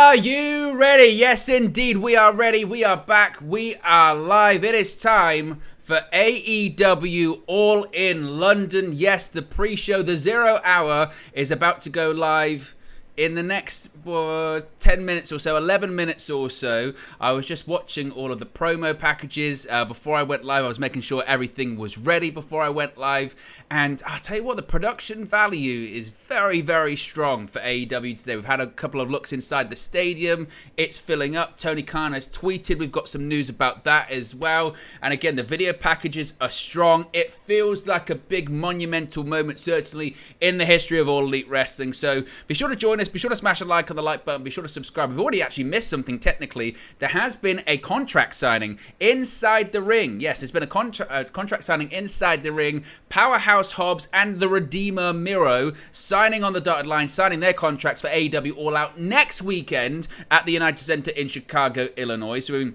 Are you ready? Yes, indeed, we are ready. We are back. We are live. It is time for AEW All in London. Yes, the pre-show, the 0 hour, is about to go live in the next 10 minutes or so, 11 minutes or so. I was just watching all of the promo packages before I went live. I was making sure everything was ready before I went live. And I'll tell you what, the production value is very, very strong for AEW today. We've had a couple of looks inside the stadium. It's filling up. Tony Khan has tweeted. We've got some news about that as well. And again, the video packages are strong. It feels like a big monumental moment, certainly in the history of All Elite Wrestling. So be sure to join us. Be sure to smash a like on the like button. Be sure to subscribe. We've already actually missed something technically. There has been a contract signing inside the ring. Yes, there's been a contract signing inside the ring. Powerhouse Hobbs and the Redeemer Miro signing on the dotted line, signing their contracts for AEW All Out next weekend at the United Center in Chicago, Illinois. So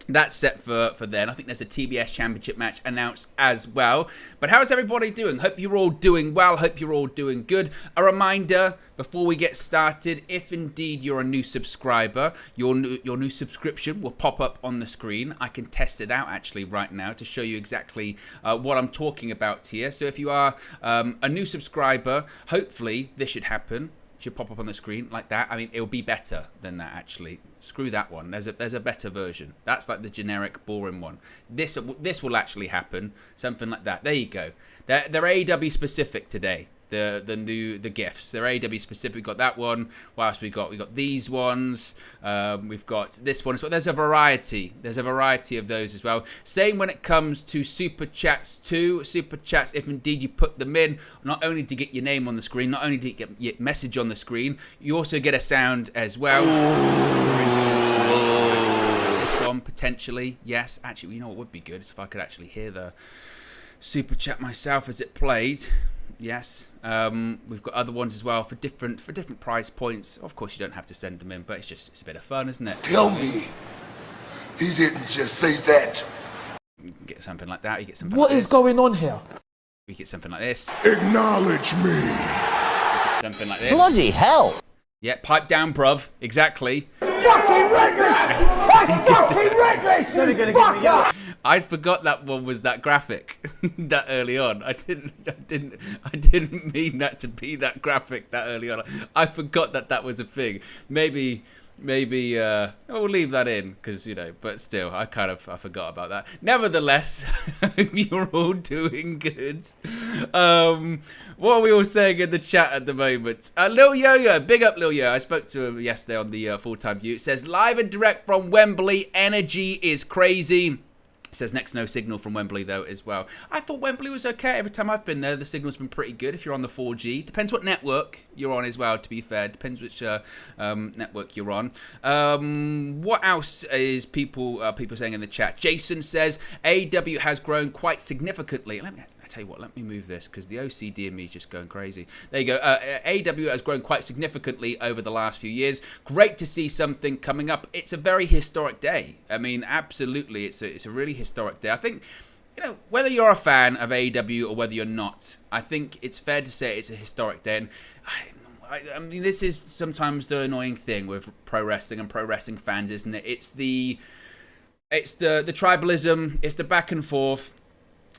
that's set for then. I think there's a TBS Championship match announced as well. But how's everybody doing? Hope you're all doing well. Hope you're all doing good. A reminder before we get started, if indeed you're a new subscriber, your new subscription will pop up on the screen. I can test it out actually right now to show you exactly what I'm talking about here. So if you are a new subscriber, hopefully this should happen. Should pop up on the screen like that. I mean, it'll be better than that actually. Screw that one. There's a better version. That's like the generic boring one. This will actually happen. Something like that. There you go. They're AEW specific today. The gifts. They're AEW specific. We've got that one. What else we got? We got these ones. We've got this one as well. There's a variety. There's a variety of those as well. Same when it comes to super chats too. Super chats, if indeed you put them in, not only do you get your name on the screen, not only do you get your message on the screen, you also get a sound as well. For instance, this one potentially. Yes, actually, you know what would be good is if I could actually hear the super chat myself as it played. Yes, we've got other ones as well for different price points. Of course, you don't have to send them in, but it's a bit of fun, isn't it? Tell me, he didn't just say that. You can get something like that. You get something. What like is this. going on here? You get something like this. Acknowledge me. You get something like this. Bloody hell! Yeah, pipe down, bruv. Exactly. Fucking reckless! I'm fucking reckless! Only gonna give me your... I forgot that one was that graphic that early on. I didn't mean that to be that graphic that early on. I forgot that was a thing. Maybe we'll leave that in because but still, I forgot about that. Nevertheless, you're all doing good. What are we all saying in the chat at the moment? Lil Yo-Yo, big up Lil Yo. I spoke to him yesterday on the full-time view. It says live and direct from Wembley. Energy is crazy. It says next no signal from Wembley though as well. I thought Wembley was okay. Every time I've been there, the signal's been pretty good if you're on the 4G. Depends what network you're on as well, to be fair. Depends which network you're on. What else is people saying in the chat? Jason says AEW has grown quite significantly. I tell you what, let me move this because the OCD in me is just going crazy. There you go. AEW has grown quite significantly over the last few years. Great to see something coming up. It's a very historic day. I mean, absolutely, it's a really historic day. I think, whether you're a fan of AEW or whether you're not, I think it's fair to say it's a historic day. And I mean, this is sometimes the annoying thing with pro wrestling and pro wrestling fans, isn't it? It's the tribalism. It's the back and forth.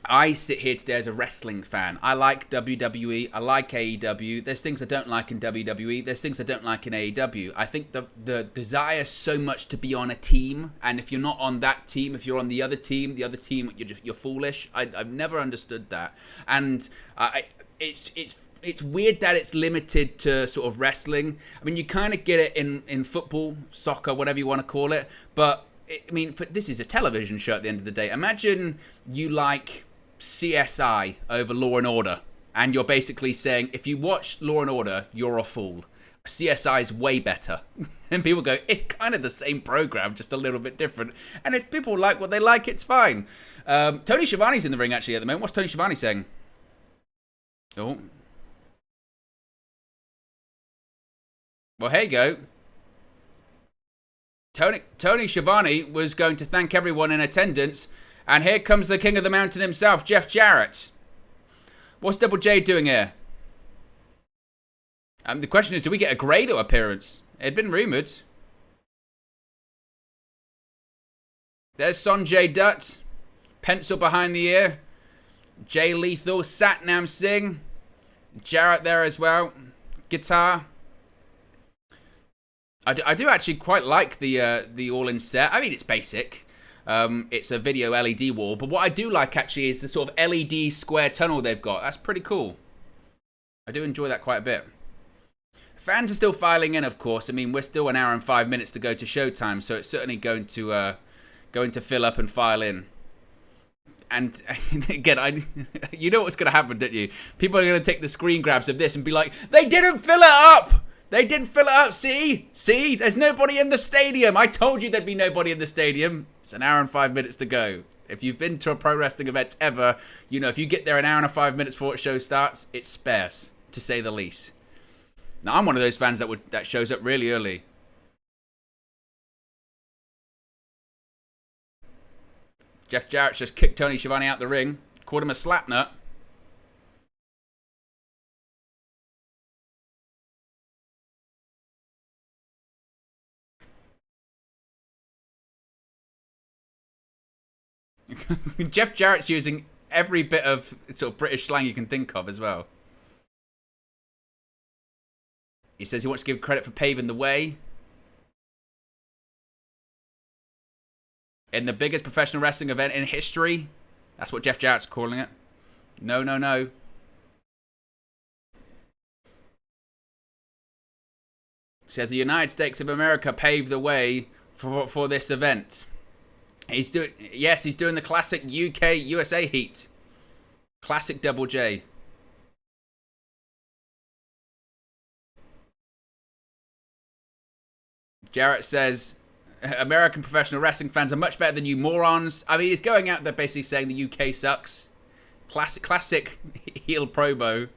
I sit here today as a wrestling fan. I like WWE. I like AEW. There's things I don't like in WWE. There's things I don't like in AEW. I think the desire so much to be on a team, and if you're not on that team, if you're on the other team, you're foolish. I've never understood that, and it's weird that it's limited to sort of wrestling. I mean, you kind of get it in football, soccer, whatever you want to call it, but this is a television show at the end of the day. Imagine you like CSI over Law and Order, and you're basically saying if you watch Law and Order, you're a fool. CSI is way better. And people go, it's kind of the same program, just a little bit different. And if people like what they like, it's fine. Tony Schiavone's in the ring actually at the moment. What's Tony Schiavone saying? Oh. Well, here you go. Tony Schiavone was going to thank everyone in attendance, and here comes the king of the mountain himself, Jeff Jarrett. What's Double J doing here? The question is, do we get a Grado appearance? It had been rumoured. There's Sanjay Dutt. Pencil behind the ear. Jay Lethal. Satnam Singh. Jarrett there as well. Guitar. I do actually quite like the All-In set. I mean, it's basic. It's a video LED wall. But what I do like, actually, is the sort of LED square tunnel they've got. That's pretty cool. I do enjoy that quite a bit. Fans are still filing in, of course. I mean, we're still an hour and 5 minutes to go to showtime, so it's certainly going to fill up and file in. And again, you know what's going to happen, don't you? People are going to take the screen grabs of this and be like, they didn't fill it up! They didn't fill it up, see? See? There's nobody in the stadium. I told you there'd be nobody in the stadium. It's an hour and 5 minutes to go. If you've been to a pro wrestling event ever, you know, if you get there an hour and 5 minutes before the show starts, it's sparse, to say the least. Now, I'm one of those fans that shows up really early. Jeff Jarrett just kicked Tony Schiavone out the ring. Called him a slapnut. Jeff Jarrett's using every bit of sort of British slang you can think of as well. He says he wants to give credit for paving the way. In the biggest professional wrestling event in history. That's what Jeff Jarrett's calling it. No, no, no. He said the United States of America paved the way for this event. He's doing the classic UK USA heat. Classic Double J. Jarrett says American professional wrestling fans are much better than you morons. I mean, he's going out there basically saying the UK sucks. Classic heel promo.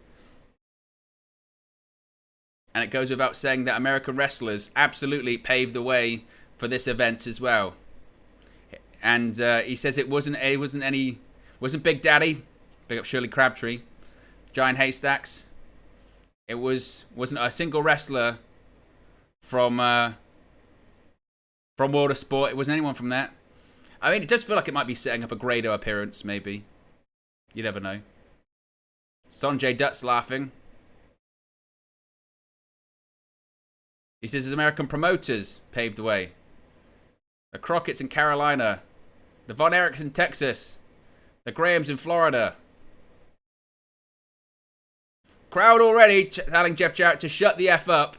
And it goes without saying that American wrestlers absolutely paved the way for this event as well. And he says it wasn't Big Daddy, big up Shirley Crabtree, Giant Haystacks. It wasn't a single wrestler from World of Sport. It wasn't anyone from that. I mean, it does feel like it might be setting up a Grado appearance, maybe. You never know. Sanjay Dutt's laughing. He says his American promoters paved the way. The Crockett's in Carolina. The Von Erichs in Texas. The Grahams in Florida. Crowd already telling Jeff Jarrett to shut the F up.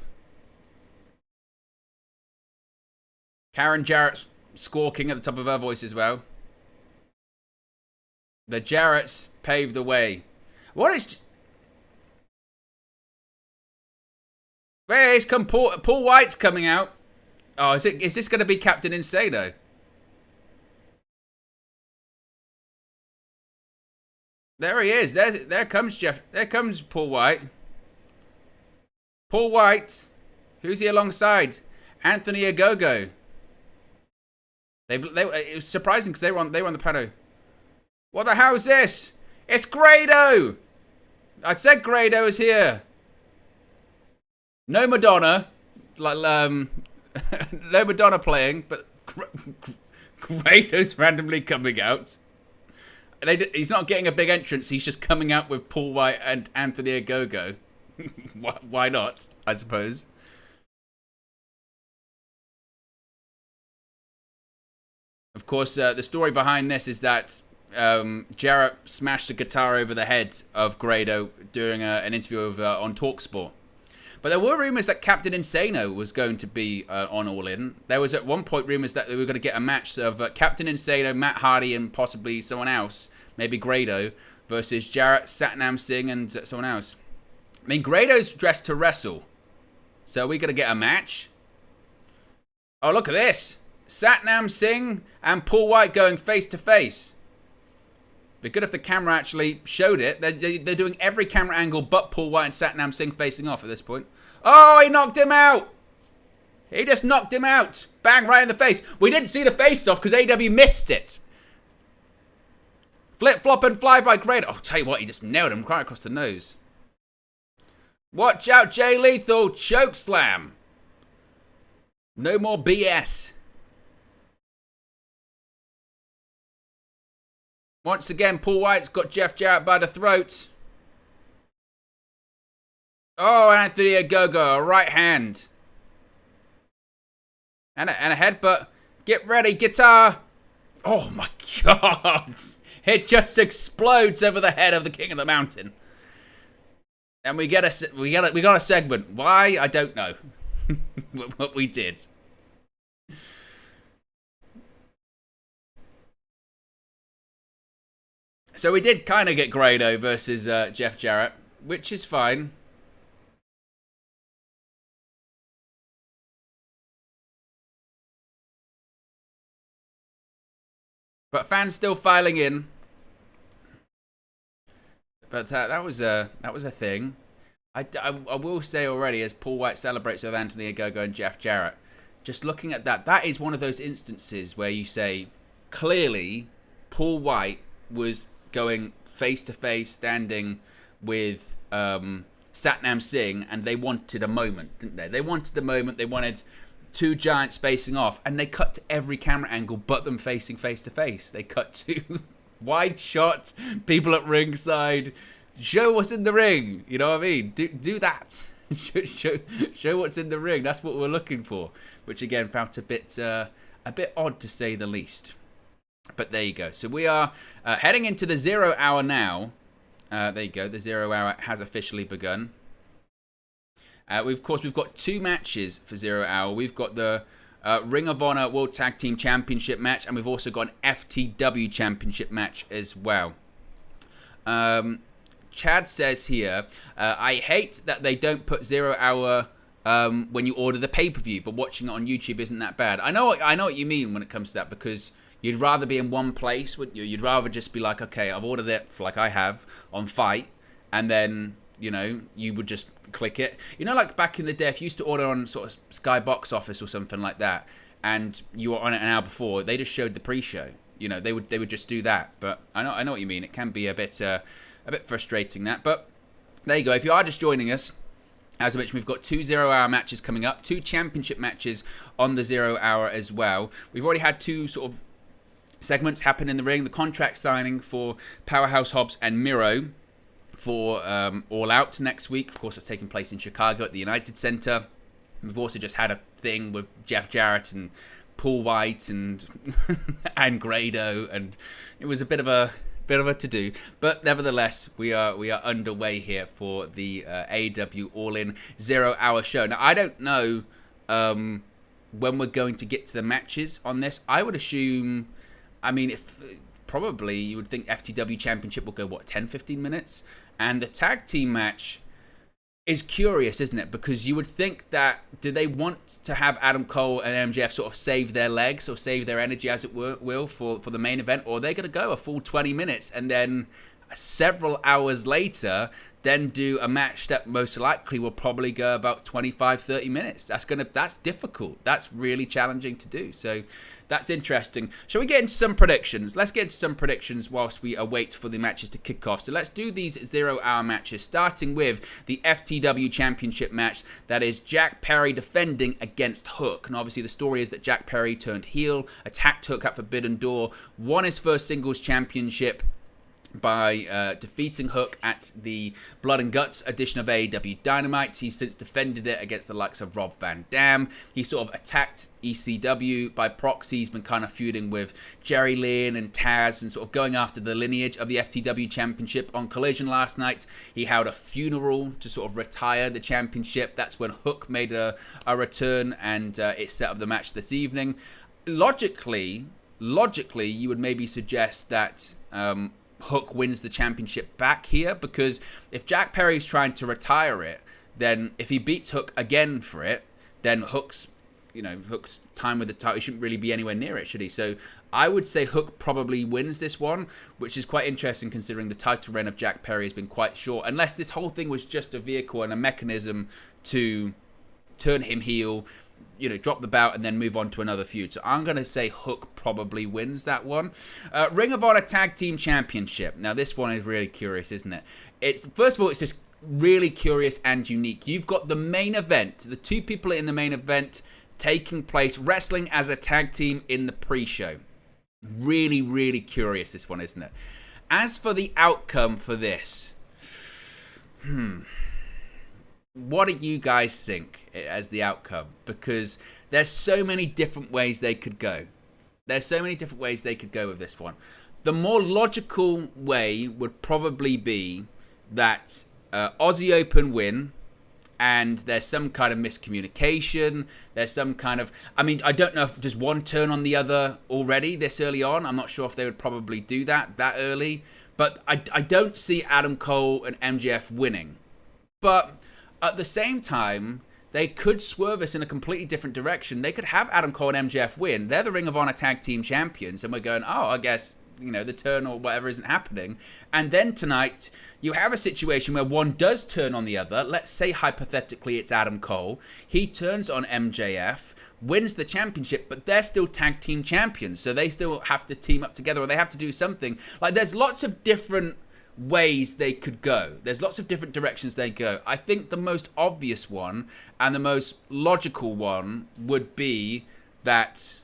Karen Jarrett's squawking at the top of her voice as well. The Jarretts paved the way. What is... Where's come Paul White's coming out. Oh, is this going to be Captain Insano? There he is. There comes Jeff. There comes Paul White. Paul White. Who's he alongside? Anthony Ogogo. It was surprising because they were on the panel. What the hell is this? It's Grado. I said Grado is here. No Madonna, like no Madonna playing, but Grado's randomly coming out. He's not getting a big entrance. He's just coming out with Paul White and Anthony Ogogo. Why not? I suppose. Of course, the story behind this is that Jarrett smashed a guitar over the head of Grado during an interview on TalkSport. But there were rumors that Captain Insano was going to be on All In. There was at one point rumors that they were going to get a match of Captain Insano, Matt Hardy, and possibly someone else, maybe Grado, versus Jarrett, Satnam Singh, and someone else. I mean, Grado's dressed to wrestle. So are we going to get a match? Oh, look at this. Satnam Singh and Paul White going face to face. Be good if the camera actually showed it. They're doing every camera angle but Paul White and Satnam Singh facing off at this point. Oh, he knocked him out. He just knocked him out. Bang, right in the face. We didn't see the face off because AEW missed it. Flip, flop, and fly by Grado. Oh, I'll tell you what, he just nailed him right across the nose. Watch out, Jay Lethal. Choke slam. No more BS. Once again, Paul White's got Jeff Jarrett by the throat. Oh, Anthony Ogogo, a right hand. And a headbutt. Get ready, guitar. Oh my God. It just explodes over the head of the King of the Mountain. And we got a segment. Why? I don't know. What we did. So we did kind of get Grado versus Jeff Jarrett, which is fine. But fans still filing in. But that was a thing. I will say already, as Paul White celebrates with Anthony Ogogo and Jeff Jarrett, just looking at that is one of those instances where you say, clearly, Paul White was going face-to-face, standing with Satnam Singh, and they wanted a moment, didn't they? They wanted a moment. They wanted two giants facing off, and they cut to every camera angle but them facing face-to-face. They cut to wide shot, people at ringside. Show what's in the ring. You know what I mean? Do that. show what's in the ring. That's what we're looking for. Which again felt a bit odd to say the least. But there you go. So we are heading into the 0 hour now. There you go. The 0 hour has officially begun. We've got two matches for 0 hour. We've got the Ring of Honor World Tag Team Championship match, and we've also got an FTW Championship match as well. Chad says here, I hate that they don't put 0 hour when you order the pay-per-view, but watching it on YouTube isn't that bad. I know what you mean when it comes to that, because you'd rather be in one place, wouldn't you? You'd rather just be like, okay, I've ordered it, like I have, on Fight, and then, you know, you would just click it. You know, like back in the day, if you used to order on sort of Sky Box Office or something like that, and you were on it an hour before, they just showed the pre-show. You know, they would just do that. But I know what you mean. It can be a bit frustrating, that. But there you go. If you are just joining us, as I mentioned, we've got two 0 hour matches coming up, two championship matches on the 0 hour as well. We've already had two sort of segments happen in the ring. The contract signing for Powerhouse Hobbs and Miro for All Out next week. Of course, it's taking place in Chicago at the United Center. We've also just had a thing with Jeff Jarrett and Paul White and and Grado, and it was a bit of a to-do, but nevertheless, we are underway here for the AEW All-In 0 hour show. Now, I don't know when we're going to get to the matches on this. I would assume, I mean, if probably you would think FTW Championship will go, what, 10-15 minutes? And the tag team match is curious, isn't it? Because you would think that, do they want to have Adam Cole and MJF sort of save their legs or save their energy, as it will, for the main event? Or are they going to go a full 20 minutes and then several hours later then do a match that most likely will probably go about 25-30 minutes? That's difficult. That's really challenging to do. So that's interesting. Shall we get into some predictions? Let's get into some predictions whilst we await for the matches to kick off. So let's do these 0 hour matches, starting with the FTW Championship match. That is Jack Perry defending against Hook. And obviously the story is that Jack Perry turned heel, attacked Hook at Forbidden Door, won his first singles championship by defeating Hook at the Blood and Guts edition of AEW Dynamite. He's since defended it against the likes of Rob Van Dam. He sort of attacked ECW by proxy. He's been kind of feuding with Jerry Lynn and Taz and sort of going after the lineage of the FTW Championship. On Collision last night, he held a funeral to sort of retire the championship. That's when Hook made a return, and it set up the match this evening. Logically, you would maybe suggest that Hook wins the championship back here, because if Jack Perry's trying to retire it, then if he beats Hook again for it, then Hook's time with the title, he shouldn't really be anywhere near it, should he? So I would say Hook probably wins this one, which is quite interesting considering the title reign of Jack Perry has been quite short, unless this whole thing was just a vehicle and a mechanism to turn him heel, drop the belt and then move on to another feud. So I'm going to say Hook probably wins that one. Ring of Honor Tag Team Championship. Now, this one is really curious, isn't it? First of all, it's just really curious and unique. You've got the main event, the two people in the main event taking place, wrestling as a tag team in the pre-show. Really, really curious, this one, isn't it? As for the outcome for this, what do you guys think as the outcome? Because there's so many different ways they could go. There's so many different ways they could go with this one. The more logical way would probably be that Aussie Open win, and there's some kind of miscommunication. There's some kind of... I mean, I don't know if just one turn on the other already this early on. I'm not sure if they would probably do that early. But I don't see Adam Cole and MJF winning. But at the same time, they could swerve us in a completely different direction. They could have Adam Cole and MJF win. They're the Ring of Honor Tag Team Champions. And we're going, oh, I guess... the turn or whatever isn't happening. And then tonight, you have a situation where one does turn on the other. Let's say, hypothetically, it's Adam Cole. He turns on MJF, wins the championship, but they're still tag team champions. So they still have to team up together, or they have to do something. Like, there's lots of different ways they could go. There's lots of different directions they go. I think the most obvious one and the most logical one would be that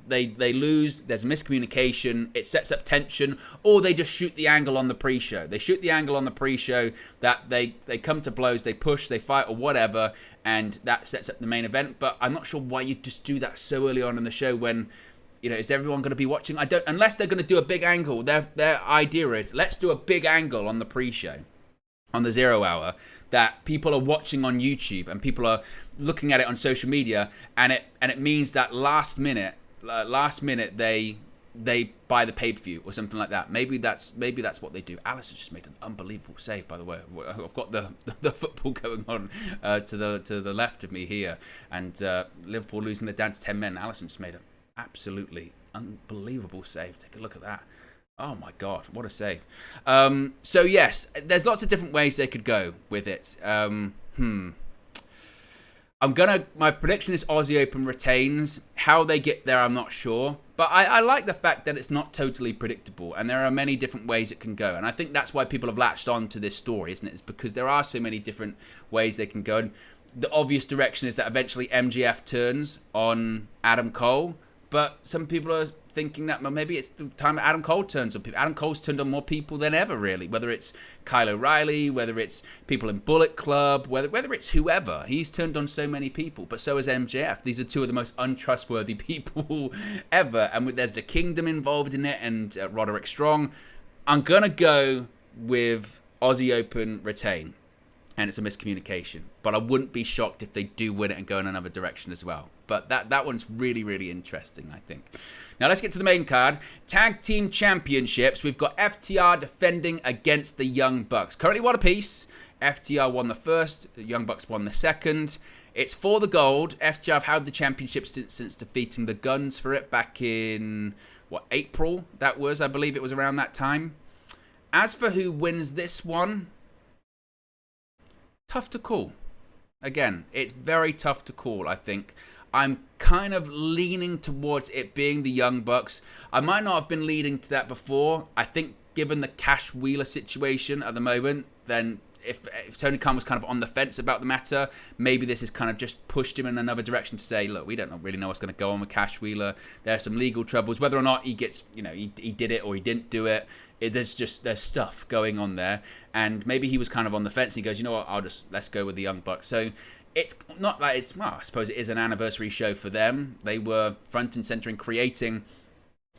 they lose, there's a miscommunication, it sets up tension, or they just shoot the angle on the pre-show. They shoot the angle on the pre-show that they come to blows, they push, they fight, or whatever, and that sets up the main event. But I'm not sure why you just do that so early on in the show when, is everyone going to be watching? Unless they're going to do a big angle. Their idea is, let's do a big angle on the pre-show, on the 0 hour, that people are watching on YouTube and people are looking at it on social media, and it means that last minute they buy the pay-per-view or something like that. Maybe that's what they do. Allison just made an unbelievable save, by the way. I've got the football going on to the left of me here, and Liverpool losing the down to 10 men. Allison just made an absolutely unbelievable save. Take a look at that. Oh my God, what a save. So yes, there's lots of different ways they could go with it. My prediction is Aussie Open retains. How they get there, I'm not sure. But I like the fact that it's not totally predictable, and there are many different ways it can go. And I think that's why people have latched on to this story, isn't it? It's because there are so many different ways they can go. And the obvious direction is that eventually MJF turns on Adam Cole. But some people are thinking that, well, maybe it's the time Adam Cole turns on people. Adam Cole's turned on more people than ever, really. Whether it's Kyle O'Reilly, whether it's people in Bullet Club, whether it's whoever. He's turned on so many people, but so has MJF. These are two of the most untrustworthy people ever. And there's the Kingdom involved in it, and Roderick Strong. I'm going to go with Aussie Open retain. And it's a miscommunication. But I wouldn't be shocked if they do win it and go in another direction as well. But that one's really, really interesting, I think. Now let's get to the main card. Tag Team Championships. We've got FTR defending against the Young Bucks. Currently one apiece. FTR won the first. The Young Bucks won the second. It's for the gold. FTR have held the championship since defeating the Guns for it back in, April? That was, I believe it was around that time. As for who wins this one, tough to call. Again, it's very tough to call, I think. I'm kind of leaning towards it being the Young Bucks. I might not have been leading to that before. I think given the Cash Wheeler situation at the moment, then if Tony Khan was kind of on the fence about the matter, maybe this has kind of just pushed him in another direction to say, look, we don't really know what's going to go on with Cash Wheeler. There are some legal troubles. Whether or not he gets, he did it or he didn't do it, there's stuff going on there. And maybe he was kind of on the fence and he goes, you know what, let's go with the Young Bucks. So it's not like I suppose it is an anniversary show for them. They were front and center in creating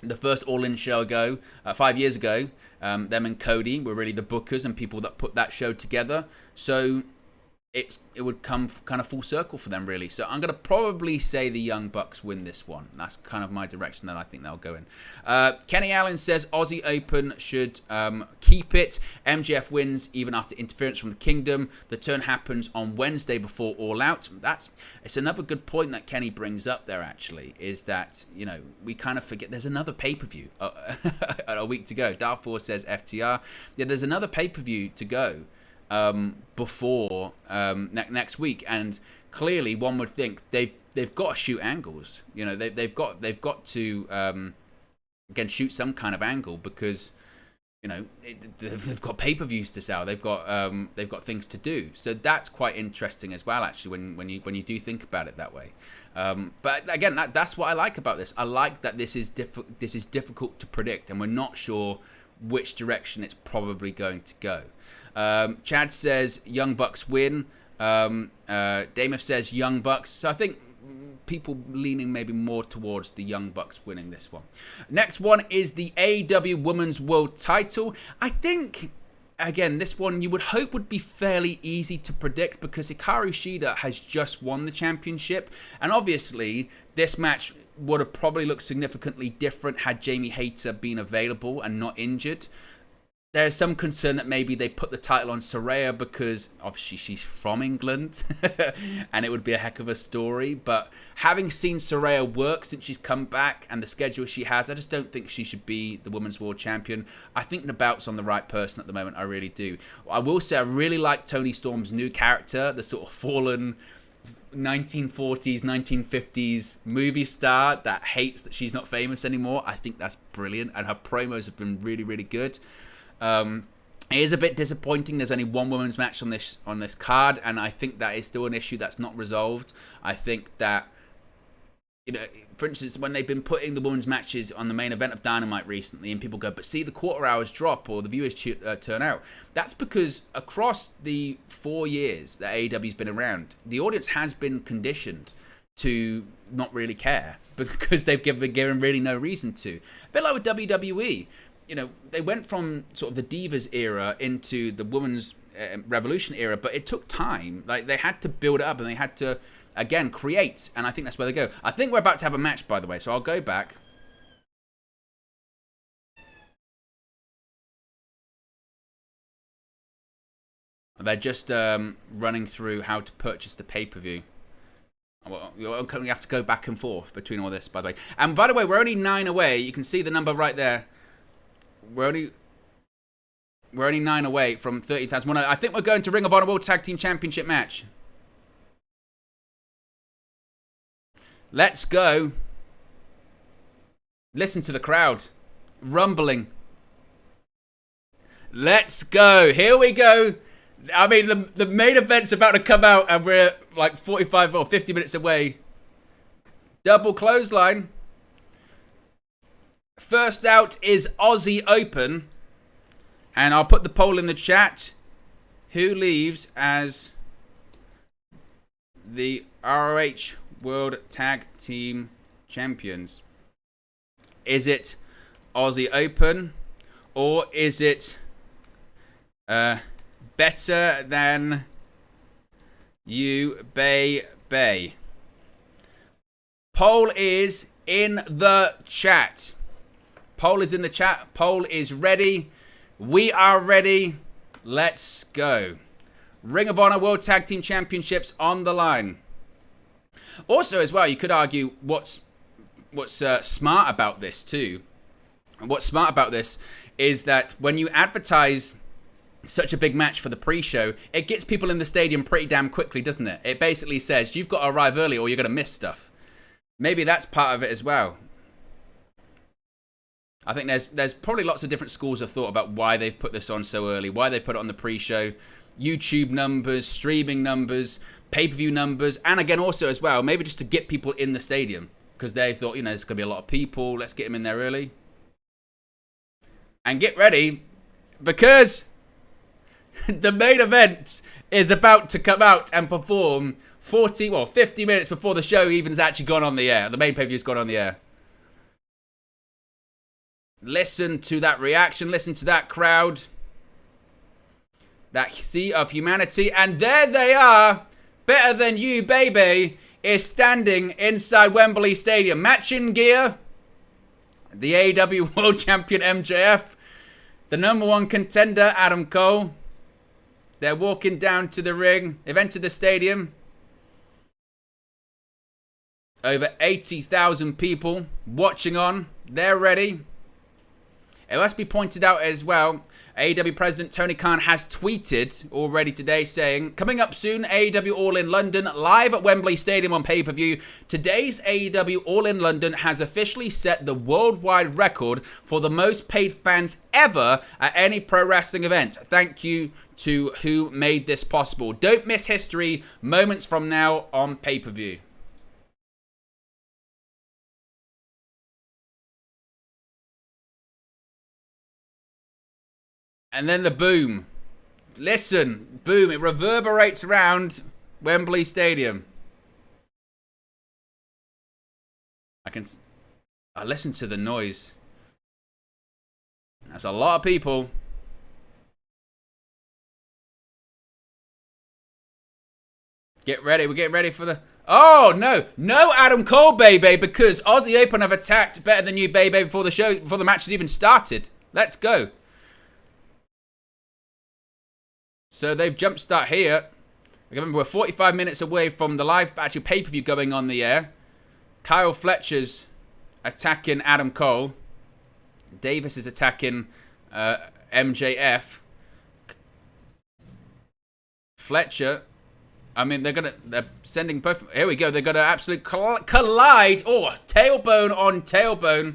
the first All-In show 5 years ago. Them and Cody were really the bookers and people that put that show together. So it would come kind of full circle for them, really. So I'm going to probably say the Young Bucks win this one. That's kind of my direction that I think they'll go in. Kenny Allen says Aussie Open should keep it. MJF wins even after interference from the Kingdom. The turn happens on Wednesday before All Out. It's another good point that Kenny brings up there, actually, is that, we kind of forget there's another pay-per-view a week to go. Darfur says FTR. Yeah, there's another pay-per-view to go before next week, and clearly one would think they've got to shoot angles. They've got to again shoot some kind of angle, because they've got pay-per-views to sell. They've got things to do. So that's quite interesting as well, actually, when you do think about it that way. But again, that's what I like about this. I like that this is difficult to predict, and we're not sure which direction it's probably going to go. Chad says Young Bucks win. Damon says Young Bucks. So I think people leaning maybe more towards the Young Bucks winning this one. Next one is the AEW Women's World Title. I think, again, this one you would hope would be fairly easy to predict because Hikaru Shida has just won the championship. And obviously, this match would have probably looked significantly different had Jamie Hayter been available and not injured. There's some concern that maybe they put the title on Saraya because obviously she's from England and it would be a heck of a story. But having seen Saraya work since she's come back and the schedule she has, I just don't think she should be the Women's World Champion. I think the belt's on the right person at the moment. I really do. I will say I really like Toni Storm's new character, the sort of fallen 1940s, 1950s movie star that hates that she's not famous anymore. I think that's brilliant. And her promos have been really, really good. It is a bit disappointing. There's only one women's match on this card, and I think that is still an issue that's not resolved. I think that, for instance, when they've been putting the women's matches on the main event of Dynamite recently, and people go, but see the quarter hours drop or the viewers turn out. That's because across the 4 years that AEW's been around, the audience has been conditioned to not really care because they've given really no reason to. A bit like with WWE. They went from sort of the Divas era into the Women's Revolution era, but it took time. Like, they had to build it up and they had to, again, create. And I think that's where they go. I think we're about to have a match, by the way, so I'll go back. They're just running through how to purchase the pay-per-view. Well, you have to go back and forth between all this, by the way. And by the way, we're only 9 away. You can see the number right there. We're only 9 away from 30,000. I think we're going to Ring of Honor World Tag Team Championship match. Let's go. Listen to the crowd rumbling. Let's go. Here we go. I mean, the main event's about to come out, and we're like 45 or 50 minutes away. Double clothesline. First out is Aussie Open. And I'll put the poll in the chat. Who leaves as the ROH World Tag Team Champions? Is it Aussie Open? Or is it Better Than You, Bay? Poll is in the chat. Poll is in the chat. Poll is ready. We are ready. Let's go. Ring of Honor World Tag Team Championships on the line. Also, as well, you could argue what's smart about this too. And what's smart about this is that when you advertise such a big match for the pre-show, it gets people in the stadium pretty damn quickly, doesn't it? It basically says you've got to arrive early or you're going to miss stuff. Maybe that's part of it as well. I think there's probably lots of different schools of thought about why they've put this on so early, why they put it on the pre-show. YouTube numbers, streaming numbers, pay-per-view numbers, and again also as well, maybe just to get people in the stadium because they thought, there's going to be a lot of people. Let's get them in there early. And get ready because the main event is about to come out and perform 50 minutes before the show even has actually gone on the air. The main pay-per-view's gone on the air. Listen to that reaction. Listen to that crowd. That sea of humanity. And there they are. Better Than You, baby, is standing inside Wembley Stadium. Matching gear. The AEW World Champion MJF. The #1 contender, Adam Cole. They're walking down to the ring. They've entered the stadium. Over 80,000 people watching on. They're ready. It must be pointed out as well, AEW President Tony Khan has tweeted already today saying, coming up soon, AEW All In London, live at Wembley Stadium on pay-per-view. Today's AEW All In London has officially set the worldwide record for the most paid fans ever at any pro wrestling event. Thank you to who made this possible. Don't miss history moments from now on pay-per-view. And then the boom. Listen, boom. It reverberates around Wembley Stadium. I listen to the noise. That's a lot of people. Get ready. We're getting ready for the... Oh, no. No Adam Cole, baby, because Aussie Open have attacked Better Than You, baby, before the match has even started. Let's go. So they've jumped start here. Remember, we're 45 minutes away from the live actual pay-per-view going on the air. Kyle Fletcher's attacking Adam Cole. Davis is attacking MJF. Fletcher, I mean, they're sending both. Here we go. They're going to absolutely collide. Oh, tailbone on tailbone.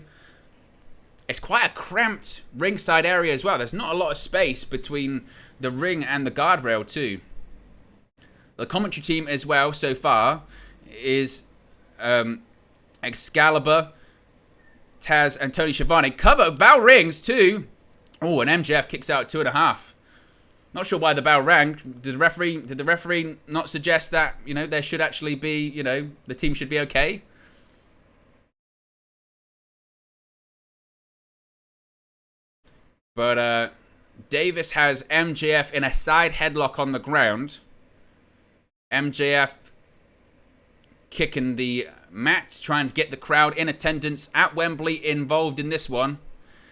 It's quite a cramped ringside area as well. There's not a lot of space between the ring and the guardrail too. The commentary team as well so far is Excalibur, Taz, and Tony Schiavone. Cover bell rings too. Oh, and MJF kicks out 2.5. Not sure why the bell rang. Did the referee not suggest that, you know, there should actually be, you know, the team should be okay? But Davis has MJF in a side headlock on the ground. MJF kicking the mat, trying to get the crowd in attendance at Wembley involved in this one,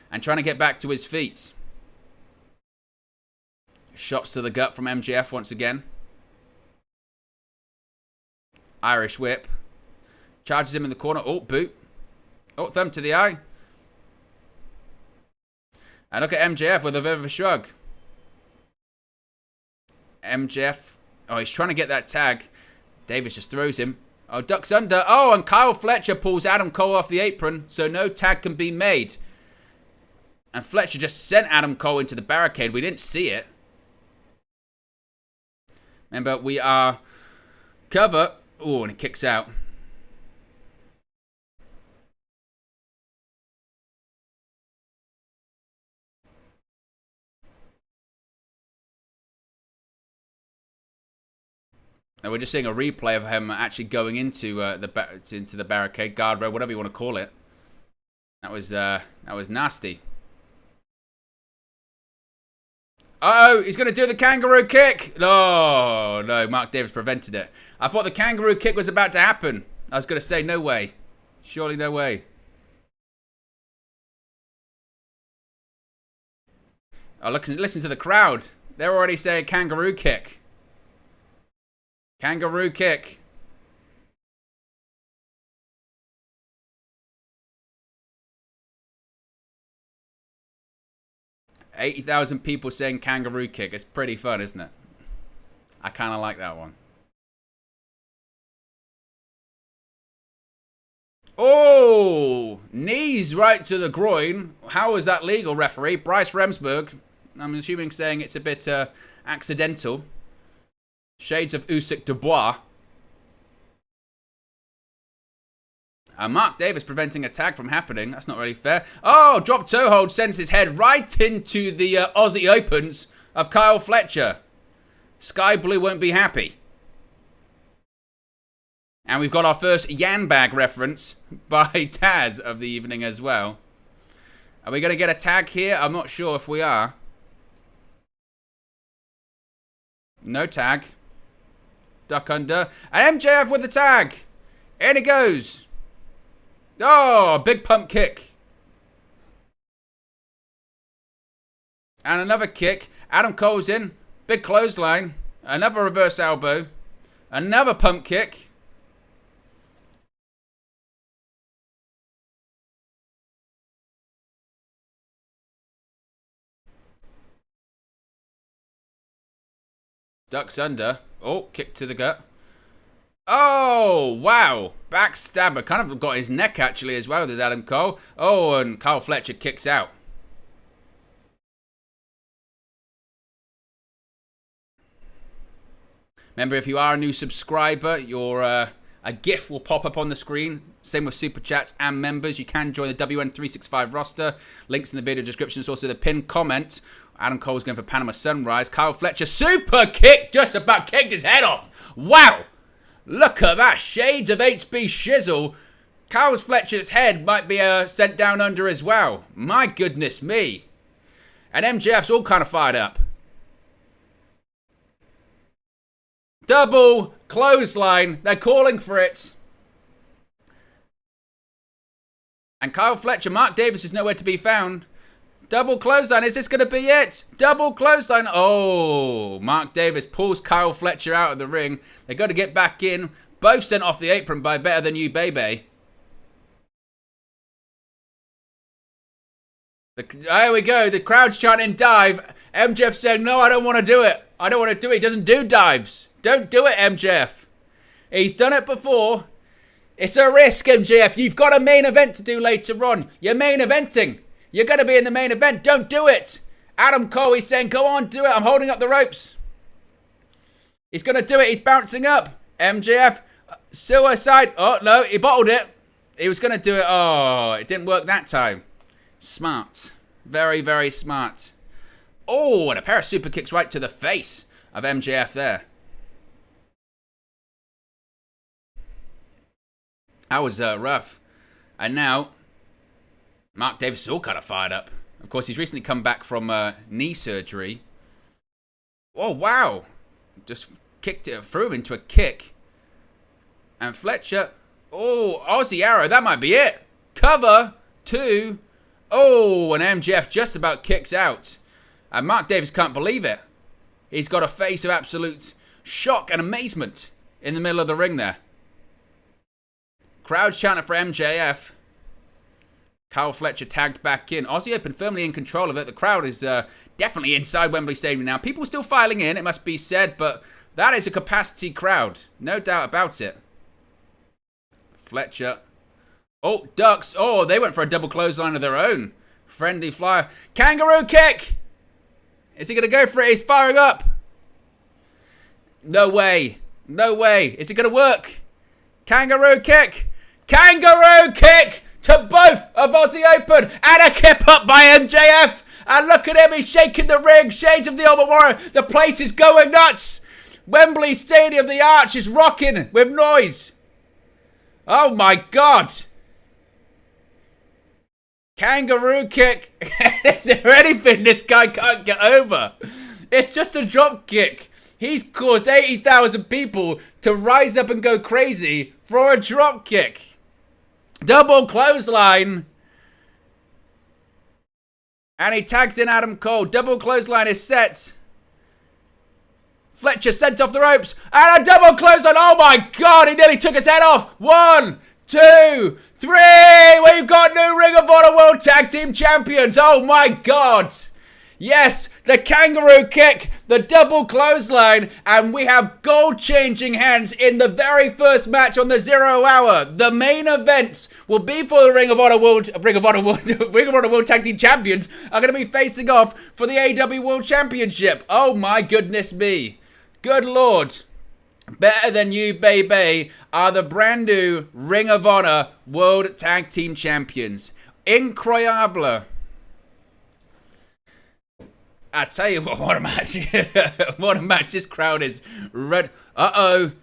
and trying to get back to his feet. Shots to the gut from MJF once again. Irish whip. Charges him in the corner. Oh, boot. Oh, thumb to the eye. And look at MJF with a bit of a shrug. MJF. Oh, he's trying to get that tag. Davis just throws him. Oh, ducks under. Oh, and Kyle Fletcher pulls Adam Cole off the apron, so no tag can be made. And Fletcher just sent Adam Cole into the barricade. We didn't see it. Remember, we are cover. Oh, and it kicks out. And we're just seeing a replay of him actually going into the barricade, guardrail, whatever you want to call it. That was nasty. Uh-oh, he's going to do the kangaroo kick. Oh, no, Mark Davis prevented it. I thought the kangaroo kick was about to happen. I was going to say, no way. Surely no way. Oh, listen to the crowd. They're already saying kangaroo kick. Kangaroo kick. $80,000 people saying kangaroo kick. It's pretty fun, isn't it? I kind of like that one. Oh! Knees right to the groin. How is that legal, referee? Bryce Remsburg. I'm assuming saying it's a bit accidental. Shades of Usyk Dubois. Mark Davis preventing a tag from happening. That's not really fair. Oh, drop toe hold sends his head right into the Aussie Opens of Kyle Fletcher. Sky Blue won't be happy. And we've got our first Yan Bag reference by Taz of the evening as well. Are we going to get a tag here? I'm not sure if we are. No tag. Duck under. And MJF with the tag. In he goes. Oh, big pump kick. And another kick. Adam Cole's in. Big clothesline. Another reverse elbow. Another pump kick. Ducks under. Oh, kick to the gut. Oh, wow. Backstabber. Kind of got his neck, actually, as well, did Adam Cole. Oh, and Kyle Fletcher kicks out. Remember, if you are a new subscriber, a GIF will pop up on the screen. Same with Super Chats and members. You can join the WN365 roster. Links in the video description. It's also the pinned comment. Adam Cole's going for Panama Sunrise. Kyle Fletcher, super kick. Just about kicked his head off. Wow. Look at that. Shades of HB Shizzle. Kyle Fletcher's head might be sent down under as well. My goodness me. And MJF's all kind of fired up. Double clothesline. They're calling for it. And Kyle Fletcher, Mark Davis is nowhere to be found. Double clothesline. Is this going to be it? Double clothesline. Oh, Mark Davis pulls Kyle Fletcher out of the ring. They got to get back in. Both sent off the apron by Better Than You, baby. There we go. The crowd's chanting dive. MJF saying, no, I don't want to do it. I don't want to do it. He doesn't do dives. Don't do it, MJF. He's done it before. It's a risk, MJF. You've got a main event to do later on. You're main eventing. You're going to be in the main event. Don't do it. Adam Cole, he's saying, go on, do it. I'm holding up the ropes. He's going to do it. He's bouncing up. MJF, suicide. Oh, no, he bottled it. He was going to do it. Oh, it didn't work that time. Smart. Very, very smart. Oh, and a pair of super kicks right to the face of MJF there. That was rough. And now, Mark Davis is all kind of fired up. Of course, he's recently come back from knee surgery. Oh, wow. Just kicked it, threw him into a kick. And Fletcher, oh, Aussie arrow, that might be it. Cover, 2. Oh, and MJF just about kicks out. And Mark Davis can't believe it. He's got a face of absolute shock and amazement in the middle of the ring there. Crowd's chanting for MJF. Kyle Fletcher tagged back in. Aussie Open firmly in control of it. The crowd is definitely inside Wembley Stadium now. People still filing in, it must be said, but that is a capacity crowd. No doubt about it. Fletcher. Oh, ducks. Oh, they went for a double clothesline of their own. Friendly flyer. Kangaroo kick! Is he going to go for it? He's firing up. No way. No way. Is it going to work? Kangaroo kick. Kangaroo kick to both of Aussie Open. And a kip up by MJF. And look at him. He's shaking the ring. Shades of the Ultimate Warrior. The place is going nuts. Wembley Stadium, the arch is rocking with noise. Oh my God. Kangaroo kick. Is there anything this guy can't get over? It's just a drop kick. He's caused 80,000 people to rise up and go crazy for a drop kick. Double clothesline. And he tags in Adam Cole. Double clothesline is set. Fletcher sent off the ropes. And a double clothesline. Oh my God, he nearly took his head off. 1, 2, 3. We've got new Ring of Honor World Tag Team Champions. Oh my God. Yes, the kangaroo kick, the double clothesline, and we have gold-changing hands in the very first match on the 0 hour. The main event will be for the Ring of Honor World Tag Team Champions are going to be facing off for the AEW World Championship. Oh my goodness me. Good Lord. Better Than You, baby, are the brand new Ring of Honor World Tag Team Champions. Incroyable. I tell you what a match. What a match. This crowd is red. Uh-oh.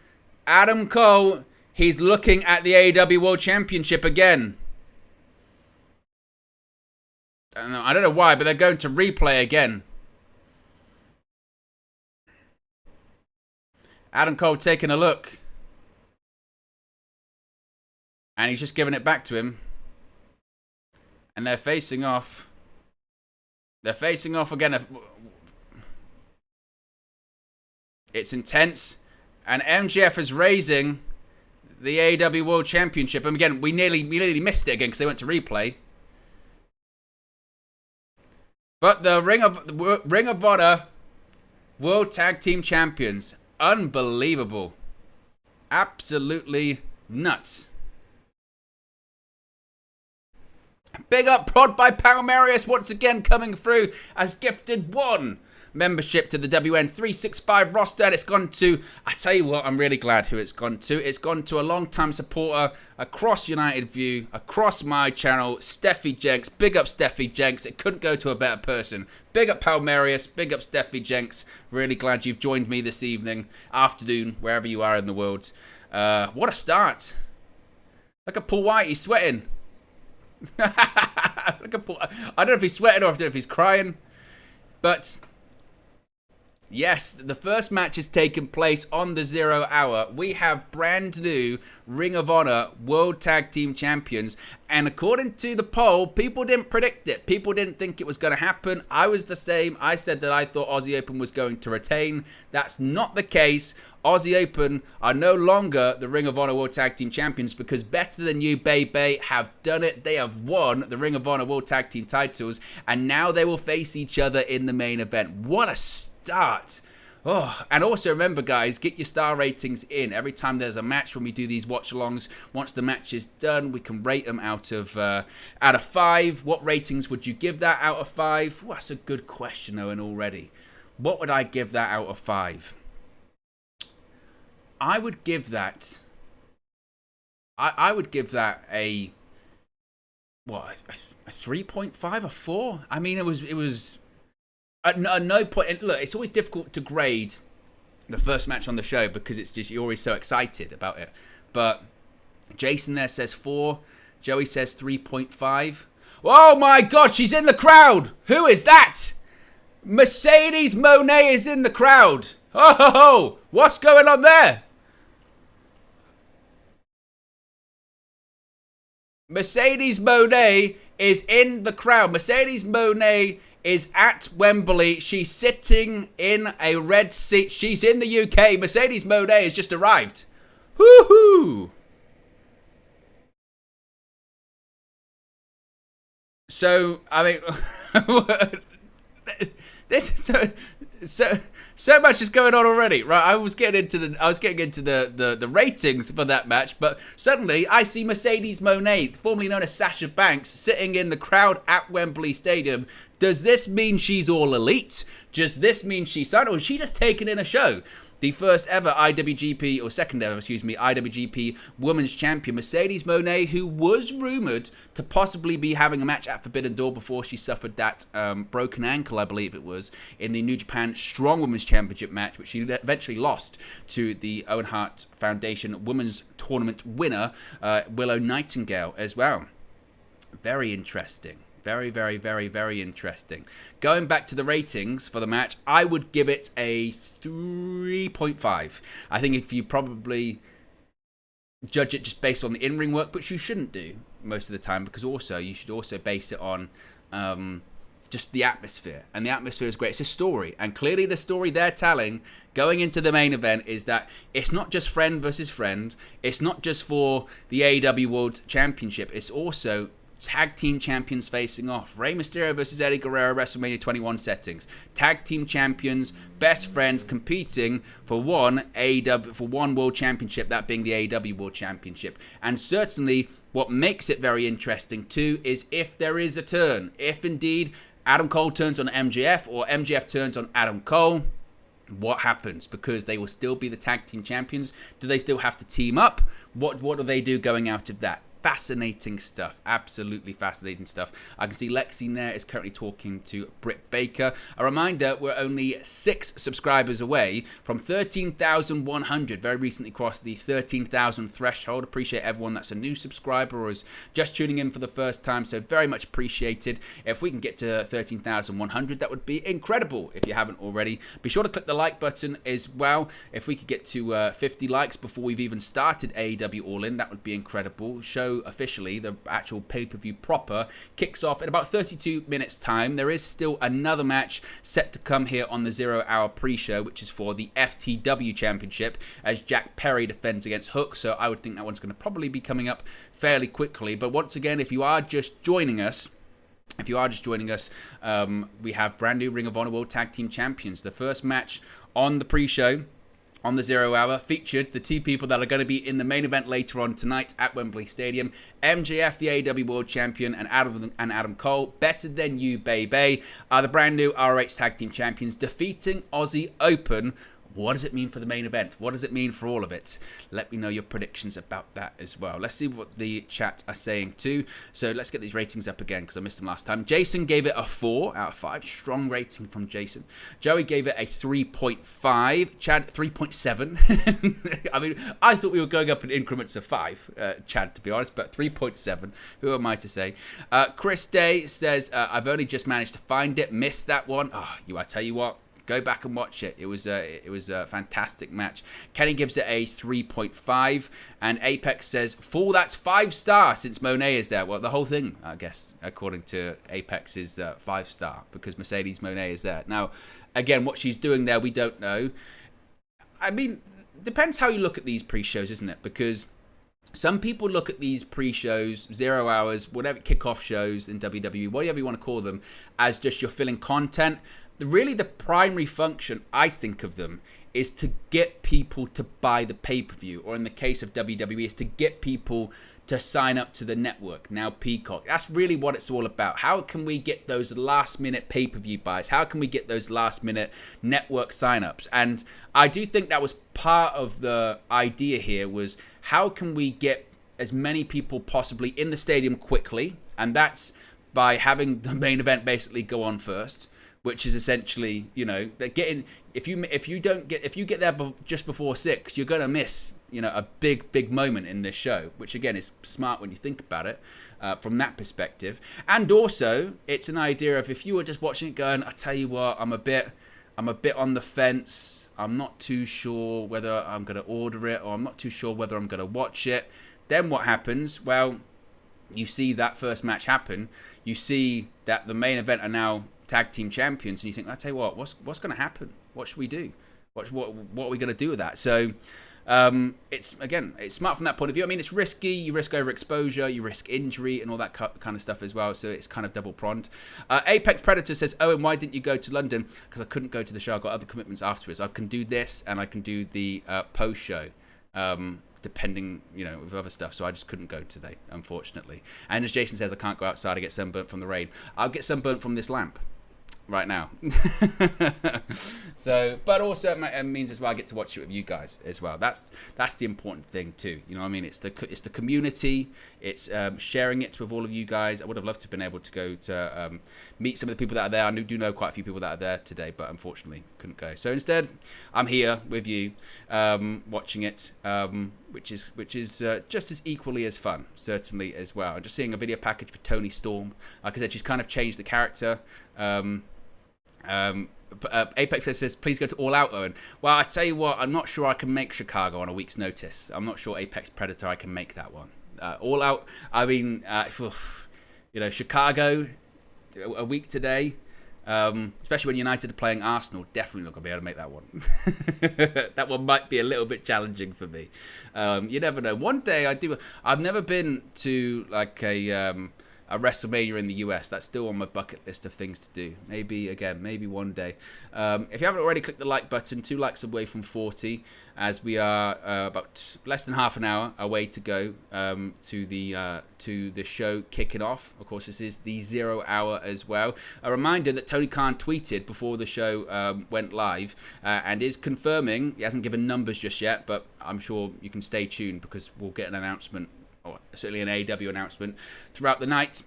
Adam Cole, he's looking at the AEW World Championship again. I don't know why, but they're going to replay again. Adam Cole taking a look. And he's just giving it back to him. And they're facing off. They're facing off again. It's intense. And MJF is raising the AEW World Championship. And again, we nearly missed it again because they went to replay. But the Ring of Honor World Tag Team Champions. Unbelievable. Absolutely nuts. Big up Prod by Palmarius once again coming through as gifted 1 membership to the WN365 roster, and it's gone to, I tell you what, I'm really glad who it's gone to. It's gone to a long-time supporter across United View, across my channel, Steffi Jenks. Big up Steffi Jenks. It couldn't go to a better person. Big up Palmarius. Big up Steffi Jenks. Really glad you've joined me this evening, afternoon, wherever you are in the world. What a start. Look at Paul White, he's sweating. Look at Paul. I don't know if he's sweating or if he's crying, but yes, the first match has taken place on the 0 hour. We have brand new Ring of Honor World Tag Team Champions. And according to the poll, people didn't predict it. People didn't think it was going to happen. I was the same. I said that I thought Aussie Open was going to retain. That's not the case. Aussie Open are no longer the Ring of Honor World Tag Team Champions because Better Than You, baby, have done it. They have won the Ring of Honor World Tag Team titles. And now they will face each other in the main event. What a start. Oh, and also remember, guys, get your star ratings in. Every time there's a match when we do these watch-alongs, once the match is done, we can rate them out of 5. What ratings would you give that out of 5? Well, that's a good question, Owen, already. What would I give that out of 5? I would give that... I would give that a 3.5, a 4? I mean, it was at no point. And look, it's always difficult to grade the first match on the show because it's just you're always so excited about it. But Jason there says 4. Joey says 3.5. Oh my God, she's in the crowd. Who is that? Mercedes Moné is in the crowd. Oh, what's going on there? Mercedes Moné is in the crowd. Mercedes Moné is at Wembley. She's sitting in a red seat. She's in the UK. Mercedes Moné has just arrived. Woohoo! So, I mean, this so much is going on already, right? I was getting into the ratings for that match, but suddenly I see Mercedes Moné, formerly known as Sasha Banks, sitting in the crowd at Wembley Stadium. Does this mean she's all elite? Does this mean she's signed, or is she just taking in a show? The first ever IWGP, or second ever, IWGP Women's Champion, Mercedes Moné, who was rumoured to possibly be having a match at Forbidden Door before she suffered that broken ankle, I believe it was, in the New Japan Strong Women's Championship match, which she eventually lost to the Owen Hart Foundation Women's Tournament winner, Willow Nightingale, as well. Very interesting. Very, very, very, very interesting. Going back to the ratings for the match, I would give it a 3.5. I think if you probably judge it just based on the in-ring work, which you shouldn't do most of the time, because also you should also base it on just the atmosphere. And the atmosphere is great. It's a story. And clearly the story they're telling going into the main event is that it's not just friend versus friend. It's not just for the AEW World Championship. It's also Tag Team Champions facing off. Rey Mysterio versus Eddie Guerrero, WrestleMania 21 settings. Tag Team Champions, best friends competing for one World Championship, that being the AEW World Championship. And certainly what makes it very interesting too is if there is a turn. If indeed Adam Cole turns on MJF or MJF turns on Adam Cole, what happens? Because they will still be the Tag Team Champions. Do they still have to team up? What do they do going out of that? Fascinating stuff. Absolutely fascinating stuff. I can see Lexi there is currently talking to Britt Baker. A reminder, we're only 6 subscribers away from 13,100. Very recently crossed the 13,000 threshold. Appreciate everyone that's a new subscriber or is just tuning in for the first time. So very much appreciated. If we can get to 13,100, that would be incredible. If you haven't already, be sure to click the like button as well. If we could get to 50 likes before we've even started AEW All In, that would be incredible. Show officially, the actual pay-per-view proper, kicks off in about 32 minutes time. There is still another match set to come here on the 0 hour pre-show, which is for the FTW Championship as Jack Perry defends against Hook. So I would think that one's going to probably be coming up fairly quickly. But once again, if you are just joining us, If you are just joining us, we have brand new Ring of Honor World Tag Team Champions. The first match on the pre-show, on the 0 hour, featured the two people that are going to be in the main event later on tonight at Wembley Stadium. MJF, the AEW World Champion, and Adam Cole, Better Than You, Baby, are the brand new ROH Tag Team Champions, defeating Aussie Open. What does it mean for the main event? What does it mean for all of it? Let me know your predictions about that as well. Let's see what the chat are saying too. So let's get these ratings up again because I missed them last time. Jason gave it a 4 out of 5. Strong rating from Jason. Joey gave it a 3.5. Chad, 3.7. I mean, I thought we were going up in increments of 5, Chad, to be honest, but 3.7. Who am I to say? Chris Day says, I've only just managed to find it. Missed that one. Oh, I tell you what. Go back and watch it. It was a fantastic match. Kenny gives it a 3.5, and Apex says, "Fool, that's 5-star since Monet is there." Well, the whole thing, I guess, according to Apex, is 5-star because Mercedes Monet is there. Now, again, what she's doing there, we don't know. I mean, depends how you look at these pre-shows, isn't it? Because some people look at these pre-shows, 0 hours, whatever, kickoff shows in WWE, whatever you want to call them, as just you're filling content. Really, the primary function, I think of them, is to get people to buy the pay-per-view, or in the case of WWE, is to get people to sign up to the network, now Peacock. That's really what it's all about. How can we get those last-minute pay-per-view buys? How can we get those last-minute network sign-ups? And I do think that was part of the idea here, was how can we get as many people possibly in the stadium quickly, and that's by having the main event basically go on first, which is essentially, getting, if you get there just before 6, you're gonna miss, a big moment in this show, which again is smart when you think about it from that perspective. And also, it's an idea of if you were just watching it going, I tell you what, I'm a bit on the fence. I'm not too sure whether I'm gonna order it, or I'm not too sure whether I'm gonna watch it. Then what happens? Well, you see that first match happen. You see that the main event are now tag team champions, and you think, I tell you what, what's going to happen? What should we do? What are we going to do with that? So it's smart from that point of view. I mean, it's risky. You risk overexposure, you risk injury, and all that kind of stuff as well. So it's kind of double pronged. Apex Predator says, Owen, why didn't you go to London? Because I couldn't go to the show. I got other commitments afterwards. I can do this, and I can do the post show. Depending, with other stuff. So I just couldn't go today, unfortunately. And as Jason says, I can't go outside. I get sunburnt from the rain. I'll get sunburnt from this lamp right now. So, but also it means as well I get to watch it with you guys as well. That's the important thing too. You know what I mean? It's the community. It's sharing it with all of you guys. I would have loved to have been able to go to meet some of the people that are there. I do know quite a few people that are there today, but unfortunately couldn't go. So instead, I'm here with you, watching it, which is just as equally as fun, certainly as well. I'm just seeing a video package for Toni Storm. Like I said, she's kind of changed the character. Apex says, please go to All Out, Owen. Well, I tell you what, I'm not sure I can make Chicago on a week's notice. I'm not sure Apex Predator I can make that one. All Out, I mean, Chicago, a week today, especially when United are playing Arsenal, definitely not going to be able to make that one. That one might be a little bit challenging for me. You never know. One day I've never been to like a WrestleMania in the US. That's still on my bucket list of things to do. Maybe one day. If you haven't already, click the like button. 2 likes away from 40, as we are about less than half an hour away to go to the show kicking off. Of course, this is the 0 hour as well. A reminder that Tony Khan tweeted before the show went live and is confirming. He hasn't given numbers just yet, but I'm sure you can stay tuned because we'll get an announcement, or certainly an AEW announcement throughout the night.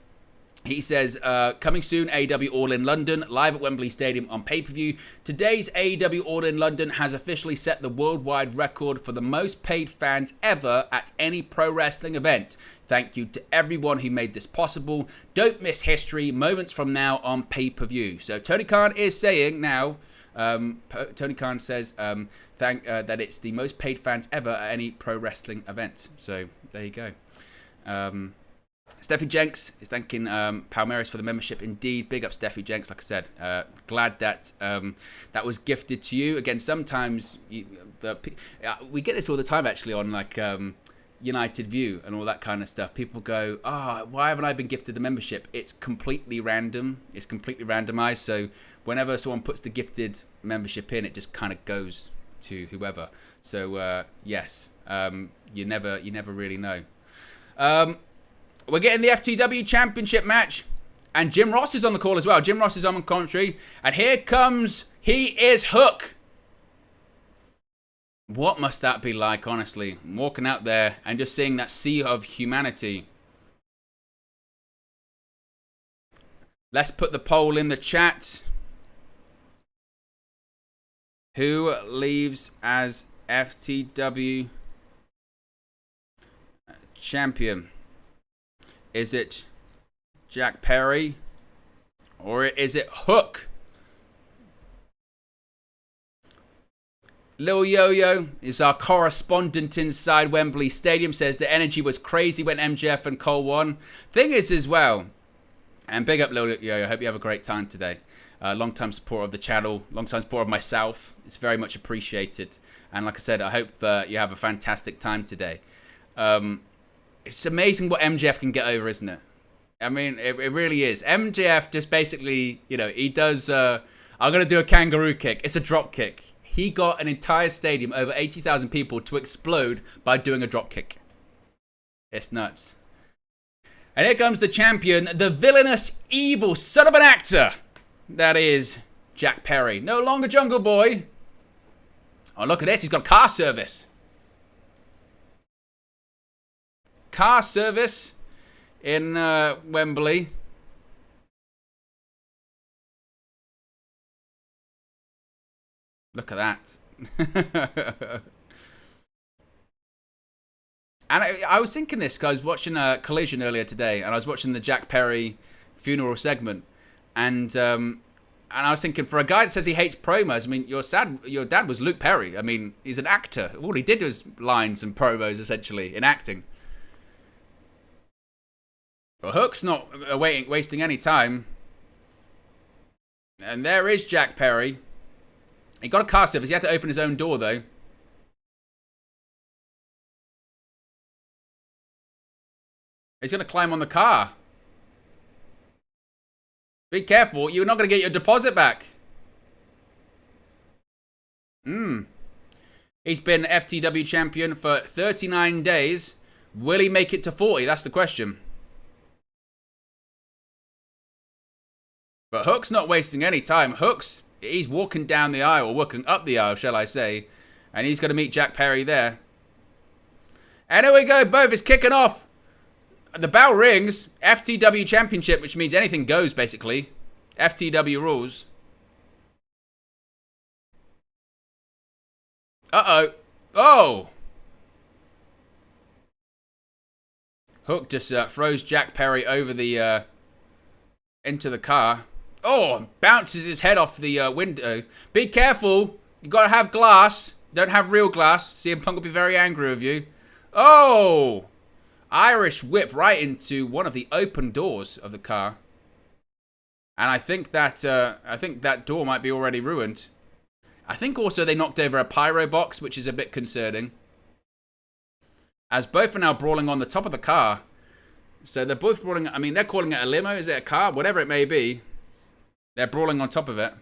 He says, coming soon, AEW All In London, live at Wembley Stadium on pay-per-view. Today's AEW All In London has officially set the worldwide record for the most paid fans ever at any pro wrestling event. Thank you to everyone who made this possible. Don't miss history moments from now on pay-per-view. So Tony Khan is saying now, Tony Khan says that it's the most paid fans ever at any pro wrestling event. So there you go. Steffi Jenks is thanking Palmeiras for the membership. Indeed, big up Steffi Jenks. Like I said, glad that that was gifted to you. Again, sometimes we get this all the time actually on like United View and all that kind of stuff. People go, why haven't I been gifted the membership? It's completely random. It's completely randomized. So whenever someone puts the gifted membership in, it just kind of goes to whoever. So yes, you never really know. We're getting the FTW Championship match, and Jim Ross is on the call as well. Jim Ross is on commentary, and here comes, he is Hook. What must that be like, honestly? Walking out there and just seeing that sea of humanity. Let's put the poll in the chat. Who leaves as FTW champion? Is it Jack Perry or is it Hook? Lil Yo-Yo is our correspondent inside Wembley Stadium, says the energy was crazy when MJF and Cole won. Thing is as well, and big up Lil Yo-Yo, I hope you have a great time today. Long-time supporter of the channel, long-time supporter of myself. It's very much appreciated. And like I said, I hope that you have a fantastic time today. It's amazing what MJF can get over, isn't it? I mean, it really is. MJF just basically, you know, he does, I'm going to do a kangaroo kick. It's a drop kick. He got an entire stadium, over 80,000 people, to explode by doing a drop kick. It's nuts. And here comes the champion, the villainous, evil son of an actor. That is Jack Perry. No longer Jungle Boy. Oh, look at this. He's got car service. Car service in Wembley. Look at that. And I was thinking this, because I was watching Collision earlier today, and I was watching the Jack Perry funeral segment, and I was thinking, for a guy that says he hates promos, I mean, your dad was Luke Perry. I mean, he's an actor. All he did was lines and promos, essentially, in acting. But Hook's not wasting any time. And there is Jack Perry. He got a car service. He had to open his own door, though. He's going to climb on the car. Be careful. You're not going to get your deposit back. He's been FTW champion for 39 days. Will he make it to 40? That's the question. But Hook's not wasting any time. He's walking down the aisle, or walking up the aisle, shall I say. And he's going to meet Jack Perry there. And here we go. Both is kicking off. The bell rings. FTW Championship, which means anything goes, basically. FTW rules. Uh-oh. Oh! Hook just throws Jack Perry over the, into the car. Oh, and bounces his head off the window. Be careful. You gotta have glass. Don't have real glass. CM Punk will be very angry with you. Oh! Irish whip right into one of the open doors of the car. And I think that door might be already ruined. I think also they knocked over a pyro box, which is a bit concerning. As both are now brawling on the top of the car. So they're both brawling, I mean, they're calling it a limo. Is it a car? Whatever it may be. They're brawling on top of it.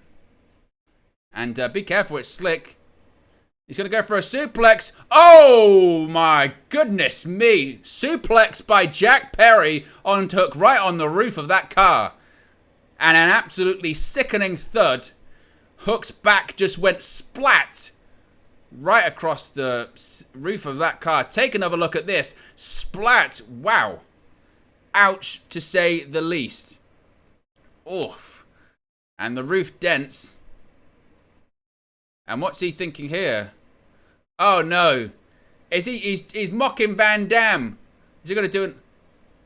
And be careful, it's slick. He's going to go for a suplex. Oh, my goodness me. Suplex by Jack Perry on Hook right on the roof of that car. And an absolutely sickening thud. Hook's back just went splat right across the roof of that car. Take another look at this. Splat. Wow. Ouch, to say the least. Oof. And the roof dents. And what's he thinking here? Oh no. He's mocking Van Damme. Is he going to do it?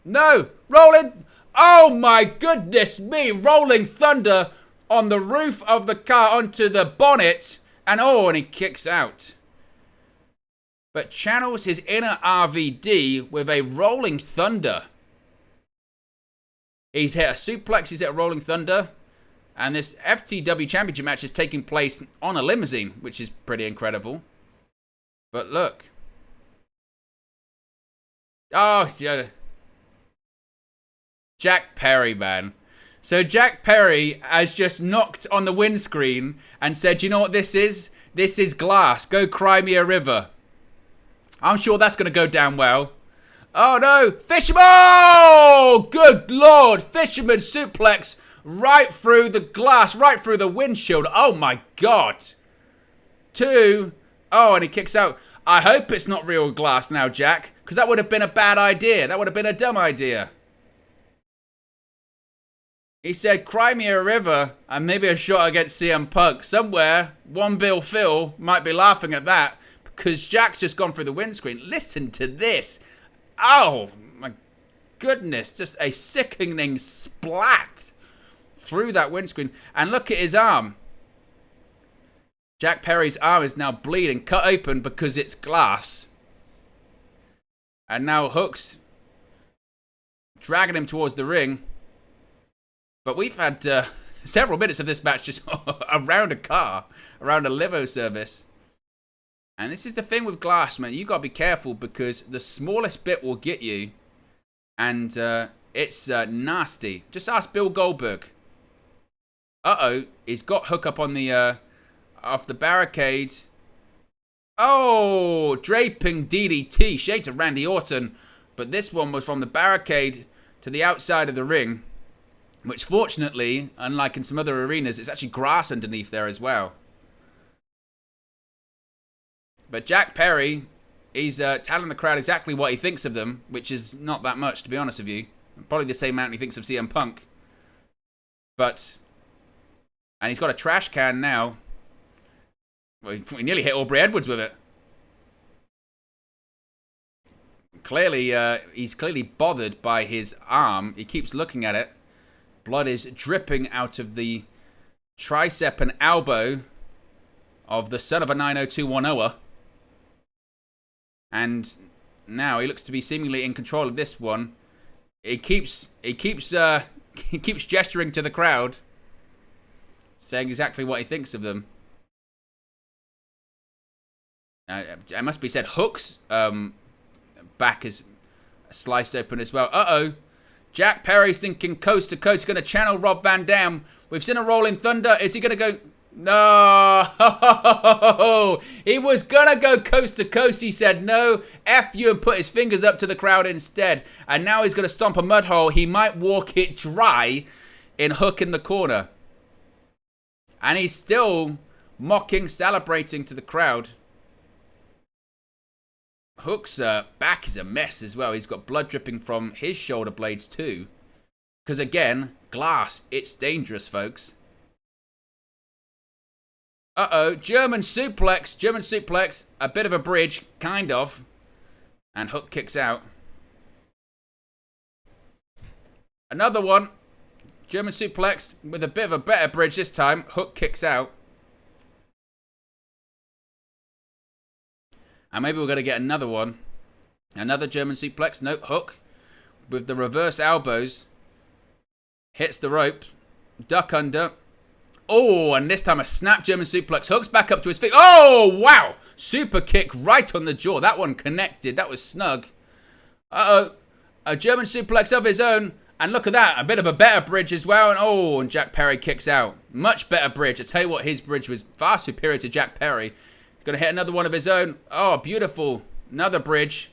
No. Rolling. Oh my goodness me. Rolling Thunder on the roof of the car onto the bonnet. And he kicks out. But channels his inner RVD with a Rolling Thunder. He's hit a suplex. He's hit a Rolling Thunder. And this FTW Championship match is taking place on a limousine, which is pretty incredible. But look. Oh, Jack Perry, man. So Jack Perry has just knocked on the windscreen and said, you know what this is? This is glass. Go cry me a river. I'm sure that's going to go down well. Oh, no. Fisherman! Oh, good Lord. Fisherman suplex right through the glass, right through the windshield. Oh, my God. 2. Oh, and he kicks out. I hope it's not real glass now, Jack, because that would have been a bad idea. That would have been a dumb idea. He said, cry me a river and maybe a shot against CM Punk. Somewhere, One Bill Phil might be laughing at that because Jack's just gone through the windscreen. Listen to this. Oh, my goodness. Just a sickening splat through that windscreen. And look at his arm. Jack Perry's arm is now bleeding, cut open because it's glass. And now Hook's dragging him towards the ring. But we've had several minutes of this match just around a car, around a limo service. And this is the thing with glass, man. You got to be careful because the smallest bit will get you. And it's nasty. Just ask Bill Goldberg. Uh-oh. He's got Hook up on the off the barricade. Oh, draping DDT. Shade to Randy Orton. But this one was from the barricade to the outside of the ring. Which, fortunately, unlike in some other arenas, it's actually grass underneath there as well. But Jack Perry, he's telling the crowd exactly what he thinks of them, which is not that much, to be honest with you. Probably the same amount he thinks of CM Punk. And he's got a trash can now. Well, he nearly hit Aubrey Edwards with it. Clearly, he's clearly bothered by his arm. He keeps looking at it. Blood is dripping out of the tricep and elbow of the son of a 90210er. And now he looks to be seemingly in control of this one. He keeps gesturing to the crowd, saying exactly what he thinks of them. It must be said, Hook's back is sliced open as well. Uh-oh. Jack Perry's thinking coast to coast. He's going to channel Rob Van Dam. We've seen a Rolling Thunder. Is he going to go? No. He was going to go coast to coast. He said no. F you and put his fingers up to the crowd instead. And now he's going to stomp a mud hole. He might walk it dry in Hook in the corner. And he's still mocking, celebrating to the crowd. Hook's back is a mess as well. He's got blood dripping from his shoulder blades too. Because again, glass, it's dangerous, folks. Uh-oh, German suplex, a bit of a bridge, kind of. And Hook kicks out. Another one, German suplex with a bit of a better bridge this time. Hook kicks out. And maybe we're going to get another one. Another German suplex. No, Hook. With the reverse elbows. Hits the rope. Duck under. Oh, and this time a snap German suplex. Hook's back up to his feet. Oh, wow. Super kick right on the jaw. That one connected. That was snug. Uh-oh. A German suplex of his own. And look at that. A bit of a better bridge as well. And Jack Perry kicks out. Much better bridge. I tell you what, his bridge was far superior to Jack Perry. He's going to hit another one of his own. Oh, beautiful. Another bridge.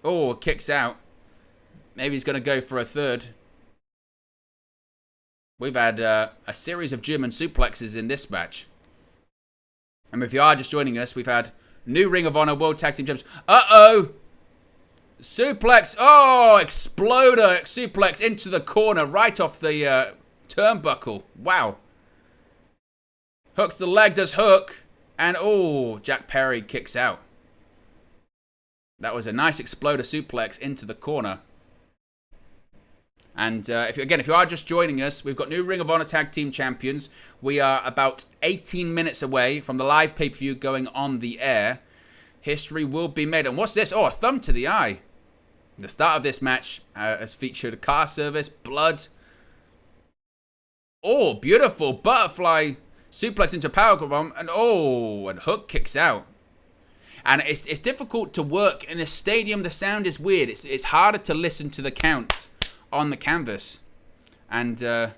Oh, kicks out. Maybe he's going to go for a third. We've had a series of German suplexes in this match. And if you are just joining us, we've had new Ring of Honor World Tag Team Champions. Uh-oh. Suplex. Oh, exploder suplex into the corner right off the turnbuckle. Wow. Hooks the leg, does Hook. And, Jack Perry kicks out. That was a nice exploder suplex into the corner. And if you are just joining us, we've got new Ring of Honor Tag Team Champions. We are about 18 minutes away from the live pay-per-view going on the air. History will be made. And what's this? Oh, a thumb to the eye. The start of this match has featured a car service, blood. Oh, beautiful butterfly suplex into powerbomb, and Hook kicks out. And it's difficult to work in a stadium. The sound is weird. It's harder to listen to the count on the canvas. And I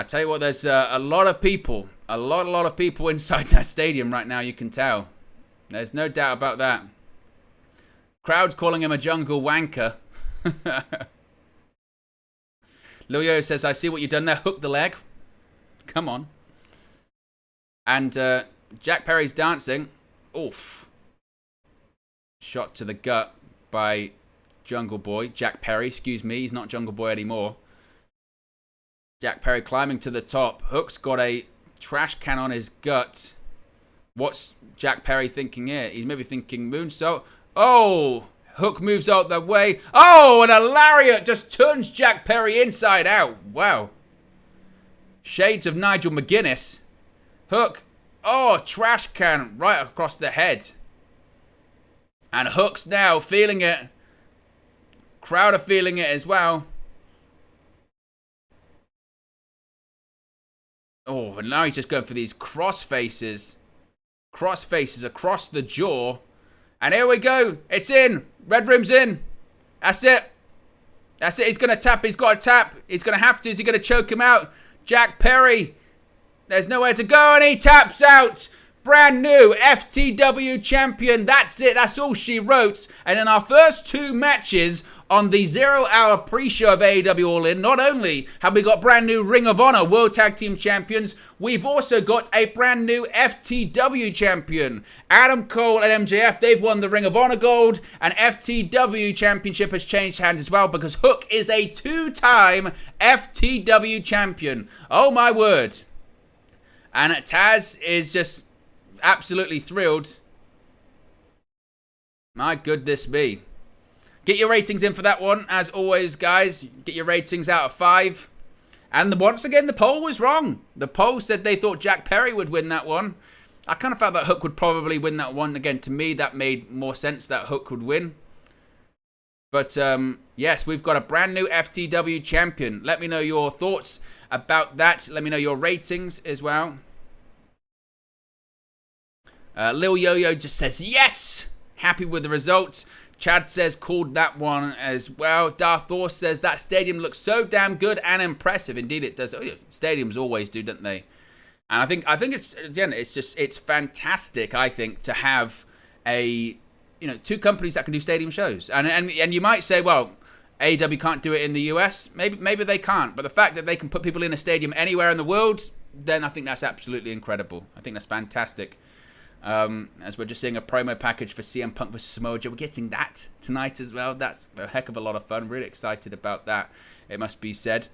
tell you what, there's a lot of people, a lot of people inside that stadium right now. You can tell. There's no doubt about that. Crowd's calling him a jungle wanker. Lil Yo says, I see what you've done there. Hook the leg. Come on. And Jack Perry's dancing. Oof. Shot to the gut by Jungle Boy. Jack Perry, excuse me. He's not Jungle Boy anymore. Jack Perry climbing to the top. Hook's got a trash can on his gut. What's Jack Perry thinking here? He's maybe thinking moonsault. Oh! Hook moves out the way. Oh, and a lariat just turns Jack Perry inside out. Wow. Shades of Nigel McGuinness. Hook. Oh, trash can right across the head. And Hook's now feeling it. Crowd are feeling it as well. Oh, and now he's just going for these cross faces. Cross faces across the jaw. And here we go. It's in. Red Room's in. That's it. That's it. He's going to tap. He's got to tap. He's going to have to. Is he going to choke him out? Jack Perry. There's nowhere to go. And he taps out. Brand new FTW champion. That's it. That's all she wrote. And in our first two matches on the 0-hour pre-show of AEW All In, not only have we got brand new Ring of Honor World Tag Team Champions, we've also got a brand new FTW champion. Adam Cole and MJF, they've won the Ring of Honor Gold, and FTW Championship has changed hands as well because Hook is a two-time FTW champion. Oh my word. And Taz is just absolutely thrilled. My goodness me. Get your ratings in for that one. As always, guys, get your ratings out of 5. And once again, the poll was wrong. The poll said they thought Jack Perry would win that one. I kind of felt that Hook would probably win that one. Again, to me, that made more sense that Hook would win. But, yes, we've got a brand new FTW champion. Let me know your thoughts about that. Let me know your ratings as well. Lil Yo-Yo just says, yes! Happy with the results. Chad says, called that one as well. Darth Thor says, that stadium looks so damn good and impressive. Indeed it does. Stadiums always do, don't they? And I think it's, again, it's fantastic, I think, to have two companies that can do stadium shows. And you might say, well, AEW can't do it in the US. Maybe they can't. But the fact that they can put people in a stadium anywhere in the world, then I think that's absolutely incredible. I think that's fantastic. As we're just seeing a promo package for CM Punk vs Samoa Joe. We're getting that tonight as well. That's a heck of a lot of fun. Really excited about that, it must be said.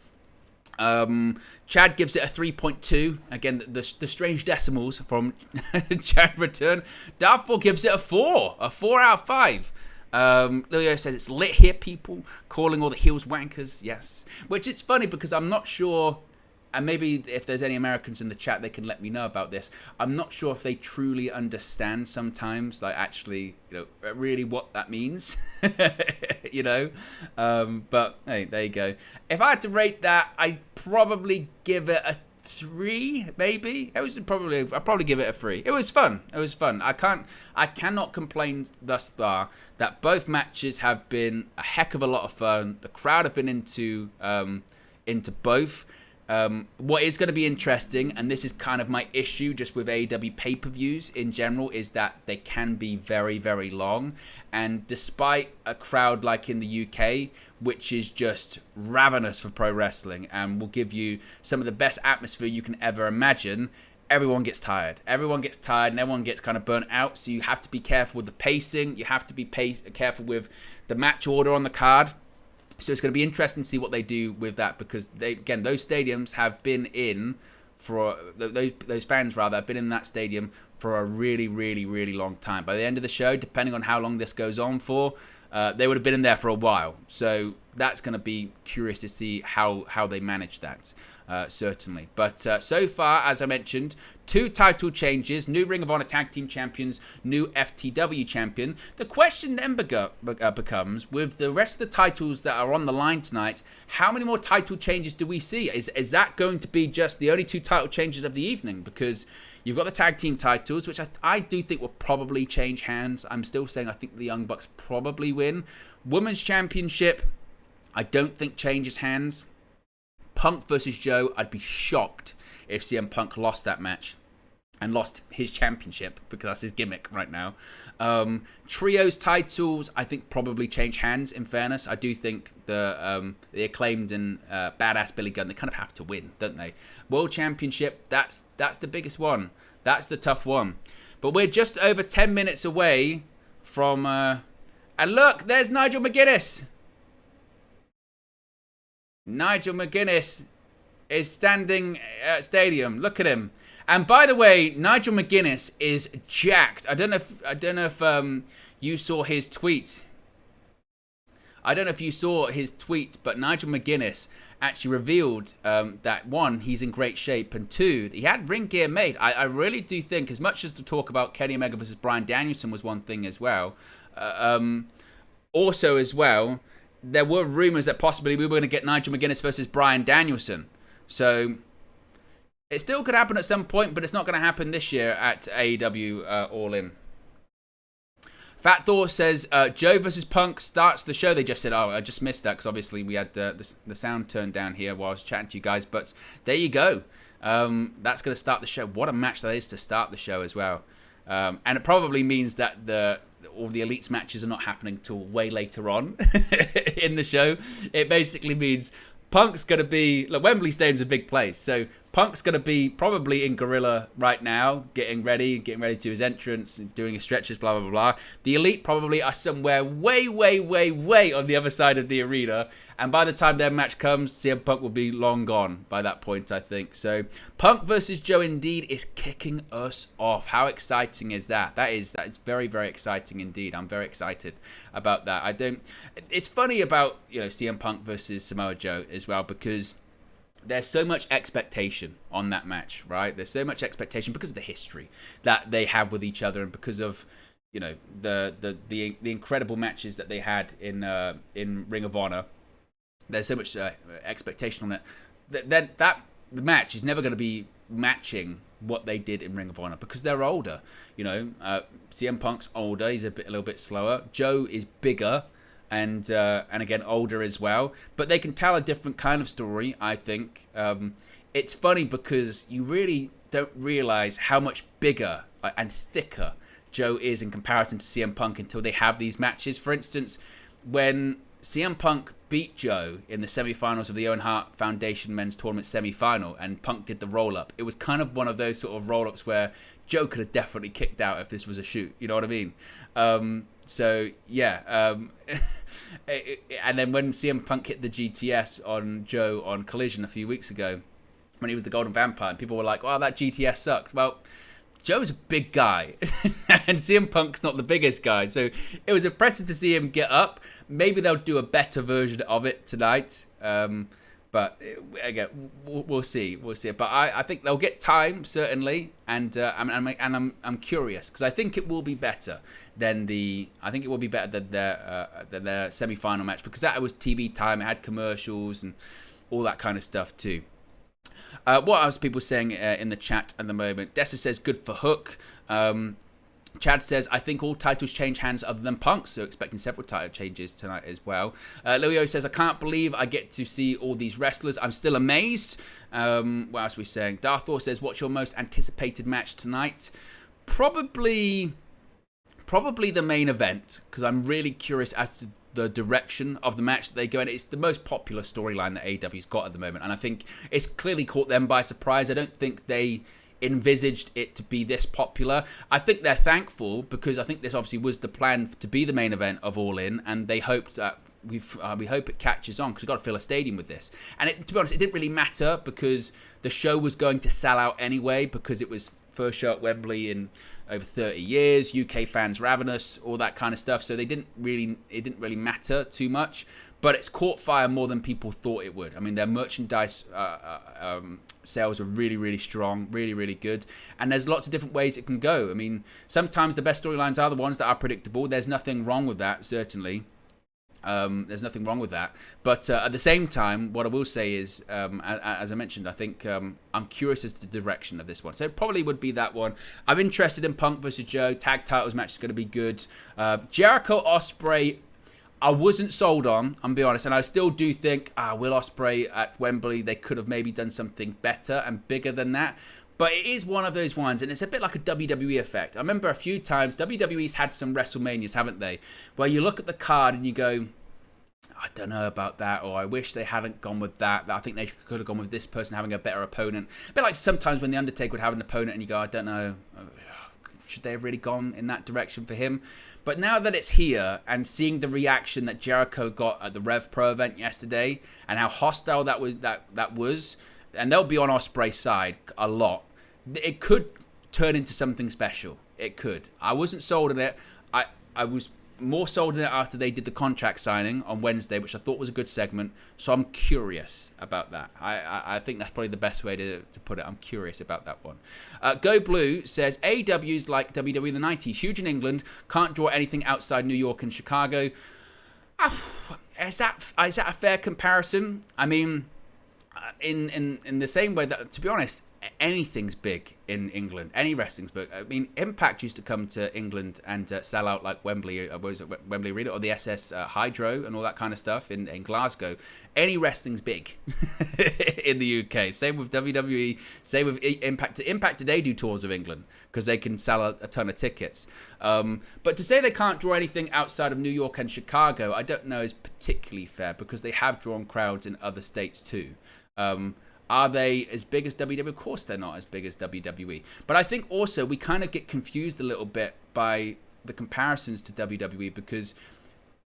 Chad gives it a 3.2. Again, the strange decimals from Chad Return. Darfur gives it a 4. A 4 out of 5. Lilio says it's lit here, people. Calling all the heels wankers. Yes. Which it's funny because I'm not sure... And maybe if there's any Americans in the chat, they can let me know about this. I'm not sure if they truly understand sometimes, like actually, really what that means, But hey, there you go. If I had to rate that, I'd probably give it a 3, maybe. I'd probably give it a 3. It was fun. I cannot complain thus far that both matches have been a heck of a lot of fun. The crowd have been into both. What is going to be interesting, and this is kind of my issue just with AEW pay-per-views in general, is that they can be very, very long. And despite a crowd like in the UK, which is just ravenous for pro wrestling and will give you some of the best atmosphere you can ever imagine, everyone gets tired. Everyone gets tired and everyone gets kind of burnt out. So you have to be careful with the pacing. You have to be careful with the match order on the card. So it's going to be interesting to see what they do with that, because those stadiums have been in for those fans rather have been in that stadium for a really, really, really long time. By the end of the show, depending on how long this goes on for, they would have been in there for a while. So that's going to be curious to see how they manage that, certainly. But so far, as I mentioned, 2 title changes, new Ring of Honor Tag Team Champions, new FTW Champion. The question then becomes, with the rest of the titles that are on the line tonight, how many more title changes do we see? Is that going to be just the only 2 title changes of the evening? Because You've got the tag team titles, which I do think will probably change hands. I'm still saying I think the Young Bucks probably win. Women's Championship, I don't think changes hands. Punk versus Joe, I'd be shocked if CM Punk lost that match and lost his championship, because that's his gimmick right now. Trios titles, I think probably change hands, in fairness. I do think the Acclaimed and Badass Billy Gunn, they kind of have to win, don't they? World Championship, that's the biggest one. That's the tough one. But we're just over 10 minutes away from... and look, there's Nigel McGuinness. Nigel McGuinness is standing at stadium. Look at him. And by the way, Nigel McGuinness is jacked. I don't know if you saw his tweet. I don't know if you saw his tweet, but Nigel McGuinness actually revealed that, one, he's in great shape, and two, he had ring gear made. I really do think, as much as the talk about Kenny Omega versus Bryan Danielson was one thing as well, also as well, there were rumors that possibly we were going to get Nigel McGuinness versus Bryan Danielson. So it still could happen at some point, but it's not going to happen this year at AEW All In. Fat Thor says, Joe versus Punk starts the show. They just said, oh, I just missed that because obviously we had the sound turned down here while I was chatting to you guys. But there you go. That's going to start the show. What a match that is to start the show as well. And it probably means that all the Elites matches are not happening till way later on in the show. It basically means Punk's going to be... Look, Wembley Stadium's a big place, so Punk's going to be probably in Gorilla right now, getting ready to his entrance, doing his stretches, blah, blah, blah. The Elite probably are somewhere way, way, way, way on the other side of the arena, and by the time their match comes, CM Punk will be long gone by that point, I think. So, Punk versus Joe indeed is kicking us off. How exciting is that? That is very, very exciting indeed. I'm very excited about that. It's funny about, CM Punk versus Samoa Joe as well, because there's so much expectation on that match, right? There's so much expectation because of the history that they have with each other, and because of the incredible matches that they had in Ring of Honor. There's so much expectation on it. That match is never going to be matching what they did in Ring of Honor because they're older. CM Punk's older. He's a little bit slower. Joe is bigger and again older as well. But they can tell a different kind of story, I think. It's funny because you really don't realize how much bigger and thicker Joe is in comparison to CM Punk until they have these matches. For instance, when CM Punk beat Joe in the semi-finals of the Owen Hart Foundation Men's Tournament semi-final, and Punk did the roll-up. It was kind of one of those sort of roll-ups where Joe could have definitely kicked out if this was a shoot. You know what I mean? And then when CM Punk hit the GTS on Joe on Collision a few weeks ago, when he was the Golden Vampire, and people were like, "Oh, that GTS sucks." Well, Joe's a big guy, and CM Punk's not the biggest guy, so it was impressive to see him get up. Maybe they'll do a better version of it tonight, but again, we'll see. We'll see. But I think they'll get time certainly, and I'm curious because I think it will be better than their semi-final match, because that was TV time. It had commercials and all that kind of stuff too. What else are people saying in the chat at the moment? Dessa says, good for Hook. Chad says, I think all titles change hands other than Punk, so expecting several title changes tonight as well. Leo says, I can't believe I get to see all these wrestlers. I'm still amazed. What else are we saying? Darthor says, what's your most anticipated match tonight? Probably the main event, because I'm really curious as to the direction of the match that they go in. It's the most popular storyline that AEW's got at the moment, and I think it's clearly caught them by surprise. I don't think they envisaged it to be this popular. I think they're thankful, because I think this obviously was the plan to be the main event of All In, and they hoped that we hope it catches on, because we've got to fill a stadium with this. And to be honest, it didn't really matter, because the show was going to sell out anyway, because it was first show at Wembley in over 30 years, UK fans ravenous, all that kind of stuff. So it didn't really matter too much, but it's caught fire more than people thought it would. I mean, their merchandise sales are really, really strong, really, really good. And there's lots of different ways it can go. I mean, sometimes the best storylines are the ones that are predictable. There's nothing wrong with that, certainly. There's nothing wrong with that. But at the same time, what I will say is, as I mentioned, I think I'm curious as to the direction of this one. So it probably would be that one. I'm interested in Punk versus Joe. Tag titles match is going to be good. Jericho Ospreay, I wasn't sold on, I'm be honest. And I still do think, Will Ospreay at Wembley, they could have maybe done something better and bigger than that. But it is one of those ones, and it's a bit like a WWE effect. I remember a few times, WWE's had some WrestleManias, haven't they? Where you look at the card and you go, I don't know about that, or I wish they hadn't gone with that. I think they could have gone with this person having a better opponent. A bit like sometimes when The Undertaker would have an opponent and you go, I don't know, should they have really gone in that direction for him? But now that it's here and seeing the reaction that Jericho got at the Rev Pro event yesterday and how hostile that was, and they'll be on Ospreay's side a lot, it could turn into something special. It could. I wasn't sold on it. I was more sold on it after they did the contract signing on Wednesday, which I thought was a good segment. So I'm curious about that. I think that's probably the best way to put it. I'm curious about that one. Go Blue says, AEW's like WWE in the 90s. Huge in England. Can't draw anything outside New York and Chicago. Is that a fair comparison? I mean, in the same way that, to be honest, anything's big in England. Any wrestling's big. I mean, Impact used to come to England and sell out like Wembley, Wembley Arena or the SS Hydro and all that kind of stuff in Glasgow. Any wrestling's big in the UK. Same with WWE. Same with Impact. Impact today do tours of England because they can sell a ton of tickets. But to say they can't draw anything outside of New York and Chicago, I don't know is particularly fair because they have drawn crowds in other states too. Are they as big as WWE? Of course they're not as big as WWE. But I think also we kind of get confused a little bit by the comparisons to WWE because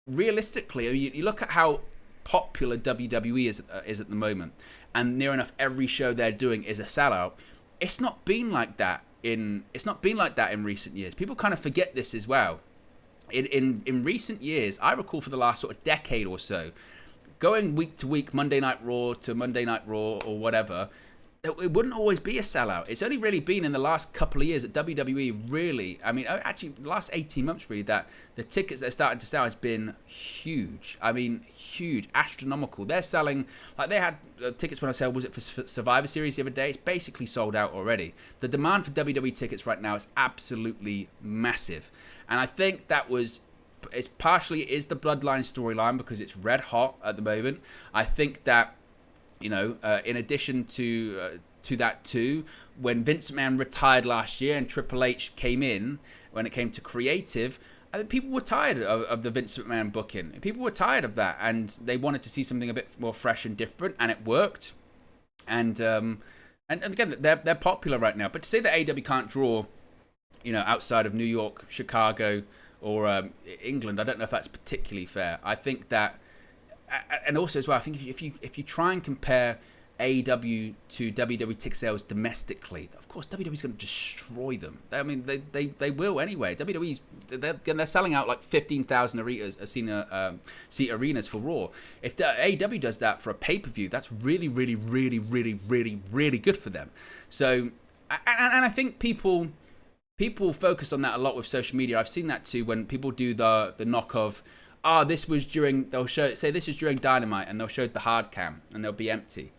realistically, you look at how popular WWE is at the moment, and near enough every show they're doing is a sellout. It's not been like that in recent years. People kind of forget this as well. In recent years, I recall for the last sort of decade or so, going week to week, Monday Night Raw to Monday Night Raw or whatever, it wouldn't always be a sellout. It's only really been in the last couple of years that WWE really, I mean, actually the last 18 months really, that the tickets they're starting to sell has been huge. I mean, huge, astronomical. They're selling, like they had tickets when I said, was it for Survivor Series the other day? It's basically sold out already. The demand for WWE tickets right now is absolutely massive. And I think that was, it's partially is the Bloodline storyline because it's red hot at the moment. I think that, you know, in addition to that too, when Vince McMahon retired last year and Triple H came in, when it came to creative, I think people were tired of the Vince McMahon booking. People were tired of that, and they wanted to see something a bit more fresh and different, and it worked. And again, they're popular right now. But to say that AEW can't draw, you know, outside of New York, Chicago, or England, I don't know if that's particularly fair. I think that, and also as well, I think if you try and compare AEW to WWE ticket sales domestically, of course WWE's going to destroy them. I mean, they will anyway. WWE's they're selling out like 15,000 seat arenas for Raw. If AEW does that for a pay-per-view, that's really, really, really, really, really, really good for them. So, and I think people focus on that a lot with social media. I've seen that too when people do the knock of, this was during, say this was during Dynamite, and they'll show the hard cam and they'll be empty.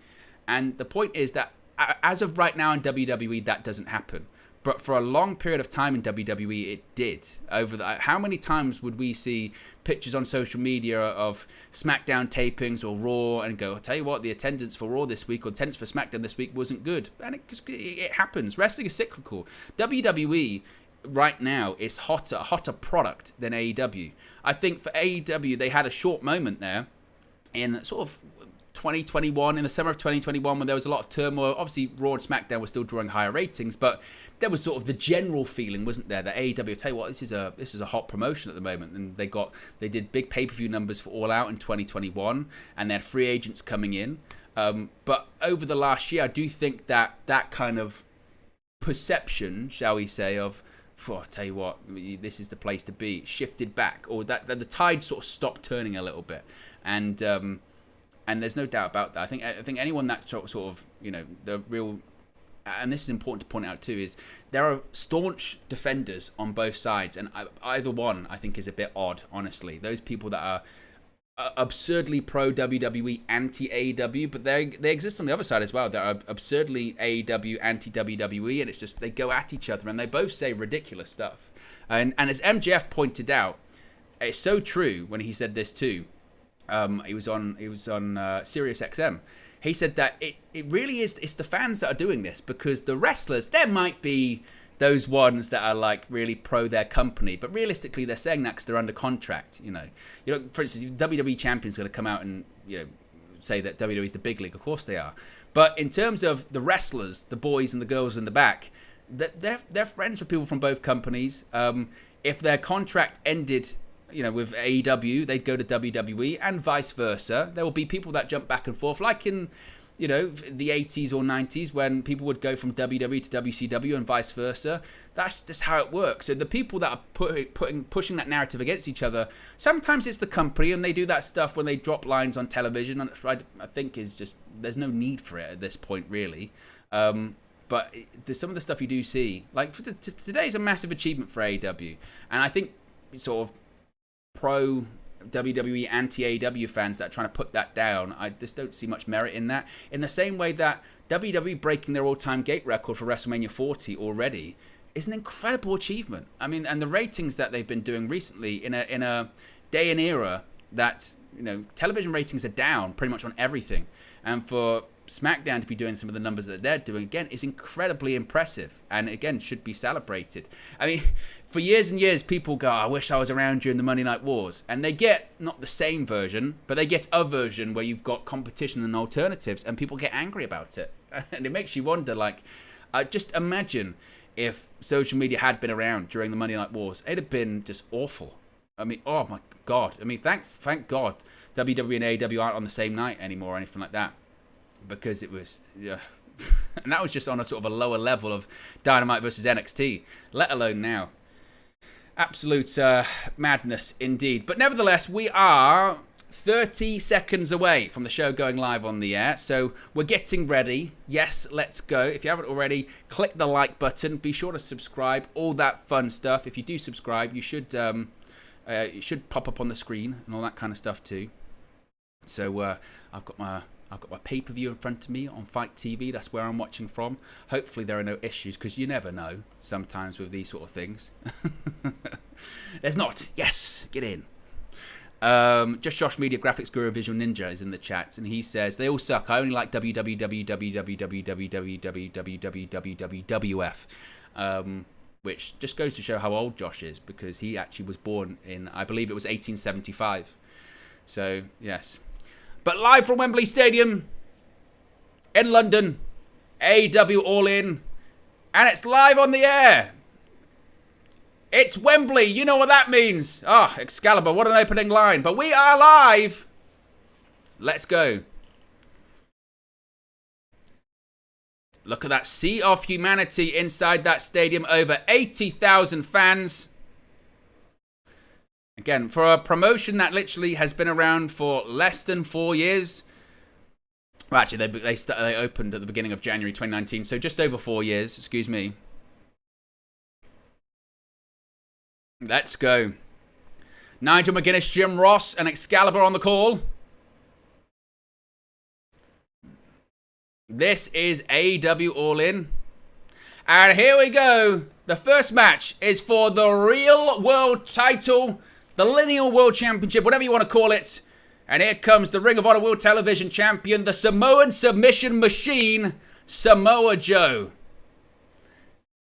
And the point is that as of right now in WWE, that doesn't happen. But for a long period of time in WWE, it did. How many times would we see pictures on social media of SmackDown tapings or Raw and go, I'll tell you what, the attendance for Raw this week or attendance for SmackDown this week wasn't good. And it happens. Wrestling is cyclical. WWE right now is a hotter product than AEW. I think for AEW, they had a short moment there in sort of 2021, in the summer of 2021, when there was a lot of turmoil. Obviously, Raw and SmackDown were still drawing higher ratings, but there was sort of the general feeling, wasn't there, that AEW, tell you what, this is a hot promotion at the moment, and they did big pay-per-view numbers for All Out in 2021, and they had free agents coming in. But over the last year, I do think that kind of perception, shall we say, of, I tell you what, this is the place to be, shifted back, or that the tide sort of stopped turning a little bit, and there's no doubt about that. I think anyone that sort of, you know, the real, and this is important to point out too, is there are staunch defenders on both sides, and either one I think is a bit odd, honestly. Those people that are absurdly pro WWE, anti AEW, but they exist on the other side as well. They're absurdly AEW, anti WWE, and it's just they go at each other and they both say ridiculous stuff. And as MJF pointed out, it's so true when he said this too. He was on Sirius XM. He said that it really is, it's the fans that are doing this, because the wrestlers, there might be those ones that are like really pro their company, but realistically they're saying that because they're under contract. You know, for instance, WWE champion's going to come out and say that WWE is the big league. Of course they are, but in terms of the wrestlers, the boys and the girls in the back, they're friends with people from both companies. If their contract ended, with AEW, they'd go to WWE, and vice versa. There will be people that jump back and forth, like in the 80s or 90s when people would go from WWE to WCW and vice versa. That's just how it works. So the people that are pushing that narrative against each other, sometimes it's the company, and they do that stuff when they drop lines on television, and I think is just, there's no need for it at this point, really. But there's some of the stuff you do see. Like, today's a massive achievement for AEW, and I think sort of pro WWE, anti-AEW fans that are trying to put that down, I just don't see much merit in that. In the same way that WWE breaking their all-time gate record for WrestleMania 40 already is an incredible achievement. I mean, and the ratings that they've been doing recently in a day and era that, television ratings are down pretty much on everything. And for SmackDown to be doing some of the numbers that they're doing, again, is incredibly impressive, and again should be celebrated. I mean, for years and years, people go, I wish I was around during the Monday Night Wars, and they get not the same version, but they get a version where you've got competition and alternatives, and people get angry about it. And it makes you wonder, like, just imagine if social media had been around during the Monday Night Wars. It'd have been just awful. I mean, oh my God. I mean, thank God WWE and AEW aren't on the same night anymore or anything like that. Because it was, and that was just on a sort of a lower level of Dynamite versus NXT, let alone now. Absolute madness indeed. But nevertheless, we are 30 seconds away from the show going live on the air. So we're getting ready. Yes, let's go. If you haven't already, click the like button. Be sure to subscribe. All that fun stuff. If you do subscribe, you should it should pop up on the screen and all that kind of stuff too. So I've got my pay-per-view in front of me on Fight TV. That's where I'm watching from. Hopefully there are no issues, because you never know sometimes with these sort of things. There's not. Yes, get in. Just Josh Media Graphics Guru Visual Ninja is in the chat, and he says, they all suck. I only like WWF. Which just goes to show how old Josh is, because he actually was born in, I believe it was 1875. So, yes. But live from Wembley Stadium in London, AEW All In, and it's live on the air. It's Wembley, you know what that means. Excalibur, what an opening line. But we are live. Let's go. Look at that sea of humanity inside that stadium. Over 80,000 fans. Again, for a promotion that literally has been around for less than 4 years. Well, actually, they opened at the beginning of January 2019, so just over 4 years. Excuse me. Let's go. Nigel McGuinness, Jim Ross, and Excalibur on the call. This is AEW All In. And here we go. The first match is for the real world title. The Lineal World Championship, whatever you want to call it. And here comes the Ring of Honor World Television Champion, the Samoan Submission Machine, Samoa Joe.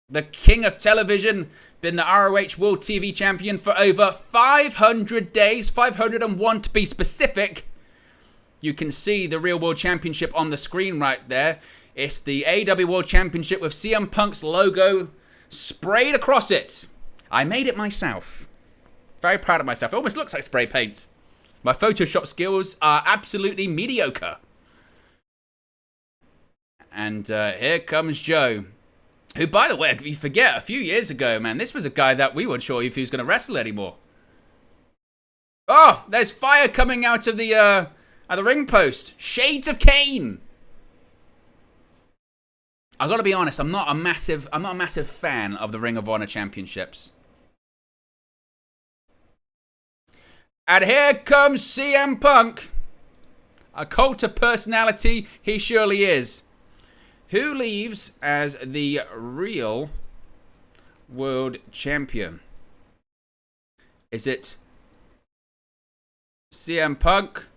The King of Television, been the ROH World TV Champion for over 500 days, 501 to be specific. You can see the Real World Championship on the screen right there. It's the AEW World Championship with CM Punk's logo sprayed across it. I made it myself. Very proud of myself. It almost looks like spray paint. My Photoshop skills are absolutely mediocre. And here comes Joe. Who, by the way, if you forget, a few years ago, man, this was a guy that we weren't sure if he was going to wrestle anymore. Oh, there's fire coming out of the ring post. Shades of Kane. I got to be honest, I'm not a massive fan of the Ring of Honor Championships. And here comes CM Punk. A cult of personality, he surely is. Who leaves as the real world champion? Is it CM Punk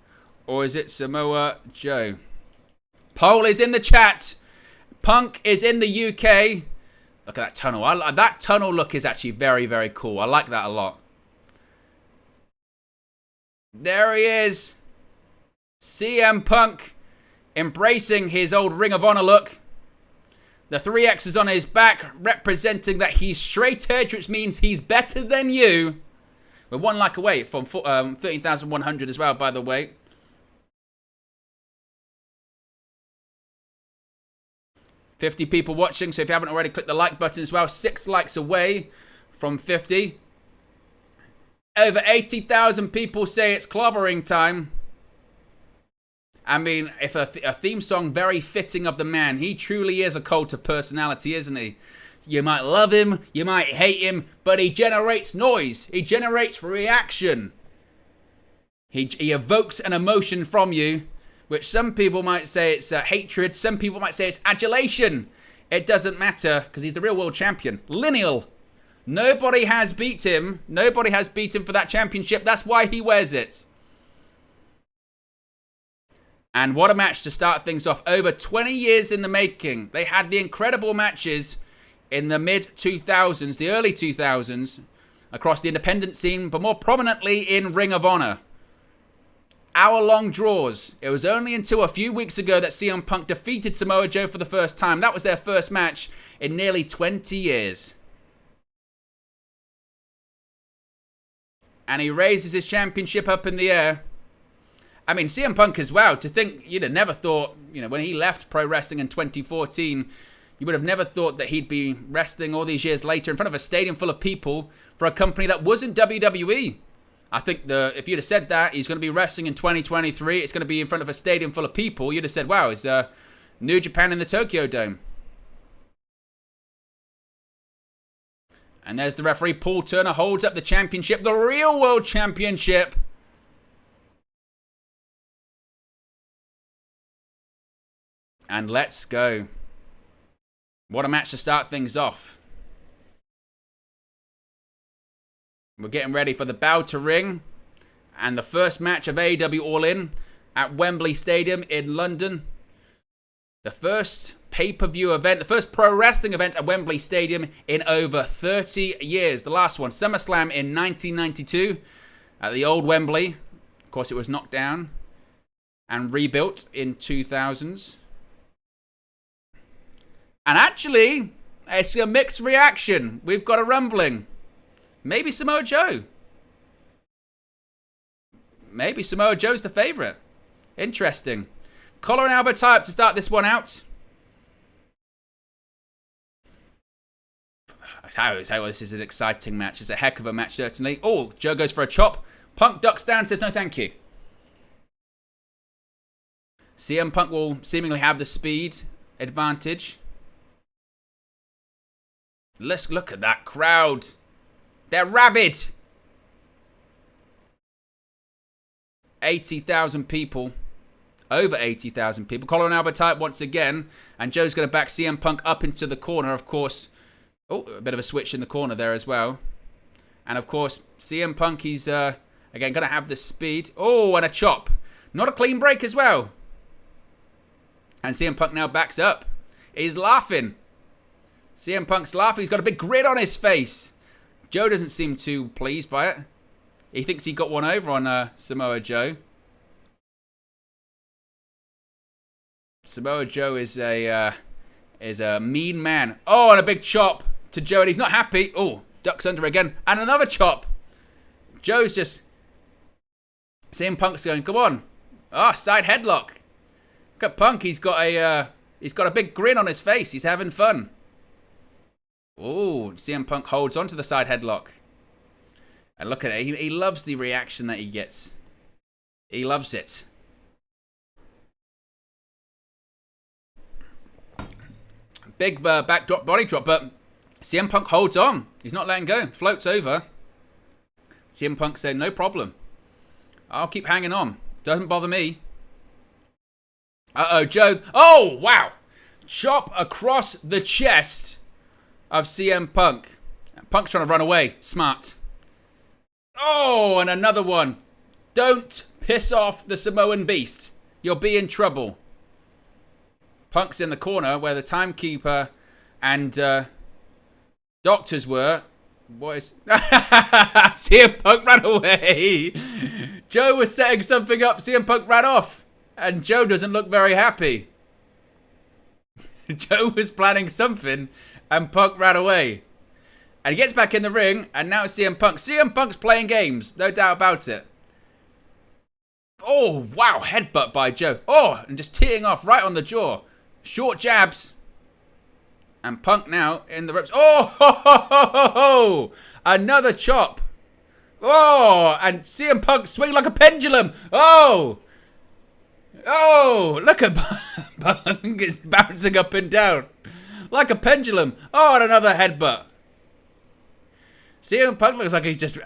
or is it Samoa Joe? Poll is in the chat. Punk is in the UK. Look at that tunnel. That tunnel look is actually very, very cool. I like that a lot. There he is. CM Punk embracing his old Ring of Honor look. The 3X's on his back representing that he's straight edge, which means he's better than you. We're 1 like away from 13,100 as well, by the way. $50 people watching, so if you haven't already, click the like button as well. 6 likes away from 50. Over 80,000 people say it's clobbering time. I mean, if a theme song very fitting of the man. He truly is a cult of personality, isn't he? You might love him, you might hate him, but he generates noise. He generates reaction. He evokes an emotion from you, which some people might say it's hatred. Some people might say it's adulation. It doesn't matter, because he's the real world champion. Lineal. Nobody has beat him. Nobody has beat him for that championship. That's why he wears it. And what a match to start things off. Over 20 years in the making. They had the incredible matches in the mid-2000s, the early 2000s, across the independent scene, but more prominently in Ring of Honor. Hour-long draws. It was only until a few weeks ago that CM Punk defeated Samoa Joe for the first time. That was their first match in nearly 20 years. And he raises his championship up in the air. I mean, CM Punk as well, to think, you'd have never thought, when he left pro wrestling in 2014, you would have never thought that he'd be wrestling all these years later in front of a stadium full of people for a company that wasn't WWE. I think if you'd have said that, he's going to be wrestling in 2023, it's going to be in front of a stadium full of people, you'd have said, wow, it's New Japan in the Tokyo Dome. And there's the referee. Paul Turner holds up the championship, the real world championship. And let's go. What a match to start things off. We're getting ready for the bell to ring. And the first match of AEW All In at Wembley Stadium in London. The first pay-per-view event, the first pro wrestling event at Wembley Stadium in over 30 years. The last one, SummerSlam in 1992 at the old Wembley. Of course, it was knocked down and rebuilt in 2000s. And actually, it's a mixed reaction. We've got a rumbling. Maybe Samoa Joe. Maybe Samoa Joe's the favorite. Interesting. Collar and elbow tie up to start this one out. This is an exciting match. It's a heck of a match, certainly. Oh, Joe goes for a chop. Punk ducks down, says no thank you. CM Punk will seemingly have the speed advantage. Let's look at that crowd. They're rabid. 80,000 people. Over 80,000 people. Collar and elbow tie once again. And Joe's going to back CM Punk up into the corner, of course. Oh, a bit of a switch in the corner there as well. And, of course, CM Punk, he's, again, going to have the speed. Oh, and a chop. Not a clean break as well. And CM Punk now backs up. He's laughing. CM Punk's laughing. He's got a big grin on his face. Joe doesn't seem too pleased by it. He thinks he got one over on Samoa Joe. Samoa Joe is a mean man. Oh, and a big chop to Joe, and he's not happy. Oh, ducks under again, and another chop. Joe's just... CM Punk's going, come on. Ah, side headlock. Look at Punk. He's got a big grin on his face. He's having fun. Oh, CM Punk holds on to the side headlock. And look at it. He loves the reaction that he gets. He loves it. Big backdrop, body drop, but CM Punk holds on. He's not letting go. Floats over. CM Punk said, no problem. I'll keep hanging on. Doesn't bother me. Uh-oh, Joe. Oh, wow. Chop across the chest of CM Punk. Punk's trying to run away. Smart. Oh, and another one. Don't piss off the Samoan beast. You'll be in trouble. Punk's in the corner where the timekeeper and doctors were. What is... CM Punk ran away. Joe was setting something up. CM Punk ran off. And Joe doesn't look very happy. Joe was planning something and Punk ran away. And he gets back in the ring and now it's CM Punk. CM Punk's playing games. No doubt about it. Oh, wow. Headbutt by Joe. Oh, and just teeing off right on the jaw. Short jabs. And Punk now in the ropes. Oh, ho, ho, ho, ho, ho. Another chop. Oh, and CM Punk swing like a pendulum. Oh. Oh, look at Punk is bouncing up and down like a pendulum. Oh, and another headbutt. CM Punk looks like he's just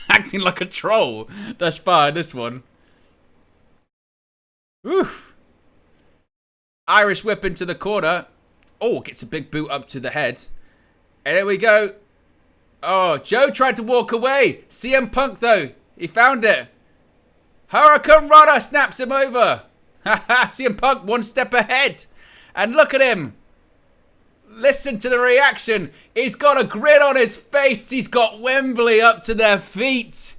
acting like a troll thus far in this one. Oof. Irish whip into the corner. Oh, gets a big boot up to the head. And there we go. Oh, Joe tried to walk away. CM Punk, though, he found it. Hurricane Runner snaps him over. Haha, CM Punk one step ahead. And look at him. Listen to the reaction. He's got a grin on his face. He's got Wembley up to their feet.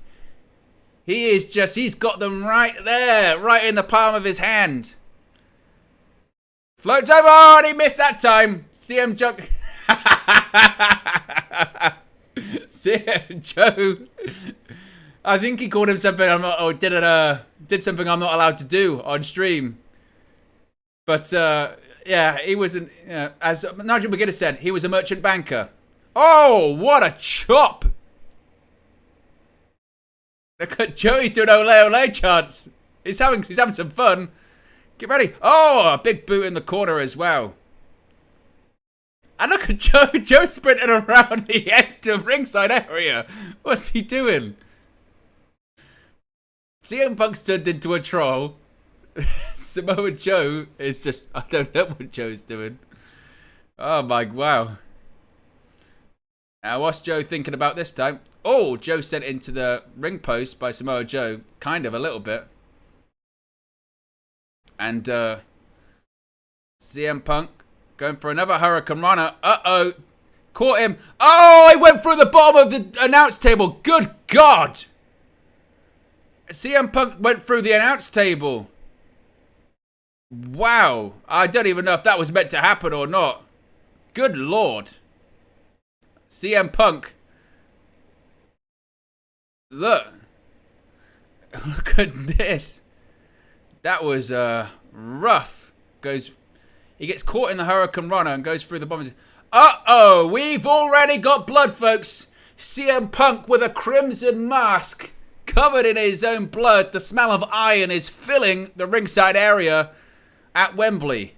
He's got them right there, right in the palm of his hand. Floats over, and he missed that time. CM Junk. CM Joe. I think he called him something did something I'm not allowed to do on stream. But yeah, he wasn't. As Nigel McGuinness said, he was a merchant banker. Oh, what a chop! Look at Joey doing ole ole chants. He's having some fun. Get ready. Oh, a big boot in the corner as well. And look at Joe. Joe sprinting around the ringside area. What's he doing? CM Punk's turned into a troll. Samoa Joe is just... I don't know what Joe's doing. Oh my... Wow. Now, what's Joe thinking about this time? Oh, Joe sent into the ring post by Samoa Joe. Kind of, a little bit. And CM Punk going for another Hurricane Runner. Uh-oh. Caught him. Oh, he went through the bottom of the announce table. Good God. CM Punk went through the announce table. Wow. I don't even know if that was meant to happen or not. Good Lord. CM Punk. Look. Look at this. That was rough. He gets caught in the Hurricane Runner and goes through the bottom. Uh-oh. We've already got blood, folks. CM Punk with a crimson mask. Covered in his own blood, the smell of iron is filling the ringside area at Wembley.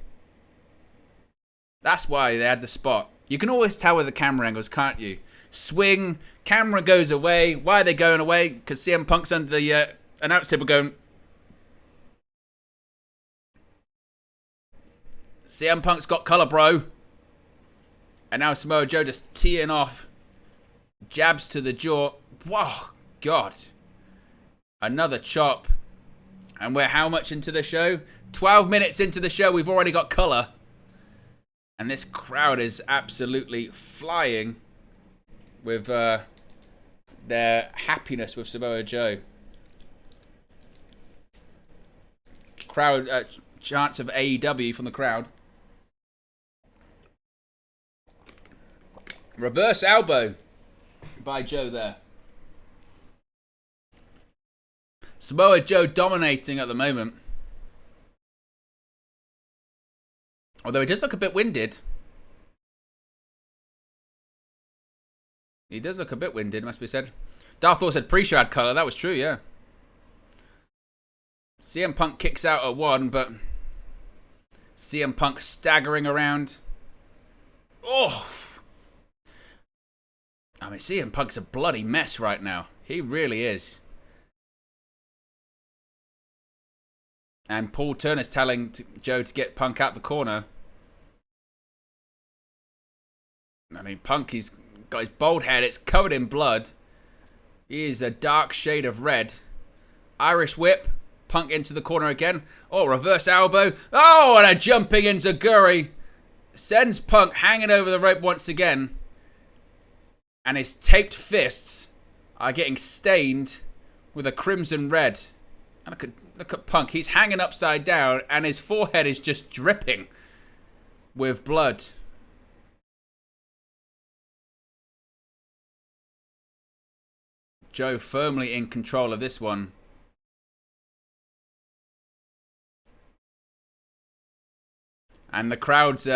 That's why they had the spot. You can always tell with the camera angles, can't you? Swing, camera goes away. Why are they going away? Because CM Punk's under the announce table going... CM Punk's got colour, bro. And now Samoa Joe just teeing off. Jabs to the jaw. Wow, God. Another chop. And we're how much into the show? 12 minutes into the show, we've already got colour. And this crowd is absolutely flying with their happiness with Samoa Joe. Crowd chants of AEW from the crowd. Reverse elbow by Joe there. Samoa Joe dominating at the moment. Although he does look a bit winded. He does look a bit winded, must be said. Darthor said pre-show had colour. That was true, yeah. CM Punk kicks out at one, but CM Punk staggering around. Oh! I mean, CM Punk's a bloody mess right now. He really is. And Paul Turner's telling Joe to get Punk out the corner. I mean, Punk, he's got his bald head. It's covered in blood. He is a dark shade of red. Irish whip. Punk into the corner again. Oh, reverse elbow. Oh, and a jumping enziguri. Sends Punk hanging over the rope once again. And his taped fists are getting stained with a crimson red. And look at Punk. He's hanging upside down and his forehead is just dripping with blood. Joe firmly in control of this one. And the crowd's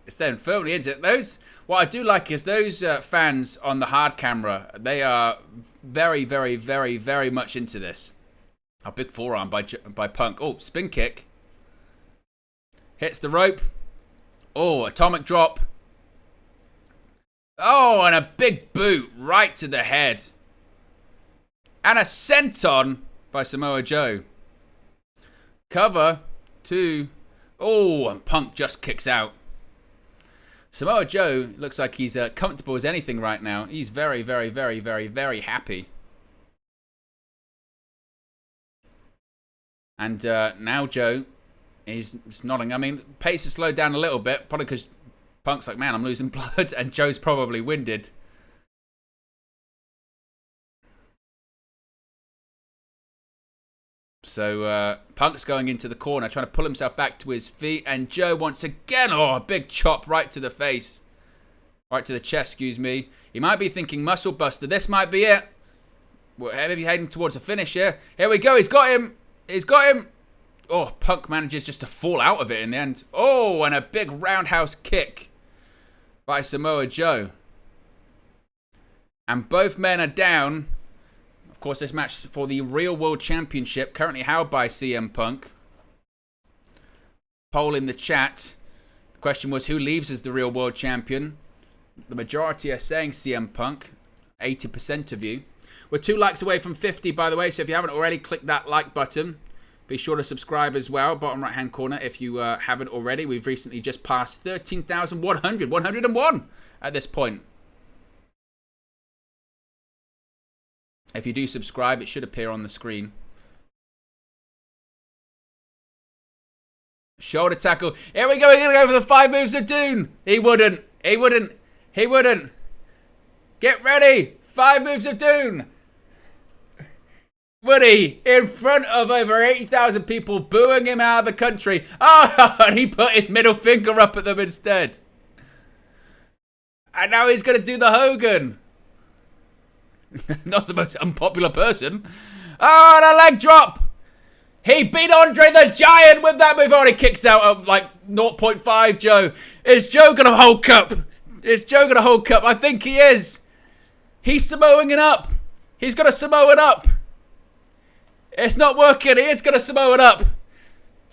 staying firmly into it. What I do like is those fans on the hard camera, they are very, very, very, very much into this. A big forearm by Punk. Oh, spin kick. Hits the rope. Oh, atomic drop. Oh, and a big boot right to the head. And a senton by Samoa Joe. Cover to... Oh, and Punk just kicks out. Samoa Joe looks like he's comfortable as anything right now. He's very, very, very, very, very happy. And now Joe is nodding. I mean, the pace has slowed down a little bit, probably because Punk's like, man, I'm losing blood, and Joe's probably winded. So Punk's going into the corner, trying to pull himself back to his feet. And Joe once again, oh, a big chop right to the face. Right to the chest, excuse me. He might be thinking muscle buster. This might be it. We're maybe heading towards a finish here. Here we go. He's got him. He's got him. Oh, Punk manages just to fall out of it in the end. Oh, and a big roundhouse kick by Samoa Joe. And both men are down. Of course, this match for the Real World Championship, currently held by CM Punk. Poll in the chat. The question was, who leaves as the Real World Champion? The majority are saying CM Punk. 80% of you. We're 2 likes away from 50, by the way, so if you haven't already, click that like button. Be sure to subscribe as well, bottom right-hand corner, if you haven't already. We've recently just passed 13,100, 101 at this point. If you do subscribe, it should appear on the screen. Shoulder tackle. Here we go. We're going to go for the 5 moves of doom. He wouldn't. He wouldn't. He wouldn't. Get ready. 5 moves of doom. Would he? In front of over 80,000 people booing him out of the country. Oh, and he put his middle finger up at them instead. And now he's going to do the Hogan. Not the most unpopular person. Oh, and a leg drop. He beat Andre the Giant with that move. Oh, he kicks out of like 0.5, Joe. Is Joe going to Hulk up? Is Joe going to Hulk up? I think he is. He's Samoaing it up. He's going to Samoa it up. It's not working. He is going to Samoa it up.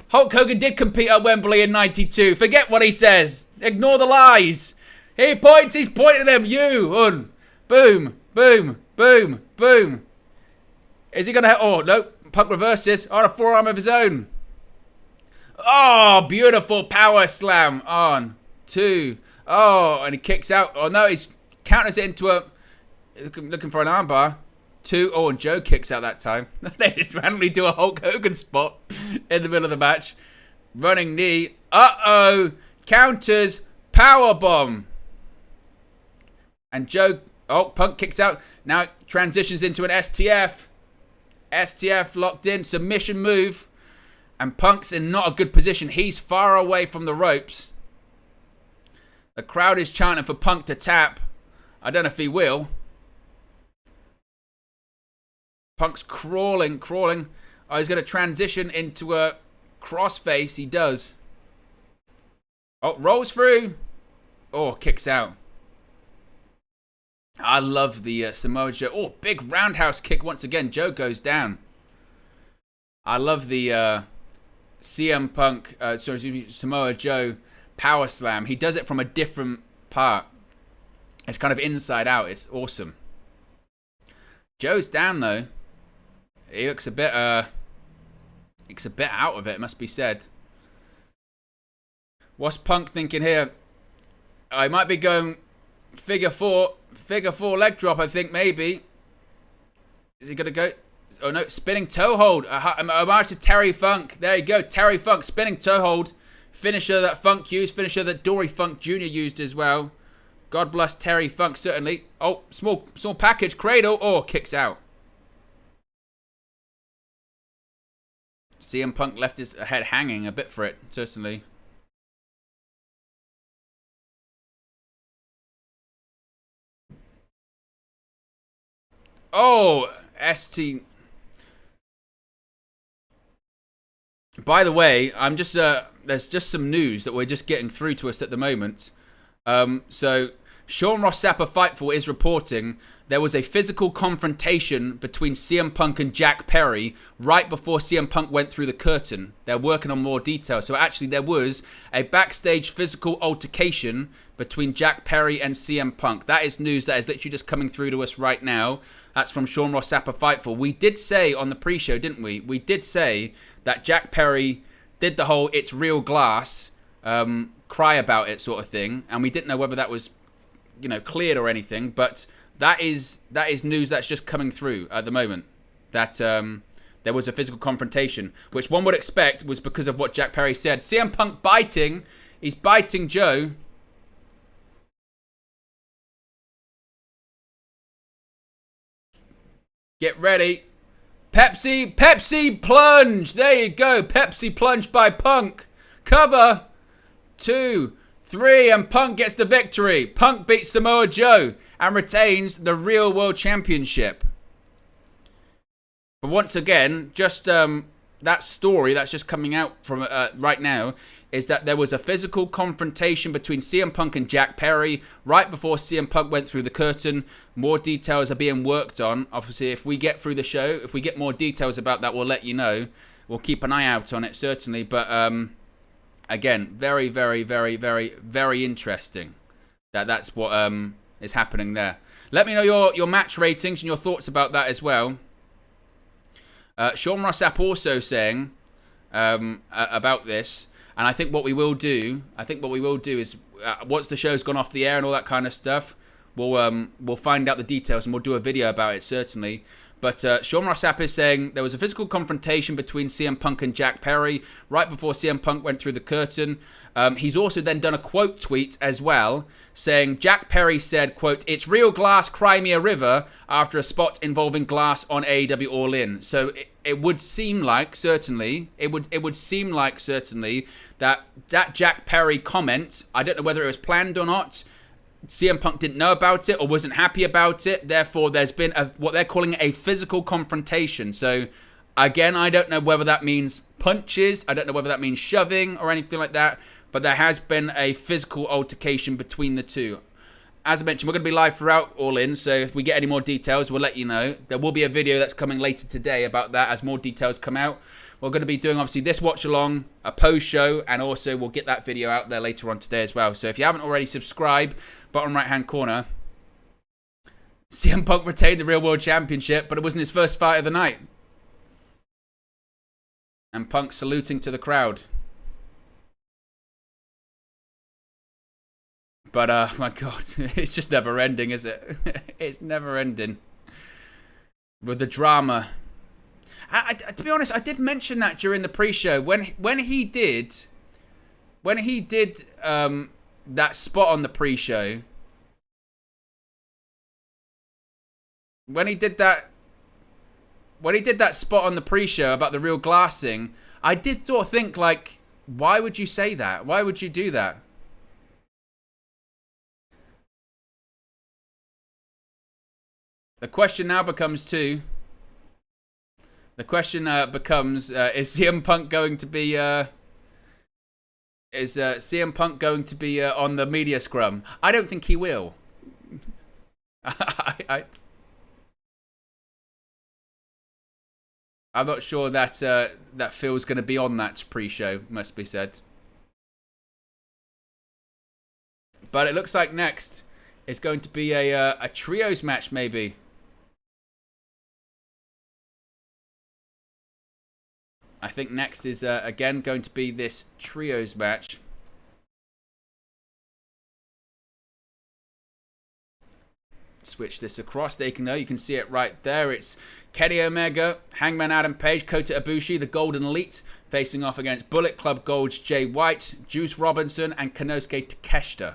Hulk Hogan did compete at Wembley in '92. Forget what he says. Ignore the lies. He points. He's pointing at him. You. Boom. Boom. Boom. Boom. Is he going to... Oh, no. Punk reverses on a forearm of his own. Oh, beautiful power slam. On. 2. Oh, and he kicks out. Oh, no. He counters it into a... Looking for an armbar. 2. Oh, and Joe kicks out that time. They just randomly do a Hulk Hogan spot in the middle of the match. Running knee. Uh-oh. Counters. Powerbomb. And Joe... Oh, Punk kicks out. Now it transitions into an STF. STF locked in. Submission move. And Punk's in not a good position. He's far away from the ropes. The crowd is chanting for Punk to tap. I don't know if he will. Punk's crawling. Oh, he's going to transition into a crossface. He does. Oh, rolls through. Oh, kicks out. I love the Samoa Joe. Oh, big roundhouse kick once again. Joe goes down. I love the CM Punk, Samoa Joe power slam. He does it from a different part. It's kind of inside out. It's awesome. Joe's down though. He looks a bit It's a bit out of it must be said. What's Punk thinking here? I might be going figure four leg drop, I think, maybe. Is he going to go? Oh, no, spinning toe hold. Homage to Terry Funk. There you go, Terry Funk, spinning toe hold. Finisher that Funk used, finisher that Dory Funk Jr. used as well. God bless Terry Funk, certainly. Oh, small package, cradle. Oh, kicks out. CM Punk left his head hanging a bit for it, certainly. Oh, ST. By the way, I'm just there's just some news that we're just getting through to us at the moment. So Sean Ross Sapp Fightful is reporting there was a physical confrontation between CM Punk and Jack Perry right before CM Punk went through the curtain. They're working on more details. So actually there was a backstage physical altercation between Jack Perry and CM Punk. That is news that is literally just coming through to us right now. That's from Sean Ross Sapp Fightful. We did say on the pre-show, didn't we? We did say that Jack Perry did the whole "it's real glass" cry about it sort of thing, and we didn't know whether that was, cleared or anything. But that is news that's just coming through at the moment. That there was a physical confrontation, which one would expect was because of what Jack Perry said. CM Punk biting, he's biting Joe. Get ready. Pepsi plunge. There you go. Pepsi plunge by Punk. Cover. 2, 3, and Punk gets the victory. Punk beats Samoa Joe and retains the Real World Championship. But once again, just that story that's just coming out from right now is that there was a physical confrontation between CM Punk and Jack Perry right before CM Punk went through the curtain. More details are being worked on. Obviously, if we get through the show, if we get more details about that, we'll let you know. We'll keep an eye out on it, certainly. But again, very, very, very, very, very interesting that's what is happening there. Let me know your match ratings and your thoughts about that as well. Sean Ross Sapp also saying about this, and I think what we will do is once the show's gone off the air and all that kind of stuff, we'll find out the details and we'll do a video about it, certainly. But Sean Ross Sapp is saying there was a physical confrontation between CM Punk and Jack Perry right before CM Punk went through the curtain. He's also then done a quote tweet as well, saying Jack Perry said, quote, "It's real glass, cry me a river," after a spot involving glass on AEW All In. So it would seem like, certainly, that Jack Perry comment, I don't know whether it was planned or not, CM Punk didn't know about it or wasn't happy about it. Therefore, there's been what they're calling a physical confrontation. So, again, I don't know whether that means punches. I don't know whether that means shoving or anything like that. But there has been a physical altercation between the two. As I mentioned, we're going to be live throughout All In. So if we get any more details, we'll let you know. There will be a video that's coming later today about that as more details come out. We're going to be doing, obviously, this watch-along, a post-show, and also we'll get that video out there later on today as well. So if you haven't already, subscribe, bottom right-hand corner. CM Punk retained the Real World Championship, but it wasn't his first fight of the night. And Punk saluting to the crowd. But, my God, it's just never-ending, is it? It's never-ending. With the drama. To be honest, I did mention that during the pre-show when he did that spot on the pre-show. When he did that spot on the pre-show about the real glass thing, I did sort of think, like, why would you say that? Why would you do that? The question now becomes is CM Punk going to be on the media scrum? I don't think he will. I'm not sure that Phil's going to be on that pre-show, must be said. But it looks like next it's going to be a trios match, maybe. I think next is, again, going to be this trios match. Switch this across. There you can see it right there. It's Kenny Omega, Hangman Adam Page, Kota Ibushi, the Golden Elite, facing off against Bullet Club Gold's Jay White, Juice Robinson, and Konosuke Takeshita.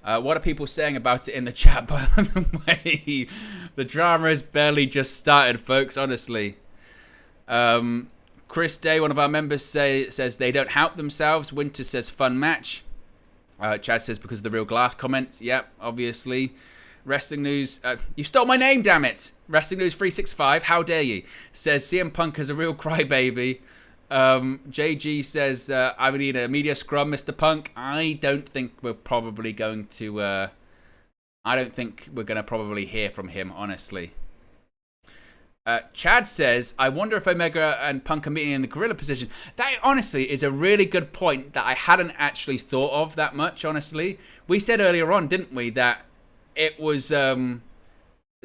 What are people saying about it in the chat, by the way? The drama has barely just started, folks, honestly. Chris Day, one of our members, says they don't help themselves. Winter says fun match. Chad says because of the Real Glass comment. Yep, obviously. Wrestling News. You stole my name, damn it. Wrestling News 365. How dare you? Says CM Punk is a real crybaby. JG says I would need a media scrum, Mr. Punk. I don't think we're probably going to. I don't think we're going to probably hear from him, honestly. Chad says, I wonder if Omega and Punk are meeting in the gorilla position. That, honestly, is a really good point that I hadn't actually thought of that much, honestly. We said earlier on, didn't we, that it was CM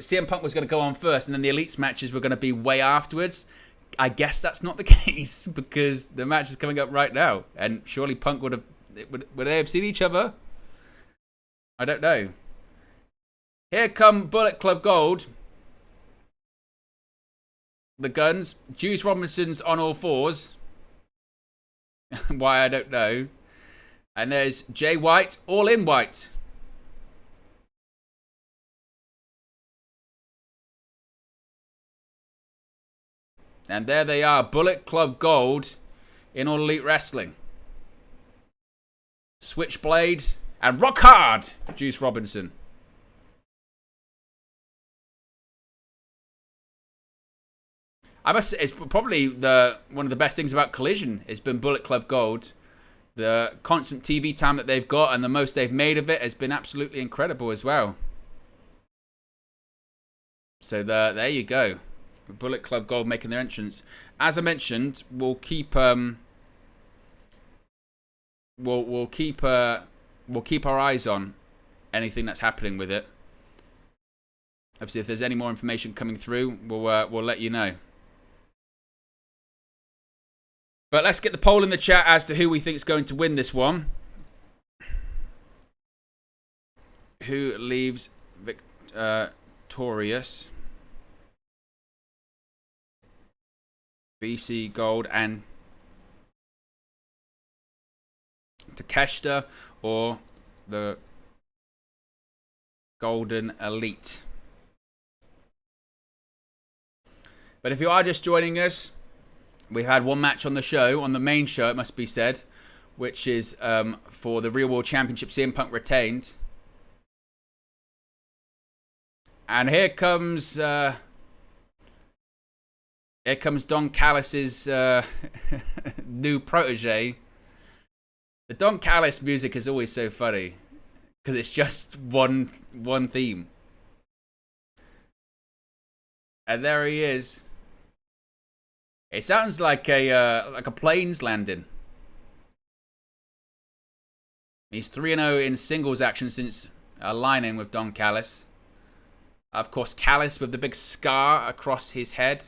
Punk was going to go on first and then the Elites matches were going to be way afterwards. I guess that's not the case because the match is coming up right now. And surely Punk would they have seen each other? I don't know. Here come Bullet Club Gold. The Guns. Juice Robinson's on all fours. Why, I don't know. And there's Jay White, all in white. And there they are, Bullet Club Gold in All Elite Wrestling. Switchblade and Rock Hard, Juice Robinson. I must say, it's probably one of the best things about Collision. It's been Bullet Club Gold. The constant TV time that they've got and the most they've made of it has been absolutely incredible as well. So there you go. Bullet Club Gold making their entrance. As I mentioned, we'll keep we'll keep our eyes on anything that's happening with it. Obviously, if there's any more information coming through, we'll let you know. But let's get the poll in the chat as to who we think is going to win this one. Who leaves victorious? BC Gold and Takeshita or the Golden Elite. But if you are just joining us, we've had one match on the show, on the main show, it must be said, which is for the Real World Championship. CM Punk retained. And here comes Don Callis's new protege. The Don Callis music is always so funny because it's just one theme. And there he is. It sounds like a plane's landing. He's 3-0 in singles action since aligning with Don Callis. Of course, Callis with the big scar across his head.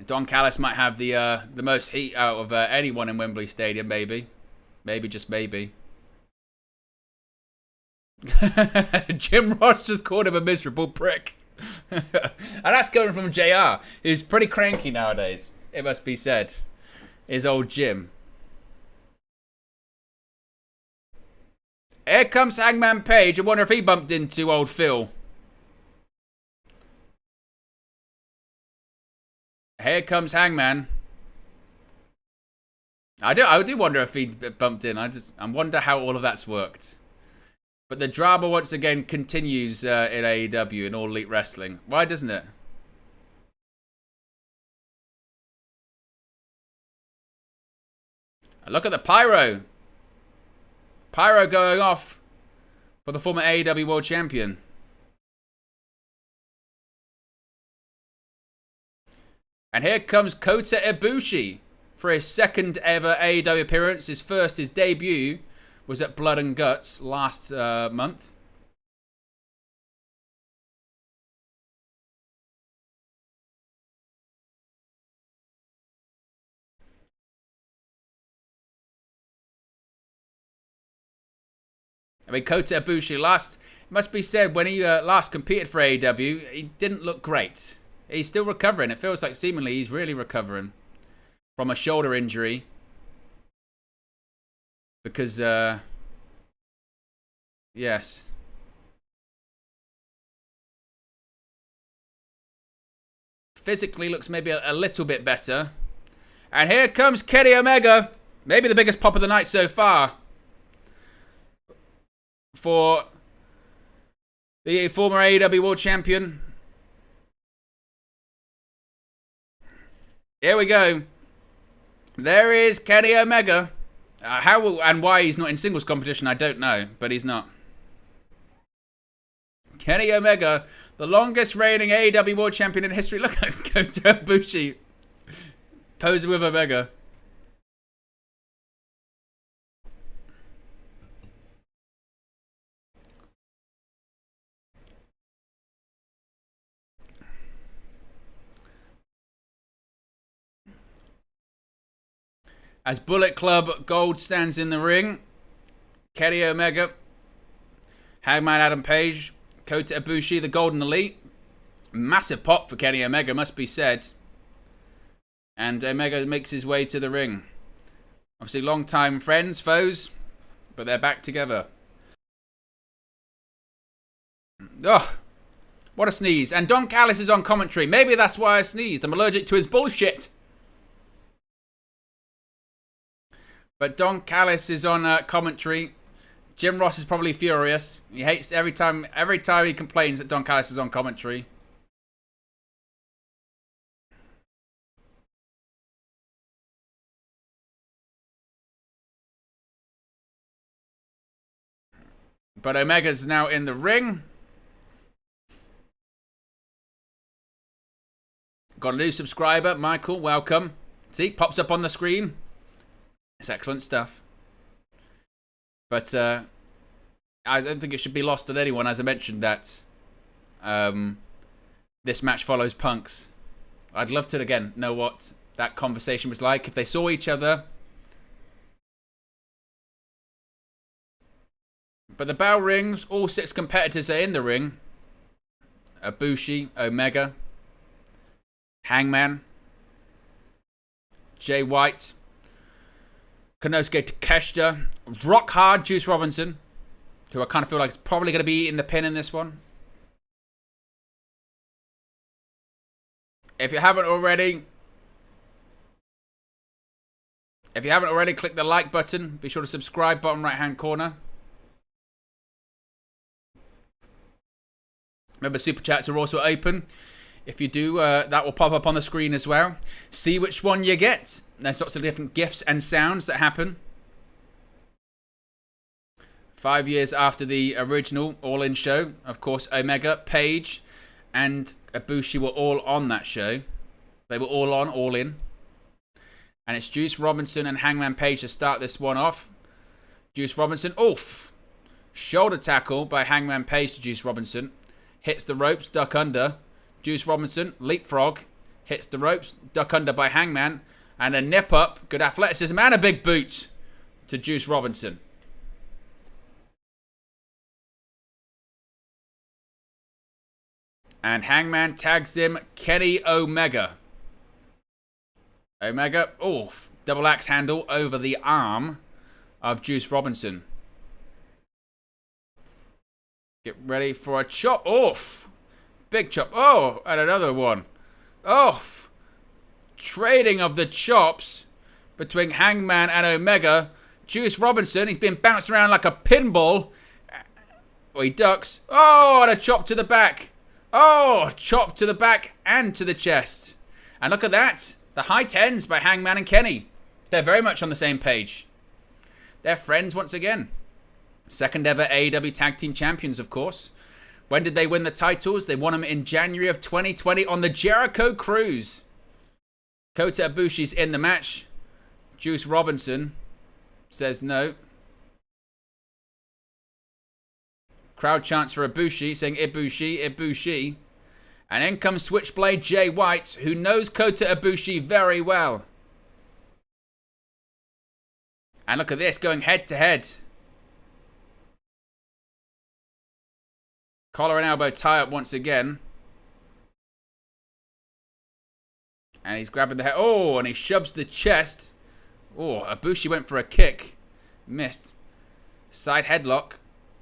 Don Callis might have the most heat out of anyone in Wembley Stadium, maybe. Maybe, just maybe. Jim Ross just called him a miserable prick. And that's coming from JR, who's pretty cranky nowadays, it must be said. His old Jim. Here comes Hangman Page. I wonder if he bumped into old Phil. Here comes Hangman. I do wonder if he bumped in. I wonder how all of that's worked. But the drama once again continues in AEW in All Elite Wrestling. Why doesn't it? And look at the pyro. Pyro going off for the former AEW World Champion. And here comes Kota Ibushi for his second ever AEW appearance. His debut was at Blood and Guts last month. I mean, Kota Ibushi last, it must be said, when he last competed for AEW, he didn't look great. He's still recovering. It feels like seemingly he's really recovering from a shoulder injury. Because, yes. Physically looks maybe a little bit better. And here comes Kenny Omega. Maybe the biggest pop of the night so far. For the former AEW World Champion. Here we go. There is Kenny Omega. How and why he's not in singles competition, I don't know, but he's not. Kenny Omega, the longest reigning AEW World Champion in history. Look at Kota Ibushi posing with Omega. As Bullet Club Gold stands in the ring, Kenny Omega, Hangman Adam Page, Kota Ibushi, the Golden Elite. Massive pop for Kenny Omega, must be said. And Omega makes his way to the ring. Obviously, long-time friends, foes, but they're back together. Oh, what a sneeze. And Don Callis is on commentary. Maybe that's why I sneezed. I'm allergic to his bullshit. But Don Callis is on commentary. Jim Ross is probably furious. He hates every time he complains that Don Callis is on commentary. But Omega's now in the ring. Got a new subscriber, Michael. Welcome. See, pops up on the screen. It's excellent stuff. But I don't think it should be lost on anyone, as I mentioned, that this match follows Punk's. I'd love to, again, know what that conversation was like. If they saw each other. But the bell rings. All 6 competitors are in the ring. Ibushi, Omega, Hangman, Jay White, Konosuke Takeshita, Rock Hard Juice Robinson, who I kind of feel like is probably going to be in the pin in this one. If you haven't already, click the like button. Be sure to subscribe, bottom right hand corner. Remember, super chats are also open. If you do, that will pop up on the screen as well. See which one you get. There's lots of different gifs and sounds that happen. 5 years after the original All-In show, of course, Omega, Page, and Ibushi were all on that show. They were all on All-In. And it's Juice Robinson and Hangman Page to start this one off. Juice Robinson, oof. Shoulder tackle by Hangman Page to Juice Robinson. Hits the ropes, duck under. Juice Robinson, leapfrog. Hits the ropes, duck under by Hangman. And a nip up, good athleticism, and a big boot to Juice Robinson. And Hangman tags him Kenny Omega. Omega, oof. Double axe handle over the arm of Juice Robinson. Get ready for a chop. Oof. Big chop. Oh, and another one. Oof. Trading of the chops between Hangman and Omega. Juice Robinson, he's been bounced around like a pinball. Oh, he ducks. Oh, and a chop to the back. Oh, chop to the back and to the chest. And look at that. The high tens by Hangman and Kenny. They're very much on the same page. They're friends once again. Second ever AEW Tag Team Champions, of course. When did they win the titles? They won them in January of 2020 on the Jericho Cruise. Kota Ibushi's in the match. Juice Robinson says no. Crowd chants for Ibushi, saying Ibushi, Ibushi. And in comes Switchblade Jay White, who knows Kota Ibushi very well. And look at this, going head to head. Collar and elbow tie up once again. And he's grabbing the head. Oh, and he shoves the chest. Oh, Ibushi went for a kick. Missed. Side headlock.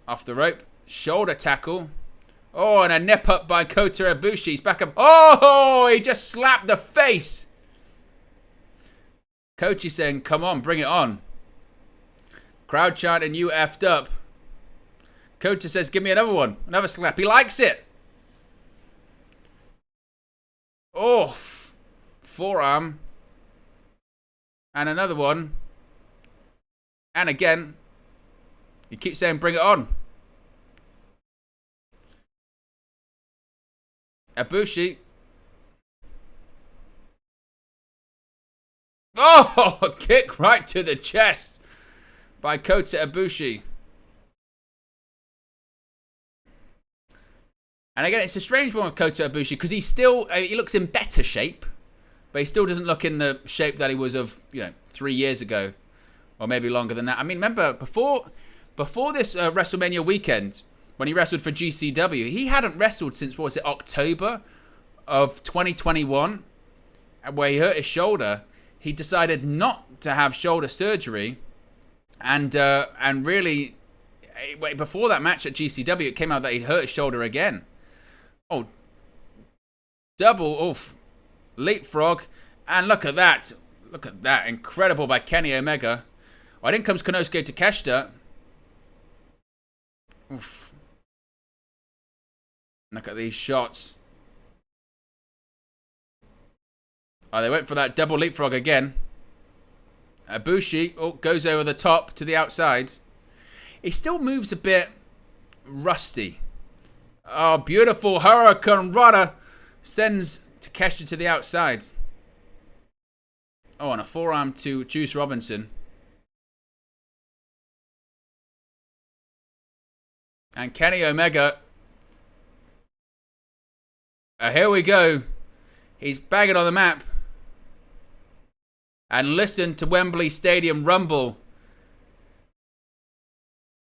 Off the rope. Shoulder tackle. Oh, and a nip up by Kota Ibushi. He's back up. Oh, he just slapped the face. Kochi saying, come on, bring it on. Crowd chanting, you effed up. Kota says, give me another one. Another slap. He likes it. Oh, forearm. And another one. And again. He keeps saying, bring it on. Ibushi. Oh, a kick right to the chest by Kota Ibushi. And again, it's a strange one with Kota Ibushi because he looks in better shape, but he still doesn't look in the shape that he was of, 3 years ago, or maybe longer than that. I mean, remember before this WrestleMania weekend when he wrestled for GCW, he hadn't wrestled since, what was it, October of 2021, where he hurt his shoulder. He decided not to have shoulder surgery, and really, before that match at GCW, it came out that he'd hurt his shoulder again. Oh, double leapfrog, and look at that. Look at that. Incredible by Kenny Omega. Oh, in comes Konosuke Takeshita. Oof. Look at these shots. Oh, they went for that double leapfrog again. Ibushi goes over the top to the outside. He still moves a bit rusty. Oh, beautiful Hurricane Rana sends Takeshita to the outside. Oh, and a forearm to Juice Robinson. And Kenny Omega. Here we go. He's banging on the map. And listen to Wembley Stadium rumble.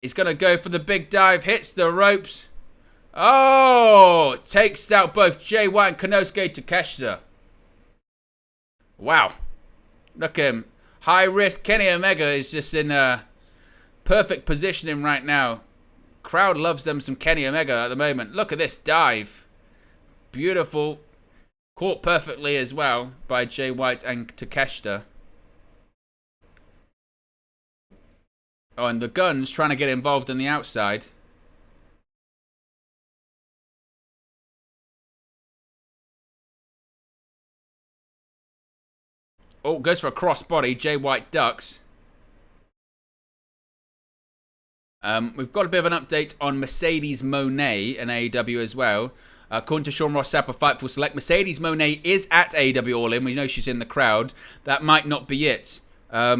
He's going to go for the big dive. Hits the ropes. Oh! Takes out both Jay White and Konosuke Takeshita. Wow. Look at him. High risk. Kenny Omega is just in a perfect positioning right now. Crowd loves them some Kenny Omega at the moment. Look at this dive. Beautiful. Caught perfectly as well by Jay White and Takeshita. Oh, and the Guns trying to get involved on the outside. Oh, goes for a crossbody. Jay White ducks. We've got a bit of an update on Mercedes Moné in AEW as well. According to Sean Ross Sapp of Fightful Select, Mercedes Moné is at AEW All In. We know she's in the crowd. That might not be it.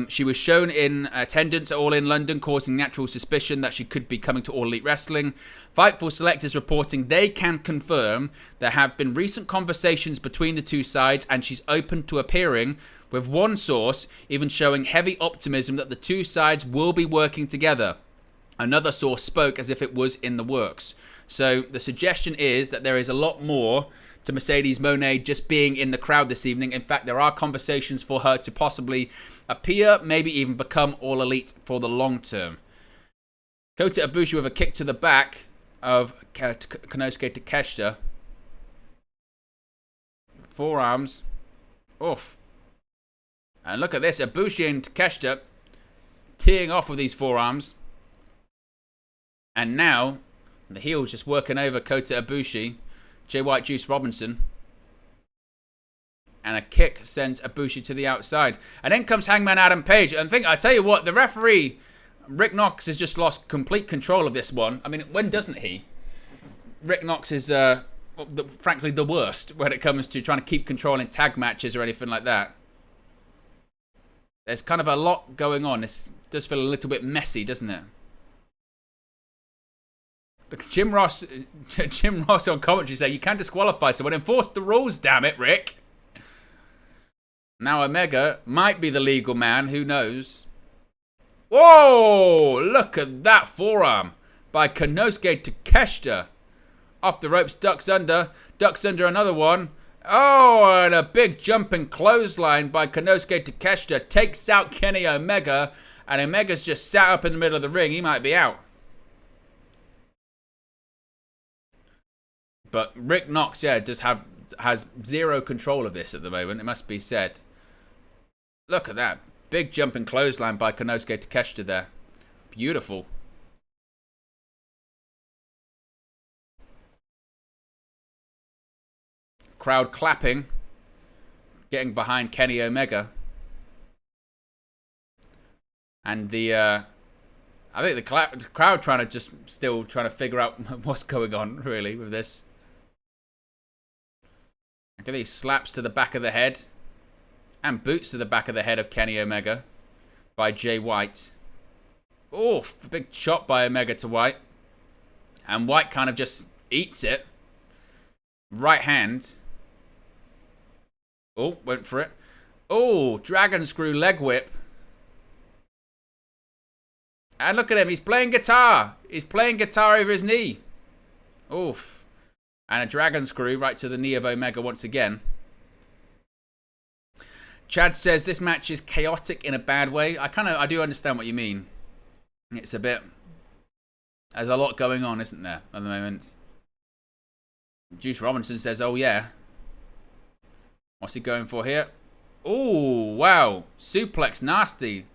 She was shown in attendance at All In London, causing natural suspicion that she could be coming to All Elite Wrestling. Fightful Select is reporting they can confirm there have been recent conversations between the two sides, and she's open to appearing, with one source even showing heavy optimism that the two sides will be working together. Another source spoke as if it was in the works. So the suggestion is that there is a lot more to Mercedes Moné just being in the crowd this evening. In fact, there are conversations for her to possibly appear, maybe even become All Elite for the long term. Kota Ibushi with a kick to the back of Konosuke Takeshita. Forearms. Oof. And look at this. Ibushi and Takeshita teeing off with these forearms. And now, the heel's just working over Kota Ibushi. Jay White, Juice Robinson. And a kick sends Ibushi to the outside. And then comes Hangman Adam Page. And I tell you what, the referee, Rick Knox, has just lost complete control of this one. I mean, when doesn't he? Rick Knox is, frankly, the worst when it comes to trying to keep control in tag matches or anything like that. There's kind of a lot going on. This does feel a little bit messy, doesn't it? Jim Ross on commentary say, you can disqualify someone. Enforce the rules, damn it, Rick. Now Omega might be the legal man. Who knows? Whoa! Look at that forearm by Konosuke Takeshita. Off the ropes, ducks under another one. Oh, and a big jumping clothesline by Konosuke Takeshita takes out Kenny Omega, and Omega's just sat up in the middle of the ring. He might be out. But Rick Knox, yeah, has zero control of this at the moment, it must be said. Look at that. Big jumping clothesline by Konosuke Takeshita there. Beautiful. Crowd clapping. Getting behind Kenny Omega. And I think the crowd still trying to figure out what's going on, really, with this. Look at these slaps to the back of the head. And boots to the back of the head of Kenny Omega by Jay White. Oof, a big chop by Omega to White. And White kind of just eats it. Right hand. Oh, went for it. Oh, dragon screw leg whip. And look at him, he's playing guitar. He's playing guitar over his knee. Oof. And a dragon screw right to the knee of Omega once again. Chad says this match is chaotic in a bad way. I do understand what you mean. It's a bit... There's a lot going on, isn't there, at the moment? Juice Robinson says, oh yeah. What's he going for here? Oh, wow. Suplex, nasty.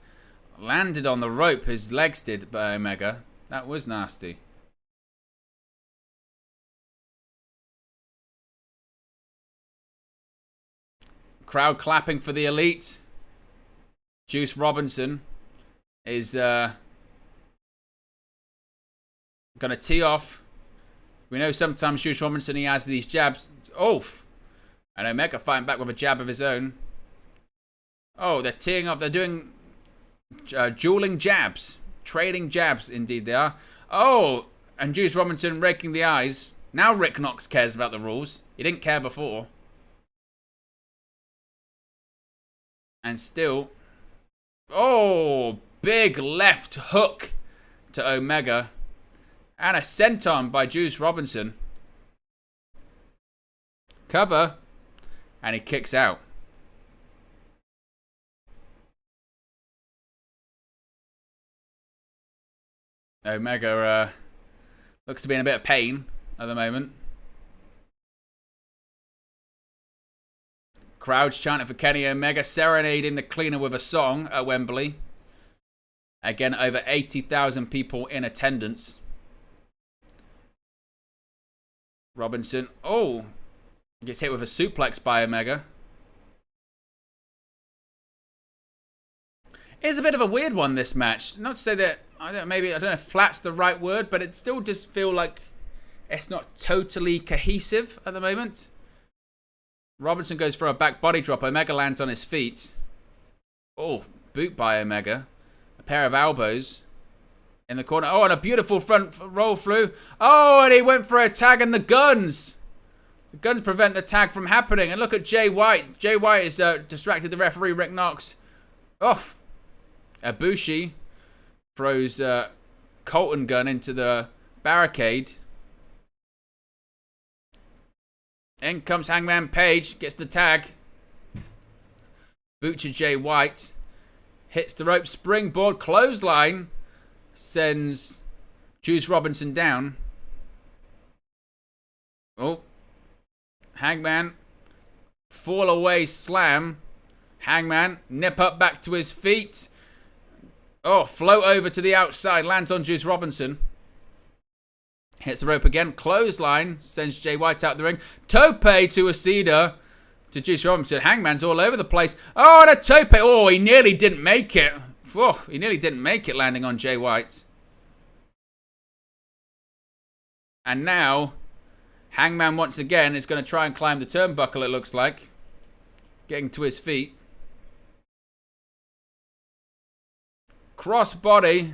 Landed on the rope, his legs did by Omega. That was nasty. Crowd clapping for the Elite. Juice Robinson is going to tee off. We know sometimes Juice Robinson, he has these jabs. Oof. And Omega fighting back with a jab of his own. Oh, they're teeing off. They're doing dueling jabs. Trading jabs, indeed they are. Oh, and Juice Robinson raking the eyes. Now Rick Knox cares about the rules. He didn't care before. And still. Oh, big left hook to Omega. And a senton by Juice Robinson. Cover. And he kicks out. Omega looks to be in a bit of pain at the moment. Crowds chanting for Kenny Omega, serenading the cleaner with a song at Wembley. Again, over 80,000 people in attendance. Robinson, oh, gets hit with a suplex by Omega. It's a bit of a weird one, this match. Not to say that, I don't know if flat's the right word, but it still just feel like it's not totally cohesive at the moment. Robinson goes for a back body drop. Omega lands on his feet. Oh, boot by Omega. A pair of elbows in the corner. Oh, and a beautiful front roll through. Oh, and he went for a tag and the guns. The guns prevent the tag from happening. And look at Jay White. Jay White has distracted the referee, Rick Knox. Off. Ibushi throws Colton gun into the barricade. In comes Hangman Page, gets the tag. Boot to Jay White. Hits the rope, springboard, clothesline. Sends Juice Robinson down. Oh. Hangman. Fall away slam. Hangman, nip up back to his feet. Oh, float over to the outside, lands on Juice Robinson. Hits the rope again. Clothesline. Sends Jay White out the ring. Tope to Shida. To Juice Robinson. Hangman's all over the place. Oh, and a tope. Oh, he nearly didn't make it. Oh, he nearly didn't make it landing on Jay White. And now, Hangman once again is going to try and climb the turnbuckle, it looks like. Getting to his feet. Crossbody.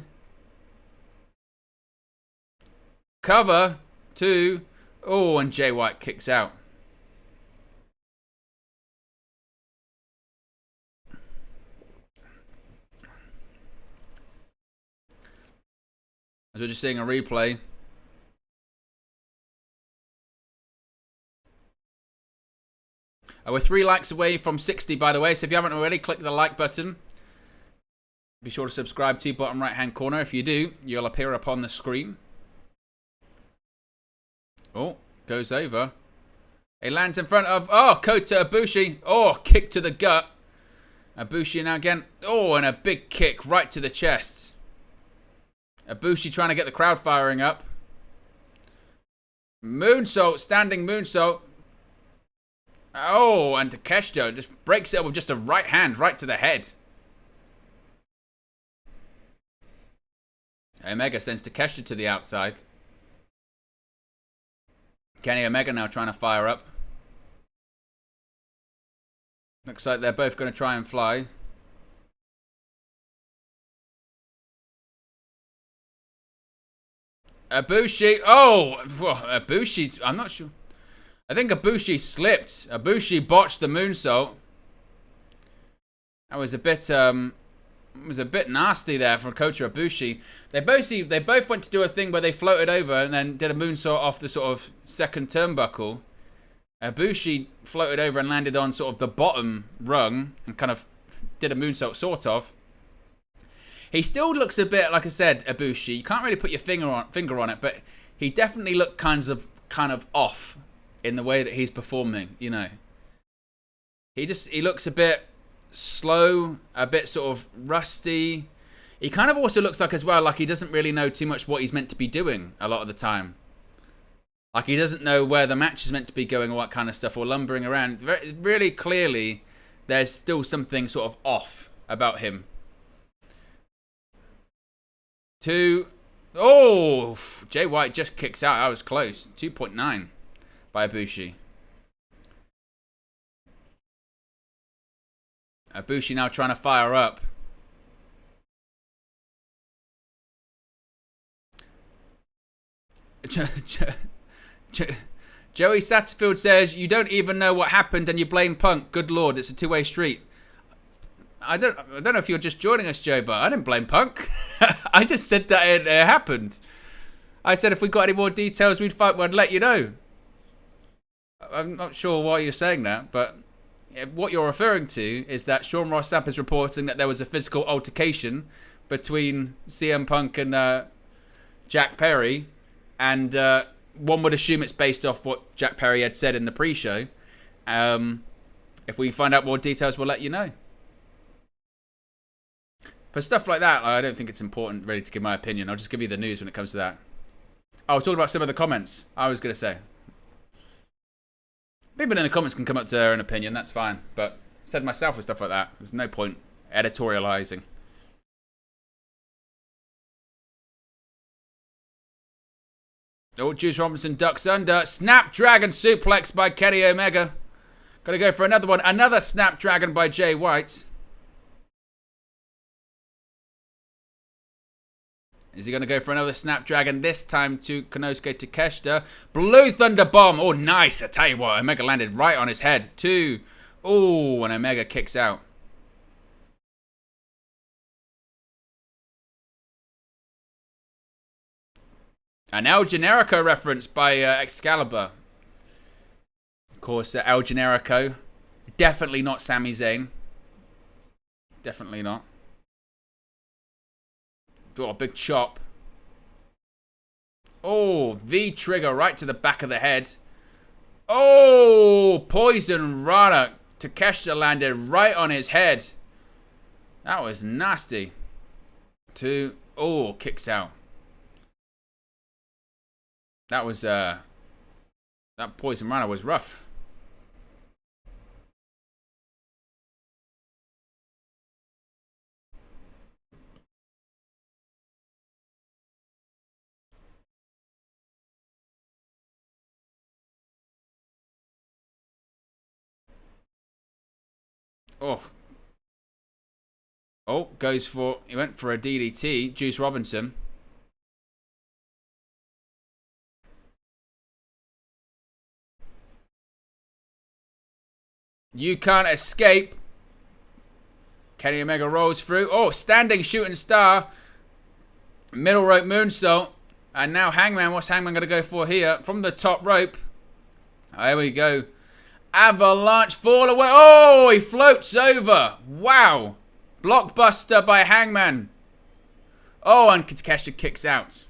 Cover. 2. Oh, and Jay White kicks out. As we're just seeing a replay. We're 3 likes away from 60, by the way. So if you haven't already, click the like button. Be sure to subscribe to bottom right-hand corner. If you do, you'll appear upon the screen. Oh, goes over. He lands in front of, Kota Ibushi. Oh, kick to the gut. Ibushi now again. Oh, and a big kick right to the chest. Ibushi trying to get the crowd firing up. Moonsault, standing moonsault. Oh, and Takeshita just breaks it up with just a right hand right to the head. Omega sends Takeshita to the outside. Kenny Omega now trying to fire up. Looks like they're both going to try and fly. Ibushi. Oh, Ibushi. I'm not sure. I think Ibushi slipped. Ibushi botched the moonsault. That was a bit nasty there from Kota Ibushi. They both went to do a thing where they floated over and then did a moonsault off the sort of second turnbuckle. Ibushi floated over and landed on sort of the bottom rung and kind of did a moonsault sort of. He still looks a bit, like I said, Ibushi. You can't really put your finger on it, but he definitely looked kind of off in the way that he's performing, you know. He looks a bit slow, a bit sort of rusty. He kind of also looks like as well, like he doesn't really know too much what he's meant to be doing a lot of the time. Like he doesn't know where the match is meant to be going or what kind of stuff, or lumbering around. Really clearly, there's still something sort of off about him. 2. Oh, Jay White just kicks out. That was close. 2.9 by Ibushi. Ibushi now trying to fire up. Joey Satterfield says, you don't even know what happened and you blame Punk. Good lord, it's a two-way street. I don't know if you're just joining us, Joe, but I didn't blame Punk. I just said that it happened. I said if we got any more details, we'd let you know. I'm not sure why you're saying that, but what you're referring to is that Sean Ross Sapp is reporting that there was a physical altercation between CM Punk and Jack Perry, and one would assume it's based off what Jack Perry had said in the pre-show. If we find out more details, we'll let you know. For stuff like that, I don't think it's important really to give my opinion. I'll just give you the news when it comes to that. Oh, talking about some of the comments, I was going to say. People in the comments can come up to their own opinion, that's fine. But I said myself with stuff like that. There's no point editorializing. Oh, Juice Robinson ducks under. Snapdragon suplex by Kenny Omega. Got to go for another one. Another Snapdragon by Jay White. Is he going to go for another Snapdragon, this time to Konosuke Takeshita? Blue Thunder Bomb. Oh, nice. I tell you what, Omega landed right on his head. 2. Oh, and Omega kicks out. An El Generico reference by Excalibur. Of course, El Generico. Definitely not Sami Zayn. Definitely not. Oh, a big chop. Oh, V-trigger right to the back of the head. Oh, Poison Rana. Takeshita landed right on his head. That was nasty. 2. Oh, kicks out. That was, that Poison Rana was rough. Oh. Oh, he went for a DDT. Juice Robinson. You can't escape. Kenny Omega rolls through. Oh, standing shooting star. Middle rope moonsault. And now Hangman. What's Hangman going to go for here? From the top rope. There we go. Avalanche fall away. Oh, he floats over. Wow. Blockbuster by Hangman. Oh, and Takeshita kicks out.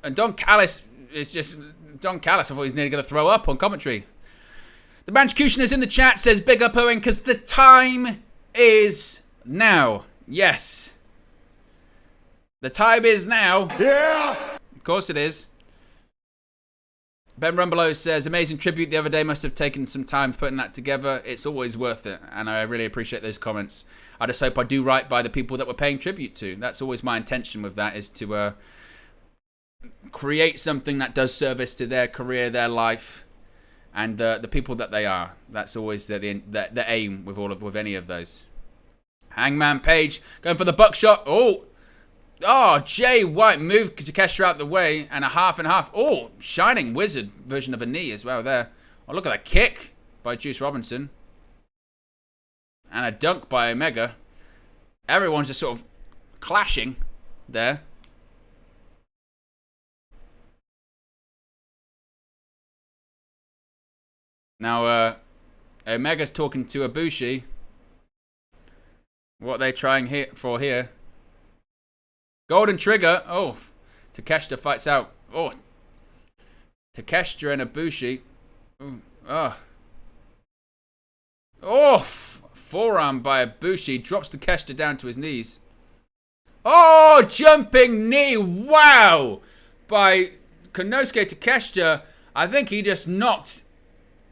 And Don Callis is just... Don Callis, I thought he was nearly going to throw up on commentary. The Manchukutioners in the chat says, big up Owen, because the time is now. Yes. The time is now. Yeah! Of course it is. Ben Rumbelow says, amazing tribute the other day. Must have taken some time putting that together. It's always worth it. And I really appreciate those comments. I just hope I do right by the people that we're paying tribute to. That's always my intention with that, is to create something that does service to their career, their life, and the people that they are. That's always the aim with any of those. Hangman Page going for the buckshot. Oh, Jay White moved Takeshita out the way, and a half and half. Oh, Shining Wizard version of a knee as well there. Oh, look at that kick by Juice Robinson. And a dunk by Omega. Everyone's just sort of clashing there. Now, Omega's talking to Ibushi. What are they trying for here? Golden Trigger. Oh, Takeshita fights out. Oh, Takeshita and Ibushi. Forearm by Ibushi. Drops Takeshita down to his knees. Oh, jumping knee. Wow. By Konosuke Takeshita. I think he just knocked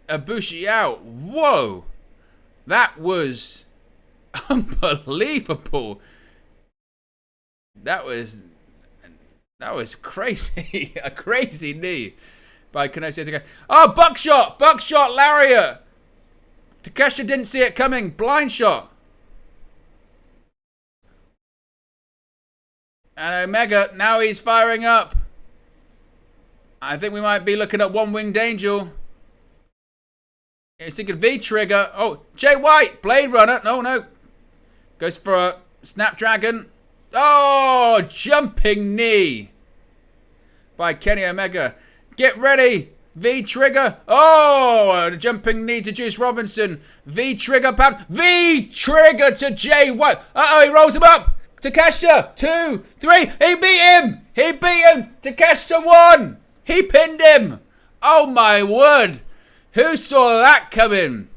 Ibushi out. Whoa. That was unbelievable. That was crazy. A crazy knee by Konosuke Takeshita. Oh, buckshot. Buckshot lariat. Takeshita didn't see it coming. Blind shot. And Omega, now he's firing up. I think we might be looking at one-winged angel. He's thinking V-trigger. Oh, Jay White. Blade Runner. No. Goes for a Snapdragon. Oh, jumping knee by Kenny Omega. Get ready. V-trigger. Oh, a jumping knee to Juice Robinson. V-trigger perhaps. V-trigger to Jay White. Uh-oh, he rolls him up. Takeshita. 2, 3. He beat him. Takeshita won. He pinned him. Oh, my word. Who saw that coming?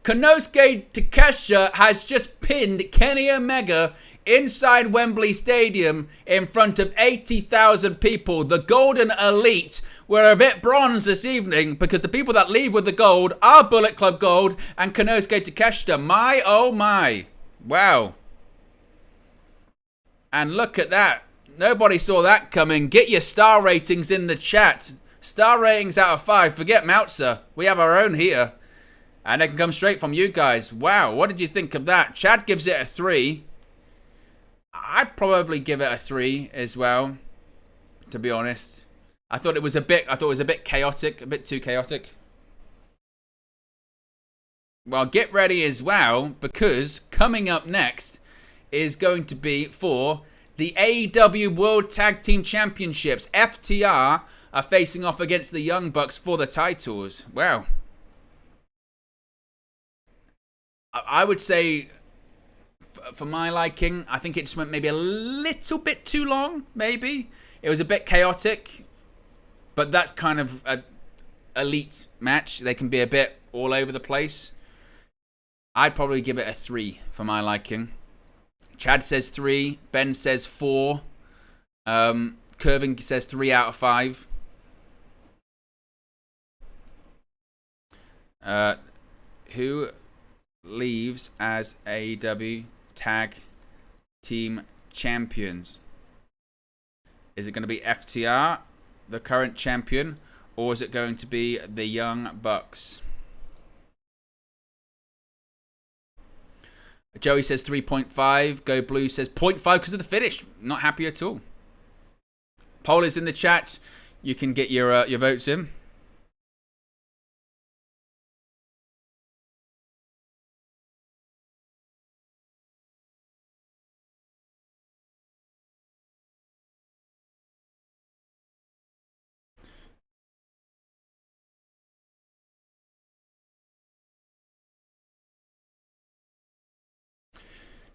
Konosuke Takeshita has just pinned Kenny Omega inside Wembley Stadium in front of 80,000 people. The Golden Elite were a bit bronze this evening because the people that leave with the gold are Bullet Club Gold and Konosuke Takeshita. My, oh my. Wow. And look at that. Nobody saw that coming. Get your star ratings in the chat. Star ratings out of 5. Forget Meltzer. We have our own here. And they can come straight from you guys. Wow. What did you think of that? Chad gives it a 3. I'd probably give it a 3 as well, to be honest. I thought it was a bit chaotic, a bit too chaotic. Well, get ready as well, because coming up next is going to be for the AEW World Tag Team Championships. FTR are facing off against the Young Bucks for the titles. Wow. I would say, for my liking, I think it just went maybe a little bit too long, maybe. It was a bit chaotic, but that's kind of an elite match. They can be a bit all over the place. I'd probably give it a 3 for my liking. Chad says 3. Ben says 4. Curvin says 3 out of 5. Who leaves as AEW Tag Team Champions? Is it going to be FTR, the current champion, or is it going to be the Young Bucks? Joey says 3.5. Go Blue says 0.5 because of the finish. Not happy at all. Poll is in the chat. You can get your votes in.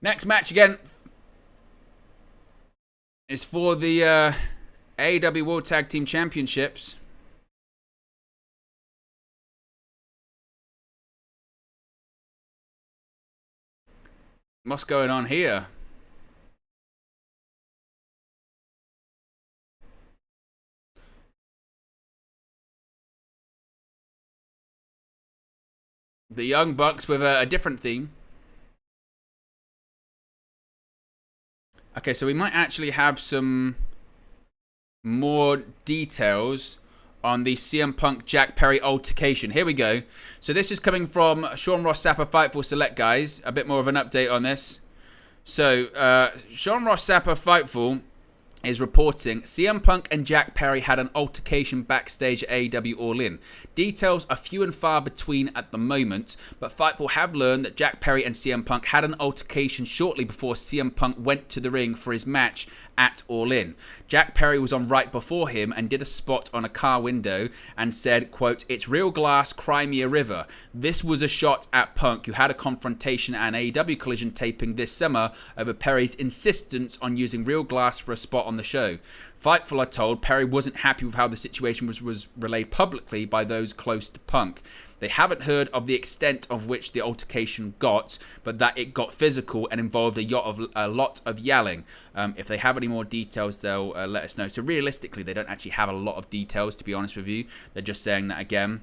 Next match again is for the AEW World Tag Team Championships. What's going on here? The Young Bucks with a different theme. Okay, so we might actually have some more details on the CM Punk Jack Perry altercation. Here we go. So this is coming from Sean Ross Sapp, Fightful Select, guys. A bit more of an update on this. So Sean Ross Sapp, Fightful is reporting CM Punk and Jack Perry had an altercation backstage at AEW All In. Details are few and far between at the moment, but Fightful have learned that Jack Perry and CM Punk had an altercation shortly before CM Punk went to the ring for his match at All In. Jack Perry was on right before him and did a spot on a car window and said, quote, "It's real glass, cry me a river." This was a shot at Punk, who had a confrontation at an AEW Collision taping this summer over Perry's insistence on using real glass for a spot on the show. Fightful are told Perry wasn't happy with how the situation was relayed publicly by those close to Punk. They haven't heard of the extent of which the altercation got, but that it got physical and involved a lot of yelling. If they have any more details, they'll let us know. So realistically, they don't actually have a lot of details, to be honest with you. They're just saying that, again,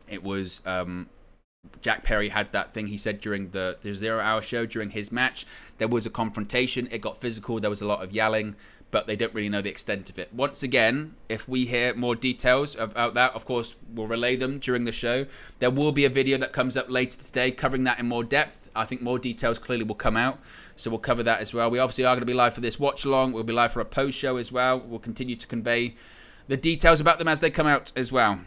it was Jack Perry had that thing he said during the 0 Hour show during his match. There was a confrontation. It got physical. There was a lot of yelling, but they don't really know the extent of it. Once again, if we hear more details about that, of course, we'll relay them during the show. There will be a video that comes up later today covering that in more depth. I think more details clearly will come out, so we'll cover that as well. We obviously are going to be live for this watch-along. We'll be live for a post-show as well. We'll continue to convey the details about them as they come out as well.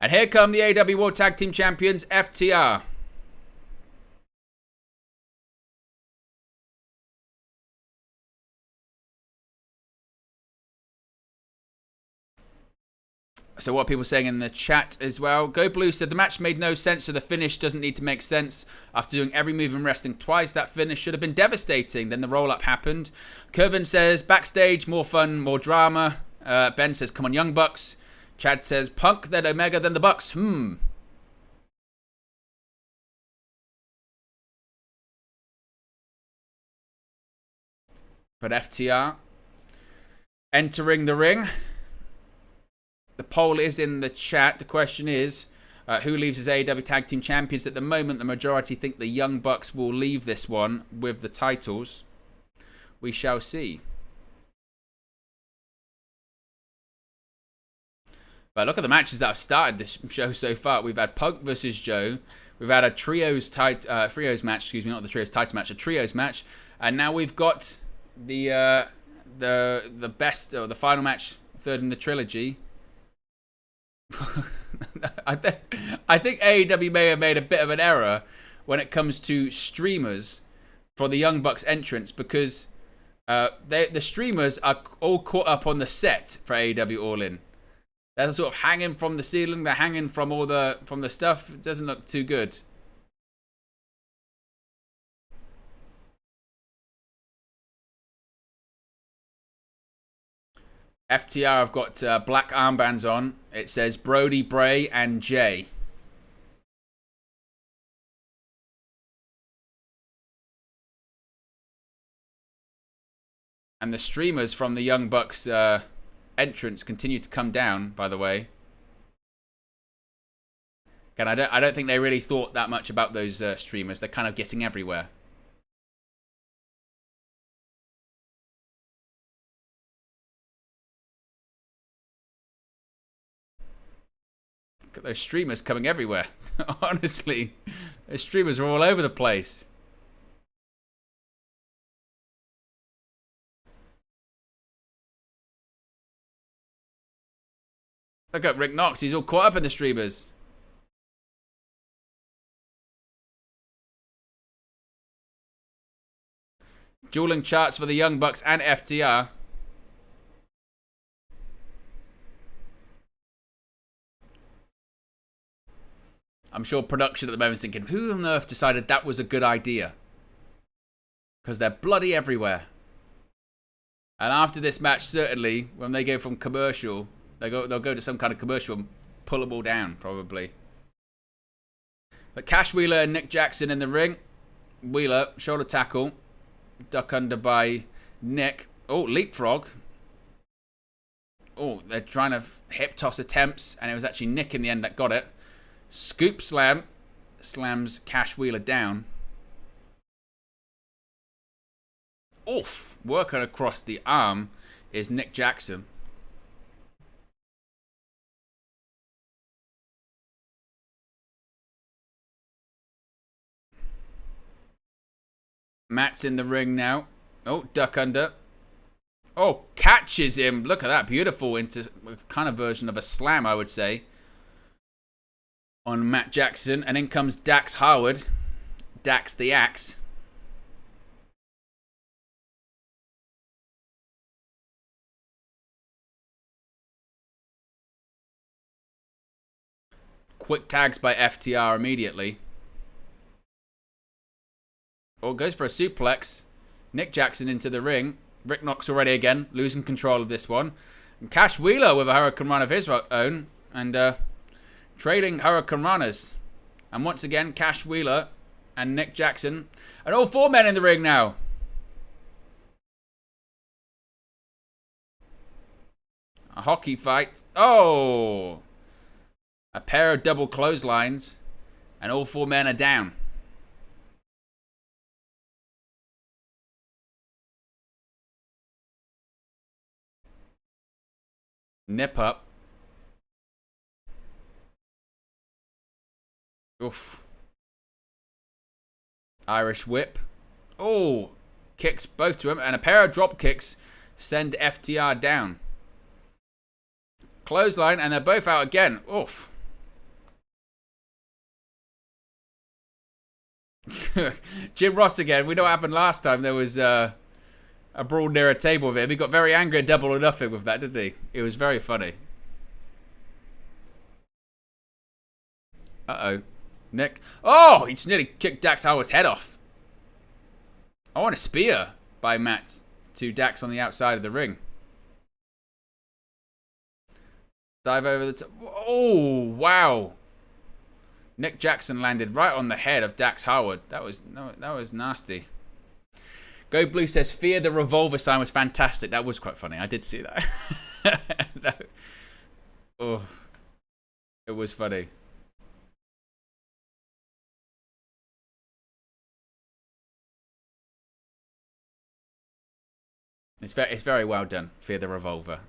And here come the AEW World Tag Team Champions, FTR. So what are people saying in the chat as well? Go Blue said the match made no sense, so the finish doesn't need to make sense. After doing every move in wrestling twice, that finish should have been devastating. Then the roll-up happened. Curvin says backstage, more fun, more drama. Ben says, come on, Young Bucks. Chad says Punk, then Omega, then the Bucks. But FTR entering the ring. The poll is in the chat. The question is, who leaves as AEW Tag Team Champions? At the moment, the majority think the Young Bucks will leave this one with the titles. We shall see. But look at the matches that have started this show so far. We've had Punk versus Joe. We've had a trios match, not the trios title match, a trios match. And now we've got the best, or the final match, third in the trilogy. I think AEW may have made a bit of an error when it comes to streamers for the Young Bucks entrance, because the streamers are all caught up on the set for AEW All In. They're sort of hanging from the ceiling. They're hanging from from the stuff. It doesn't look too good. FTR have got black armbands on. It says Brody, Bray, and Jay. And the streamers from the Young Bucks entrance continue to come down, by the way. And I don't think they really thought that much about those streamers. They're kind of getting everywhere. Look at those streamers coming everywhere. Honestly, those streamers are all over the place. Look at Rick Knox. He's all caught up in the streamers. Dueling charts for the Young Bucks and FTR. I'm sure production at the moment is thinking, who on earth decided that was a good idea? Because they're bloody everywhere. And after this match, certainly, when they go from commercial, they'll go to some kind of commercial and pull them all down, probably. But Cash Wheeler and Nick Jackson in the ring. Wheeler, shoulder tackle. Duck under by Nick. Oh, leapfrog. Oh, they're trying to hip toss attempts, and it was actually Nick in the end that got it. Scoop slam. Slams Cash Wheeler down. Oof. Working across the arm is Nick Jackson. Matt's in the ring now. Oh, duck under. Oh, catches him. Look at that. Beautiful into kind of version of a slam, I would say. On Matt Jackson. And in comes Dax Harwood. Dax the Axe. Quick tags by FTR immediately. Oh, goes for a suplex. Nick Jackson into the ring. Rick Knox already again, losing control of this one. And Cash Wheeler with a Hurricane Run of his own. And trading Hurricane Runners. And once again, Cash Wheeler and Nick Jackson. And all four men in the ring now. A hockey fight. Oh! A pair of double clotheslines. And all four men are down. Nip up. Oof. Irish whip. Oh. Kicks both to him. And a pair of drop kicks send FTR down. Clothesline. And they're both out again. Oof. Jim Ross again. We know what happened last time. There was a brawl near a table with him. He got very angry at Double or Nothing with that, didn't he? It was very funny. Uh-oh. Nick. Oh! He just nearly kicked Dax Howard's head off. I want a spear by Matt to Dax on the outside of the ring. Dive over the top. Oh, wow. Nick Jackson landed right on the head of Dax Harwood. That was nasty. Go Blue says, Fear the revolver sign was fantastic. That was quite funny. I did see that. Oh, it was funny. It's very well done. Fear the revolver.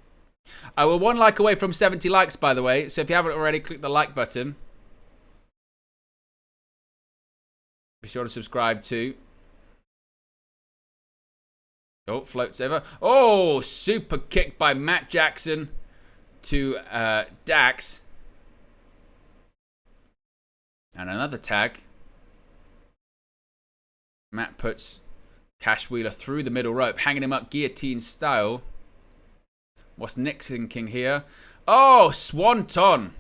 We're 1 like away from 70 likes, by the way. So if you haven't already, click the like button. Be sure to subscribe too. Oh, floats over. Oh, super kick by Matt Jackson to Dax. And another tag. Matt puts Cash Wheeler through the middle rope, hanging him up guillotine style. What's Nick thinking here? Oh, Swanton.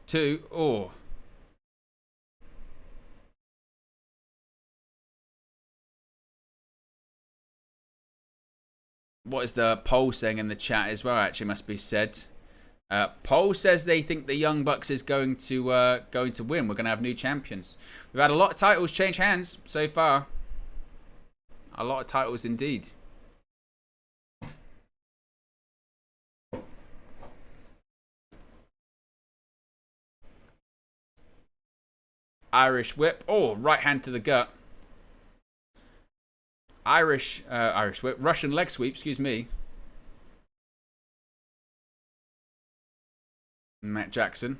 Two. Oh. What is the poll saying in the chat as well? Actually, must be said. Poll says they think the Young Bucks is going to win. We're going to have new champions. We've had a lot of titles change hands so far. A lot of titles indeed. Irish whip. Oh, right hand to the gut. Irish whip. Russian leg sweep, excuse me. Matt Jackson.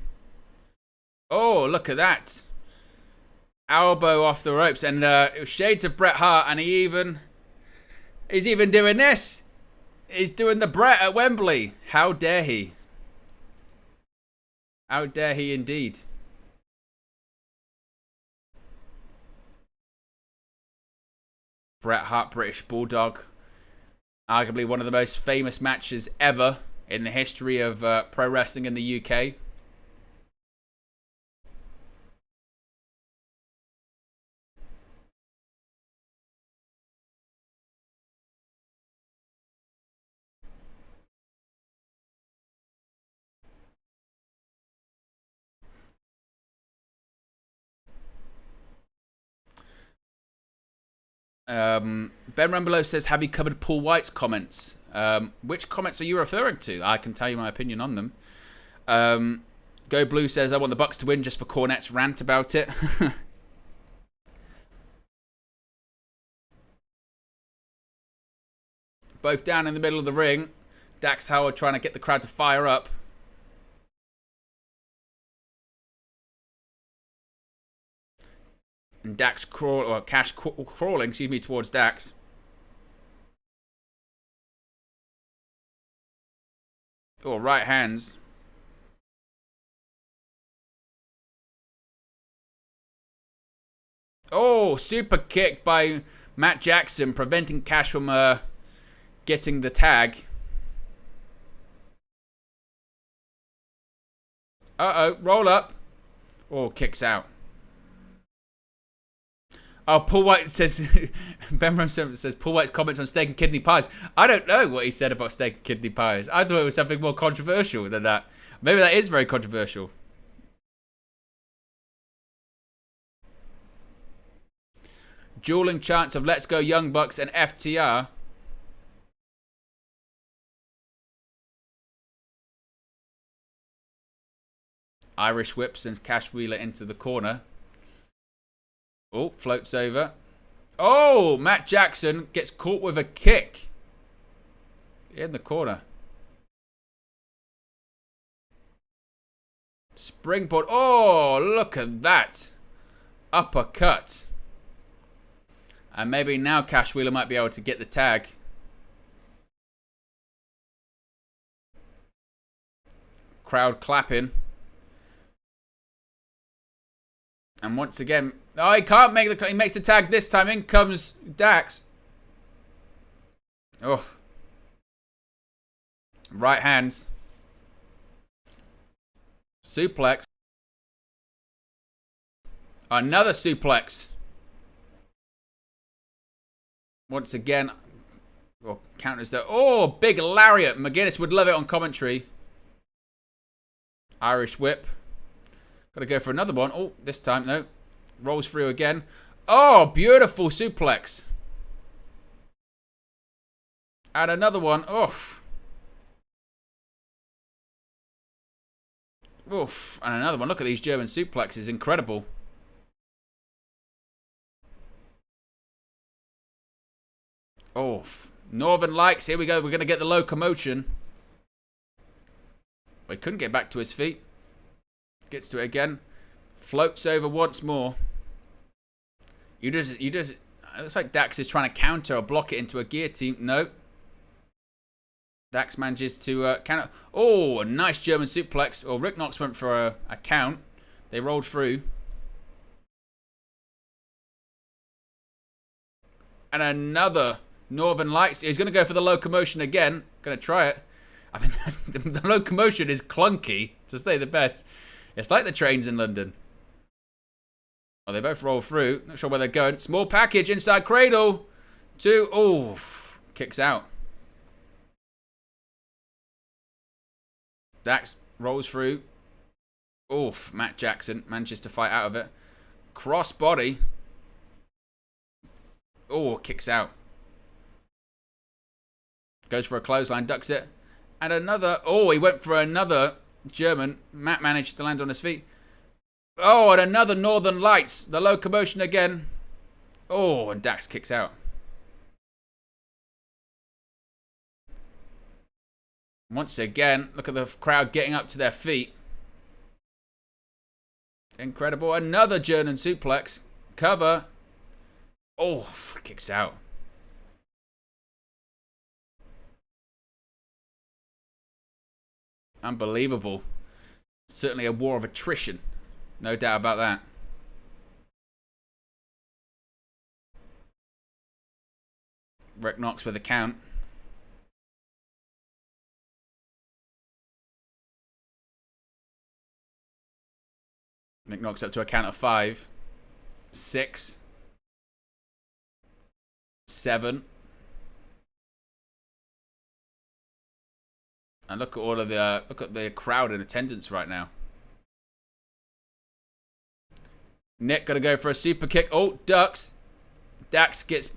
Oh, look at that. Elbow off the ropes. And it was shades of Bret Hart. And he's even doing this. He's doing the Bret at Wembley. How dare he? How dare he indeed? Bret Hart, British Bulldog. Arguably one of the most famous matches ever in the history of pro wrestling in the UK. Ben Rumbelow says, have you covered Paul White's comments? Which comments are you referring to? I can tell you my opinion on them. Go Blue says, I want the Bucks to win just for Cornette's rant about it. Both down in the middle of the ring. Dax Howard trying to get the crowd to fire up. And Dax Cash crawling, excuse me, towards Dax. Oh, right hands. Oh, super kick by Matt Jackson, preventing Cash from getting the tag. Uh-oh, roll up. Oh, kicks out. Oh, Paul White says, Ben Rumson says, Paul White's comments on steak and kidney pies. I don't know what he said about steak and kidney pies. I thought it was something more controversial than that. Maybe that is very controversial. Dueling chants of Let's Go Young Bucks and FTR. Irish whip sends Cash Wheeler into the corner. Oh, floats over. Oh, Matt Jackson gets caught with a kick. In the corner. Springboard. Oh, look at that. Uppercut. And maybe now Cash Wheeler might be able to get the tag. Crowd clapping. And once again, oh, he can't make the. He makes the tag this time. In comes Dax. Oh, right hands. Suplex. Another suplex. Once again, oh, counters there. Oh, big lariat. McGuinness would love it on commentary. Irish whip. Got to go for another one. Oh, this time, no. Rolls through again. Oh, beautiful suplex. And another one. Oof. Oof. And another one. Look at these German suplexes. Incredible. Oof. Northern Lights. Here we go. We're going to get the locomotion. He couldn't get back to his feet. Gets to it again. Floats over once more. You just. It looks like Dax is trying to counter or block it into a guillotine. No. Dax manages to counter. Oh, a nice German suplex. Or Rick Knox went for a count. They rolled through. And another Northern Lights. He's going to go for the locomotion again. Going to try it. I mean, the locomotion is clunky, to say the best. It's like the trains in London. Oh, they both roll through. Not sure where they're going. Small package inside cradle. Two. Oh, kicks out. Dax rolls through. Oof, Matt Jackson manages to fight out of it. Cross body. Oh, kicks out. Goes for a clothesline, ducks it. And another. Oh, he went for another German. Matt managed to land on his feet. Oh, and another Northern Lights. The locomotion again. Oh, and Dax kicks out. Once again, look at the crowd getting up to their feet. Incredible. Another German suplex. Cover. Oh, kicks out. Unbelievable. Certainly a war of attrition. No doubt about that. Rick Knox with a count. Nick Knox up to a count of 5, 6, 7. And look at all of the crowd in attendance right now. Nick gonna go for a super kick. Oh, ducks. Dax gets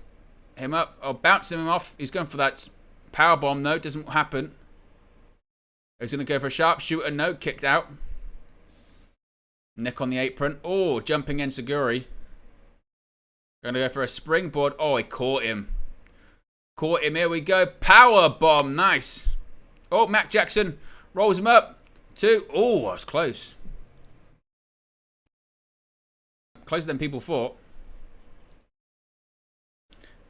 him up. Oh, bouncing him off. He's going for that power bomb. No, doesn't happen. He's gonna go for a sharpshooter. No, kicked out. Nick on the apron. Oh, jumping enziguri. Gonna go for a springboard. Oh, he caught him. Caught him. Here we go. Power bomb. Nice. Oh, Mac Jackson rolls him up. 2. Oh, that was close. Closer than people thought.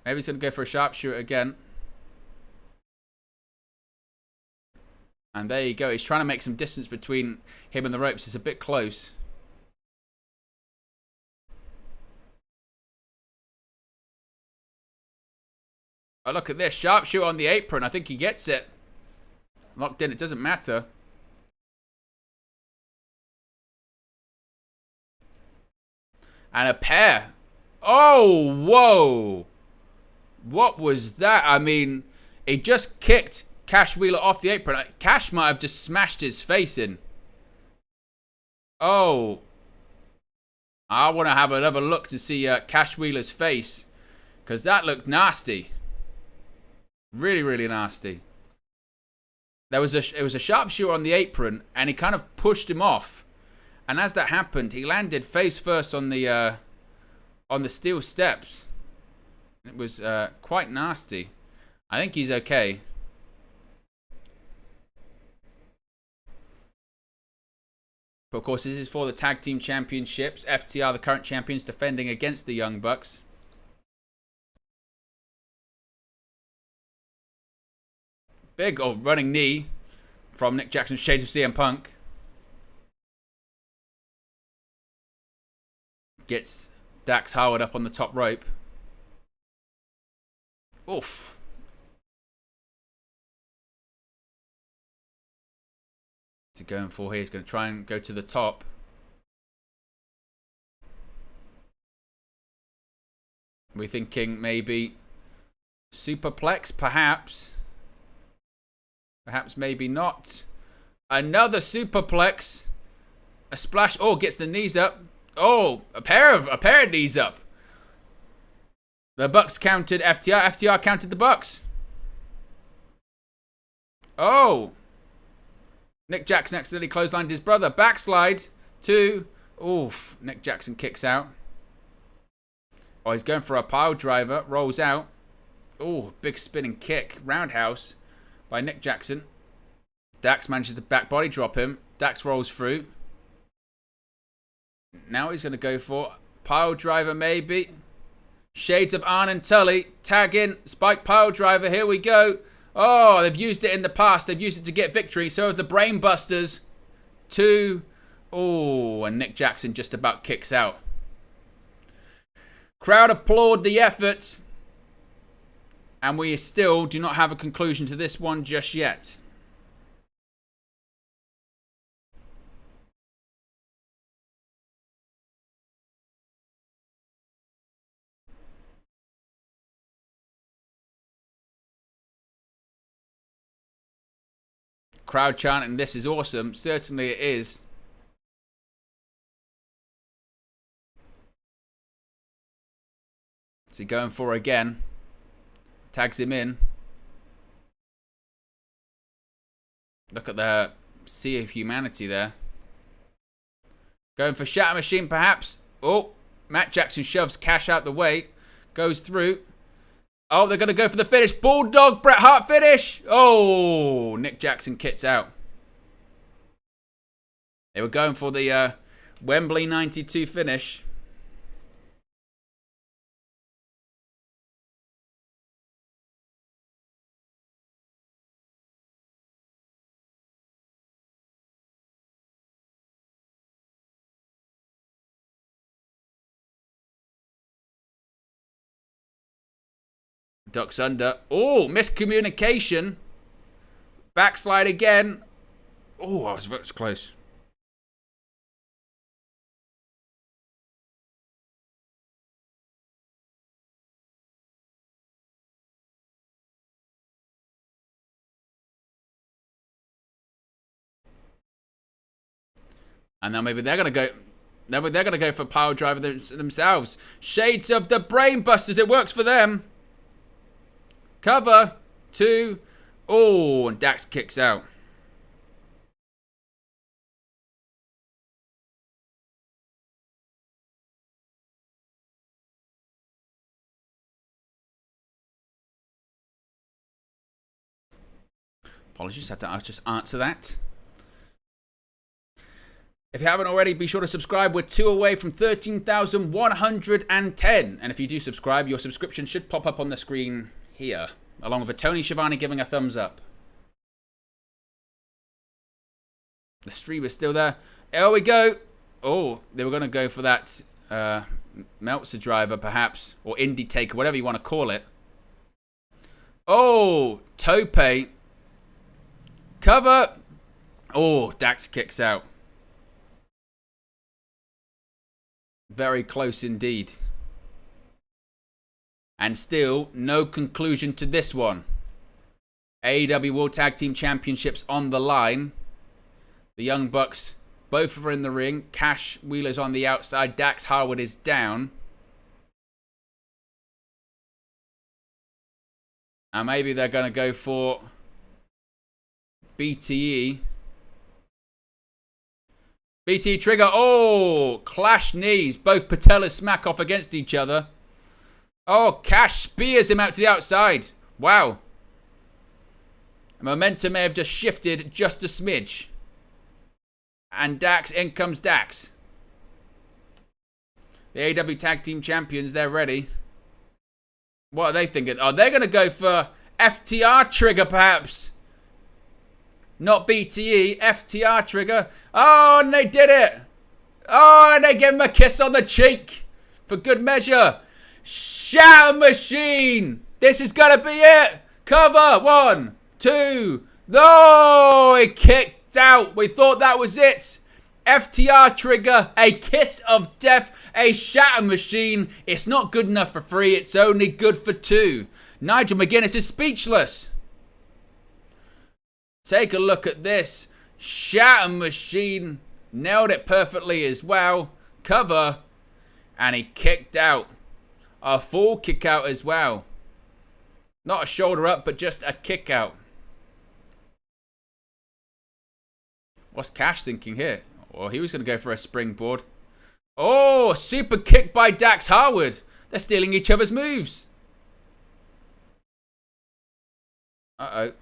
Maybe he's going to go for a sharpshooter again. And there you go. He's trying to make some distance between him and the ropes. It's a bit close. Oh, look at this. Sharpshooter on the apron. I think he gets it. Locked in. It doesn't matter. And a pair. Oh, whoa. What was that? I mean, he just kicked Cash Wheeler off the apron. Cash might have just smashed his face in. Oh. I want to have another look to see Cash Wheeler's face. Because that looked nasty. Really, really nasty. It was a sharpshooter on the apron, and he kind of pushed him off. And as that happened, he landed face first on the steel steps. It was quite nasty. I think he's okay. But of course, this is for the Tag Team Championships. FTR, the current champions, defending against the Young Bucks. Big running knee from Nick Jackson's Shades of CM Punk. Gets Dax Harwood up on the top rope. Oof. What's he going for here? He's going to try and go to the top. We're thinking maybe superplex, perhaps. Perhaps, maybe not. Another superplex. A splash. Oh, gets the knees up. Oh, a pair of knees up. The Bucks counted FTR. FTR counted the Bucks. Oh. Nick Jackson accidentally clotheslined his brother. Backslide. 2. Oof. Nick Jackson kicks out. Oh, he's going for a pile driver. Rolls out. Oh, big spinning kick. Roundhouse by Nick Jackson. Dax manages to back body drop him. Dax rolls through. Now he's going to go for pile driver maybe. Shades of Arn and Tully. Tag in. Spike pile driver. Here we go. Oh, they've used it in the past. They've used it to get victory. So have the Brain Busters. 2. Oh, and Nick Jackson just about kicks out. Crowd applaud the effort. And we still do not have a conclusion to this one just yet. Crowd chanting, "This is awesome." Certainly it is. What's he going for again? Tags him in. Look at the sea of humanity there. Going for Shatter Machine perhaps. Oh, Matt Jackson shoves Cash out the way. Goes through. Oh, they're going to go for the finish. Bulldog Bret Hart finish. Oh, Nick Jackson kicks out. They were going for the Wembley 92 finish. Ducks under. Oh, miscommunication. Backslide again. Oh, I was very close. And now maybe they're going to go... Maybe they're going to go for power driver themselves. Shades of the Brain Busters. It works for them. Cover. 2. Oh, and Dax kicks out. Apologies, I had to just answer that. If you haven't already, be sure to subscribe. We're 2 away from 13,110. And if you do subscribe, your subscription should pop up on the screen here, along with a Toni Schiavone giving a thumbs up. The stream is still there. There we go. Oh, they were going to go for that Meltzer driver, perhaps, or indie taker, whatever you want to call it. Oh, Tope. Cover. Oh, Dax kicks out. Very close indeed. And still, no conclusion to this one. AEW World Tag Team Championships on the line. The Young Bucks, both are in the ring. Cash Wheeler's on the outside. Dax Harwood is down. And maybe they're going to go for BTE. BTE trigger. Oh, clash knees. Both patellas smack off against each other. Oh, Cash spears him out to the outside. Wow. Momentum may have just shifted just a smidge. And Dax, in comes Dax. The AEW Tag Team Champions, they're ready. What are they thinking? Oh, they're going to go for FTR trigger, perhaps. Not BTE, FTR trigger. Oh, and they did it. Oh, and they give him a kiss on the cheek. For good measure. Shatter Machine. This is going to be it. Cover. 1, 2. No, it kicked out. We thought that was it. FTR trigger. A kiss of death. A Shatter Machine. It's not good enough for 3. It's only good for 2. Nigel McGuinness is speechless. Take a look at this. Shatter Machine nailed it perfectly as well. Cover. And he kicked out. A full kick out as well. Not a shoulder up, but just a kick out. What's Cash thinking here? Well, he was going to go for a springboard. Oh, super kick by Dax Harwood. They're stealing each other's moves. Uh-oh.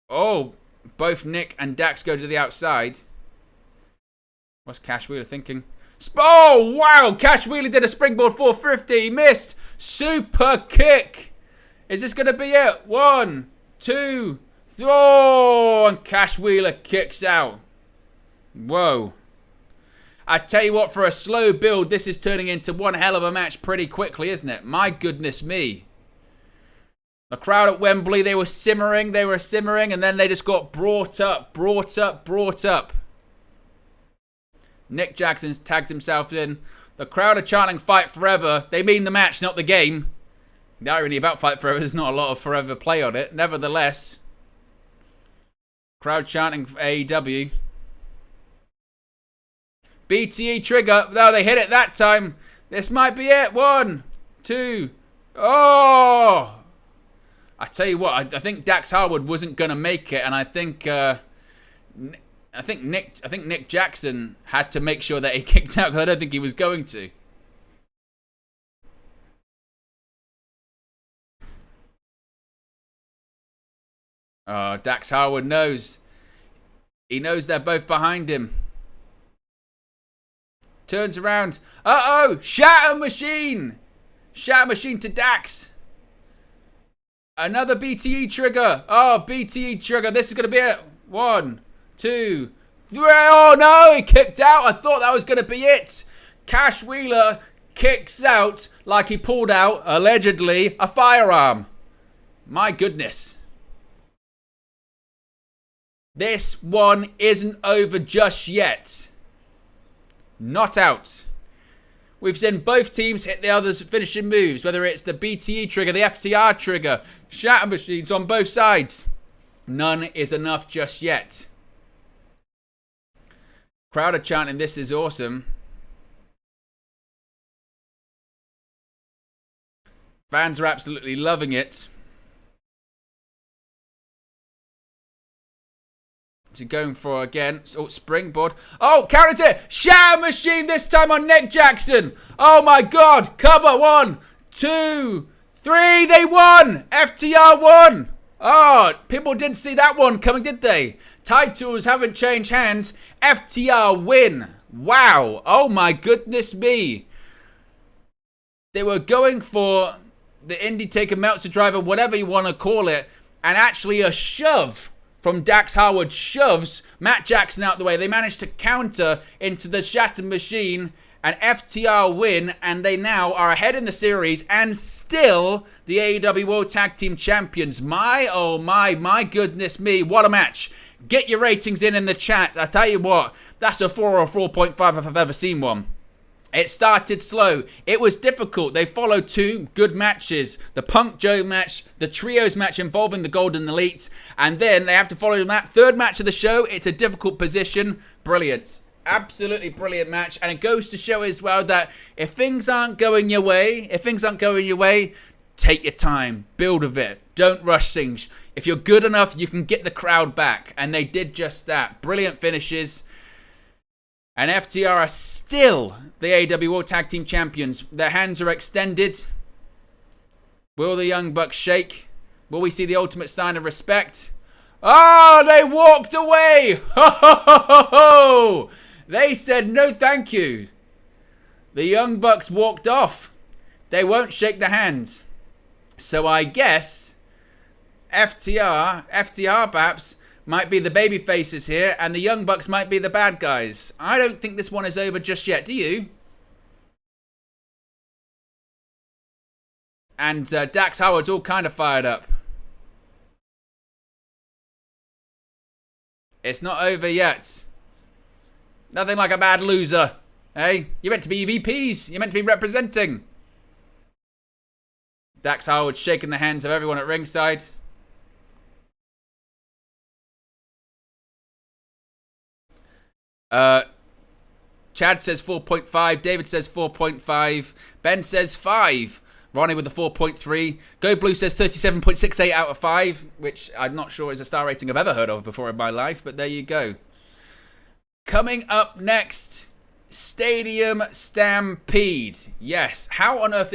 Oh, both Nick and Dax go to the outside. What's Cash Wheeler thinking? Oh, wow. Cash Wheeler did a springboard 450. He missed. Super kick. Is this going to be it? 1, 2, 3. Oh, and Cash Wheeler kicks out. Whoa. I tell you what, for a slow build, this is turning into one hell of a match pretty quickly, isn't it? My goodness me. The crowd at Wembley, they were simmering, and then they just got brought up. Nick Jackson's tagged himself in. The crowd are chanting Fight Forever. They mean the match, not the game. The irony about Fight Forever, there's not a lot of forever play on it. Nevertheless, crowd chanting for AEW. BTE trigger. No, they hit it that time. This might be it. 1, 2. Oh! I tell you what, I think Dax Harwood wasn't gonna make it, and I think Nick Jackson had to make sure that he kicked out because I don't think he was going to. Dax Harwood knows. He knows they're both behind him. Turns around. Uh-oh! Shatter Machine! Shatter Machine to Dax. Another BTE trigger. Oh, BTE trigger. This is going to be it. 1, 2, 3. Oh, no. He kicked out. I thought that was going to be it. Cash Wheeler kicks out like he pulled out, allegedly, a firearm. My goodness. This one isn't over just yet. Not out. We've seen both teams hit the others' finishing moves, whether it's the BTE trigger, the FTR trigger, shatter machines on both sides. None is enough just yet. Crowd are chanting, "This is awesome." Fans are absolutely loving it. So going for again. Oh, springboard. Oh, counters it. Shatter Machine this time on Nick Jackson. Oh my God. Cover. 1, 2, 3. They won. FTR won. Oh, people didn't see that one coming, did they? Titles haven't changed hands. FTR win. Wow. Oh my goodness me. They were going for the Indie Taker Meltzer Driver, whatever you want to call it, and actually a shove from Dax Harwood shoves Matt Jackson out the way. They managed to counter into the Shatter Machine, and FTR win, and they now are ahead in the series and still the AEW World Tag Team Champions. My, oh my goodness me, what a match. Get your ratings in the chat. I tell you what, that's a 4 or 4.5 if I've ever seen one. It started slow. It was difficult. They followed 2 good matches. The Punk Joe match, the Trios match involving the Golden Elites, and then they have to follow that 3rd match of the show. It's a difficult position. Brilliant. Absolutely brilliant match. And it goes to show as well that if things aren't going your way, take your time. Build with it. Don't rush things. If you're good enough, you can get the crowd back. And they did just that. Brilliant finishes. And FTR are still the AEW World Tag Team Champions. Their hands are extended. Will the Young Bucks shake? Will we see the ultimate sign of respect? Oh, they walked away. Ho, ho, ho, ho, ho. They said no thank you. The Young Bucks walked off. They won't shake the hands. So I guess FTR perhaps, might be the baby faces here, and the Young Bucks might be the bad guys. I don't think this one is over just yet, do you? And Dax Howard's all kind of fired up. It's not over yet. Nothing like a bad loser. Hey, you're meant to be VPs. You're meant to be representing. Dax Howard shaking the hands of everyone at ringside. Chad says 4.5. David says 4.5. Ben says 5. Ronnie with the 4.3. Go Blue says 37.68 out of 5, which I'm not sure is a star rating I've ever heard of before in my life, but there you go. Coming up next, Stadium Stampede. Yes, how on earth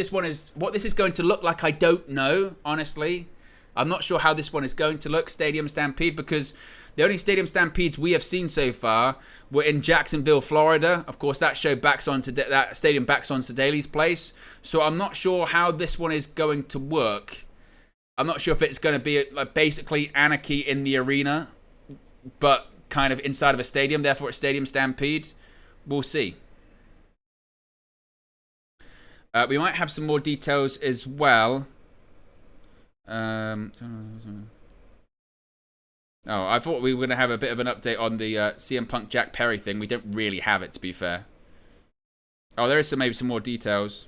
what this is going to look like, I don't know, honestly. I'm not sure how this one is going to look, Stadium Stampede, because the only Stadium Stampedes we have seen so far were in Jacksonville, Florida. Of course, that stadium backs onto Daly's place. So I'm not sure how this one is going to work. I'm not sure if it's going to be like basically anarchy in the arena, but kind of inside of a stadium. Therefore, it's Stadium Stampede. We'll see. We might have some more details as well. Oh, I thought we were going to have a bit of an update on the CM Punk Jack Perry thing. We don't really have it, to be fair. Oh, there is maybe some more details.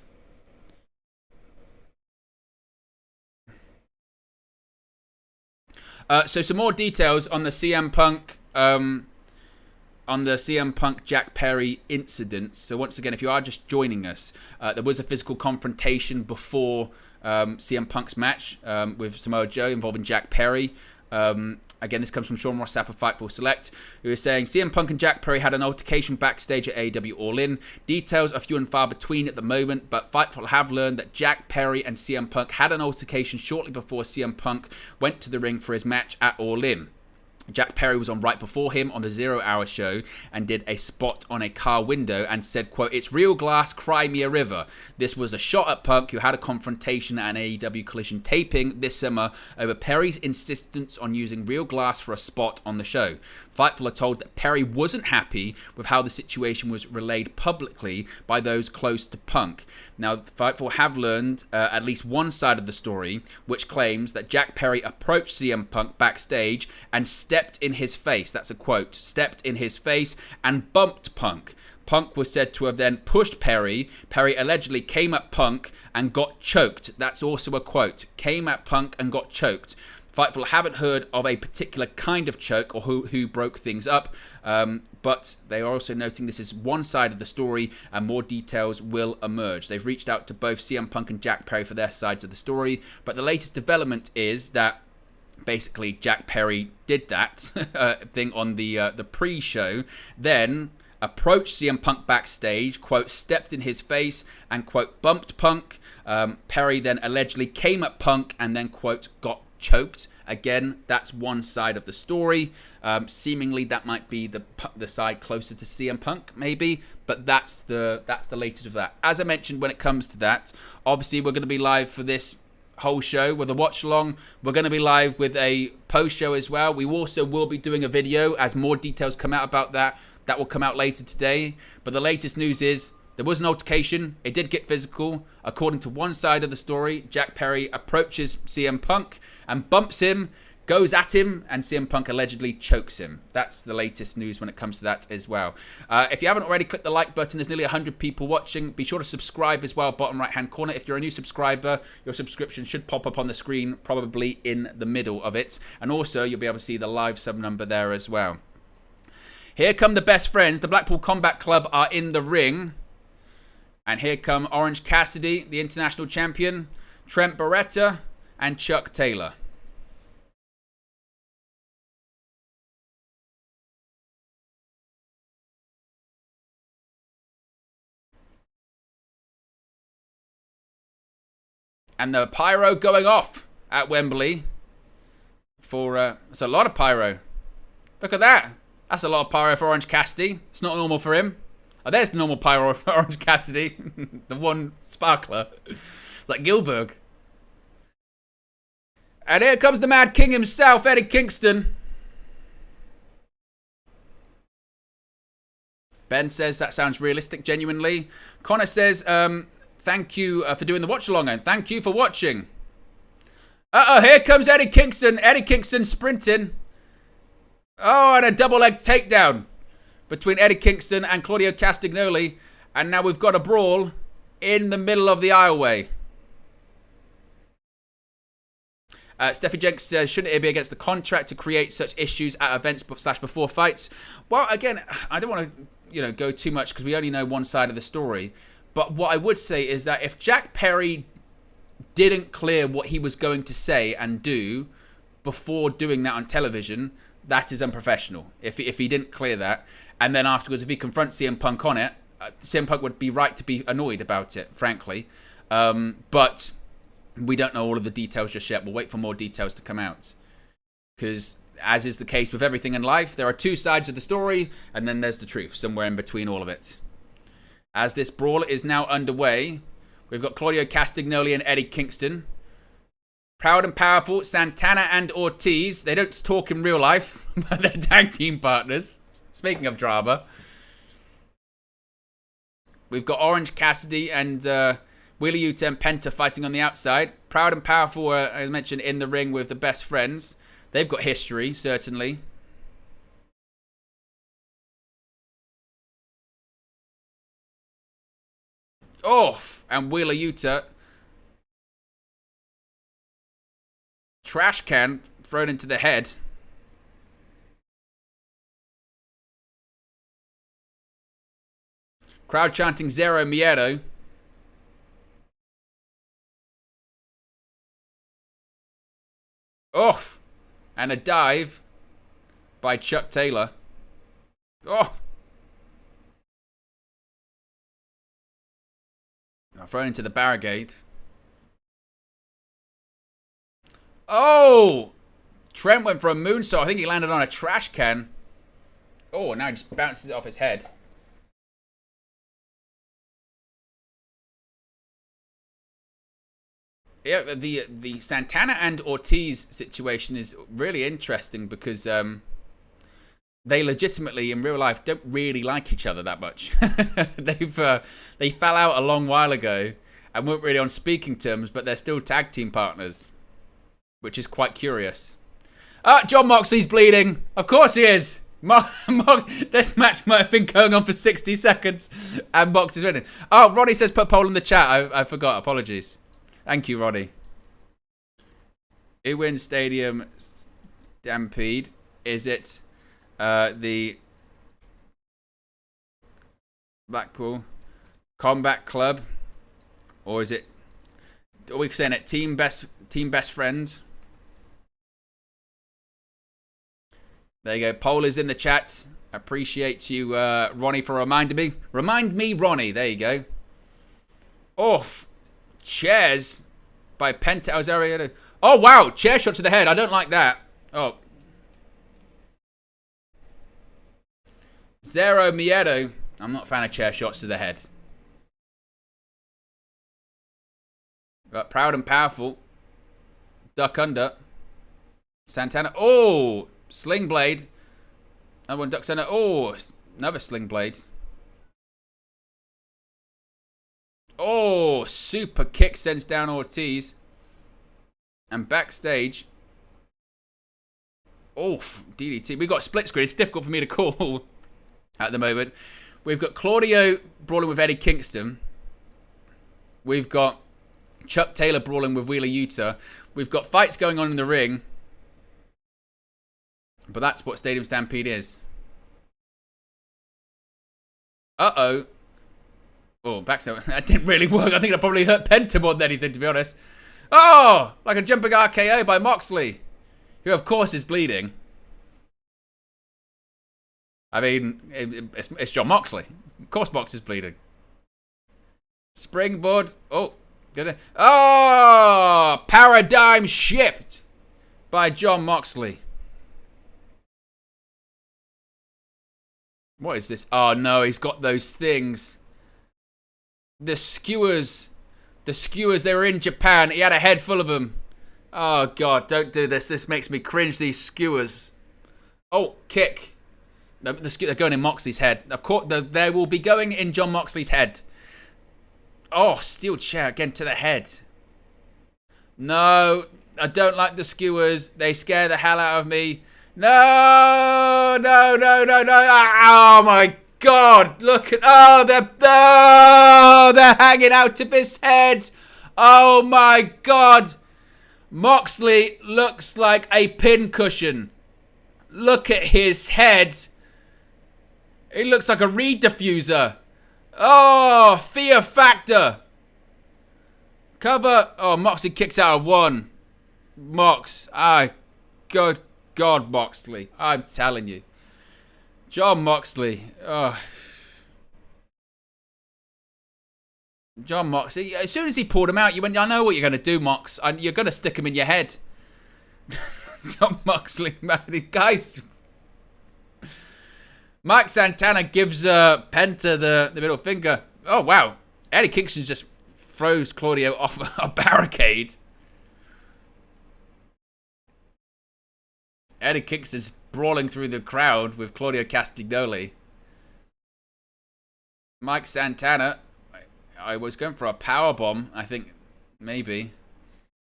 So some more details on the CM Punk Jack Perry incident. So once again, if you are just joining us, there was a physical confrontation before CM Punk's match with Samoa Joe involving Jack Perry. Again, this comes from Sean Ross Sapp of Fightful Select, who is saying CM Punk and Jack Perry had an altercation backstage at AEW All In. Details are few and far between at the moment, but Fightful have learned that Jack Perry and CM Punk had an altercation shortly before CM Punk went to the ring for his match at All In. Jack Perry was on right before him on the 0 Hour show and did a spot on a car window and said, quote, "It's real glass, cry me a river." This was a shot at Punk, who had a confrontation at an AEW Collision taping this summer over Perry's insistence on using real glass for a spot on the show. Fightful are told that Perry wasn't happy with how the situation was relayed publicly by those close to Punk. Now, Fightful have learned at least one side of the story, which claims that Jack Perry approached CM Punk backstage and stepped in his face. That's a quote. Stepped in his face and bumped Punk. Punk was said to have then pushed Perry. Perry allegedly came at Punk and got choked. That's also a quote. Came at Punk and got choked. Fightful haven't heard of a particular kind of choke or who broke things up, but they are also noting this is one side of the story and more details will emerge. They've reached out to both CM Punk and Jack Perry for their sides of the story, but the latest development is that basically Jack Perry did that thing on the pre-show, then approached CM Punk backstage, quote, stepped in his face and, quote, bumped Punk. Perry then allegedly came at Punk and then, quote, got choked. Again, that's one side of the story. Seemingly that might be the side closer to CM Punk, maybe, but that's the latest of that. As I mentioned, when it comes to that, obviously we're going to be live for this whole show with a watch along. We're going to be live with a post show as well. We also will be doing a video as more details come out about that. That will come out later today. But the latest news is there was an altercation. It did get physical. According to one side of the story, Jack Perry approaches CM Punk and bumps him, goes at him, and CM Punk allegedly chokes him. That's the latest news when it comes to that as well. If you haven't already, click the like button. There's nearly 100 people watching. Be sure to subscribe as well, bottom right-hand corner. If you're a new subscriber, your subscription should pop up on the screen, probably in the middle of it. And also, you'll be able to see the live sub number there as well. Here come the best friends. The Blackpool Combat Club are in the ring. And here come Orange Cassidy, the international champion, Trent Beretta, and Chuck Taylor. And the pyro going off at Wembley for, it's a lot of pyro. Look at that. That's a lot of pyro for Orange Cassidy. It's not normal for him. Oh, there's the normal pyro for Orange Cassidy. The one sparkler. It's like Gilbert. And here comes the Mad King himself, Eddie Kingston. Ben says that sounds realistic, genuinely. Connor says, thank you for doing the watch along, and thank you for watching. Here comes Eddie Kingston. Eddie Kingston sprinting. Oh, and a double leg takedown between Eddie Kingston and Claudio Castagnoli. And now we've got a brawl in the middle of the aisleway. Steffi Jenks says, shouldn't it be against the contract to create such issues at events / before fights? Well, again, I don't want to, go too much because we only know one side of the story. But what I would say is that if Jack Perry didn't clear what he was going to say and do before doing that on television, that is unprofessional. If he didn't clear that, and then afterwards, if he confronts CM Punk on it, CM Punk would be right to be annoyed about it, frankly. But we don't know all of the details just yet. We'll wait for more details to come out. Because, as is the case with everything in life, there are two sides of the story, and then there's the truth, somewhere in between all of it. As this brawl is now underway, we've got Claudio Castagnoli and Eddie Kingston. Proud and powerful, Santana and Ortiz. They don't talk in real life, but they're tag team partners. Speaking of drama. We've got Orange Cassidy and Wheeler Yuta and Penta fighting on the outside. Proud and powerful, as I mentioned, in the ring with the best friends. They've got history, certainly. Oh, and Wheeler Yuta. Trash can thrown into the head. Crowd chanting Zero Miedo. Oh, and a dive by Chuck Taylor. Oh. Thrown into the barricade. Oh! Trent went for a moonsault. I think he landed on a trash can. Oh, now he just bounces it off his head. Yeah, the Santana and Ortiz situation is really interesting because they legitimately in real life don't really like each other that much. They fell out a long while ago and weren't really on speaking terms, but they're still tag team partners, which is quite curious. John Moxley's bleeding. Of course he is. This match might have been going on for 60 seconds and Mox is winning. Oh, Ronnie says put a poll in the chat. I forgot. Apologies. Thank you, Roddy. Who wins Stadium Stampede? Is it the Blackpool Combat Club, or is it? Are we saying it Team Best Friend? There you go. Poll is in the chat. Appreciate you, Ronnie, for reminding me. Remind me, Ronnie. There you go. Off. Chairs by Penta Alzario. Oh, wow. Chair shot to the head. I don't like that. Oh. Zero Miedo. I'm not a fan of chair shots to the head. But Proud and Powerful. Duck under. Santana. Oh. Sling Blade. Another one ducks under. Oh. Another Sling Blade. Oh, super kick sends down Ortiz. And backstage. Oof, DDT. We've got split screen. It's difficult for me to call at the moment. We've got Claudio brawling with Eddie Kingston. We've got Chuck Taylor brawling with Wheeler Yuta. We've got fights going on in the ring. But that's what Stadium Stampede is. Uh-oh. Oh, backside. That didn't really work. I think that probably hurt Penta more than anything, to be honest. Oh! Like a jumping RKO by Moxley. Who, of course, is bleeding. I mean, it's John Moxley. Of course Moxley's bleeding. Springboard. Oh. Oh! Paradigm shift by John Moxley. What is this? Oh, no. He's got those things. The skewers. The skewers, they were in Japan. He had a head full of them. Oh, God, don't do this. This makes me cringe, these skewers. Oh, kick. No, they're going in Moxley's head. Of course, they will be going in John Moxley's head. Oh, steel chair again to the head. No, I don't like the skewers. They scare the hell out of me. No, no, no, no, no. Oh, my God, look at, they're hanging out of his head. Oh my God. Moxley looks like a pincushion. Look at his head. He looks like a reed diffuser. Oh, fear factor. Cover. Oh, Moxley kicks out of one. Good God, Moxley. I'm telling you. John Moxley. Oh. John Moxley. As soon as he pulled him out, you went, I know what you're going to do, Mox. You're going to stick him in your head. John Moxley, man. Guys. Mike Santana gives Penta the middle finger. Oh, wow. Eddie Kingston just throws Claudio off a barricade. Eddie Kingston's brawling through the crowd with Claudio Castagnoli. Mike Santana. I was going for a powerbomb, I think. Maybe.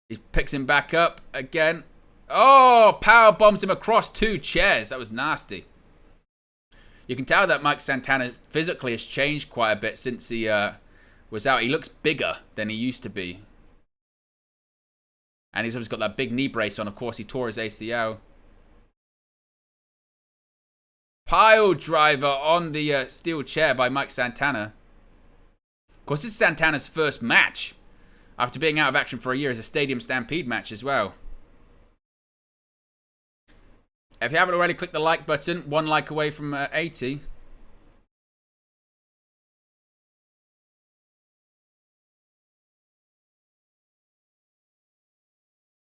He picks him back up again. Oh, powerbombs him across two chairs. That was nasty. You can tell that Mike Santana physically has changed quite a bit since he was out. He looks bigger than he used to be. And he's always got that big knee brace on. Of course, he tore his ACL. Pile driver on the steel chair by Mike Santana. Of course, this is Santana's first match after being out of action for a year as a Stadium Stampede match as well. If you haven't already, click the like button. 1 like away from 80.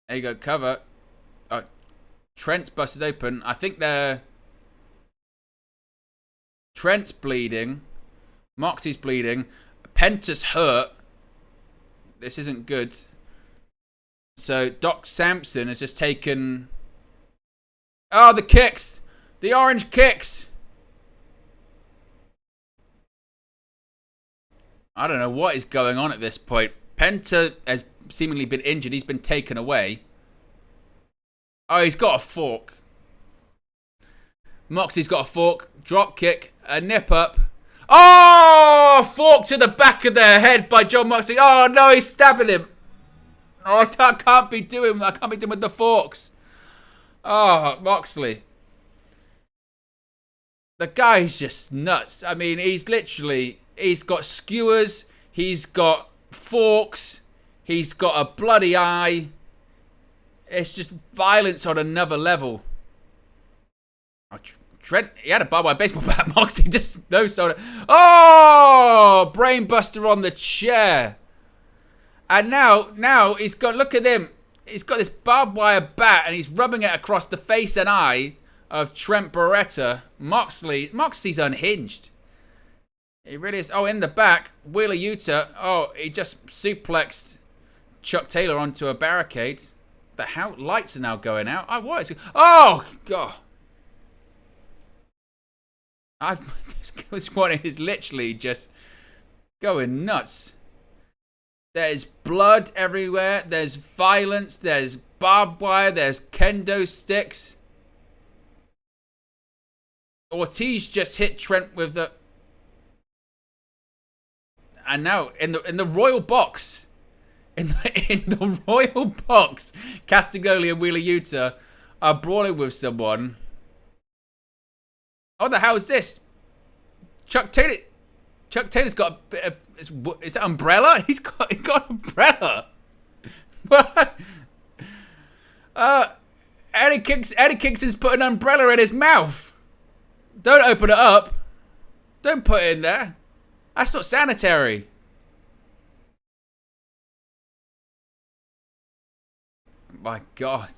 There you go, cover. Trent's busted open. I think Trent's bleeding. Moxie's bleeding. Penta's hurt. This isn't good. So Doc Sampson has just taken... Oh, the kicks! The orange kicks! I don't know what is going on at this point. Penta has seemingly been injured. He's been taken away. Oh, he's got a fork. Moxie's got a fork. Drop kick. A nip up. Oh! Fork to the back of their head by John Moxley. Oh, no, he's stabbing him. Oh, I can't be doing with the forks. Oh, Moxley. The guy's just nuts. I mean, he's got skewers. He's got forks. He's got a bloody eye. It's just violence on another level. Oh, Trent, he had a barbed wire baseball bat. Moxley just no soda. Oh, brainbuster on the chair. And now he's got, look at him. He's got this barbed wire bat and he's rubbing it across the face and eye of Trent Beretta. Moxley's unhinged. He really is. Oh, in the back, Wheeler Yuta. Oh, he just suplexed Chuck Taylor onto a barricade. The hell? Lights are now going out. Oh, what? Oh, God. This one is literally just going nuts. There's blood everywhere. There's violence. There's barbed wire. There's kendo sticks. Ortiz just hit Trent with the... And now, in the royal box... In the royal box, Castagnoli and Wheeler Yuta are brawling with someone. Oh, the hell is this? Chuck Taylor's got a bit of... Is that umbrella? He's got an umbrella. What? Eddie Kingston's put an umbrella in his mouth. Don't open it up. Don't put it in there. That's not sanitary. My God.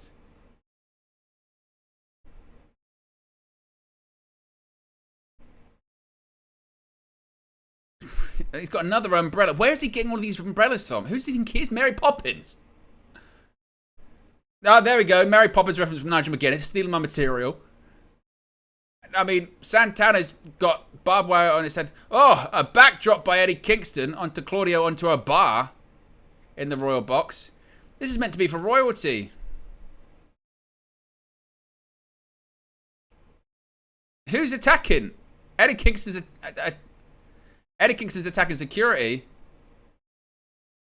He's got another umbrella. Where is he getting all these umbrellas from? Who's he think he is? Mary Poppins. Oh, there we go. Mary Poppins reference from Nigel McGuinness. Stealing my material. I mean, Santana's got barbed wire on his head. Oh, a backdrop by Eddie Kingston onto Claudio onto a bar in the royal box. This is meant to be for royalty. Who's attacking? Eddie Kingston's attacking security.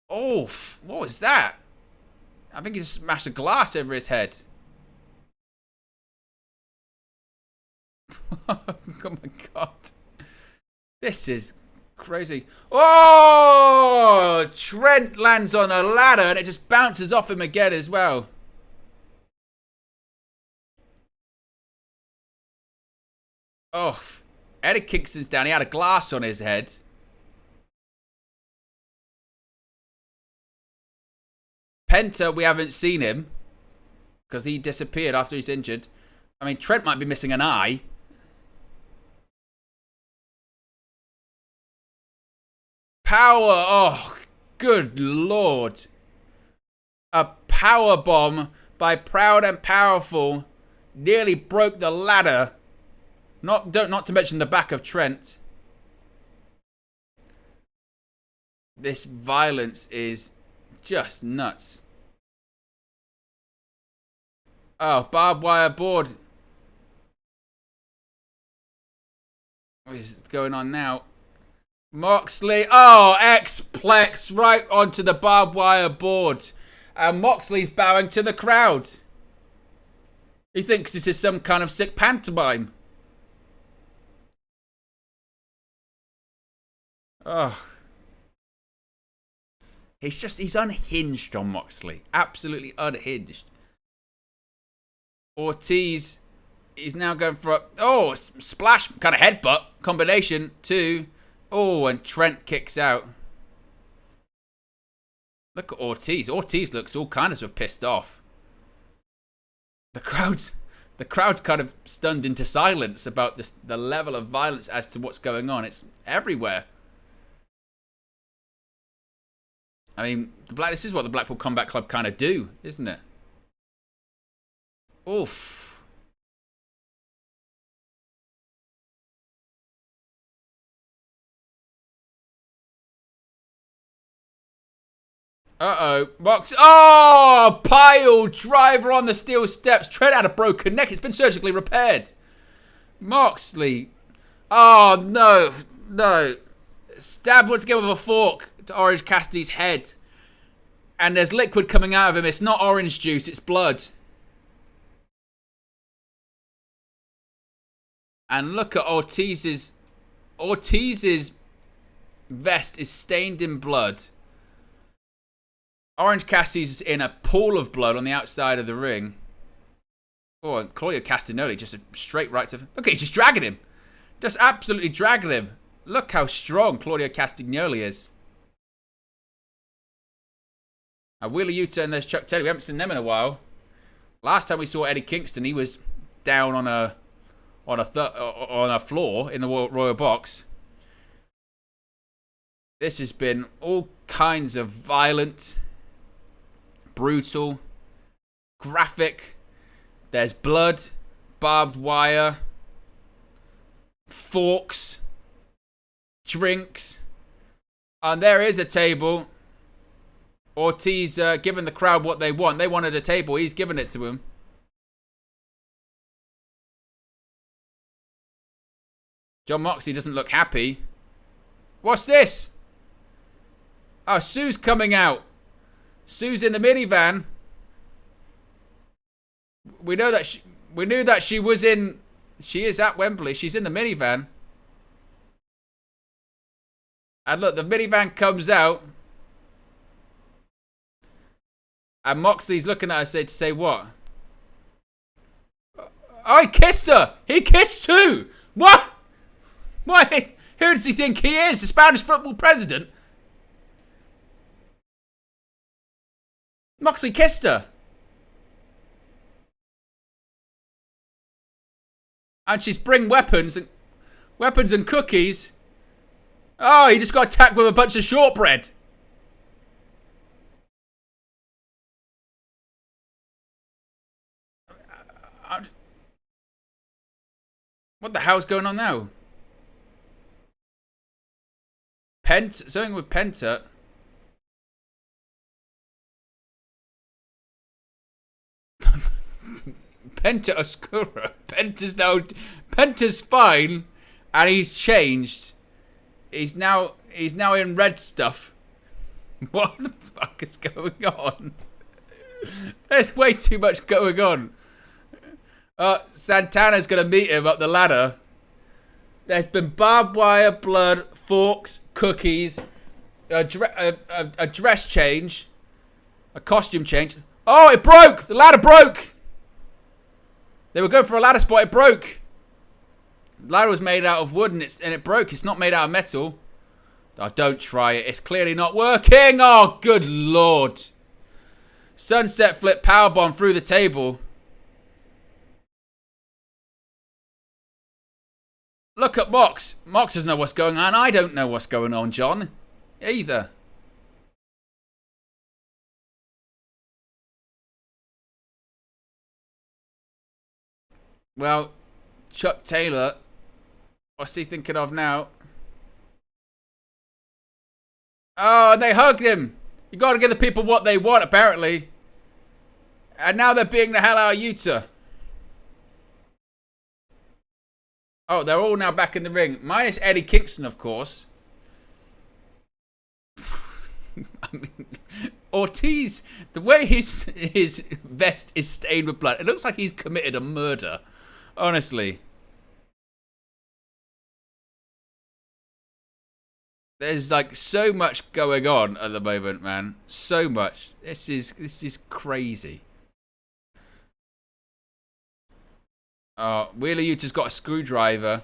Oh, what was that? I think he just smashed a glass over his head. Oh my God. This is crazy. Oh! Trent lands on a ladder and it just bounces off him again as well. Oh, Eddie Kingston's down. He had a glass on his head. Penta, we haven't seen him because he disappeared after he's injured. I mean, Trent might be missing an eye. Power. Oh, good Lord. A power bomb by Proud and Powerful nearly broke the ladder. Not to mention the back of Trent. This violence is just nuts. Oh, barbed wire board. What is going on now? Moxley. Oh, X-Plex right onto the barbed wire board. And Moxley's bowing to the crowd. He thinks this is some kind of sick pantomime. Oh. He's unhinged, John Moxley. Absolutely unhinged. Ortiz is now going for a, splash kind of headbutt combination too. Oh, and Trent kicks out. Look at Ortiz. Ortiz looks all kind of pissed off. The crowd's The crowd's kind of stunned into silence about just the level of violence as to what's going on. It's everywhere. I mean, this is what the Blackpool Combat Club kind of do, isn't it? Oof. Uh-oh. Mox. Oh! Pile driver on the steel steps. Tread out a broken neck. It's been surgically repaired. Moxley. Oh, no. No. Stabbed once again with a fork to Orange Cassidy's head. And there's liquid coming out of him. It's not orange juice. It's blood. And look at Ortiz's... Ortiz's vest is stained in blood. Orange Cassidy's in a pool of blood on the outside of the ring. Oh, and Claudio Castagnoli just a straight right to... Look, he's just dragging him. Just absolutely dragging him. Look how strong Claudio Castagnoli is. Wheeler Yuta and there's Chuck Taylor. We haven't seen them in a while. Last time we saw Eddie Kingston, he was down on a floor in the Royal Box. This has been all kinds of violent, brutal, graphic. There's blood, barbed wire, forks, drinks, and there is a table. Ortiz giving the crowd what they want. They wanted a table. He's giving it to them. John Moxley doesn't look happy. What's this? Oh, Sue's coming out. Sue's in the minivan. We know that we knew that she was in. She is at Wembley. She's in the minivan. And look, the minivan comes out. And Moxley's looking at her to say what? Oh, he kissed her! He kissed Sue! What? What? Who does he think he is? The Spanish football president? Moxley kissed her. And she's bring weapons and cookies. Oh, he just got attacked with a bunch of shortbread. What the hell's going on now? Something with Penta. Penta Oscura. Penta's fine, and he's changed. He's now in red stuff. What the fuck is going on? There's way too much going on. Santana's gonna meet him up the ladder. There's been barbed wire, blood, forks, cookies, a dress change, a costume change. Oh, it broke! The ladder broke! They were going for a ladder spot, it broke. The ladder was made out of wood and it broke. It's not made out of metal. Oh, don't try it. It's clearly not working. Oh, good lord. Sunset flip powerbomb through the table. Look at Mox. Mox doesn't know what's going on. I don't know what's going on, John. Either. Well, Chuck Taylor, what's he thinking of now? Oh, and they hugged him. You got to give the people what they want, apparently. And now they're beating the hell out of Yuta. Oh, they're all now back in the ring. Minus Eddie Kingston, of course. I mean, Ortiz, the way his vest is stained with blood, it looks like he's committed a murder. Honestly. There's like so much going on at the moment, man. So much. This is crazy. Wheeler Yuta's got a screwdriver.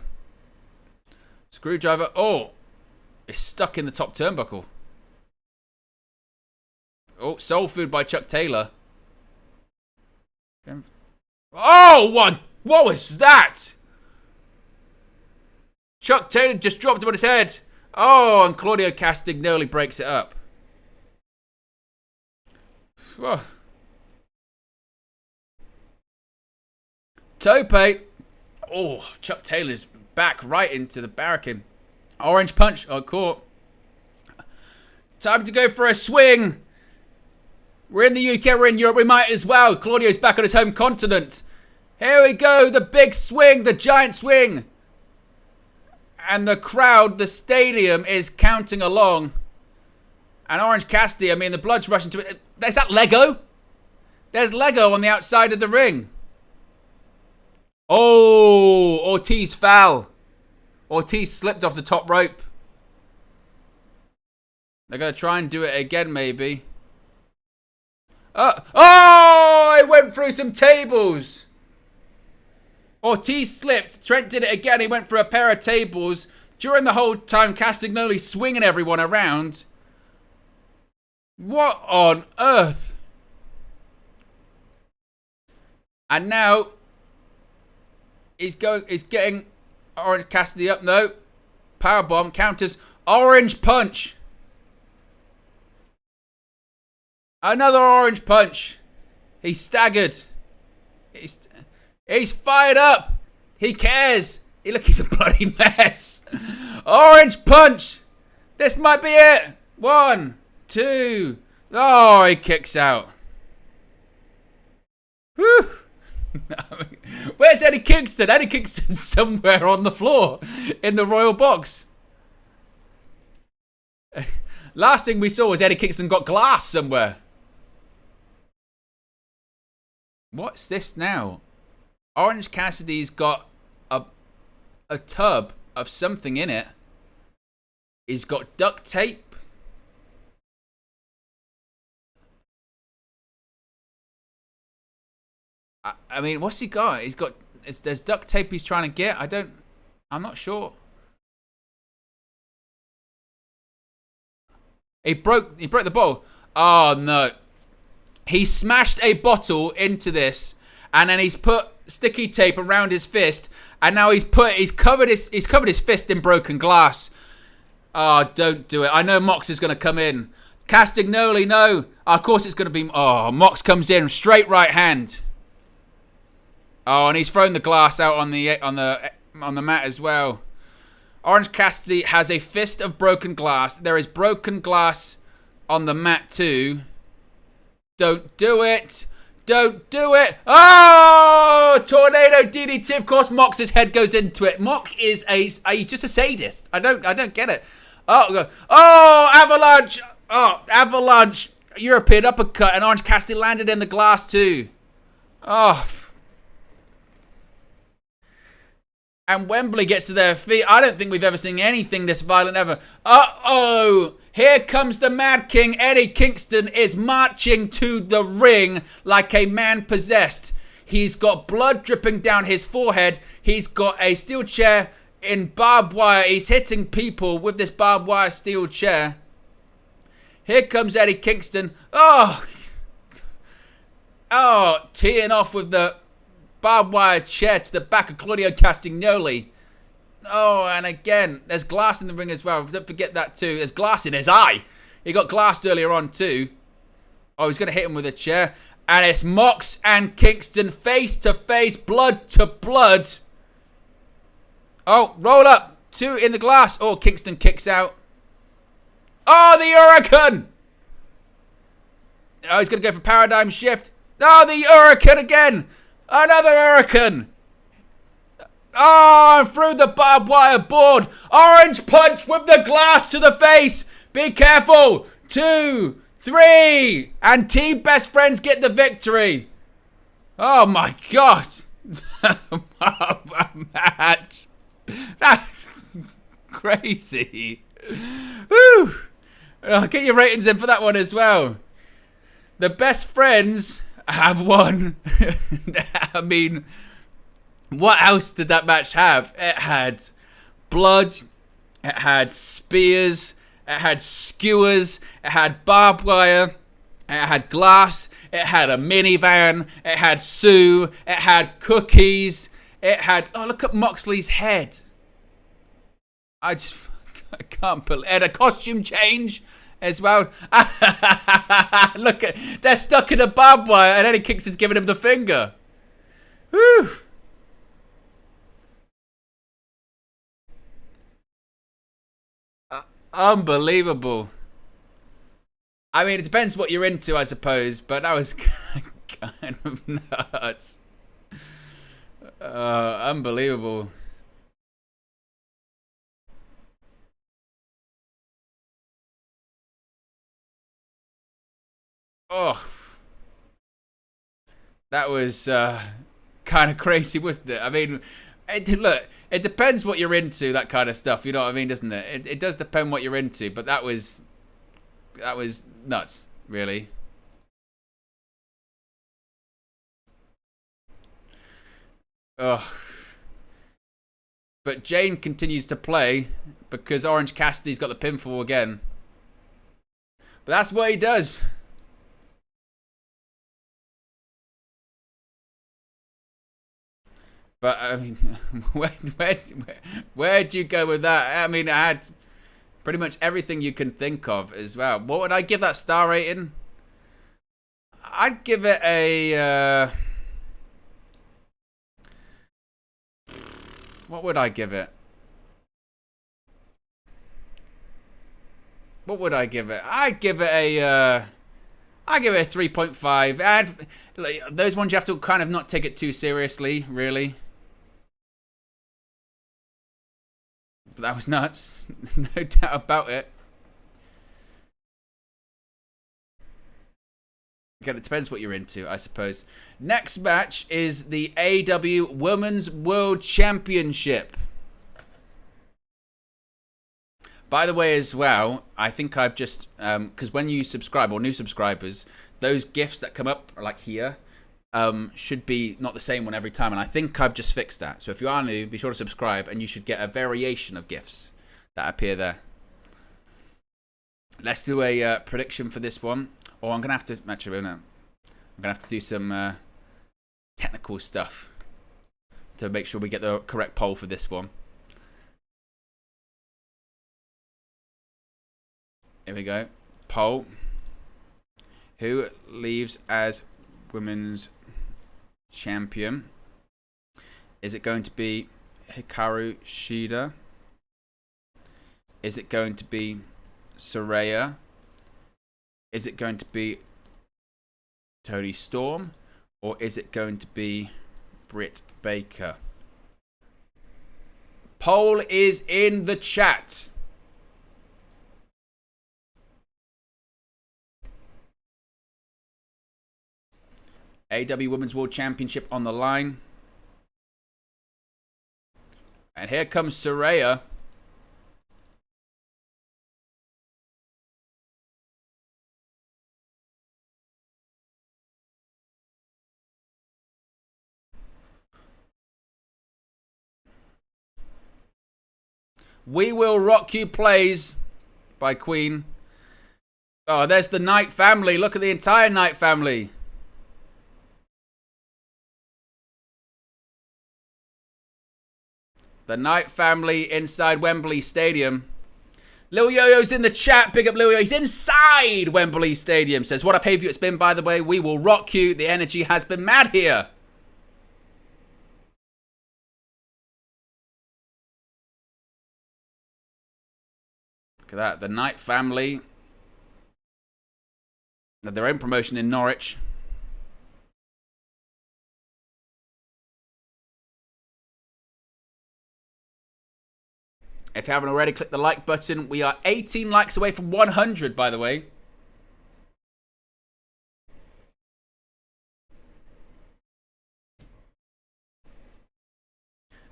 Screwdriver. Oh, it's stuck in the top turnbuckle. Oh, soul food by Chuck Taylor. Oh, what was that? Chuck Taylor just dropped him on his head. Oh, and Claudio Castagnoli breaks it up. Oh. Tope. Oh, Chuck Taylor's back right into the barricade. Orange punch. Oh, caught. Time to go for a swing. We're in the UK, we're in Europe, we might as well. Claudio's back on his home continent. Here we go, the big swing, the giant swing. And the crowd, the stadium is counting along. And Orange Cassidy, I mean, the blood's rushing to it. There's that Lego. There's Lego on the outside of the ring. Oh, Ortiz fell. Ortiz slipped off the top rope. They're going to try and do it again, maybe. Oh, it went through some tables. Ortiz slipped. Trent did it again. He went for a pair of tables. During the whole time, Castagnoli swinging everyone around. What on earth? And now he's getting Orange Cassidy up. No. Powerbomb counters. Orange punch. Another orange punch. He's staggered. He's fired up. He cares. Look, he's a bloody mess. Orange punch. This might be it. 1, 2. Oh, he kicks out. Whew. Where's Eddie Kingston? Eddie Kingston's somewhere on the floor in the Royal Box. Last thing we saw was Eddie Kingston got glass somewhere. What's this now? Orange Cassidy's got a tub of something in it. He's got duct tape. I mean, what's he got? There's duct tape he's trying to get. I'm not sure. He broke the bottle. Oh no. He smashed a bottle into this, and then he's put sticky tape around his fist, and now he's covered his fist in broken glass. Oh, don't do it. I know Mox is going to come in. Castagnoli, no. Of course it's going to be. Oh, Mox comes in, straight right hand. Oh, and he's thrown the glass out on the mat as well. Orange Cassidy has a fist of broken glass. There is broken glass on the mat too. Don't do it. Don't do it. Oh, tornado DDT. Of course, Mox's head goes into it. Mox is he's just a sadist. I don't get it. Oh, avalanche. Oh, avalanche. European uppercut, and Orange Cassidy landed in the glass too. Oh. And Wembley gets to their feet. I don't think we've ever seen anything this violent ever. Uh-oh. Here comes the Mad King. Eddie Kingston is marching to the ring like a man possessed. He's got blood dripping down his forehead. He's got a steel chair in barbed wire. He's hitting people with this barbed wire steel chair. Here comes Eddie Kingston. Oh, teeing off with the barbed wire chair to the back of Claudio Castagnoli. Oh, and again, there's glass in the ring as well. Don't forget that too. There's glass in his eye. He got glassed earlier on too. Oh, he's going to hit him with a chair. And it's Mox and Kingston face to face, blood to blood. Oh, roll up. 2 in the glass. Oh, Kingston kicks out. Oh, the Hurricane. Oh, he's going to go for paradigm shift. Oh, the Hurricane again. Another Hurricane. Oh, through the barbed wire board. Orange punch with the glass to the face. Be careful. 2, 3. And Team Best Friends get the victory. Oh, my God. Match. That's crazy. Woo. Oh, get your ratings in for that one as well. The Best Friends have won. I mean, what else did that match have? It had blood, it had spears, it had skewers, it had barbed wire, It had glass. It had a minivan. It had Sue. It had cookies. It had... Oh, look at Moxley's head. I can't believe... It had a costume change as well. Look at... They're stuck in a barbed wire and Eddie Kicks is giving him the finger. Whew. Unbelievable. I mean, it depends what you're into, I suppose, but that was kind of nuts. Unbelievable. Oh. That was kind of crazy, wasn't it? I mean, look, it depends what you're into, that kind of stuff, you know what I mean, doesn't it? It does depend what you're into, but that was nuts, really. Ugh. But Jane continues to play because Orange Cassidy's got the pinfall again. But that's what he does. But I mean, where'd you go with that? I mean, I had pretty much everything you can think of as well. What would I give that star rating? I'd give it a... what would I give it? What would I give it? I'd give it a... I'd give it a 3.5. Like, those ones you have to kind of not take it too seriously, really. But that was nuts. No doubt about it. Again, it depends what you're into, I suppose. Next match is the AEW Women's World Championship. By the way, as well, I think I've just... because when you subscribe, or new subscribers, those GIFs that come up, like here, should be not the same one every time. And I think I've just fixed that. So if you are new, be sure to subscribe, and you should get a variation of GIFs that appear there. Let's do a prediction for this one. Or I'm going to have to... Actually, no. I'm going to have to do some technical stuff to make sure we get the correct poll for this one. Here we go. Poll. Who leaves as women's champion? Is it going to be Hikaru Shida? Is it going to be Saraya? Is it going to be Toni Storm? Or is it going to be Britt Baker? Poll is in the chat. AEW Women's World Championship on the line. And here comes Saraya. We Will Rock You plays by Queen. Oh, there's the Knight family. Look at the entire Knight family. The Knight family inside Wembley Stadium. Lil Yo-Yo's in the chat. Big up Lil Yo. He's inside Wembley Stadium. Says, what a pay-per-view it's been, by the way. We will rock you. The energy has been mad here. Look at that. The Knight family. Their own promotion in Norwich. If you haven't already, click the like button. We are 18 likes away from 100, by the way.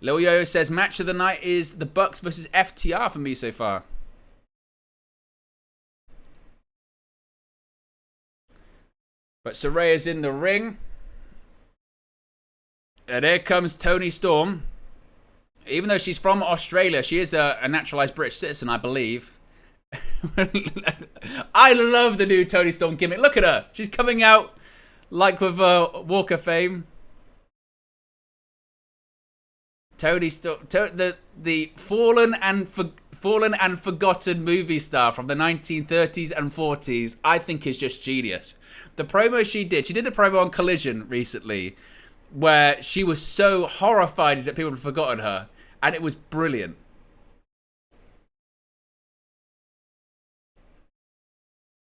Lil Yo says, match of the night is the Bucks versus FTR for me so far. But Saraya's in the ring. And here comes Toni Storm. Even though she's from Australia, she is a naturalized British citizen, I believe. I love the new Toni Storm gimmick. Look at her. She's coming out like with Walk of Fame. Toni Storm, the fallen and forgotten movie star from the 1930s and 40s, I think is just genius. The promo she did a promo on Collision recently where she was so horrified that people had forgotten her, and it was brilliant.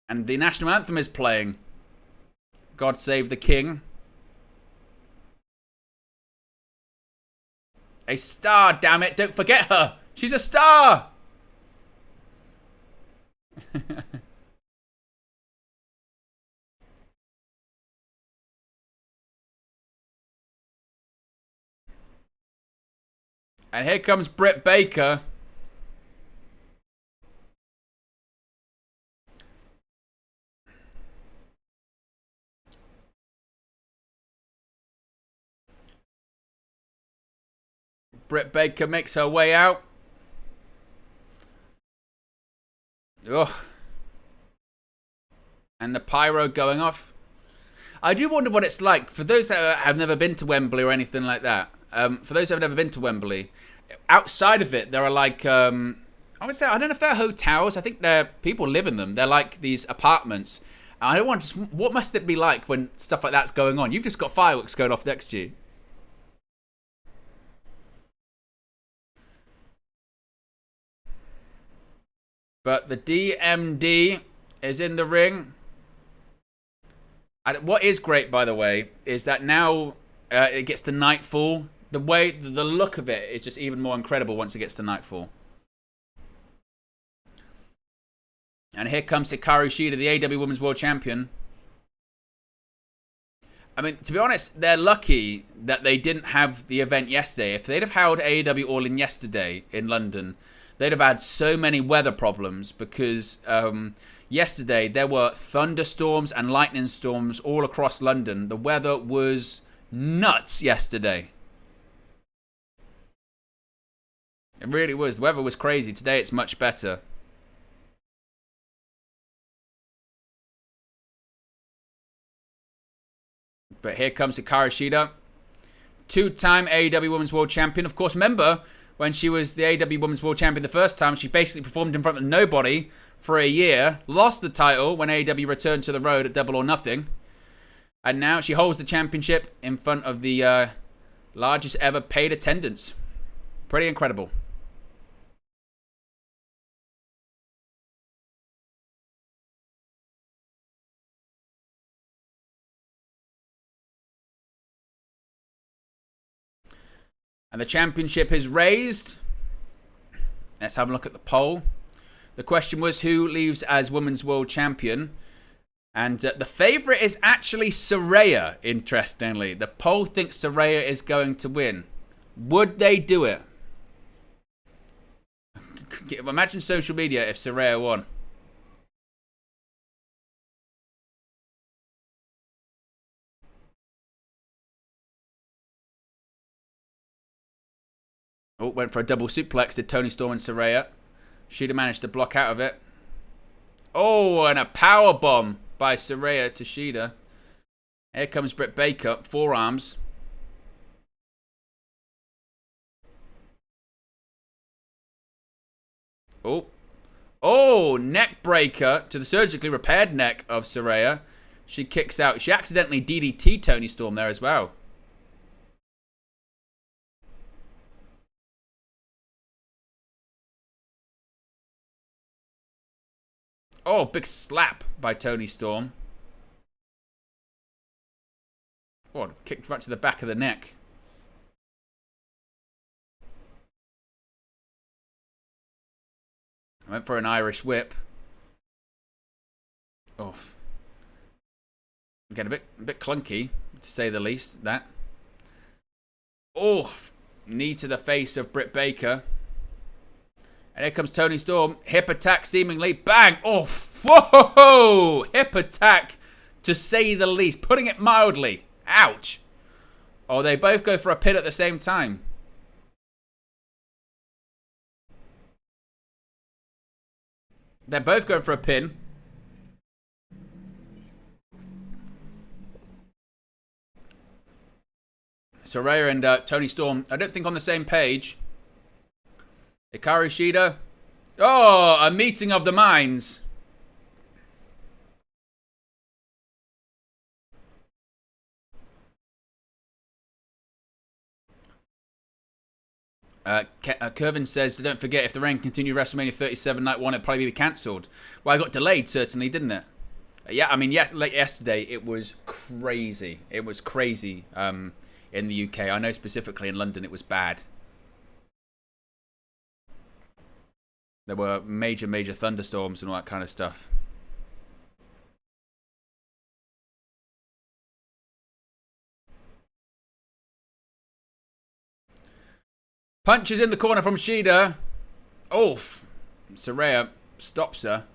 And the national anthem is playing. God Save the King. A star, damn it. Don't forget her. She's a star. And here comes Britt Baker. Britt Baker makes her way out. Ugh. And the pyro going off. I do wonder what it's like for those that have never been to Wembley or anything like that. For those who have never been to Wembley, outside of it, there are like, I would say, I don't know if they're hotels. I think people live in them. They're like these apartments. And I don't want to, what must it be like when stuff like that's going on? You've just got fireworks going off next to you. But the D.M.D. is in the ring. And what is great, by the way, is that now it gets to Nightfall. The look of it is just even more incredible once it gets to Nightfall. And here comes Hikaru Shida, the AEW Women's World Champion. I mean, to be honest, they're lucky that they didn't have the event yesterday. If they'd have held AEW All In yesterday in London, they'd have had so many weather problems because yesterday there were thunderstorms and lightning storms all across London. The weather was nuts yesterday. It really was. The weather was crazy. Today it's much better. But here comes Hikaru Shida, two-time AEW Women's World Champion. Of course, remember when she was the AEW Women's World Champion the first time, she basically performed in front of nobody for a year, lost the title when AEW returned to the road at Double or Nothing, and now she holds the championship in front of the largest ever paid attendance. Pretty incredible. And the championship is raised. Let's have a look at the poll. The question was, who leaves as Women's World Champion? And the favourite is actually Saraya, interestingly. The poll thinks Saraya is going to win. Would they do it? Imagine social media if Saraya won. Oh, went for a double suplex, did Toni Storm and Saraya. Shida managed to block out of it. Oh, and a power bomb by Saraya to Shida. Here comes Britt Baker, forearms. Oh, neck breaker to the surgically repaired neck of Saraya. She kicks out. She accidentally DDT'd Toni Storm there as well. Oh, big slap by Toni Storm. Oh, kicked right to the back of the neck. I went for an Irish whip. Oh. Again, a bit clunky, to say the least, that. Oh, knee to the face of Britt Baker. And here comes Toni Storm. Hip attack seemingly. Bang! Oh, whoa! Hip attack, to say the least. Putting it mildly. Ouch. Oh, they both go for a pin at the same time. They're both going for a pin. Saraya and Toni Storm, I don't think on the same page. Hikaru Shida. Oh, a meeting of the minds. Kervin says, don't forget, if the reign continued WrestleMania 37 Night 1, it'd probably be cancelled. Well, it got delayed, certainly, didn't it? Yeah, I mean, yeah, like yesterday, it was crazy. It was crazy in the UK. I know specifically in London it was bad. There were major, major thunderstorms and all that kind of stuff. Punches in the corner from Shida. Oh, Saraya stops her.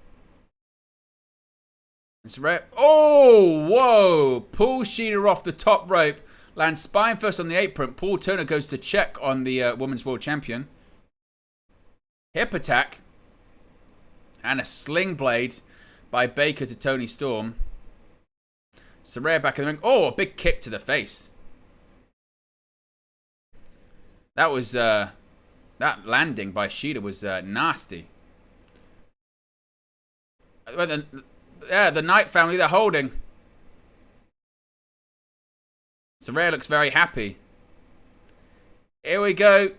Saraya. Oh, whoa. Pulls Shida off the top rope. Lands spine first on the apron. Paul Turner goes to check on the Women's World Champion. Hip attack. And a sling blade by Baker to Toni Storm. Saraya back in the ring. Oh, a big kick to the face. That was, that landing by Shida was nasty. Yeah, the Knight family, they're holding. Saraya looks very happy. Here we go.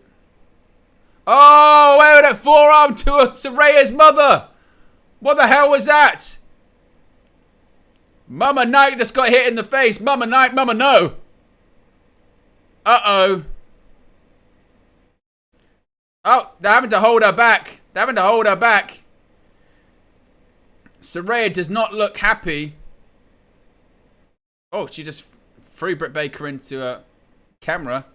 Oh, wait, that forearm to Saraya's mother. What the hell was that? Mama Knight just got hit in the face. Mama Knight, Mama no. Uh-oh. Oh, they're having to hold her back. They're having to hold her back. Saraya does not look happy. Oh, she just threw Britt Baker into a camera.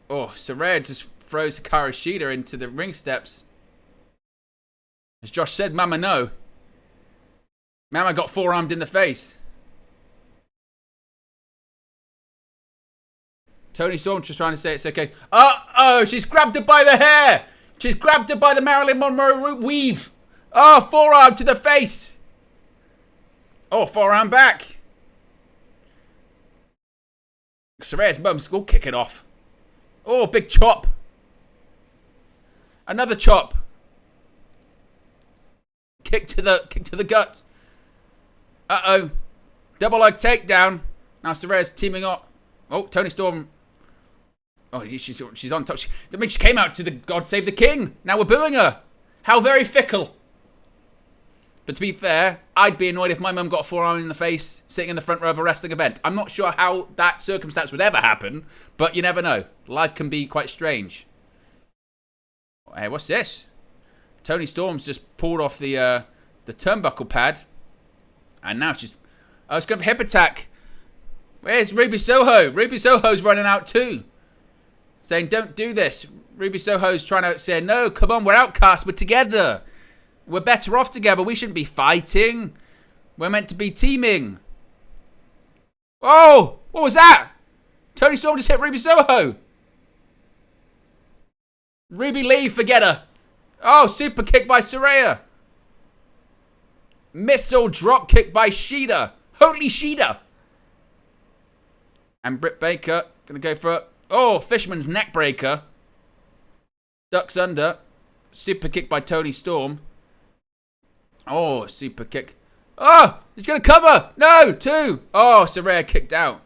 Oh, Saraya just throws Hikaru Shida into the ring steps. As Josh said, Mama no. Mama got forearmed in the face. Toni Storm just trying to say it's okay. Uh-oh, she's grabbed her by the hair. She's grabbed her by the Marilyn Monroe weave. Oh, forearm to the face. Oh, forearm back. Saraya's mum's all kicking off. Oh, big chop. Another chop. Kick to the gut. Uh-oh. Double leg takedown. Now Saraya's teaming up. Oh, Toni Storm. Oh, she's on top. I mean, she came out to the God Save the King. Now we're booing her. How very fickle. But to be fair, I'd be annoyed if my mum got a forearm in the face sitting in the front row of a wrestling event. I'm not sure how that circumstance would ever happen, but you never know. Life can be quite strange. Hey, what's this? Toni Storm's just pulled off the turnbuckle pad. And now she's... Oh, it's going for hip attack. Where's Ruby Soho? Ruby Soho's running out too. Saying, don't do this. Ruby Soho's trying to say, no, come on, we're outcasts. We're together. We're better off together. We shouldn't be fighting. We're meant to be teaming. Oh, what was that? Toni Storm just hit Ruby Soho. Ruby Lee, forget her. Oh, super kick by Saraya. Missile drop kick by Shida. Holy Shida. And Britt Baker going to go for... Oh, Fisherman's neck breaker. Ducks under. Super kick by Toni Storm. Oh, super kick. Oh, he's going to cover. No, two. Oh, Saraya kicked out.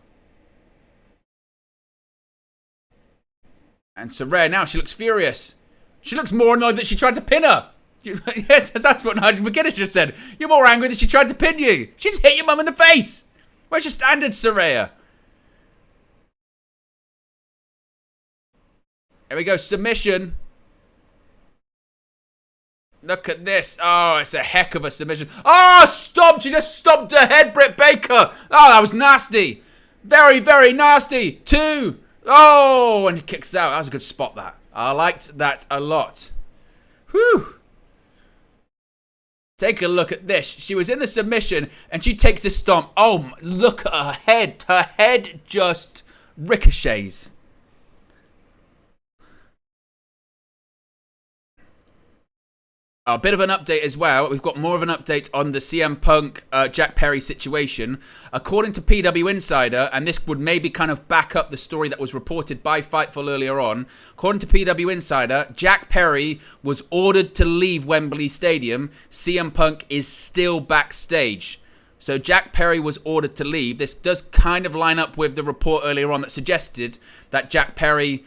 And Saraya now, she looks furious. She looks more annoyed that she tried to pin her. Yes, that's what Nigel McGuinness just said. You're more angry that she tried to pin you. She just hit your mum in the face. Where's your standard, Saraya? Here we go, submission. Look at this. Oh, it's a heck of a submission. Oh, stopped. She just stopped her head, Britt Baker. Oh, that was nasty. Very, very nasty. Two. Oh, and he kicks out. That was a good spot, that. I liked that a lot. Whew. Take a look at this. She was in the submission, and she takes a stomp. Oh, look at her head. Her head just ricochets. A bit of an update as well. We've got more of an update on the CM Punk Jack Perry situation. According to PW Insider, and this would maybe kind of back up the story that was reported by Fightful earlier on. According to PW Insider, Jack Perry was ordered to leave Wembley Stadium. CM Punk is still backstage. So Jack Perry was ordered to leave. This does kind of line up with the report earlier on that suggested that Jack Perry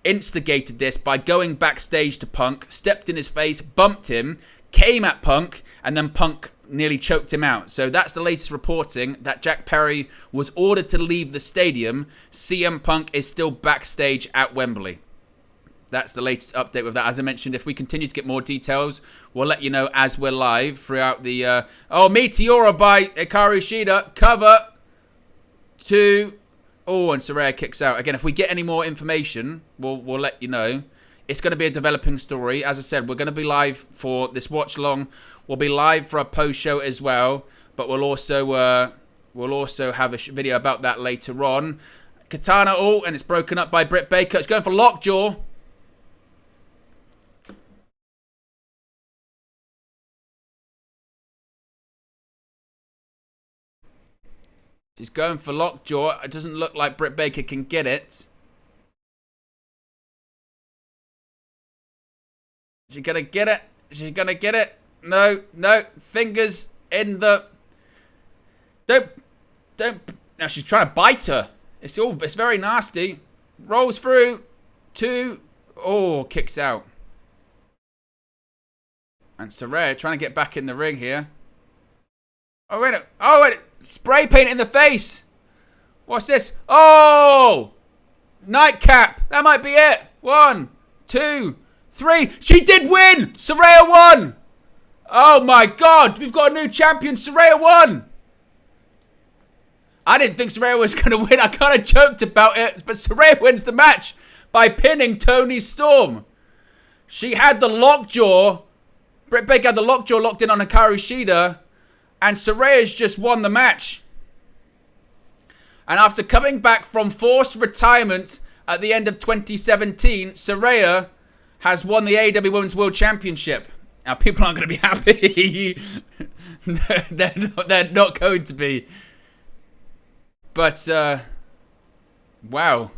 instigated this by going backstage to Punk, stepped in his face, bumped him, came at Punk, and then Punk nearly choked him out. So that's the latest reporting, that Jack Perry was ordered to leave the stadium. CM Punk is still backstage at Wembley. That's the latest update with that. As I mentioned, if we continue to get more details, we'll let you know as we're live throughout the... Meteora by Hikaru Shida. Cover 2... Oh, and Saraya kicks out. Again, if we get any more information, we'll let you know. It's going to be a developing story. As I said, we're going to be live for this watch long. We'll be live for a post show as well, but we'll also have a video about that later on. Katana, and it's broken up by Britt Baker. It's going for Lockjaw. She's going for Lockjaw. It doesn't look like Britt Baker can get it. Is she going to get it? Is she going to get it? No. Fingers in the... Don't... Now she's trying to bite her. It's very nasty. Rolls through. 2. Oh, kicks out. And Saraya trying to get back in the ring here. Oh, wait. Spray paint in the face. What's this? Oh! Nightcap. That might be it. 1, 2, 3. She did win. Saraya won. Oh, my God. We've got a new champion. Saraya won. I didn't think Saraya was going to win. I kind of joked about it. But Saraya wins the match by pinning Toni Storm. She had the lockjaw. Britt Baker had the lockjaw locked in on Hikaru Shida. And Saraya's just won the match. And after coming back from forced retirement at the end of 2017, Saraya has won the AEW Women's World Championship. Now, people aren't going to be happy. They're not going to be. But, wow.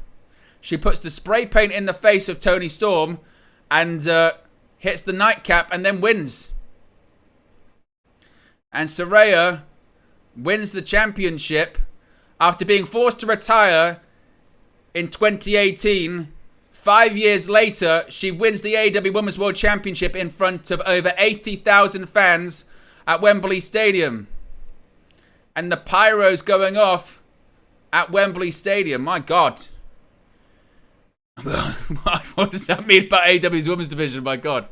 She puts the spray paint in the face of Toni Storm and hits the nightcap and then wins. And Saraya wins the championship after being forced to retire in 2018. 5 years later, she wins the AEW Women's World Championship in front of over 80,000 fans at Wembley Stadium. And the pyro's going off at Wembley Stadium. My God. What does that mean about AEW's Women's Division? My God.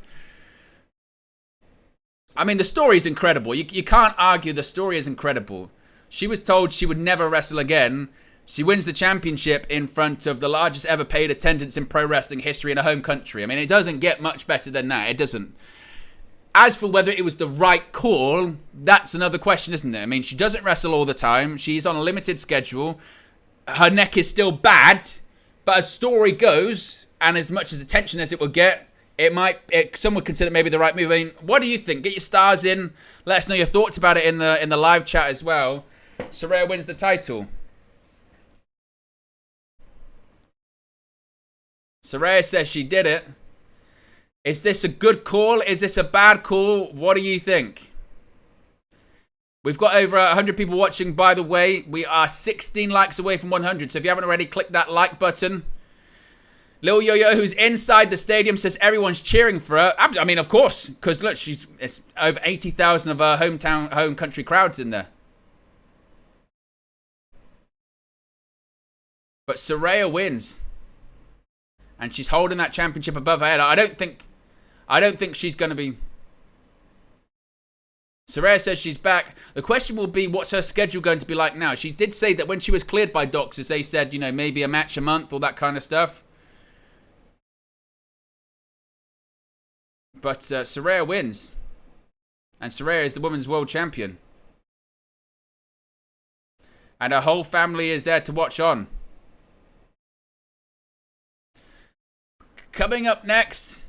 I mean, the story is incredible. You can't argue the story is incredible. She was told she would never wrestle again. She wins the championship in front of the largest ever paid attendance in pro wrestling history in her home country. I mean, it doesn't get much better than that. It doesn't. As for whether it was the right call, that's another question, isn't it? I mean, she doesn't wrestle all the time. She's on a limited schedule. Her neck is still bad. But as story goes, and as much as attention as it will get, some would consider maybe the right move. I mean, what do you think? Get your stars in. Let us know your thoughts about it in the live chat as well. Saraya wins the title. Saraya says she did it. Is this a good call? Is this a bad call? What do you think? We've got over 100 people watching, by the way. We are 16 likes away from 100. So if you haven't already, click that like button. Lil Yo-Yo, who's inside the stadium, says everyone's cheering for her. I mean, of course, because look, it's over 80,000 of her home country crowds in there. But Saraya wins, and she's holding that championship above her head. I don't think she's going to be. Saraya says she's back. The question will be, what's her schedule going to be like now? She did say that when she was cleared by doctors, they said, maybe a match a month, all that kind of stuff. But Saraya wins. And Saraya is the Women's World Champion. And her whole family is there to watch on. Coming up next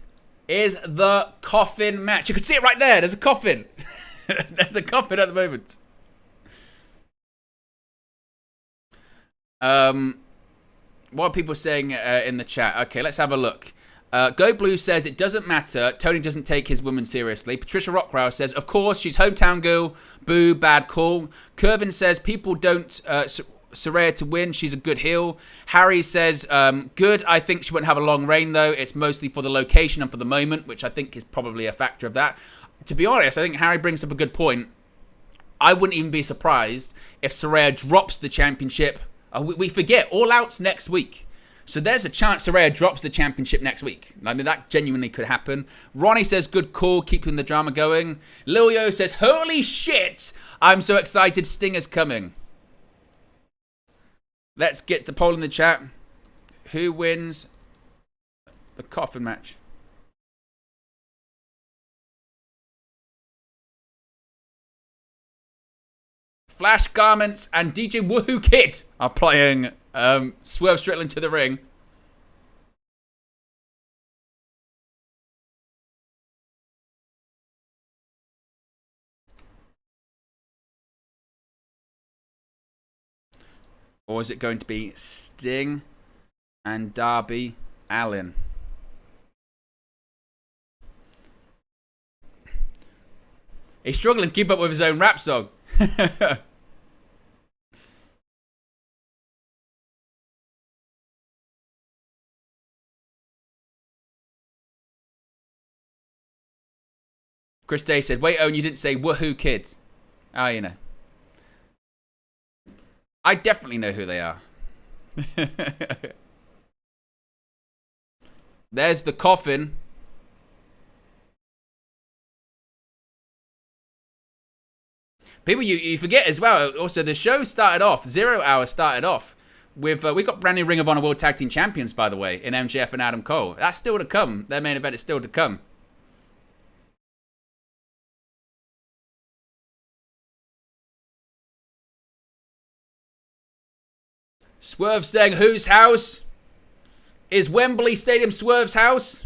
is the Coffin match. You can see it right there. There's a coffin. There's a coffin at the moment. What are people saying in the chat? Okay, let's have a look. Go Blue says it doesn't matter. Toni doesn't take his woman seriously. Patricia Rockrow says, of course, she's hometown girl. Boo, bad call. Curvin says people don't Saraya to win. She's a good heel. Harry says, good. I think she won't have a long reign, though. It's mostly for the location and for the moment, which I think is probably a factor of that. To be honest, I think Harry brings up a good point. I wouldn't even be surprised if Saraya drops the championship. We forget, All Out's next week. So there's a chance Saraya drops the championship next week. I mean, that genuinely could happen. Ronnie says, good call, keeping the drama going. Lilio says, holy shit, I'm so excited, Stinger's coming. Let's get the poll in the chat. Who wins the Coffin match? Flash Garments and DJ Woohoo Kid are playing Swerve Strickland to the ring. Or is it going to be Sting and Darby Allin? He's struggling to keep up with his own rap song. Chris Day said, wait, Owen, you didn't say Woohoo Kids. Ah, you know. I definitely know who they are. There's the Coffin. People, you forget as well. Also, the show started off, 0 Hour started off with, we got brand new Ring of Honor World Tag Team Champions, by the way, in MJF and Adam Cole. That's still to come. Their main event is still to come. Swerve saying, whose house? Is Wembley Stadium Swerve's house?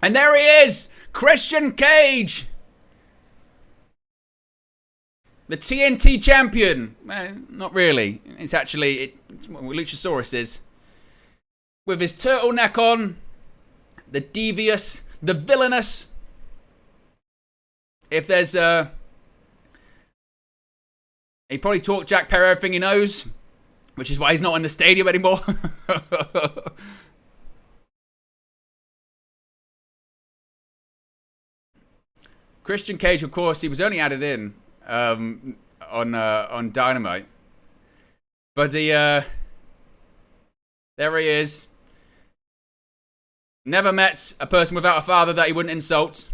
And there he is! Christian Cage! The TNT champion. Not really. It's actually, it's what Luchasaurus is. With his turtleneck on. The devious. The villainous. If there's he probably taught Jack Perry everything he knows. Which is why he's not in the stadium anymore. Christian Cage, of course, he was only added in on Dynamite, but there he is. Never met a person without a father that he wouldn't insult.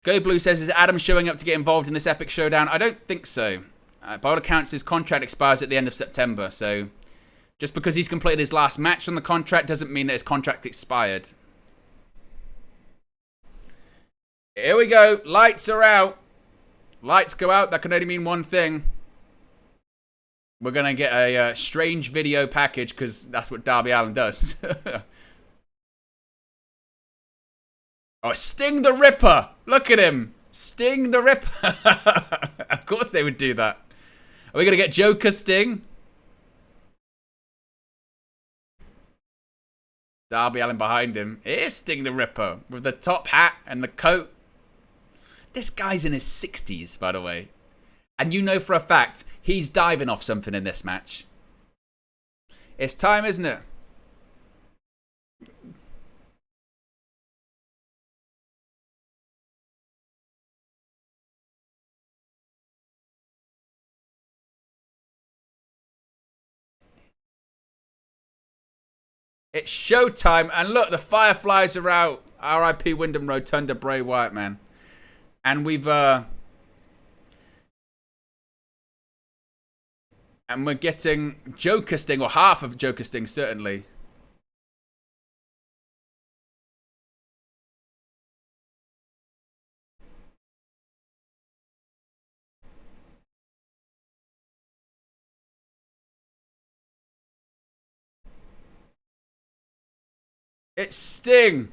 Go Blue says, is Adam showing up to get involved in this epic showdown? I don't think so. By all accounts, his contract expires at the end of September, so just because he's completed his last match on the contract doesn't mean that his contract expired. Here we go. Lights are out. Lights go out. That can only mean one thing. We're going to get a strange video package because that's what Darby Allin does. Oh, Sting the Ripper. Look at him. Sting the Ripper. Of course they would do that. Are we going to get Joker Sting? Darby Allin behind him. Here's Sting the Ripper with the top hat and the coat. This guy's in his 60s, by the way. And you know for a fact, he's diving off something in this match. It's time, isn't it? It's showtime. And look, the Fireflies are out. R.I.P. Wyndham Rotunda, Bray Wyatt, man. And we've And we're getting Joker Sting, or half of Joker Sting, certainly. It's Sting.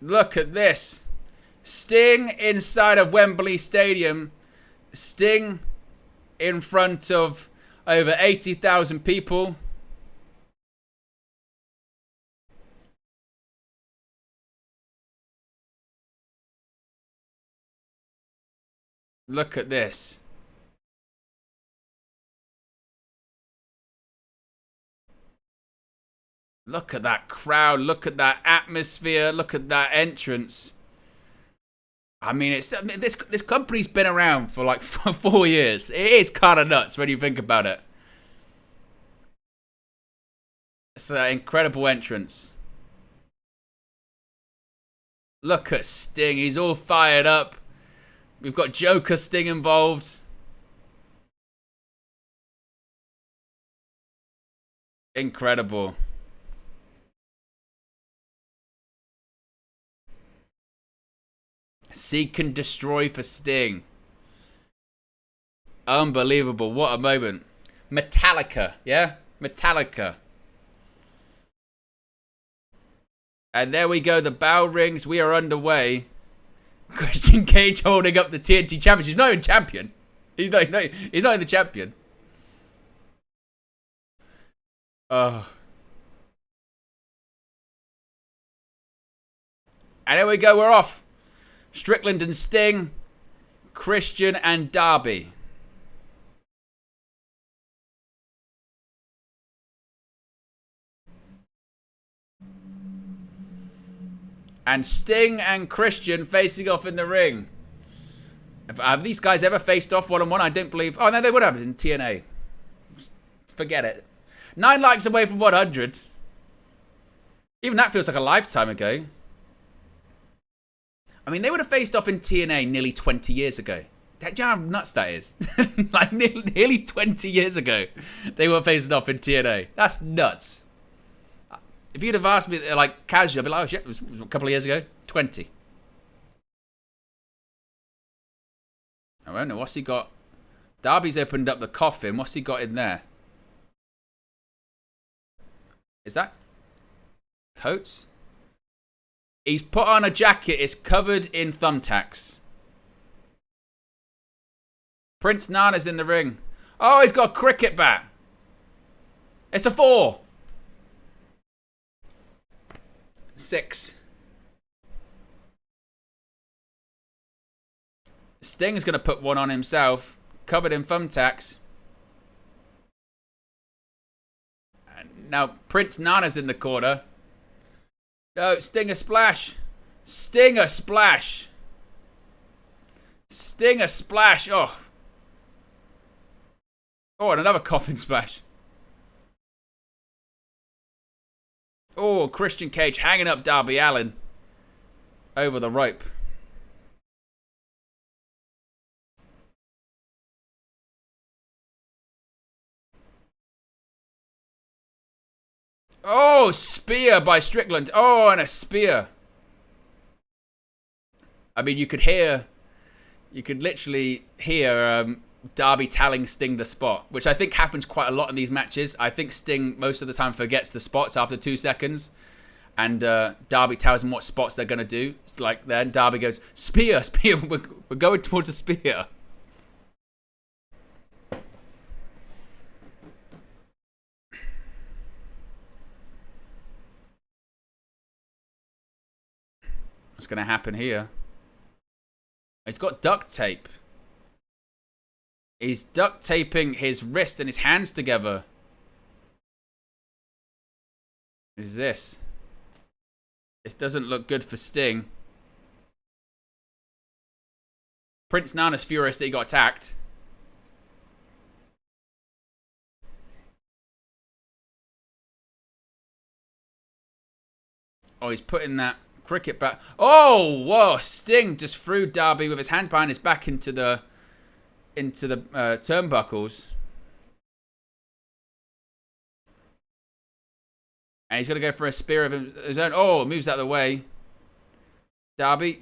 Look at this. Sting inside of Wembley Stadium. Sting in front of over 80,000 people. Look at this. Look at that crowd. Look at that atmosphere. Look at that entrance. I mean, this company's been around for like 4 years. It is kind of nuts when you think about it. It's an incredible entrance. Look at Sting. He's all fired up. We've got Joker Sting involved. Incredible. Seek and destroy for Sting. Unbelievable. What a moment. Metallica. Yeah? Metallica. And there we go. The bell rings. We are underway. Christian Cage holding up the TNT Championship. He's not even champion. He's not even the champion. Oh. And there we go. We're off. Strickland and Sting, Christian and Darby. And Sting and Christian facing off in the ring. Have these guys ever faced off one-on-one? I don't believe. Oh, no, they would have in TNA. Forget it. 9 likes away from 100. Even that feels like a lifetime ago. I mean, they would have faced off in TNA nearly 20 years ago. Do you know how nuts that is? Like, nearly 20 years ago, they were facing off in TNA. That's nuts. If you'd have asked me, like, casually, I'd be like, oh, shit, it was a couple of years ago. 20. I don't know. What's he got? Darby's opened up the coffin. What's he got in there? Is that coats? He's put on a jacket. It's covered in thumbtacks. Prince Nana's in the ring. Oh, he's got a cricket bat. It's a 4. 6. Sting's going to put one on himself. Covered in thumbtacks. And now Prince Nana's in the corner. Oh, Stinger splash. Stinger splash. Stinger splash. Oh. Oh, and another coffin splash. Oh, Christian Cage hanging up Darby Allin over the rope. Oh, spear by Strickland. Oh, and a spear. I mean, you could literally hear Darby telling Sting the spot, which I think happens quite a lot in these matches. I think Sting most of the time forgets the spots after 2 seconds. And Darby tells him what spots they're going to do. It's like then Darby goes, spear, spear. We're going towards a spear. What's going to happen here? He's got duct tape. He's duct taping his wrist and his hands together. What is this? This doesn't look good for Sting. Prince Nana's furious that he got attacked. Oh, he's putting that cricket bat. Oh, whoa. Sting just threw Darby with his hands behind his back into the turnbuckles. And he's going to go for a spear of his own. Oh, moves out of the way. Darby.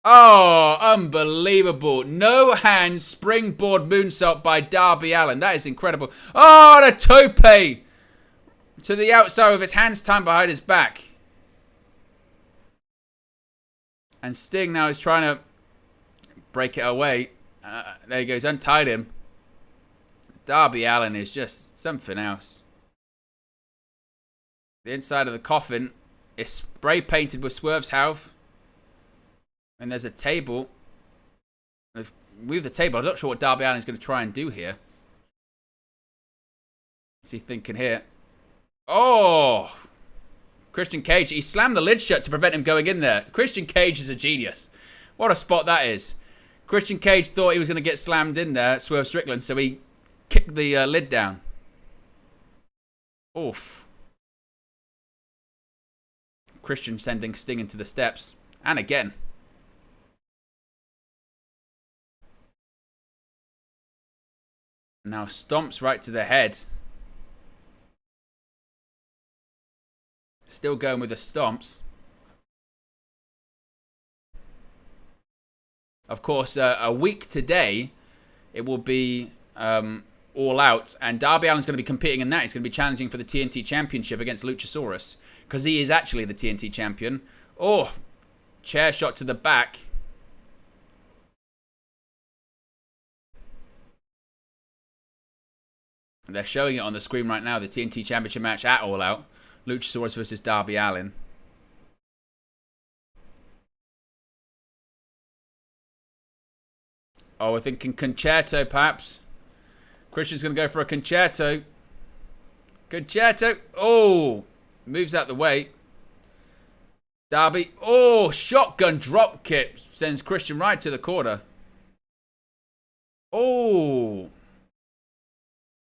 Oh, unbelievable. No hands springboard moonsault by Darby Allin. That is incredible. Oh, the tope to the outside with his hands tied behind his back. And Sting now is trying to break it away. There he goes, untied him. Darby Allin is just something else. The inside of the coffin is spray painted with Swerve's health. And there's a table. They've moved the table. I'm not sure what Darby Allin is going to try and do here. What's he thinking here? Oh! Christian Cage. He slammed the lid shut to prevent him going in there. Christian Cage is a genius. What a spot that is. Christian Cage thought he was going to get slammed in there, Swerve Strickland, so he kicked the lid down. Oof. Christian sending Sting into the steps. And again. Now stomps right to the head. Still going with the stomps. Of course, a week today, it will be All Out. And Darby Allin's going to be competing in that. He's going to be challenging for the TNT Championship against Luchasaurus. Because he is actually the TNT Champion. Oh, chair shot to the back. They're showing it on the screen right now. The TNT Championship match at All Out. Luchasaurus versus Darby Allin. Oh, we're thinking concerto, perhaps. Christian's going to go for a concerto. Concerto. Oh, moves out the way. Darby. Oh, shotgun drop kick. Sends Christian right to the corner. Oh.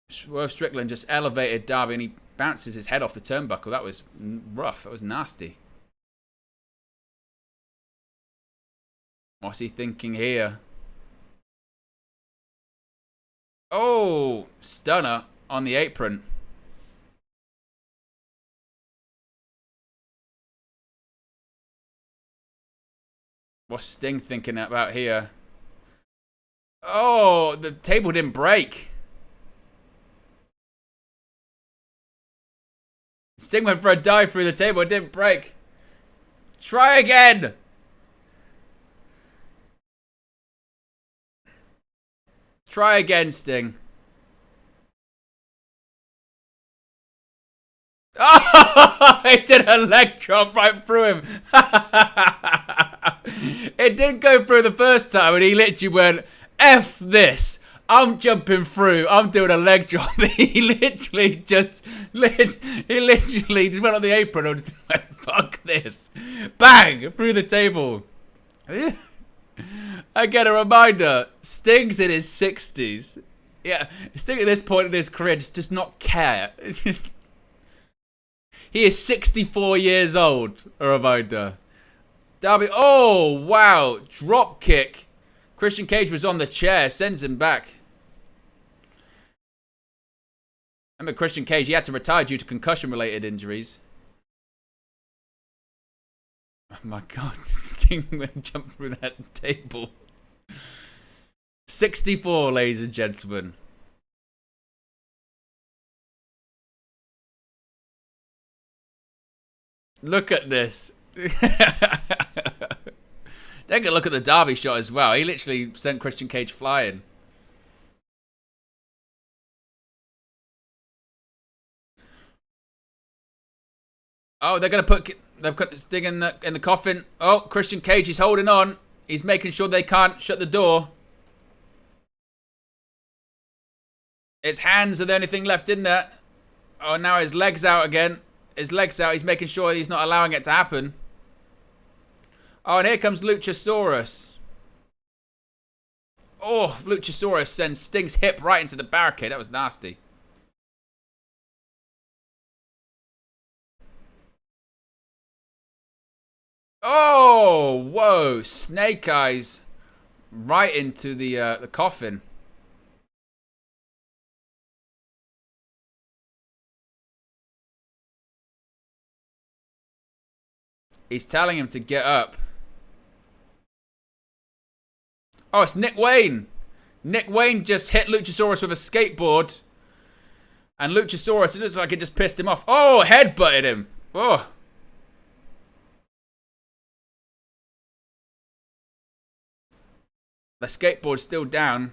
Swerve Strickland just elevated Darby and he bounces his head off the turnbuckle. That was rough. That was nasty. What's he thinking here? Oh, stunner on the apron. What's Sting thinking about here? Oh, the table didn't break. Sting went for a dive through the table. It didn't break. Try again. Try again, Sting. Oh, it did a leg drop right through him. It didn't go through the first time and he literally went, F this. I'm jumping through. I'm doing a leg drop. He literally just went on the apron and went, fuck this. Bang! Through the table. I get a reminder. Sting's in his 60s. Yeah, Sting at this point in his career just does not care. He is 64 years old. A reminder. Darby. Oh, wow. Drop kick. Christian Cage was on the chair. Sends him back. Remember Christian Cage, he had to retire due to concussion-related injuries. Oh my god, Sting went jump through that table. 64, ladies and gentlemen. Look at this. Take a look at the Darby shot as well. He literally sent Christian Cage flying. Oh, they're gonna put Sting in the coffin. Oh, Christian Cage is holding on. He's making sure they can't shut the door. His hands are the only thing left in there. Oh, now his legs out again. His legs out. He's making sure he's not allowing it to happen. Oh, and here comes Luchasaurus. Oh, Luchasaurus sends Sting's hip right into the barricade. That was nasty. Oh, whoa. Snake eyes right into the coffin. He's telling him to get up. Oh, it's Nick Wayne. Nick Wayne just hit Luchasaurus with a skateboard. And Luchasaurus, it looks like it just pissed him off. Oh, headbutted him. Oh. The skateboard's still down.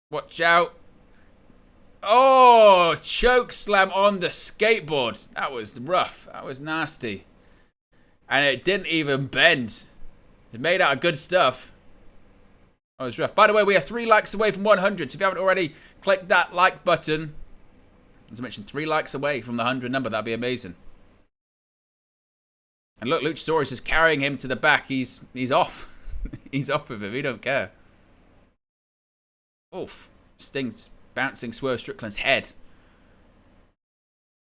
Watch out. Oh, choke slam on the skateboard. That was rough. That was nasty. And it didn't even bend. It made out of good stuff. Oh, it was rough. By the way, we are 3 likes away from 100. So if you haven't already, click that like button. As I mentioned, 3 likes away from the 100 number. That'd be amazing. And look, Luchasaurus is carrying him to the back. He's off. He's off with him. He don't care. Oof. Sting's bouncing Swerve Strickland's head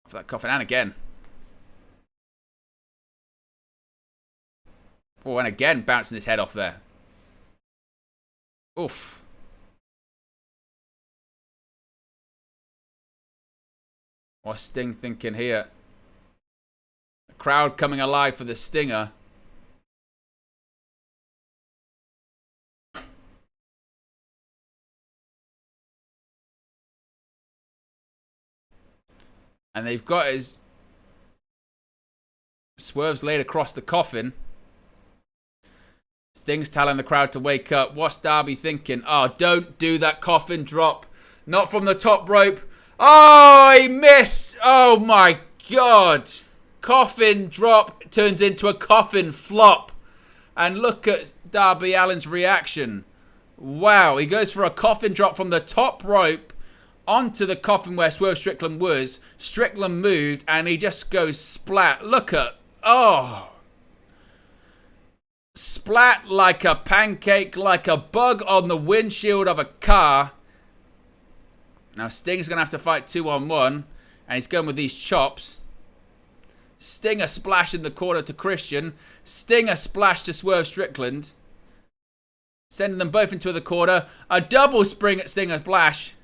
off that coffin. And again. Oh, and again bouncing his head off there. Oof. What's Sting thinking here? The crowd coming alive for the Stinger. And they've got his Swerve's laid across the coffin. Sting's telling the crowd to wake up. What's Darby thinking? Oh, don't do that coffin drop. Not from the top rope. Oh, he missed. Oh, my God. Coffin drop turns into a coffin flop. And look at Darby Allin's reaction. Wow, he goes for a coffin drop from the top rope onto the coffin where Swerve Strickland was. Strickland moved and he just goes splat. Look at, oh. Splat like a pancake, like a bug on the windshield of a car. Now Sting's going to have to fight 2-on-1. And he's going with these chops. Sting a splash in the corner to Christian. Sting a splash to Swerve Strickland. Sending them both into the corner. A double spring at Sting a splash.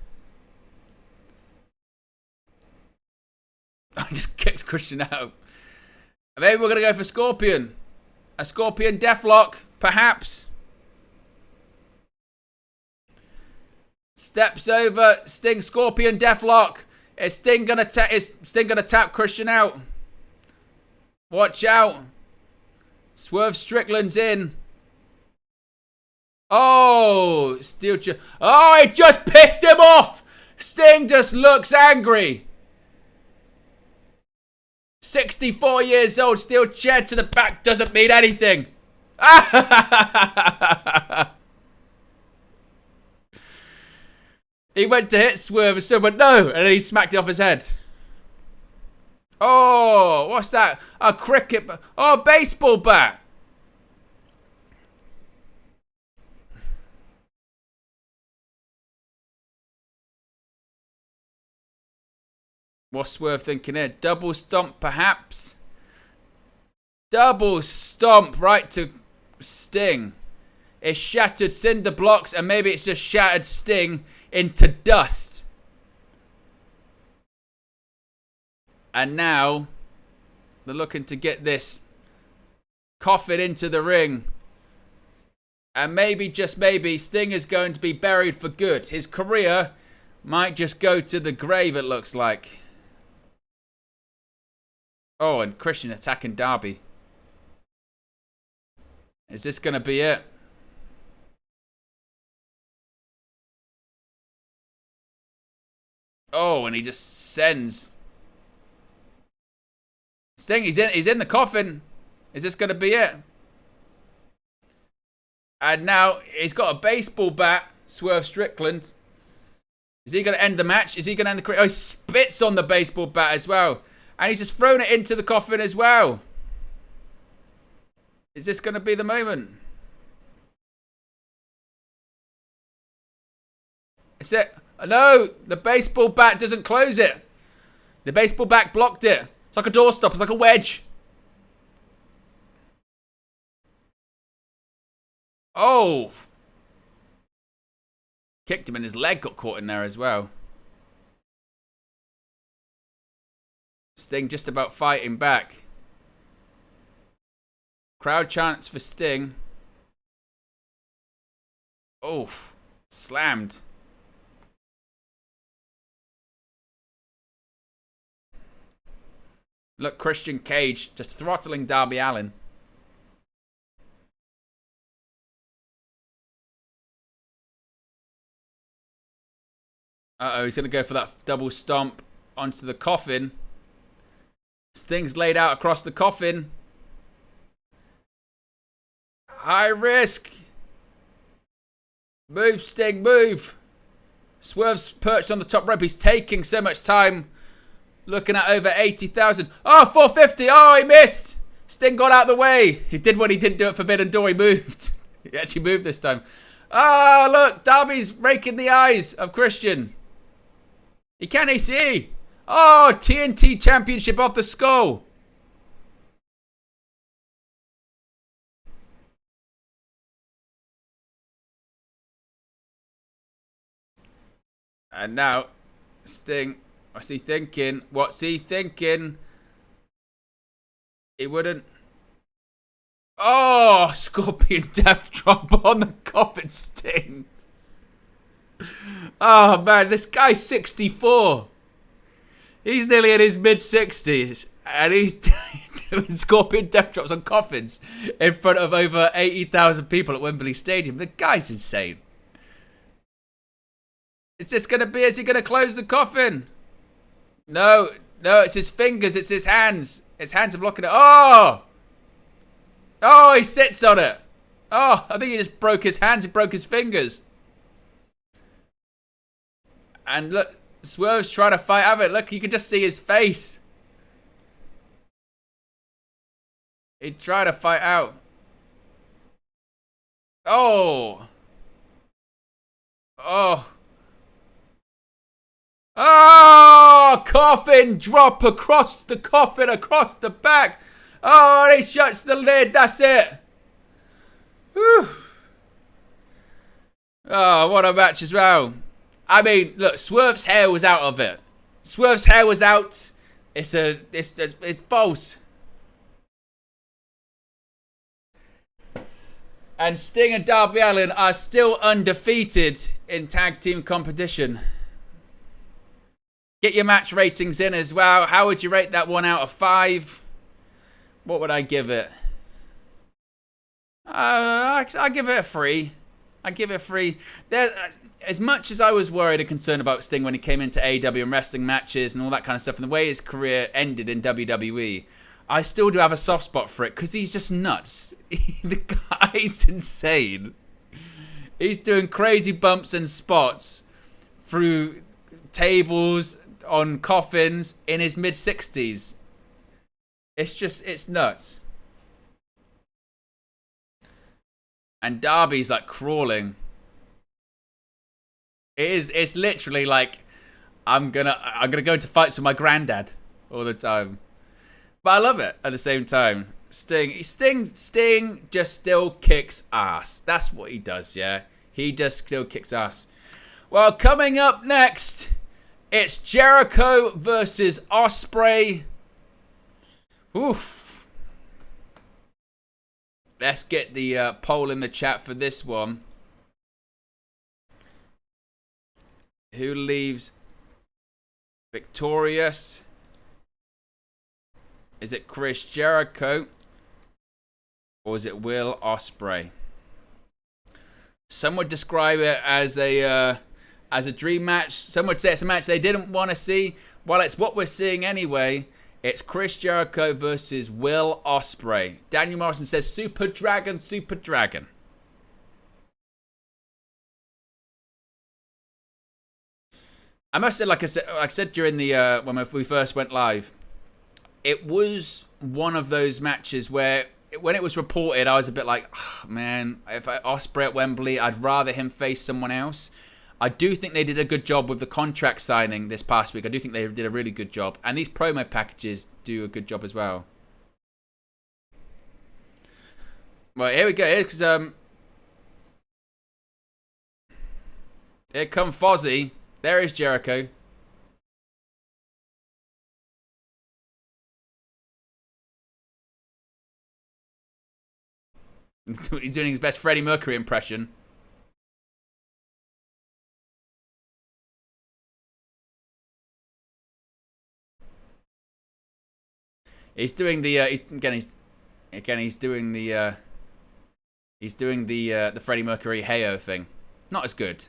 He just kicks Christian out. Maybe we're going to go for Scorpion. A Scorpion Deathlock, perhaps. Steps over. Sting Scorpion Deathlock. Is Sting gonna tap Christian out? Watch out. Swerve Strickland's in. Oh, steel chair. Oh, it just pissed him off. Sting just looks angry. 64 years old, steel chair to the back doesn't mean anything. He went to hit Swerve and Swerve went no, and then he smacked it off his head. Oh, what's that? A cricket bat. Oh, a baseball bat. What's Swerve thinking here? Double stomp, perhaps? Double stomp right to Sting. It's shattered cinder blocks, and maybe it's just shattered Sting into dust. And now, they're looking to get this coffin into the ring. And maybe, just maybe, Sting is going to be buried for good. His career might just go to the grave, it looks like. Oh, and Christian attacking Darby. Is this going to be it? Oh, and he just sends. Sting, he's in the coffin. Is this going to be it? And now he's got a baseball bat, Swerve Strickland. Is he going to end the match? Is he going to end the... Oh, he spits on the baseball bat as well. And he's just thrown it into the coffin as well. Is this going to be the moment? Is it? No, the baseball bat doesn't close it. The baseball bat blocked it. It's like a doorstop. It's like a wedge. Oh. Kicked him and his leg got caught in there as well. Sting just about fighting back. Crowd chants for Sting. Oof. Slammed. Look, Christian Cage just throttling Darby Allin. Uh-oh, he's going to go for that double stomp onto the coffin. Sting's laid out across the coffin. High risk. Move, Sting, move. Swerve's perched on the top rope. He's taking so much time. Looking at over 80,000. Oh, 450. Oh, he missed. Sting got out of the way. He did what he didn't do at Forbidden Door. He moved. He actually moved this time. Oh, look. Darby's raking the eyes of Christian. Can he see? Oh, TNT Championship off the skull. And now, Sting, what's he thinking? What's he thinking? He wouldn't. Oh, Scorpion Death Drop on the coffin, Sting. Oh, man, this guy's 64. He's nearly in his mid-60s. And he's doing Scorpion Death Drops on coffins in front of over 80,000 people at Wembley Stadium. The guy's insane. Is this going to be... Is he going to close the coffin? No. No, it's his fingers. It's his hands. His hands are blocking it. Oh! Oh, he sits on it. Oh, I think he just broke his hands. He broke his fingers. And look, Swerve's trying to fight out of it. Look, you can just see his face. He tried to fight out. Oh. Oh. Oh, coffin drop across the coffin, across the back. Oh, and he shuts the lid. That's it. Whew. Oh, what a match as well. I mean, look, Swerve's hair was out of it. Swerve's hair was out. It's false. And Sting and Darby Allin are still undefeated in tag team competition. Get your match ratings in as well. How would you rate that 1 out of 5? What would I give it? I give it a 3. I give it a 3. As much as I was worried and concerned about Sting when he came into AEW and wrestling matches and all that kind of stuff, and the way his career ended in WWE, I still do have a soft spot for it because he's just nuts. The guy's insane. He's doing crazy bumps and spots through tables, on coffins in his mid-60s. It's nuts. And Darby's like crawling. It's literally like I'm gonna go into fights with my granddad all the time. But I love it at the same time. Sting just still kicks ass. That's what he does, yeah. He just still kicks ass. Well, coming up next, it's Jericho versus Ospreay. Oof. Let's get the poll in the chat for this one. Who leaves victorious? Is it Chris Jericho? Or is it Will Ospreay? Some would describe it as a dream match. Some would say it's a match they didn't want to see. Well, it's what we're seeing anyway. It's Chris Jericho versus Will Ospreay. Daniel Morrison says, Super Dragon, Super Dragon. I must say, like I said during the when we first went live, it was one of those matches where when it was reported, I was a bit like, oh, man, if Ospreay at Wembley, I'd rather him face someone else. I do think they did a good job with the contract signing this past week. I do think they did a really good job. And these promo packages do a good job as well. Right, here we go. Here's, here come Fozzy. There is Jericho. He's doing his best Freddie Mercury impression. He's doing the he's doing the Freddie Mercury Heyo thing. Not as good.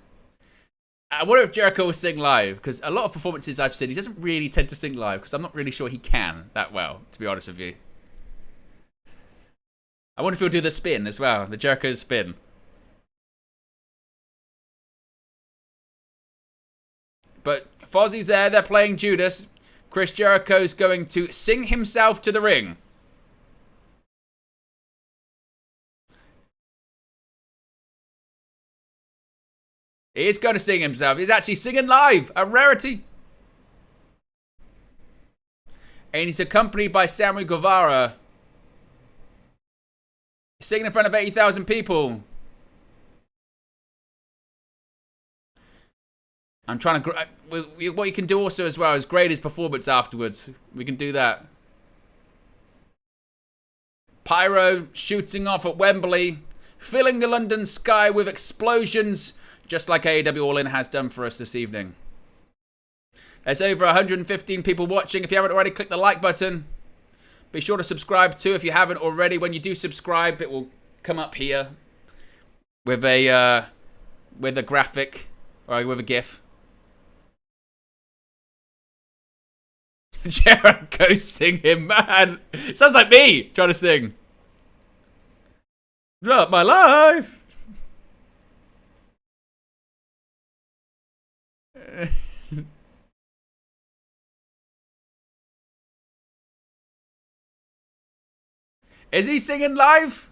I wonder if Jericho will sing live, because a lot of performances I've seen, he doesn't really tend to sing live, because I'm not really sure he can that well, to be honest with you. I wonder if he'll do the spin as well, the Jericho spin. But Fozzy's there, they're playing Judas. Chris Jericho's going to sing himself to the ring. He is going to sing himself. He's actually singing live. A rarity. And he's accompanied by Sammy Guevara. He's singing in front of 80,000 people. I'm trying to... What you can do also as well is grade his performance afterwards. We can do that. Pyro shooting off at Wembley. Filling the London sky with explosions. Just like AEW All In has done for us this evening. There's over 115 people watching. If you haven't already, click the like button. Be sure to subscribe too if you haven't already. When you do subscribe, it will come up here with a graphic or with a GIF. Jericho singing, man. Sounds like me trying to sing. Drop my life. Is he singing live?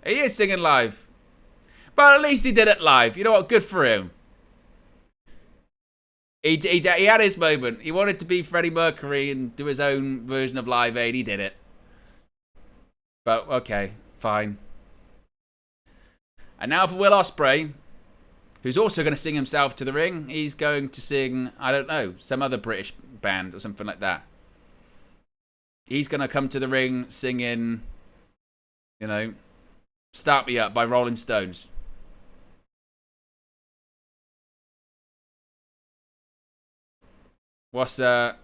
He is singing live. But at least he did it live. You know what? Good for him. He had his moment. He wanted to be Freddie Mercury and do his own version of Live Aid. He did it. But, okay. Fine. And now for Will Ospreay, who's also going to sing himself to the ring. He's going to sing, I don't know, some other British band or something like that. He's going to come to the ring singing, you know, Start Me Up by Rolling Stones. What's And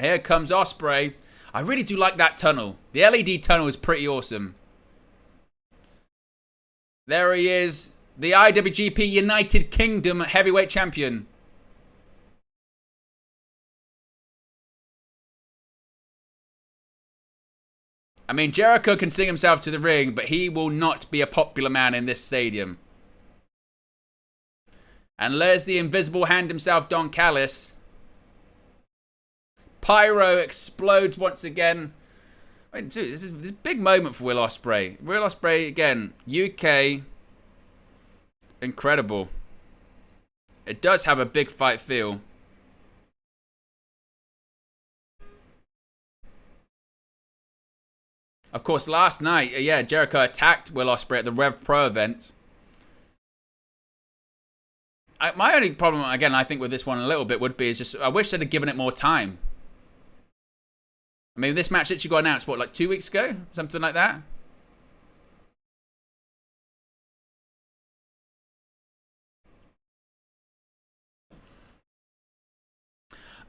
here comes Ospreay. I really do like that tunnel. The LED tunnel is pretty awesome. There he is. The IWGP United Kingdom Heavyweight Champion. I mean, Jericho can sing himself to the ring, but he will not be a popular man in this stadium. And there's the invisible hand himself, Don Callis. Pyro explodes once again. Wait, dude, this is a big moment for Will Ospreay. Will Ospreay, again, UK. Incredible. It does have a big fight feel. Of course, last night, yeah, Jericho attacked Will Ospreay at the Rev Pro event. My only problem, again, I think with this one a little bit would be is just, I wish they'd have given it more time. I mean, this match literally got announced, what, like 2 weeks ago? Something like that?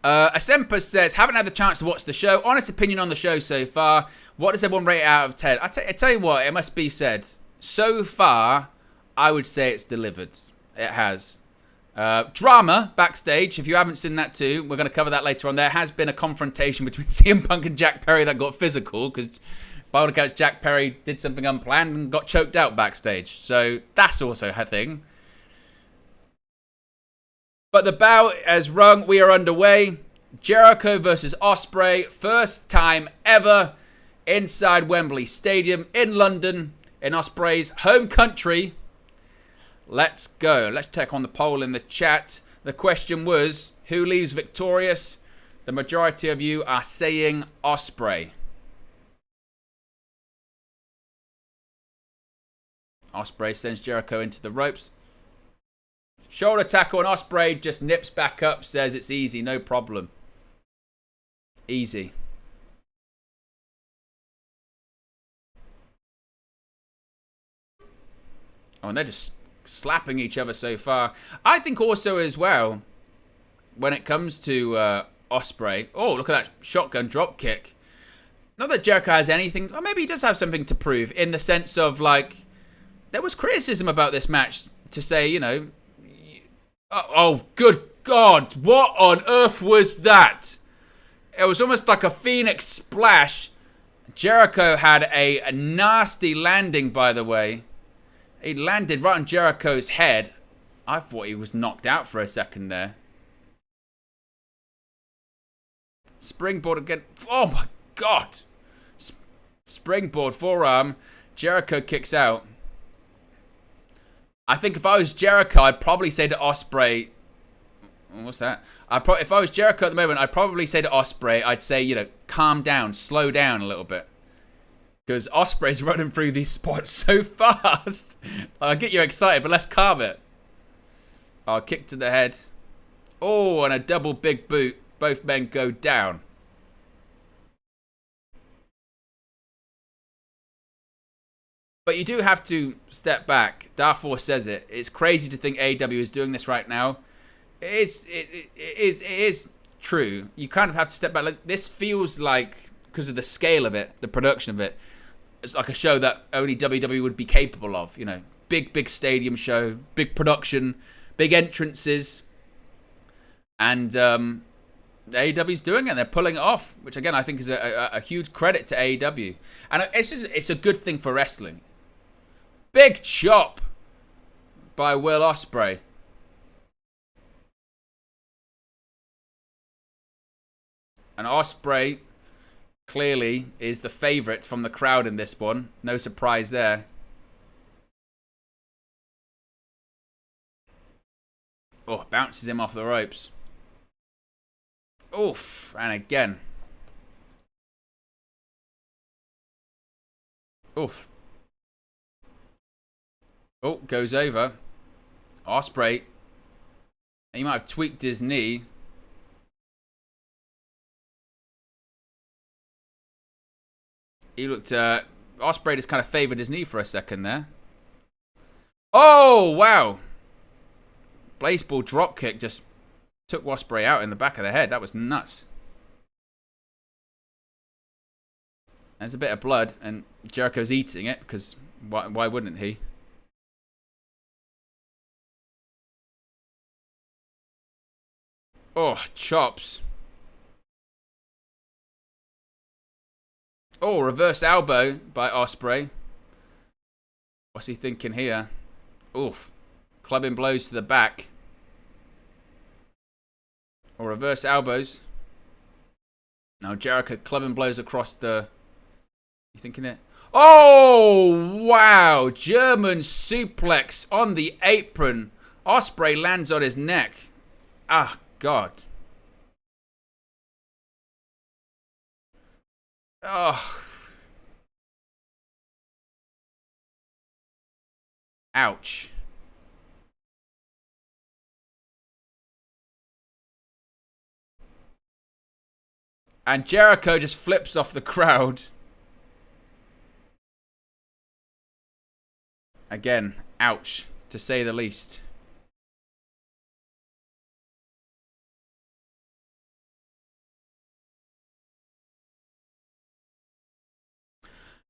Asempa says, haven't had the chance to watch the show. Honest opinion on the show so far. What does everyone rate it out of 10? I tell you what, it must be said. So far, I would say it's delivered. It has. Drama backstage. If you haven't seen that too, we're going to cover that later on. There has been a confrontation between CM Punk and Jack Perry that got physical because by all accounts Jack Perry did something unplanned and got choked out backstage. So that's also a thing. But the bell has rung. We are underway. Jericho versus Ospreay. First time ever inside Wembley Stadium in London, in Ospreay's home country. Let's go. Let's check on the poll in the chat. The question was, who leaves victorious? The majority of you are saying Ospreay. Ospreay sends Jericho into the ropes. Shoulder tackle, and Ospreay just nips back up, says it's easy, no problem. Easy. Oh, and they're just slapping each other so far. I think also as well, when it comes to Ospreay, oh, look at that shotgun drop kick. Not that Jericho has anything, or maybe he does have something to prove in the sense of, like, there was criticism about this match to say, you know, oh, good God, what on earth was that? It was almost like a Phoenix splash. Jericho had a nasty landing, by the way. He landed right on Jericho's head. I thought he was knocked out for a second there. Springboard again. Oh, my God. Springboard forearm. Jericho kicks out. I think if I was Jericho, I'd probably say to Ospreay, what's that? If I was Jericho at the moment, I'd probably say to Ospreay, I'd say, you know, calm down, slow down a little bit. Because Ospreay's running through these spots so fast. I'll get you excited, but let's calm it. Oh, kick to the head. Oh, and a double big boot. Both men go down. But you do have to step back. Darfor says it. It's crazy to think AEW is doing this right now. It is true. You kind of have to step back. Like, this feels like, because of the scale of it, the production of it, it's like a show that only WWE would be capable of. You know, big stadium show, big production, big entrances. And AEW's doing it. They're pulling it off, which again I think is a huge credit to AEW. And it's a good thing for wrestling. Big chop by Will Ospreay. And Ospreay clearly is the favorite from the crowd in this one. No surprise there. Oh, bounces him off the ropes. Oof, and again. Oof. Oh, goes over. Ospreay. He might have tweaked his knee. He looked, Ospreay just kind of favored his knee for a second there. Oh, wow. Baseball dropkick just took Ospreay out in the back of the head. That was nuts. There's a bit of blood, and Jericho's eating it, because why wouldn't he? Oh, chops. Oh, reverse elbow by Ospreay. What's he thinking here? Oof. Clubbing blows to the back. Or reverse elbows. Now Jericho clubbing blows across the... You thinking it? Oh, wow. German suplex on the apron. Ospreay lands on his neck. Ah, God. Oh. Ouch. And Jericho just flips off the crowd. Again, ouch, to say the least.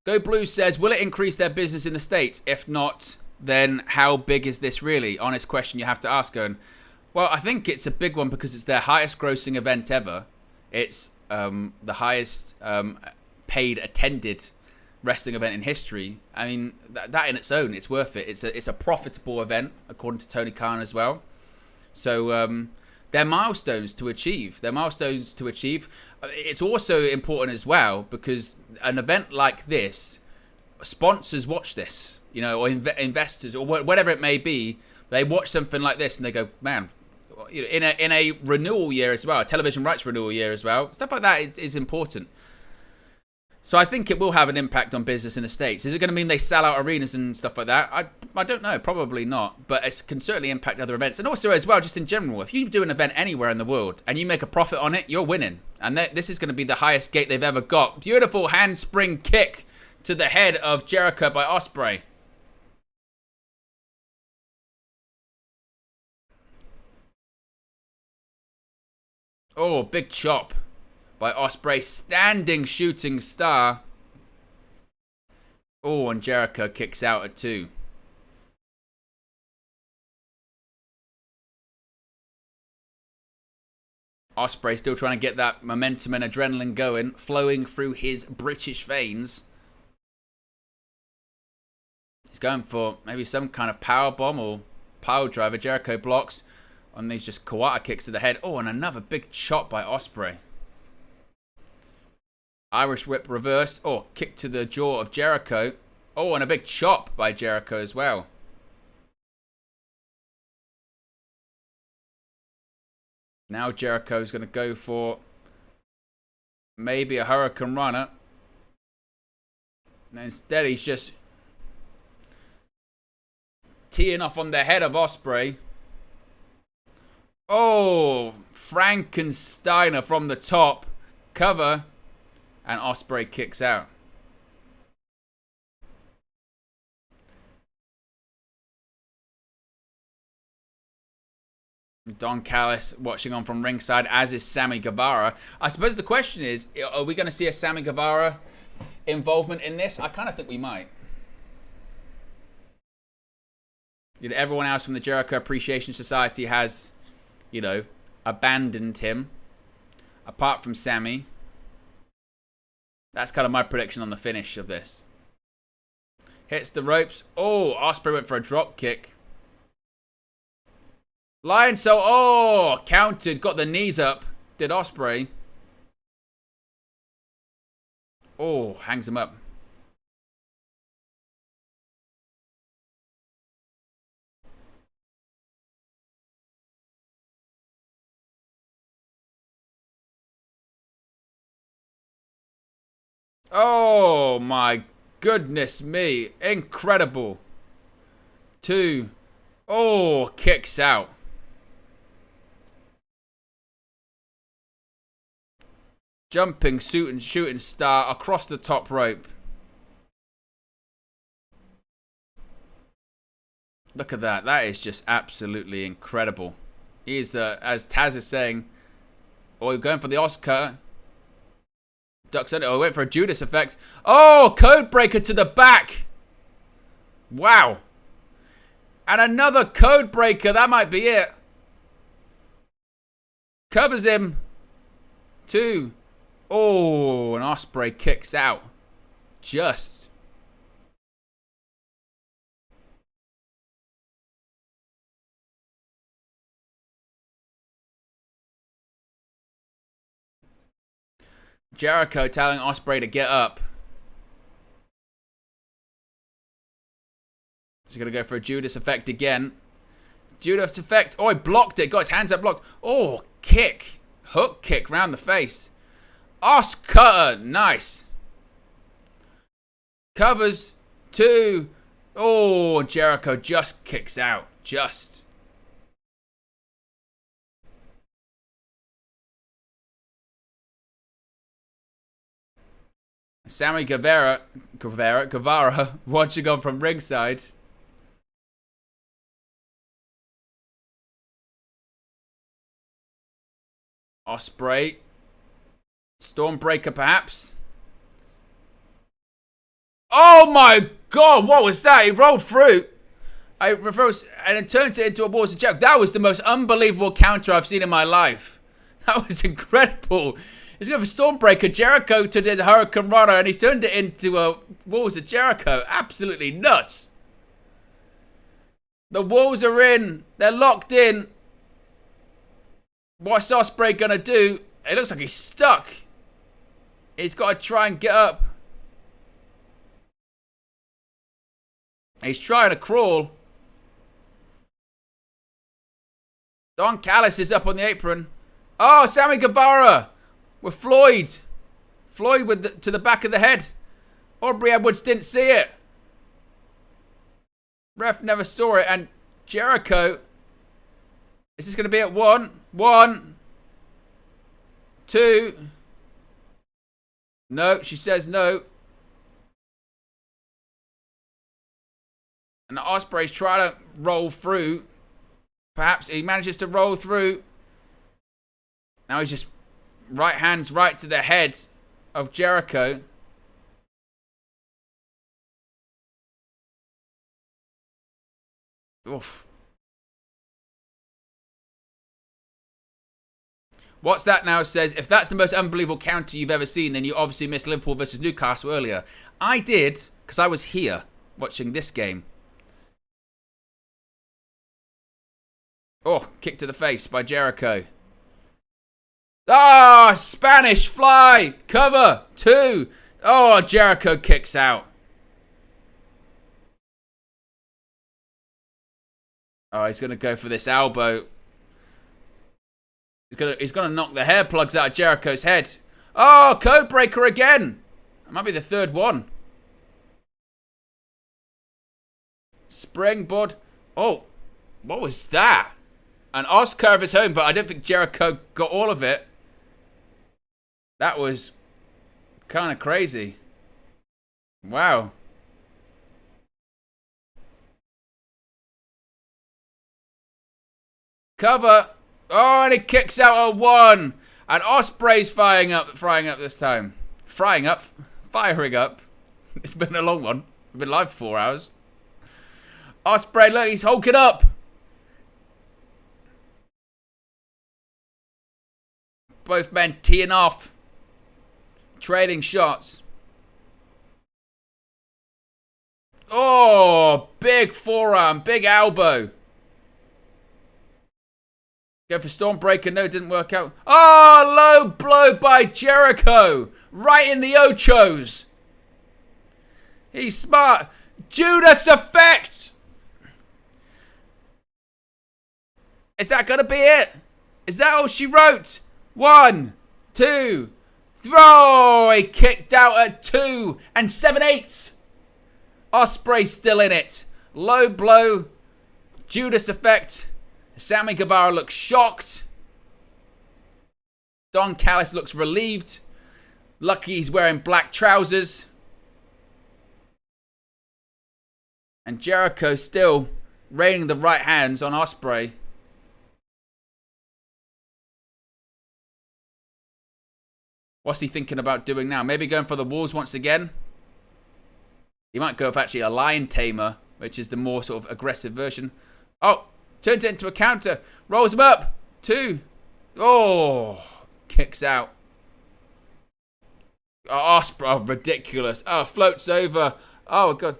Go Blue says, will it increase their business in the States? If not, then how big is this really? Honest question you have to ask. Going, well, I think it's a big one because it's their highest grossing event ever. It's the highest paid attended wrestling event in history. I mean, that in its own, it's worth it. It's a profitable event, according to Tony Khan as well. So They're milestones to achieve. They're milestones to achieve. It's also important as well because an event like this, sponsors watch this, you know, or investors or whatever it may be. They watch something like this and they go, man, in a renewal year as well, a television rights renewal year as well. Stuff like that is important. So I think it will have an impact on business in the States. Is it going to mean they sell out arenas and stuff like that? I don't know. Probably not. But it can certainly impact other events. And also as well, just in general, if you do an event anywhere in the world and you make a profit on it, you're winning. And this is going to be the highest gate they've ever got. Beautiful handspring kick to the head of Jericho by Ospreay. Oh, big chop by Ospreay, standing shooting star. Oh, and Jericho kicks out at 2. Ospreay still trying to get that momentum and adrenaline going, flowing through his British veins. He's going for maybe some kind of power bomb or pile driver. Jericho blocks on these just Kawata kicks to the head. Oh, and another big chop by Ospreay. Irish whip reverse. Oh, kick to the jaw of Jericho. Oh, and a big chop by Jericho as well. Now Jericho's going to go for maybe a Hurricane Runner. And instead he's just teeing off on the head of Ospreay. Oh, Frankensteiner from the top. Cover. And Ospreay kicks out. Don Callis watching on from ringside, as is Sammy Guevara. I suppose the question is, are we going to see a Sammy Guevara involvement in this? I kind of think we might. You know, everyone else from the Jericho Appreciation Society has, you know, abandoned him. Apart from Sammy. That's kind of my prediction on the finish of this. Hits the ropes. Oh, Ospreay went for a drop kick. Lion so countered, got the knees up. Did Ospreay. Oh, hangs him up. Oh my goodness me. Incredible. 2. Oh, kicks out. Jumping shooting star across the top rope. Look at that. That is just absolutely incredible. He's, as Taz is saying, oh, going for the Oscar. Ducks under. Oh, went for a Judas effect. Oh, code breaker to the back. Wow. And another code breaker. That might be it. Covers him. 2. Oh, and Ospreay kicks out. Just. Jericho telling Ospreay to get up. He's going to go for a Judas effect again. Judas effect. Oh, he blocked it. Got his hands up blocked. Oh, kick. Hook kick round the face. Oscar. Nice. Covers. 2. Oh, Jericho just kicks out. Just. Sammy Guevara watching on from ringside. Ospreay. Stormbreaker perhaps. Oh my god, what was that? He rolled through. I reversed and then turns it into a Balls of Jericho. That was the most unbelievable counter I've seen in my life. That was incredible. He's going for Stormbreaker. Jericho to the Hurricane Runner, and he's turned it into a Walls of Jericho. Absolutely nuts. The walls are in. They're locked in. What's Ospreay gonna do? It looks like he's stuck. He's got to try and get up. He's trying to crawl. Don Callis is up on the apron. Oh, Sammy Guevara with Floyd. Floyd with to the back of the head. Aubrey Edwards didn't see it. Ref never saw it. And Jericho. Is this going to be at 1? 1, 2. No, she says no. And Ospreay's trying to roll through. Perhaps he manages to roll through. Now he's just right hands right to the head of Jericho. Oof. What's that now says, if that's the most unbelievable counter you've ever seen, then you obviously missed Liverpool versus Newcastle earlier. I did, because I was here watching this game. Oh, kick to the face by Jericho. Ah, Spanish fly. Cover. 2. Oh, Jericho kicks out. Oh, he's going to go for this elbow. He's gonna knock the hair plugs out of Jericho's head. Oh, code breaker again. That might be the third one. Springboard. Oh, what was that? An Oscar of his own, but I don't think Jericho got all of it. That was kind of crazy. Wow. Cover. Oh, and he kicks out a 1. And Ospreay's firing up this time. Firing up. It's been a long one. We've been live for 4 hours. Ospreay, look, he's hulking up. Both men teeing off. Trading shots. Oh, big forearm, big elbow. Go for Stormbreaker. No, it didn't work out. Oh, low blow by Jericho. Right in the Ochos. He's smart. Judas effect. Is that going to be it? Is that all she wrote? 1, 2, throw. He kicked out at 2 and 7/8. Ospreay's still in it. Low blow. Judas effect. Sammy Guevara looks shocked. Don Callis looks relieved. Lucky he's wearing black trousers. And Jericho still raining the right hands on Ospreay. What's he thinking about doing now? Maybe going for the walls once again? He might go for actually a lion tamer, which is the more sort of aggressive version. Oh! Turns it into a counter. Rolls him up. 2. Oh. Kicks out. Oh, Ospreay. Oh, ridiculous. Oh, floats over. Oh, God.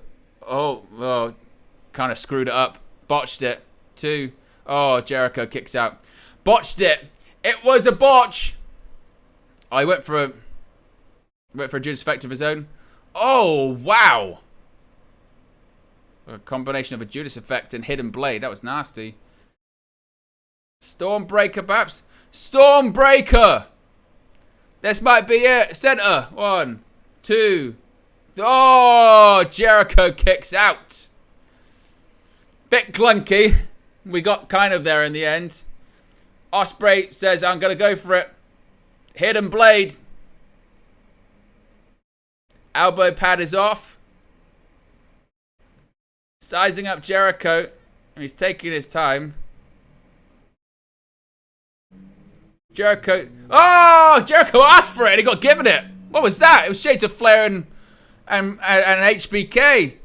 Oh. Kind of screwed it up. Botched it. 2. Oh, Jericho kicks out. Botched it. It was a botch. Oh, he went for a Judas effect of his own. Oh, wow. A combination of a Judas effect and hidden blade. That was nasty. Stormbreaker, perhaps. Stormbreaker! This might be it. Center. 1, 2. Oh, Jericho kicks out. Bit clunky. We got kind of there in the end. Ospreay says, I'm going to go for it. Hidden blade. Elbow pad is off. Sizing up Jericho. And he's taking his time. Jericho. Oh! Jericho asked for it and he got given it. What was that? It was Shades of Flair and HBK.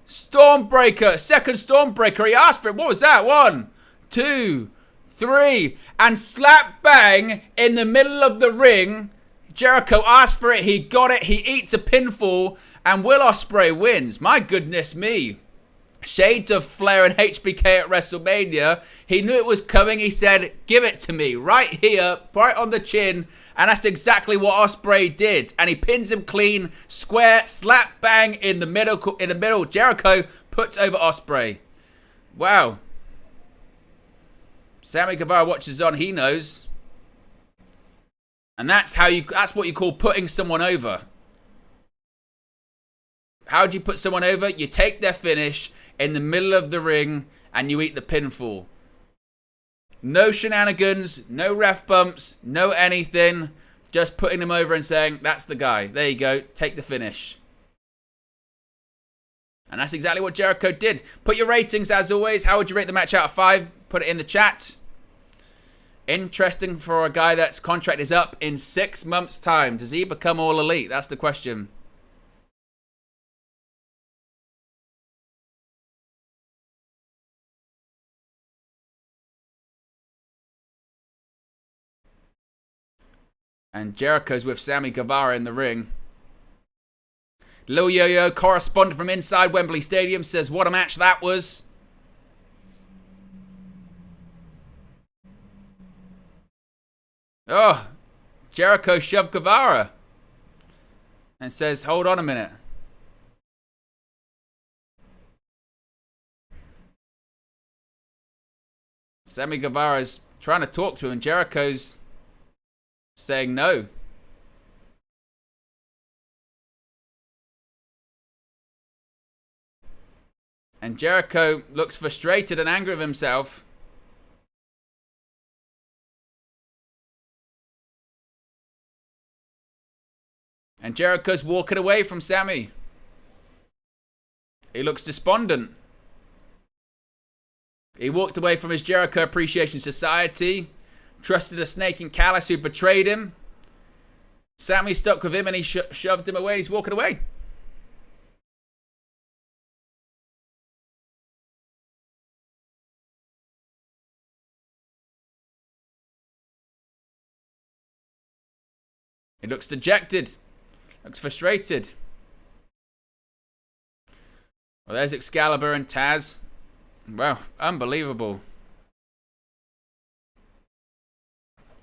Stormbreaker. Second Stormbreaker. He asked for it. What was that? 1, 2, 3. And slap bang in the middle of the ring. Jericho asked for it. He got it. He eats a pinfall. And Will Ospreay wins. My goodness me. Shades of Flair and HBK at WrestleMania. He knew it was coming. He said, give it to me right here, right on the chin. And that's exactly what Ospreay did. And he pins him clean, square, slap bang in the middle. Jericho puts over Ospreay. Wow. Sammy Guevara watches on, he knows. And that's what you call putting someone over. How do you put someone over? You take their finish in the middle of the ring and you eat the pinfall. No shenanigans, no ref bumps, no anything. Just putting them over and saying, that's the guy. There you go. Take the finish. And that's exactly what Jericho did. Put your ratings, as always. How would you rate the match out of 5? Put it in the chat. Interesting for a guy that's contract is up in 6 months' time. Does he become all elite? That's the question. And Jericho's with Sammy Guevara in the ring. Lil Yo-Yo, correspondent from inside Wembley Stadium, says, what a match that was. Oh, Jericho shoved Guevara. And says, hold on a minute. Sammy Guevara's trying to talk to him, and Jericho's saying no. And Jericho looks frustrated and angry with himself. And Jericho's walking away from Sammy. He looks despondent. He walked away from his Jericho Appreciation Society. Trusted a snake in Callus who betrayed him. Sammy stuck with him and he shoved him away. He's walking away. He looks dejected. Looks frustrated. Well, there's Excalibur and Taz. Wow, unbelievable.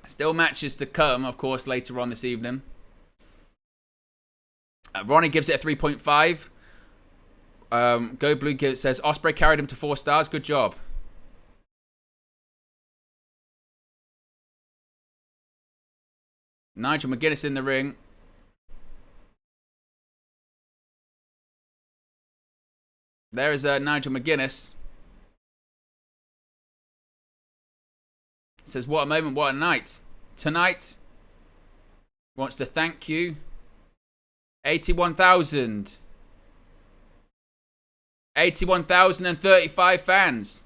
Still matches to come, of course, later on this evening. Ronnie gives it a 3.5. Go Blue says, Ospreay carried him to 4 stars. Good job. Nigel McGuinness in the ring. There is Nigel McGuinness. Says, what a moment, what a night. Tonight, wants to thank you. 81,000. 81,035 fans.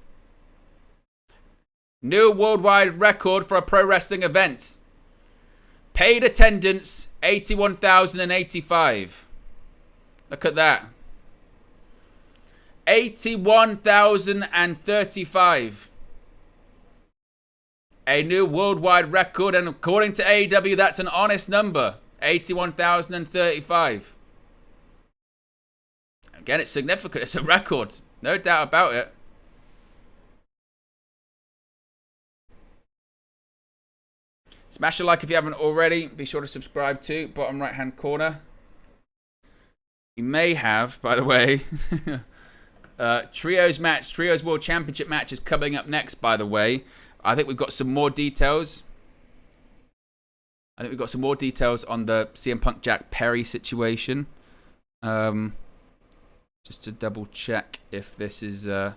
New worldwide record for a pro wrestling event. Paid attendance, 81,085. Look at that. 81,035. A new worldwide record, and according to AEW, that's an honest number. 81,035. Again, it's significant. It's a record. No doubt about it. Smash a like if you haven't already. Be sure to subscribe too. Bottom right hand corner. You may have, by the way, Trios match. Trios World Championship match is coming up next, by the way. I think we've got some more details. on the CM Punk Jack Perry situation. Just to double check if this is... And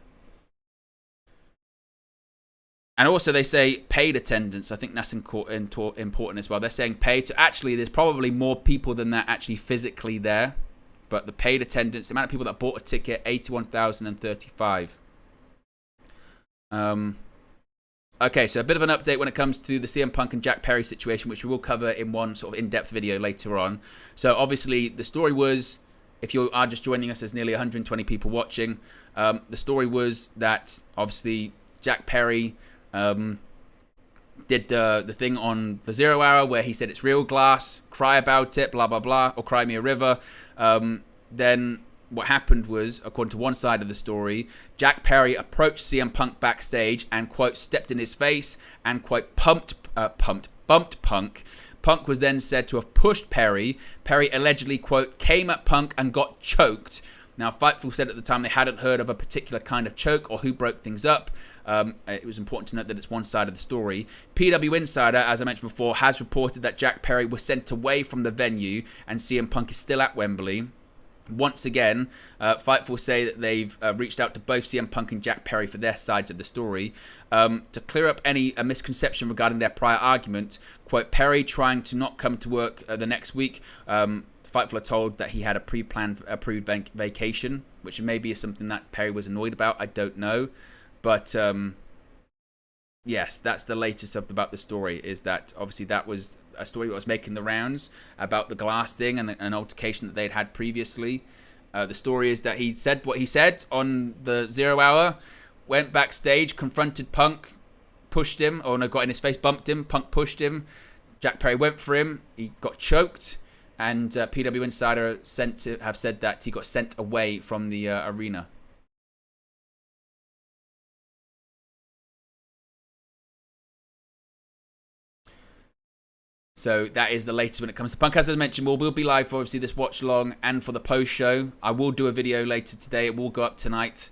also they say paid attendance. I think that's important as well. They're saying paid. So actually there's probably more people than that actually physically there. But the paid attendance, the amount of people that bought a ticket, 81,035. Okay, so a bit of an update when it comes to the CM Punk and Jack Perry situation, which we will cover in one sort of in-depth video later on. So obviously the story was, if you are just joining us, there's nearly 120 people watching. The story was that obviously Jack Perry did the thing on the 0 Hour where he said it's real glass, cry about it, blah, blah, blah, or cry me a river. Then what happened was, according to one side of the story, Jack Perry approached CM Punk backstage and, quote, stepped in his face and, quote, bumped Punk. Punk was then said to have pushed Perry. Perry allegedly, quote, came at Punk and got choked. Now, Fightful said at the time they hadn't heard of a particular kind of choke or who broke things up. It was important to note that it's one side of the story. PW Insider, as I mentioned before, has reported that Jack Perry was sent away from the venue and CM Punk is still at Wembley. Once again, Fightful say that they've reached out to both CM Punk and Jack Perry for their sides of the story. To clear up any misconception regarding their prior argument, quote, Perry trying to not come to work the next week. Fightful are told that he had a pre-planned approved vacation, which maybe is something that Perry was annoyed about. I don't know. But yes, that's the latest about the story, is that obviously that was a story that was making the rounds about the glass thing and an altercation that they'd had previously. The story is that he said what he said on the 0 hour, went backstage, confronted Punk, pushed him, or no, got in his face, bumped him, Punk pushed him, Jack Perry went for him, he got choked, and PW Insider have said that he got sent away from the arena. So that is the latest when it comes to Punk. As I mentioned, we'll be live for obviously this watch long and for the post show. I will do a video later today. It will go up tonight,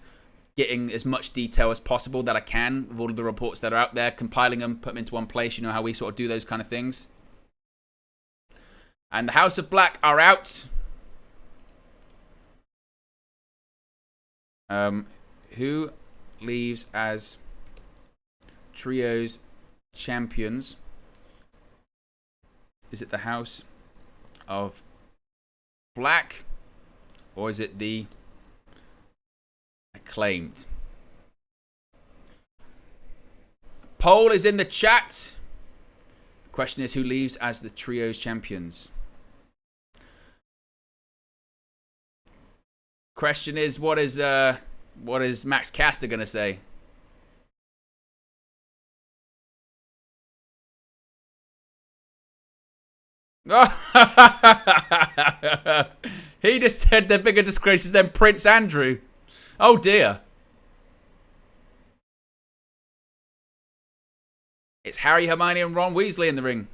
getting as much detail as possible that I can with all of the reports that are out there, compiling them, put them into one place. You know how we sort of do those kind of things. And the House of Black are out. Who leaves as trios champions? Is it the House of Black, or is it the Acclaimed? Poll is in the chat. The question is, who leaves as the trios champions? Question is, what is Max Caster gonna say? He just said they're bigger disgraces than Prince Andrew. Oh dear. It's Harry, Hermione, and Ron Weasley in the ring.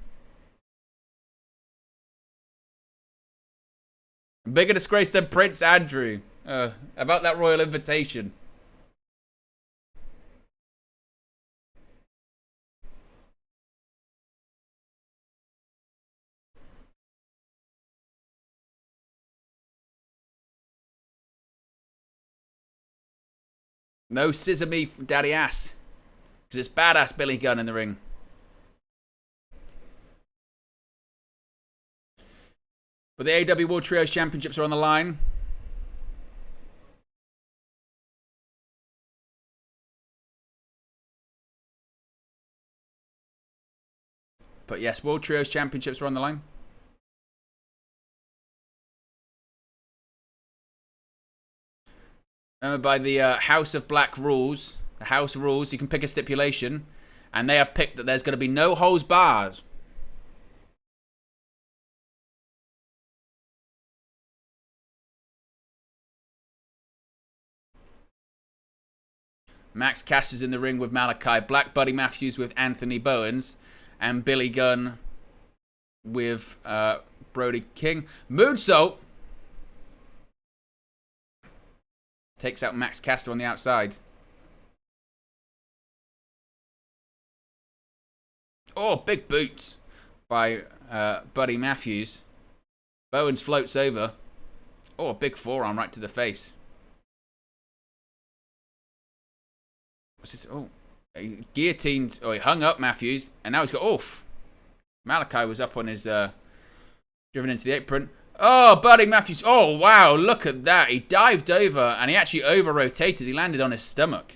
Bigger disgrace than Prince Andrew. About that royal invitation. No scissor me from Daddy Ass. Because it's badass Billy Gunn in the ring. But the AEW World Trios Championships are on the line. But yes, World Trios Championships are on the line. Remember, by the House of Black rules, the House rules, you can pick a stipulation, and they have picked that there's going to be no holds bars. Max Cass is in the ring with Malachi Black, Buddy Matthews with Anthony Bowens, and Billy Gunn with Brody King. Moonsault takes out Max Caster on the outside. Oh, big boots by Buddy Matthews. Bowens floats over. Oh, a big forearm right to the face. What's this? Oh, he guillotined. Oh, he hung up Matthews, and now he's got off. Malachi was up on his driven into the apron. Oh, Buddy Matthews. Oh, wow. Look at that. He dived over, and he actually over-rotated. He landed on his stomach.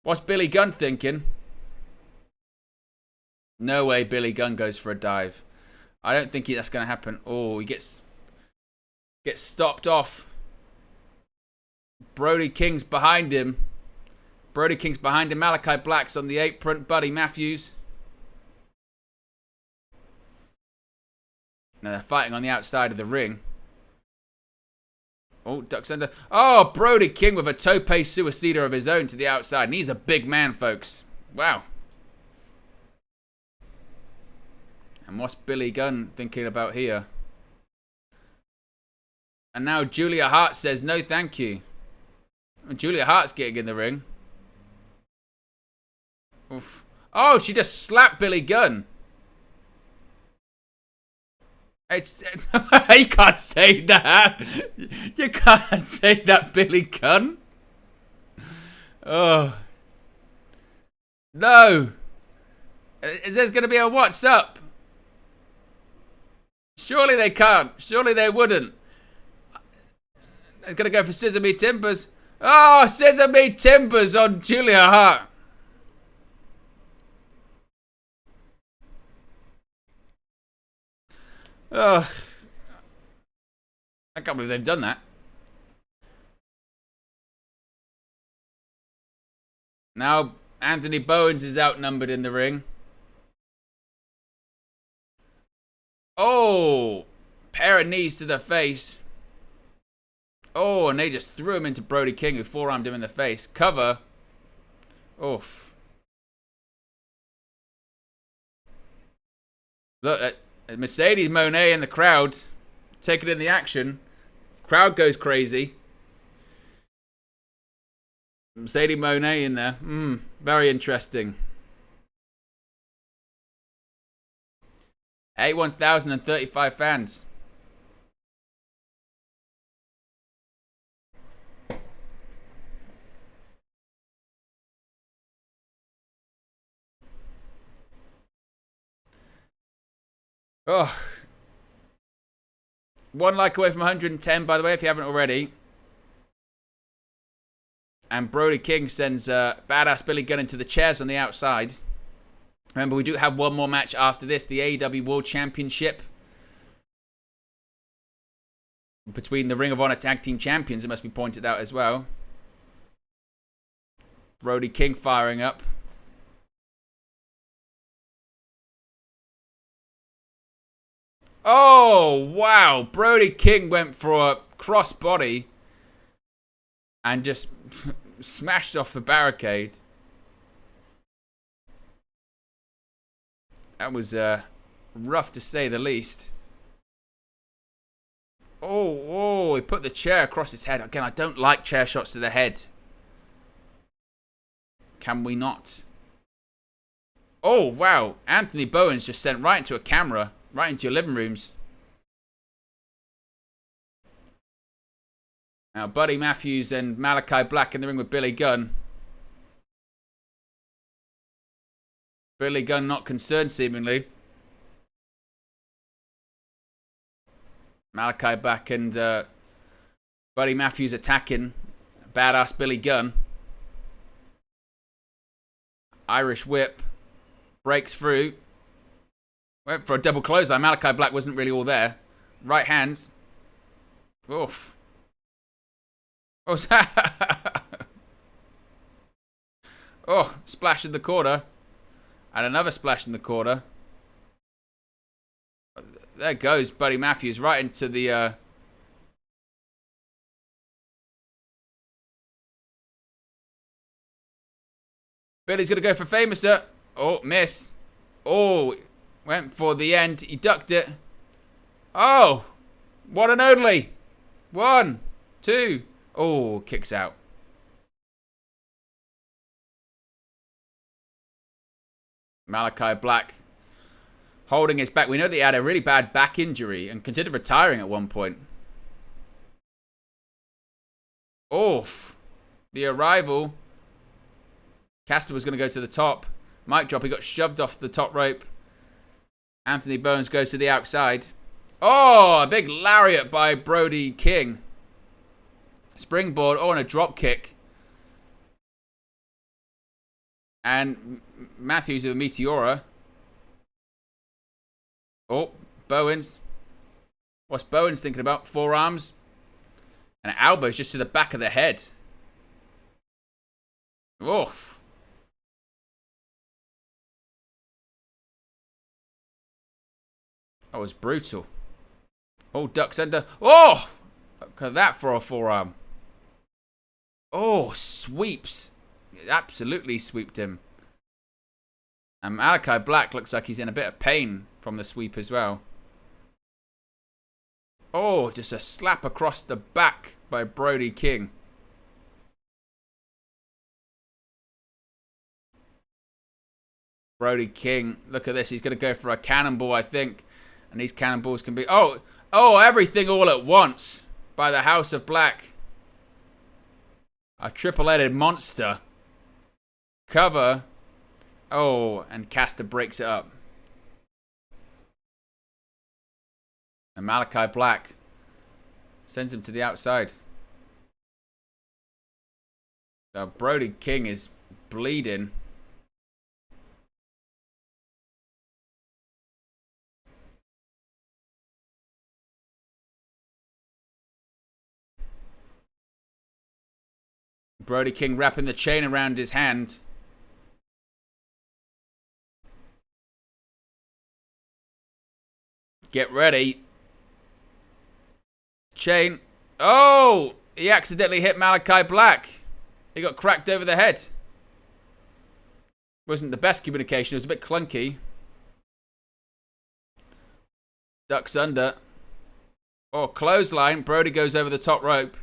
What's Billy Gunn thinking? No way Billy Gunn goes for a dive. I don't think that's going to happen. Oh, he gets stopped off. Brody King's behind him. Malachi Black's on the apron. Buddy Matthews. Now they're fighting on the outside of the ring. Oh, ducks under. Oh, Brody King with a tope suicida of his own to the outside. And he's a big man, folks. Wow. And what's Billy Gunn thinking about here? And now Julia Hart says, no, thank you. And Julia Hart's getting in the ring. Oof. Oh, she just slapped Billy Gunn. It's, you can't say that. You can't say that, Billy Gunn. Oh. No. Is there going to be a what's up? Surely they can't. Surely they wouldn't. They're going to go for Scissor Me Timbers. Oh, Scissor Me Timbers on Julia Hart. Oh, I can't believe they've done that. Now Anthony Bowens is outnumbered in the ring. Oh, pair of knees to the face. Oh, and they just threw him into Brody King, who forearmed him in the face. Cover. Oof. Look at Mercedes Moné in the crowd, taking in the action. Crowd goes crazy. Mercedes Moné in there. Very interesting. 81,035 fans. Oh. 1 like away from 110, by the way, if you haven't already. And Brody King sends badass Billy Gunn into the chairs on the outside. Remember, we do have one more match after this. The AEW World Championship. Between the Ring of Honor Tag Team Champions, it must be pointed out as well. Brody King firing up. Oh, wow. Brody King went for a crossbody and just smashed off the barricade. That was rough to say the least. Oh, he put the chair across his head. Again, I don't like chair shots to the head. Can we not? Oh, wow. Anthony Bowens just sent right into a camera. Right into your living rooms. Now, Buddy Matthews and Malachi Black in the ring with Billy Gunn. Billy Gunn not concerned, seemingly. Malachi Black and Buddy Matthews attacking badass Billy Gunn. Irish whip. Breaks through. Went for a double clothesline. Malachi Black wasn't really all there. Right hands. Oof. Oh, oh, splash in the corner. And another splash in the corner. There goes Buddy Matthews right into the... Billy's going to go for Famouser. Oh, miss. Oh, went for the end. He ducked it. Oh, one and only. 1, 2. Oh, kicks out. Malachi Black holding his back. We know that he had a really bad back injury and considered retiring at one point. Oof. The arrival. Caster was going to go to the top. Mic drop. He got shoved off the top rope. Anthony Bowens goes to the outside. Oh, a big lariat by Brody King. Springboard. Oh, and a drop kick. And Matthews with a Meteora. Oh, Bowens. What's Bowens thinking about? Forearms. And elbows just to the back of the head. Oof. That was brutal. Oh, ducks under. Oh! Look at that for a forearm. Oh, sweeps. Absolutely sweeped him. And Malachi Black looks like he's in a bit of pain from the sweep as well. Oh, just a slap across the back by Brody King. Brody King, look at this. He's going to go for a cannonball, I think. And these cannonballs can be... Oh, everything all at once by the House of Black. A triple-headed monster. Cover. Oh, and Caster breaks it up. And Malachi Black sends him to the outside. Now, Brody King is bleeding. Brody King wrapping the chain around his hand. Get ready. Chain. Oh! He accidentally hit Malachi Black. He got cracked over the head. Wasn't the best communication. It was a bit clunky. Ducks under. Oh, clothesline. Brody goes over the top rope.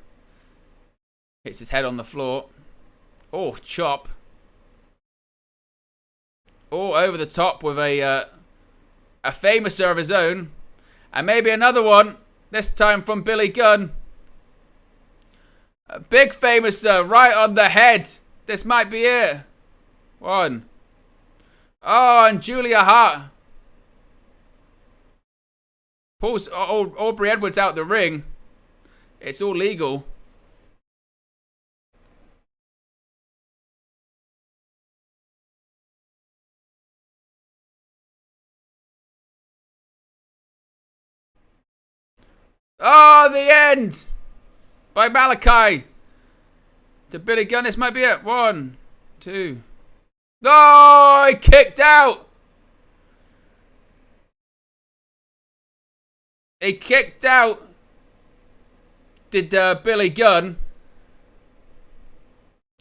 Hits his head on the floor. Oh, chop. Oh, over the top with a famouser of his own. And maybe another one. This time from Billy Gunn. A big famouser right on the head. This might be it. One. Oh, and Julia Hart pulls Aubrey Edwards out the ring. It's all legal. Oh, the end! By Malachi. To Billy Gunn, this might be it. 1, 2. Oh, he kicked out! He kicked out. Did Billy Gunn.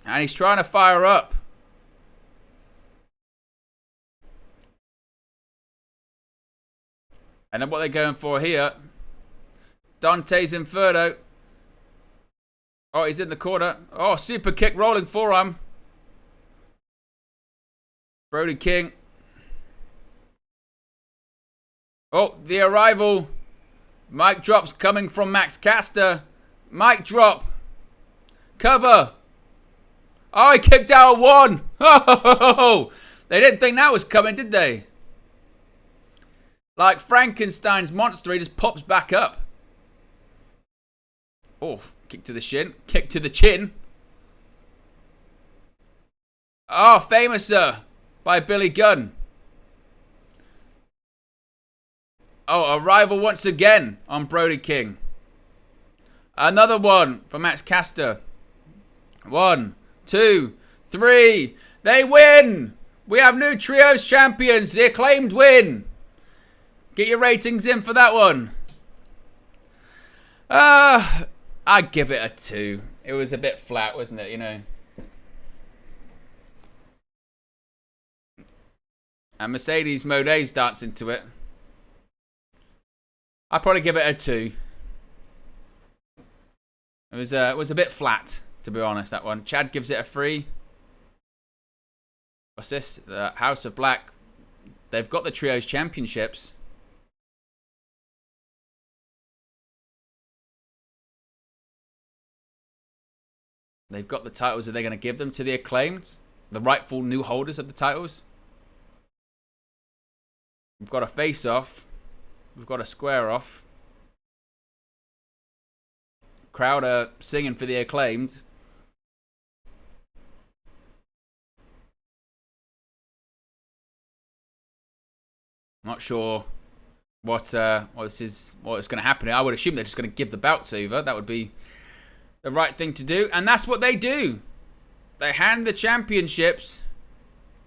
And he's trying to fire up. And then what they're going for here. Dante's Inferno. Oh, he's in the corner. Oh, super kick, rolling forearm. Brody King. Oh, the arrival. Mic drops coming from Max Caster. Mic drop. Cover. Oh, he kicked out 1. Oh, they didn't think that was coming, did they? Like Frankenstein's monster, he just pops back up. Oh, kick to the shin. Kick to the chin. Oh, famouser by Billy Gunn. Oh, arrival once again on Brody King. Another one for Max Caster. 1, 2, 3. They win. We have new trios champions. The Acclaimed win. Get your ratings in for that one. I'd give it a 2. It was a bit flat, wasn't it, you know? And Mercedes Moné's dancing to it. I'd probably give it a 2. It was a bit flat, to be honest, that one. Chad gives it a 3. What's this? The House of Black. They've got the Trios Championships. They've got the titles. Are they going to give them to the Acclaimed? The rightful new holders of the titles? We've got a face-off. We've got a square-off. Crowd are singing for the Acclaimed. Not sure what's going to happen here. I would assume they're just going to give the belts over. That would be the right thing to do, and that's what they do. They hand the championships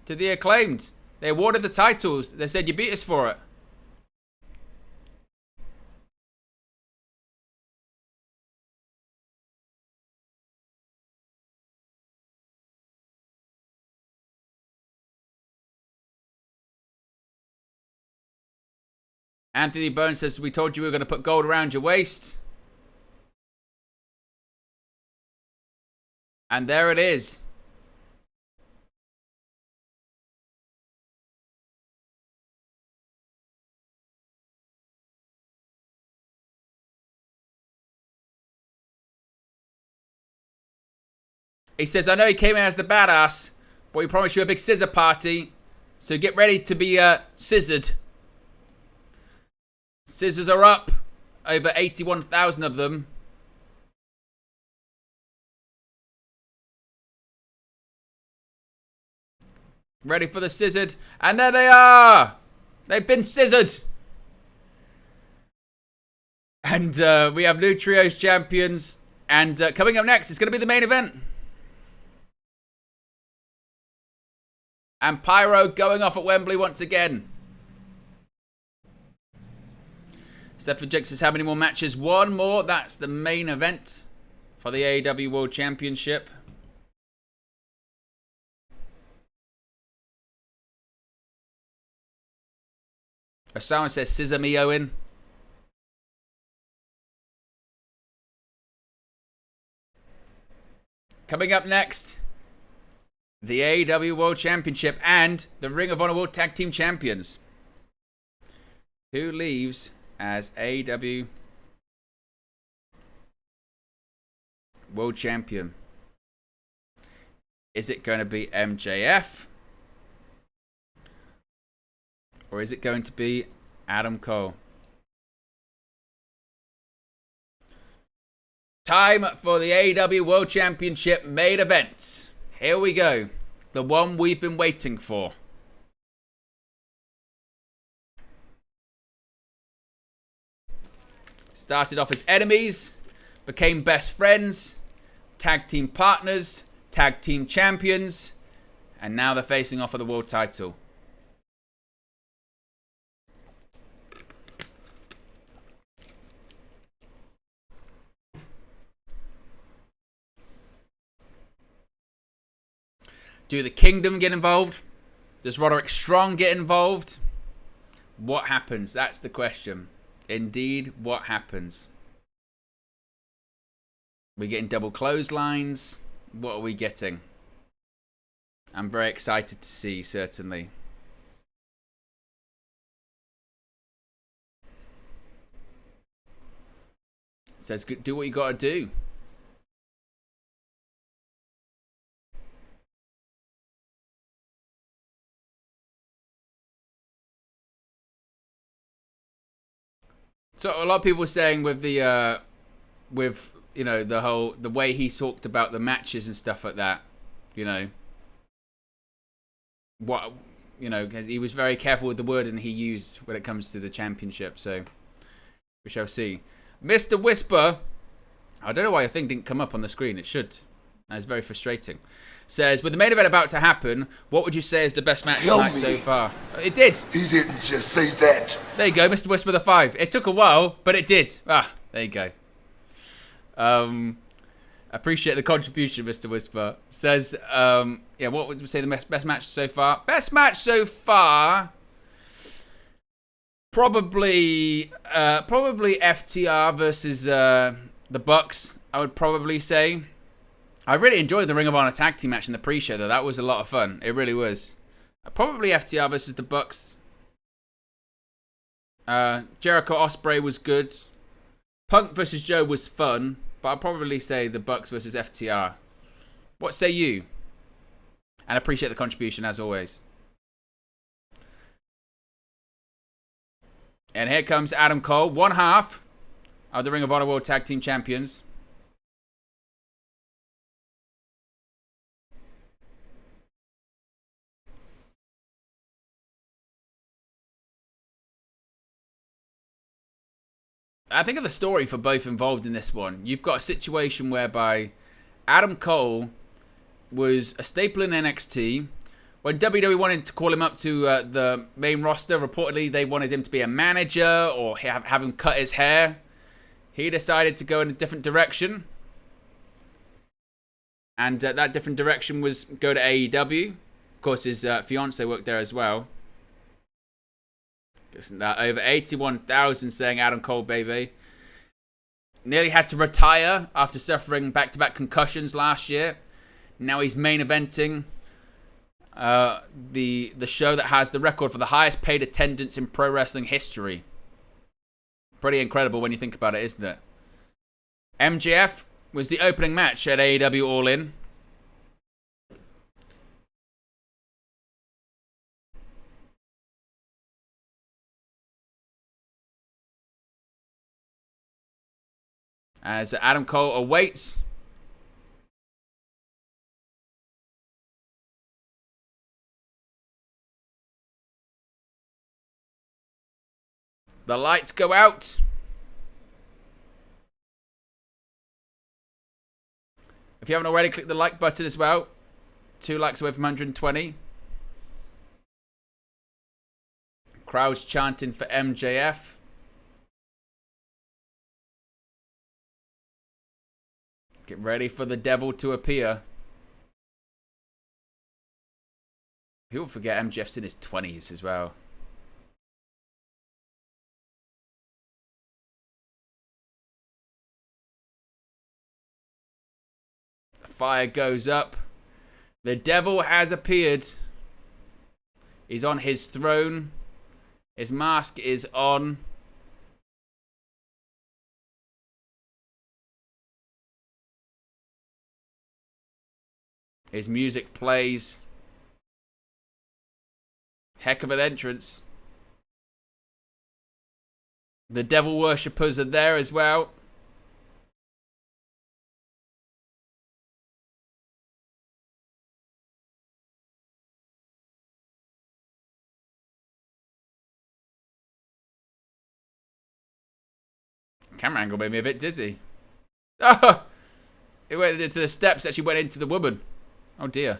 to the Acclaimed. They awarded the titles. They said, you beat us for it. Anthony Burns says, we told you we were going to put gold around your waist. And there it is. He says, I know he came in as the badass, but we promised you a big scissor party. So get ready to be scissored. Scissors are up. Over 81,000 of them. Ready for the scissored. And there they are. They've been scissored. And we have new trios champions. And coming up next, it's going to be the main event. And Pyro going off at Wembley once again. Stephen Jake says, how many more matches? One more. That's the main event for the AEW World Championship. Osama says, scissor me, Owen. Coming up next, the AEW World Championship and the Ring of Honor World Tag Team Champions. Who leaves as AEW World Champion? Is it going to be MJF? Or is it going to be Adam Cole? Time for the AEW World Championship main event. Here we go. The one we've been waiting for. Started off as enemies, became best friends, tag team partners, tag team champions, and now they're facing off for the world title. Do the Kingdom get involved? Does Roderick Strong get involved? What happens? That's the question. Indeed, what happens? We're getting double clotheslines. What are we getting? I'm very excited to see, certainly. It says, do what you got to do. So a lot of people were saying with the, you know, the way he talked about the matches and stuff like that, you know, what, you know, because he was very careful with the wording he used when it comes to the championship. So we shall see. Mr. Whisper, I don't know why your thing didn't come up on the screen. It should. That's very frustrating. Says, with the main event about to happen, what would you say is the best match tonight so far? It did. He didn't just say that. There you go, Mr. Whisper the 5. It took a while, but it did. Ah, there you go. Appreciate the contribution, Mr. Whisper. Says, yeah, what would you say the best match so far? Best match so far, probably FTR versus the Bucks. I would probably say. I really enjoyed the Ring of Honor tag team match in the pre-show, though. That was a lot of fun. It really was. Probably FTR versus the Bucks. Jericho Ospreay was good. Punk versus Joe was fun, but I'd probably say the Bucks versus FTR. What say you? And I appreciate the contribution as always. And here comes Adam Cole, one half of the Ring of Honor World Tag Team Champions. I think of the story for both involved in this one. You've got a situation whereby Adam Cole was a staple in NXT. When WWE wanted to call him up to the main roster, reportedly they wanted him to be a manager or have him cut his hair. He decided to go in a different direction. And that different direction was go to AEW. Of course, his fiance worked there as well. Isn't that over 81,000 saying Adam Cole, baby. Nearly had to retire after suffering back-to-back concussions last year. Now he's main eventing the show that has the record for the highest paid attendance in pro wrestling history. Pretty incredible when you think about it, isn't it? MJF was the opening match at AEW All In. As Adam Cole awaits. The lights go out. If you haven't already, click the like button as well. 2 likes away from 120. Crowds chanting for MJF. Get ready for the devil to appear. People forget MJF's in his 20s as well. The fire goes up. The devil has appeared. He's on his throne. His mask is on. His music plays. Heck of an entrance. The devil worshippers are there as well. Camera angle made me a bit dizzy. Oh! It went into the steps, actually went into the woman. Oh dear.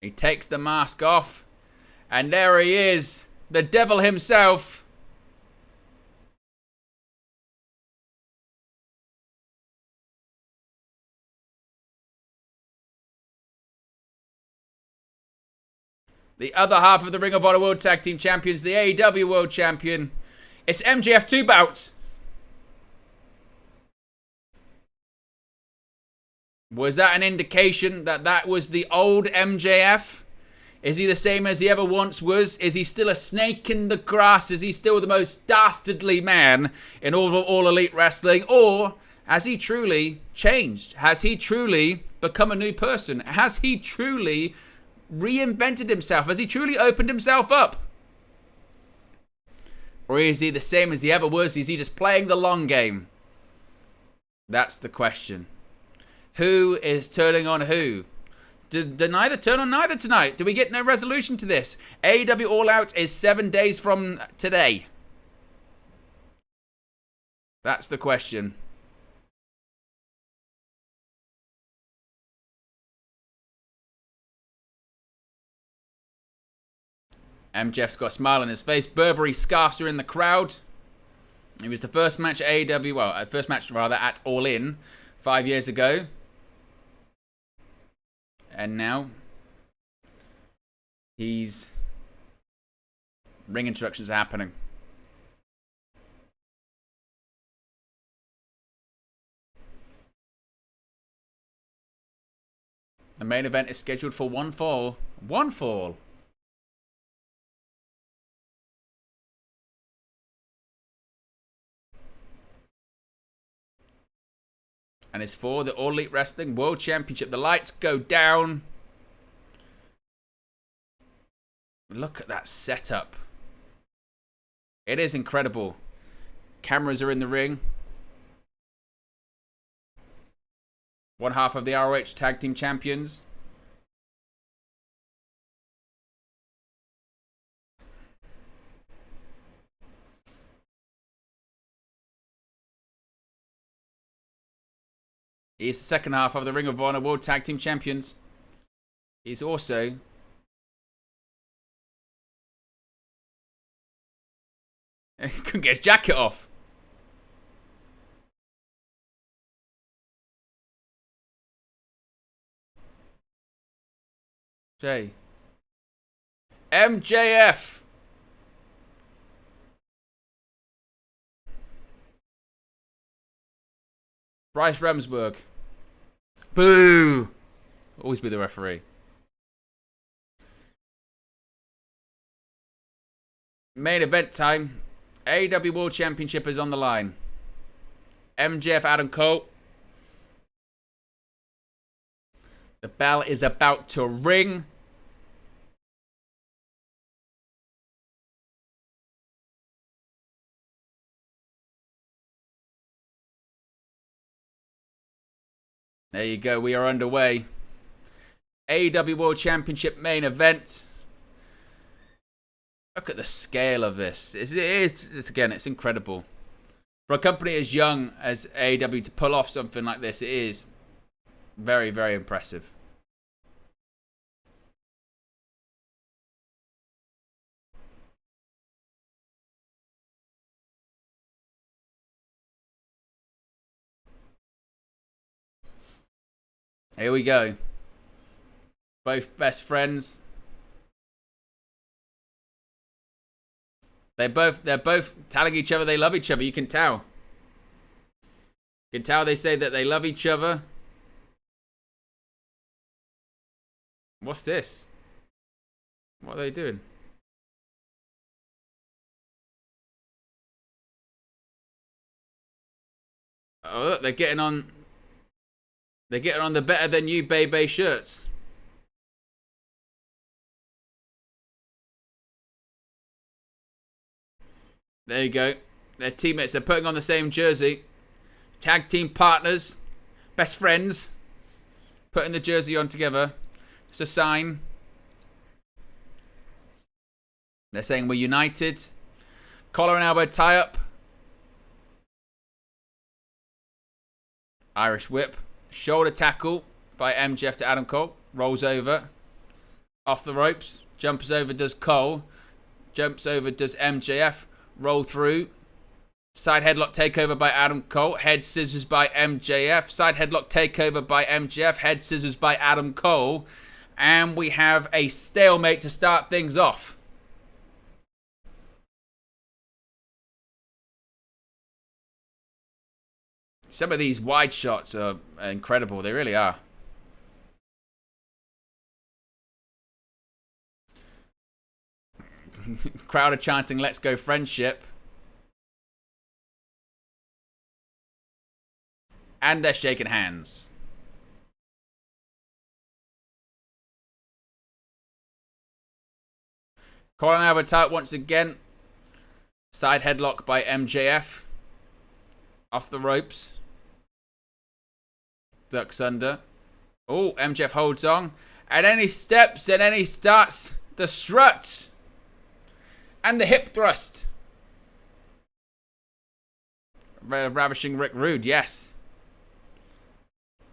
He takes the mask off. And there he is. The devil himself. The other half of the Ring of Honor World Tag Team Champions, the AEW World Champion. It's MJF 2 bouts. Was that an indication that that was the old MJF? Is he the same as he ever once was? Is he still a snake in the grass? Is he still the most dastardly man in all Elite Wrestling? Or has he truly changed? Has he truly become a new person? Has he truly reinvented himself? Has he truly opened himself up? Or is he the same as he ever was? Is he just playing the long game? That's the question. Who is turning on who? Did neither turn on neither tonight? Do we get no resolution to this? AEW All Out is 7 days from today. That's the question. MJF's got a smile on his face. Burberry scarves are in the crowd. It was the first match at AEW, well, first match rather at All In 5 years ago. And now ring introductions are happening. The main event is scheduled for one fall. One fall. And it's for the All Elite Wrestling World Championship. The lights go down. Look at that setup. It is incredible. Cameras are in the ring. One half of the ROH Tag Team Champions. He's the second half of the Ring of Honor World Tag Team Champions. He's also he couldn't get his jacket off. J. MJF. Bryce Remsburg. Boo. Always be the referee. Main event time. AEW World Championship is on the line. MJF, Adam Cole. The bell is about to ring. There you go. We are underway. AEW World Championship main event. Look at the scale of this. It's again, it's incredible. For a company as young as AEW to pull off something like this, it is very, very impressive. Here we go. Both best friends. They're both telling each other they love each other. You can tell. You can tell they say that they love each other. What's this? What are they doing? Oh, look, they're getting on the Better Than You Baby shirts. There you go. Their teammates, they're putting on the same jersey. Tag team partners. Best friends. Putting the jersey on together. It's a sign. They're saying we're united. Collar and elbow tie up. Irish whip. Shoulder tackle by MJF to Adam Cole. Rolls over. Off the ropes. Jumps over, does Cole. Jumps over, does MJF. Roll through. Side headlock takeover by Adam Cole. Head scissors by MJF. Side headlock takeover by MJF. Head scissors by Adam Cole. And we have a stalemate to start things off. Some of these wide shots are incredible. They really are. Crowd are chanting, "Let's go friendship." And they're shaking hands. Colin Albert tight once again. Side headlock by MJF. Off the ropes. Ducks under. Oh, MJF holds on. And then he steps and then he starts the strut. And the hip thrust. Ravishing Rick Rude, yes.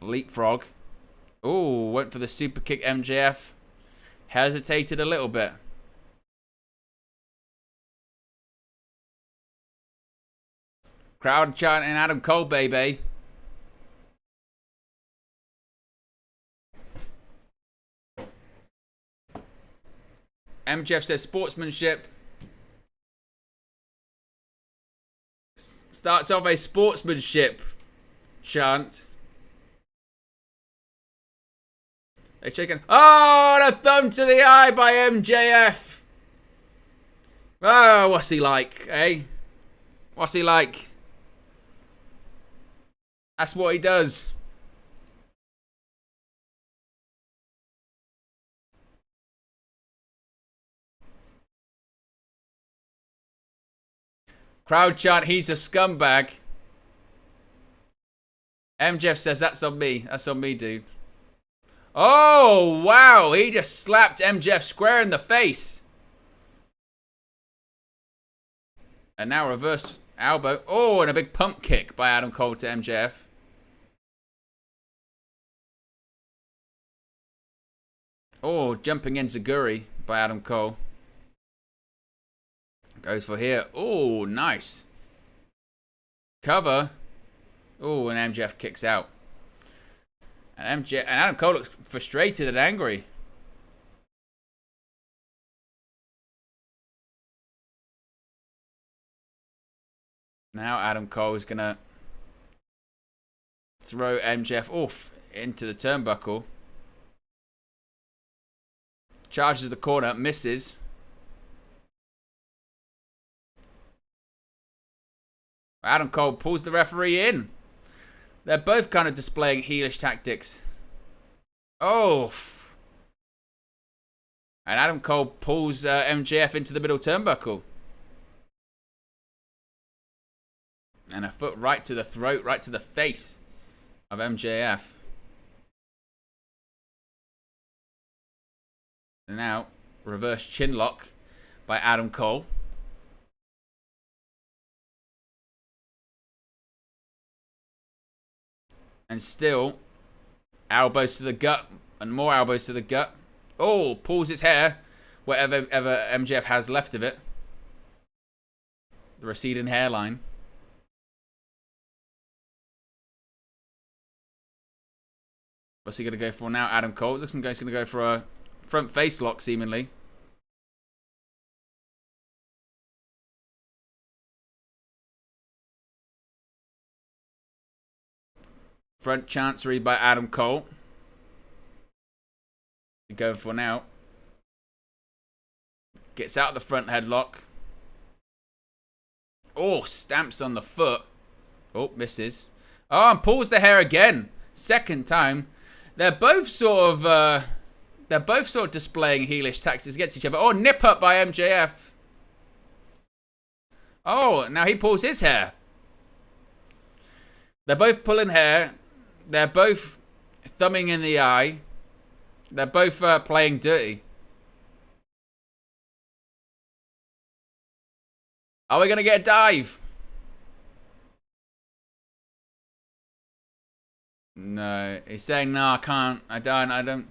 Leapfrog. Oh, went for the super kick MJF. Hesitated a little bit. Crowd chanting Adam Cole, baby. MJF says sportsmanship. Starts off a sportsmanship chant. They're shaking. Oh, and a thumb to the eye by MJF. Oh, what's he like, eh? What's he like? That's what he does. Crowd chant, he's a scumbag. MJF says, that's on me. That's on me, dude. Oh, wow. He just slapped MJF square in the face. And now reverse elbow. Oh, and a big pump kick by Adam Cole to MJF. Oh, jumping enziguri by Adam Cole. Goes for here. Oh, nice. Cover. Oh, and MJF kicks out. And Adam Cole looks frustrated and angry. Now Adam Cole is going to throw MJF off into the turnbuckle. Charges the corner, misses. Adam Cole pulls the referee in. They're both kind of displaying heelish tactics. Oh. And Adam Cole pulls MJF into the middle turnbuckle. And a foot right to the throat, right to the face of MJF. And now, reverse chin lock by Adam Cole. And still, elbows to the gut and more elbows to the gut. Oh, pulls his hair, whatever MJF has left of it. The receding hairline. What's he going to go for now? Adam Cole. Looks like he's going to go for a front face lock, seemingly. Front chancery by Adam Cole. He's going for now. Gets out the front headlock. Oh, stamps on the foot. Oh, misses. Oh, and pulls the hair again. Second time. They're both sort of displaying heelish tactics against each other. Oh, nip up by MJF. Oh, now he pulls his hair. They're both pulling hair. They're both thumbing in the eye. They're both playing dirty. Are we going to get a dive? No. He's saying, no, I can't. I'm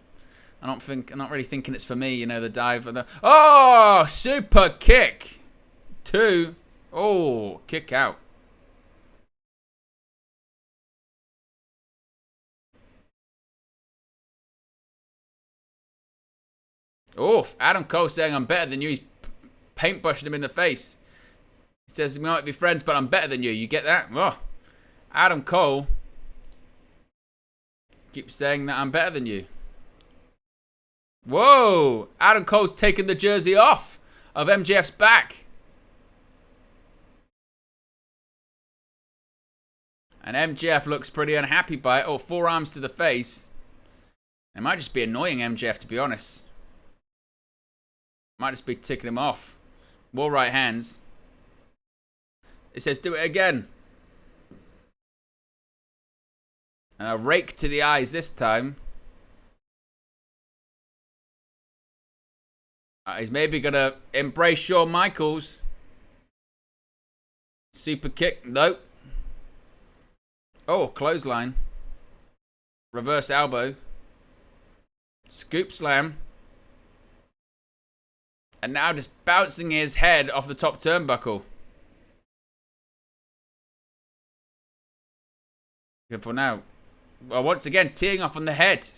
not really thinking it's for me, you know, the dive. Oh, super kick. 2. Oh, kick out. Oof, Adam Cole saying I'm better than you. He's paintbrushing him in the face. He says we might be friends, but I'm better than you. You get that? Oh. Adam Cole keeps saying that I'm better than you. Whoa! Adam Cole's taken the jersey off of MJF's back. And MJF looks pretty unhappy by it. Oh, forearms to the face. It might just be annoying MJF, to be honest. Might just be ticking him off. More right hands. It says do it again. And a rake to the eyes this time. He's maybe going to embrace Shawn Michaels. Super kick. Nope. Oh, clothesline. Reverse elbow. Scoop slam. And now just bouncing his head off the top turnbuckle. Good for now. Well, once again, teeing off on the head.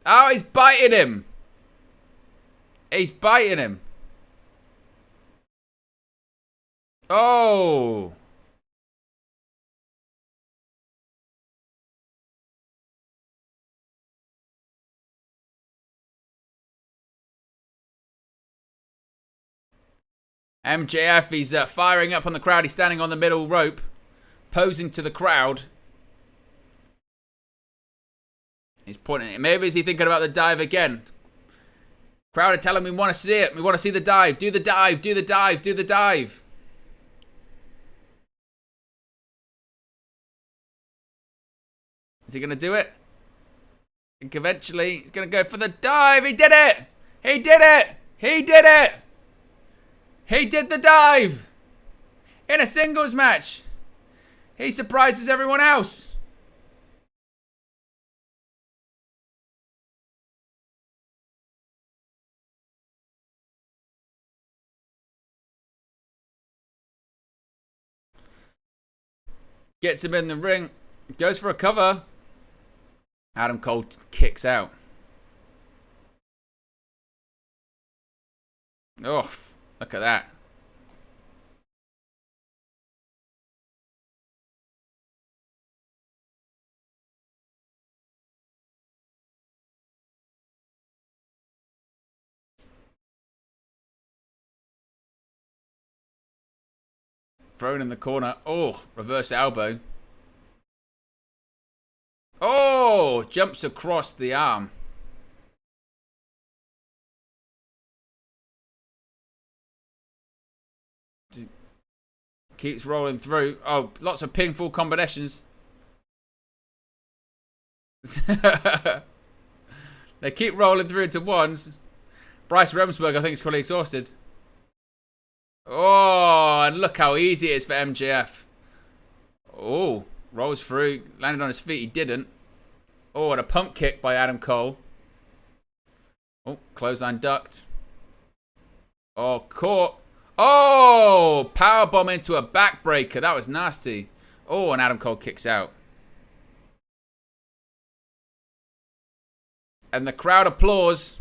Oh, he's biting him. He's biting him. Oh. MJF, he's firing up on the crowd. He's standing on the middle rope, posing to the crowd. He's pointing. Maybe is he thinking about the dive again? Crowd are telling me we want to see it. We want to see the dive. Do the dive. Do the dive. Do the dive. Is he going to do it? I think eventually he's going to go for the dive. He did it. He did it. He did it. He did the dive in a singles match. He surprises everyone else. Gets him in the ring. Goes for a cover. Adam Cole kicks out. Oh, look at that. Thrown in the corner. Oh, reverse elbow. Oh, jumps across the arm. Keeps rolling through. Oh, lots of pinfall combinations. They keep rolling through into ones. Bryce Remsburg, I think, is probably exhausted. Oh, and look how easy it is for MJF. Oh, rolls through. Landed on his feet. He didn't. Oh, and a pump kick by Adam Cole. Oh, clothesline ducked. Oh, caught. Oh, powerbomb into a backbreaker. That was nasty. Oh, and Adam Cole kicks out. And the crowd applauds.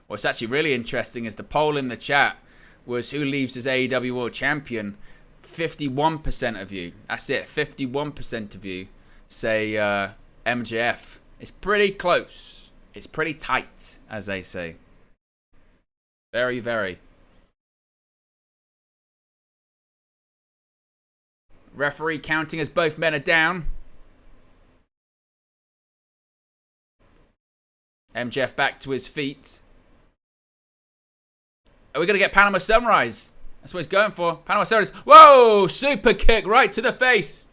What's actually really interesting is the poll in the chat was who leaves as AEW World Champion. 51% of you, that's it, 51% of you say MJF. It's pretty close. It's pretty tight, as they say. Very, very. Referee counting as both men are down. MJF back to his feet. Are we going to get Panama Sunrise? That's what he's going for. Panama Sunrise. Whoa! Super kick right to the face.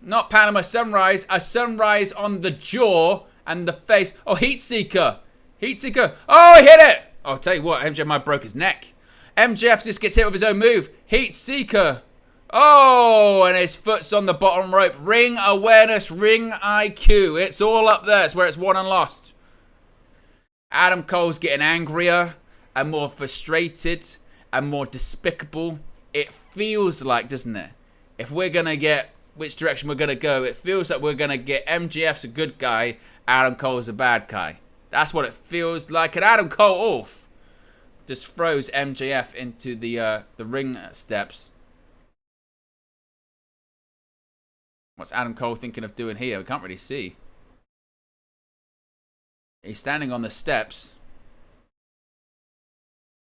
Not Panama Sunrise. A sunrise on the jaw and the face. Oh, Heat Seeker. Heat Seeker. Oh, he hit it. Oh, I'll tell you what. MJF might have broke his neck. MJF just gets hit with his own move. Heat Seeker. Oh, and his foot's on the bottom rope. Ring awareness, ring IQ. It's all up there. It's where it's won and lost. Adam Cole's getting angrier and more frustrated and more despicable. It feels like, doesn't it? If we're going to get which direction we're going to go, it feels like we're going to get MJF's a good guy, Adam Cole's a bad guy. That's what it feels like. And Adam Cole off just throws MJF into the ring steps. What's Adam Cole thinking of doing here? We can't really see. He's standing on the steps.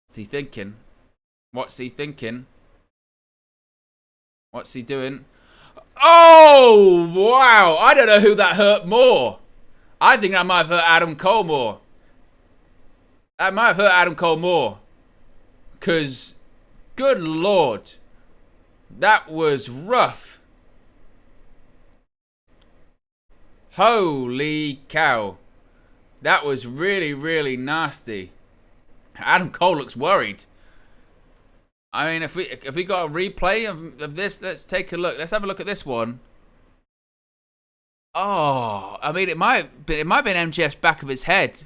What's he thinking? What's he thinking? What's he doing? Oh, wow. I don't know who that hurt more. I think that might have hurt Adam Cole more. That might have hurt Adam Cole more. Because, good Lord, that was rough. Holy cow. That was really, really nasty. Adam Cole looks worried. I mean, if we got a replay of this, let's take a look. Let's have a look at this one. Oh, I mean, it might have been MJF's back of his head.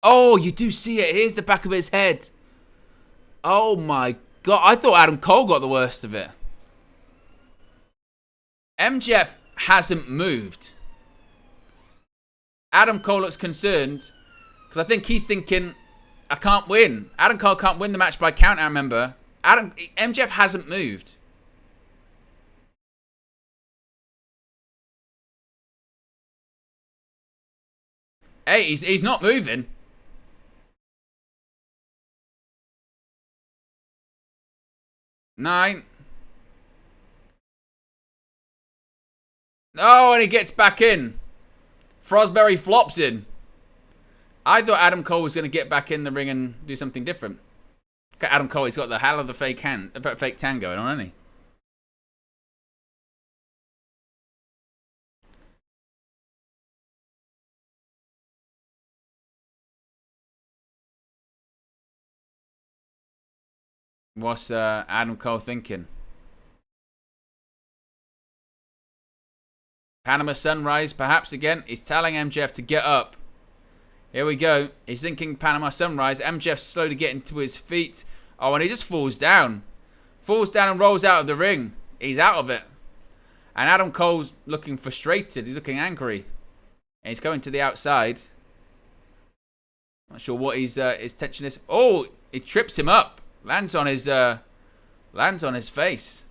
Oh, you do see it. Here's the back of his head. Oh my God. I thought Adam Cole got the worst of it. MJF hasn't moved. Adam Cole looks concerned because I think he's thinking, I can't win. Adam Cole can't win the match by count, I remember. MJF hasn't moved. Hey, he's not moving. Nine. Oh, and he gets back in. Frosberry flops in. I thought Adam Cole was going to get back in the ring and do something different. Look at Adam Cole. He's got the hell of the fake tan going on, hasn't he? What's Adam Cole thinking? Panama Sunrise, perhaps again. He's telling MJF to get up. Here we go. He's thinking Panama Sunrise. MJF's slowly getting to his feet. Oh, and he just falls down. Falls down and rolls out of the ring. He's out of it. And Adam Cole's looking frustrated. He's looking angry. And he's going to the outside. Not sure what his tension is. Oh, he trips him up. Lands on his face.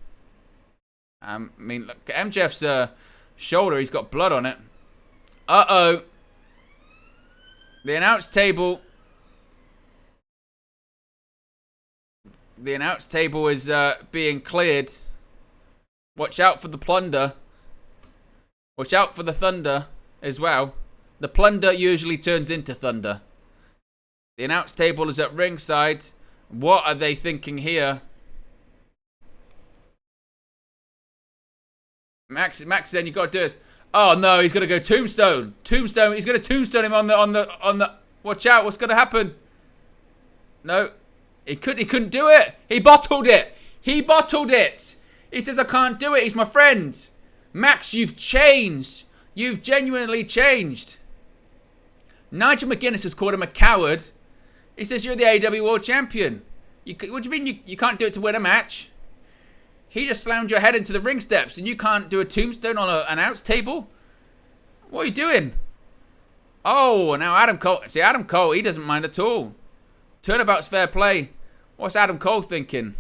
I mean, look at MJF's shoulder. He's got blood on it. Uh-oh. The announce table. The announce table is being cleared. Watch out for the plunder. Watch out for the thunder as well. The plunder usually turns into thunder. The announce table is at ringside. What are they thinking here? Max, then you got to do this. Oh no, he's gonna go tombstone. Tombstone. He's gonna tombstone him on the. Watch out! What's gonna happen? No, he couldn't do it. He bottled it. He bottled it. He says I can't do it. He's my friend. Max, you've changed. You've genuinely changed. Nigel McGuinness has called him a coward. He says you're the AEW World Champion. What do you mean you can't do it to win a match? He just slammed your head into the ring steps and you can't do a tombstone on an announce table? What are you doing? Oh, now Adam Cole. See, Adam Cole, he doesn't mind at all. Turnabout's fair play. What's Adam Cole thinking?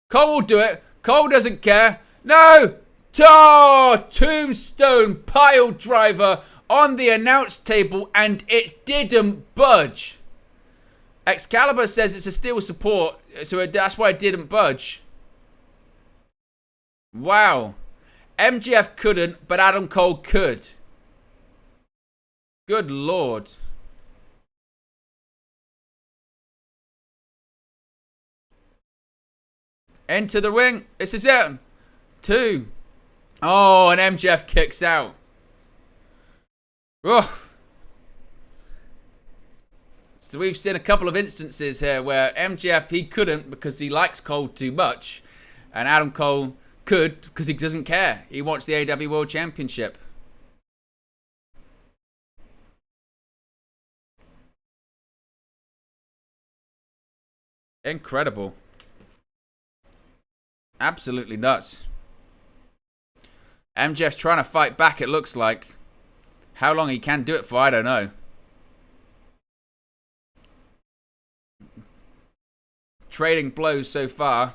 Cole will do it. Cole doesn't care. No! Tombstone pile driver on the announce table and it didn't budge. Excalibur says it's a steel support, so that's why it didn't budge. Wow. MJF couldn't, but Adam Cole could. Good Lord. Enter the ring. This is it. 2. Oh, and MJF kicks out. Oh. So we've seen a couple of instances here where MJF, he couldn't because he likes Cole too much. And Adam Cole could because he doesn't care. He wants the AEW World Championship. Incredible. Absolutely nuts. MJF's trying to fight back, it looks like. How long he can do it for, I don't know. Trading blows so far.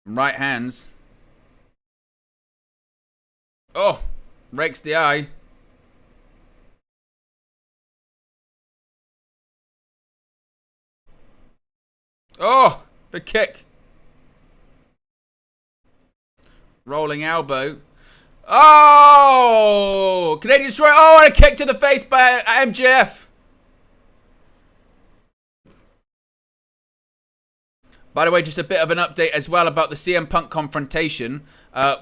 Right hands. Oh, rakes the eye. Oh, big kick. Rolling elbow. Oh, Canadian Destroyer. Oh, and a kick to the face by MJF. By the way, just a bit of an update as well about the CM Punk confrontation.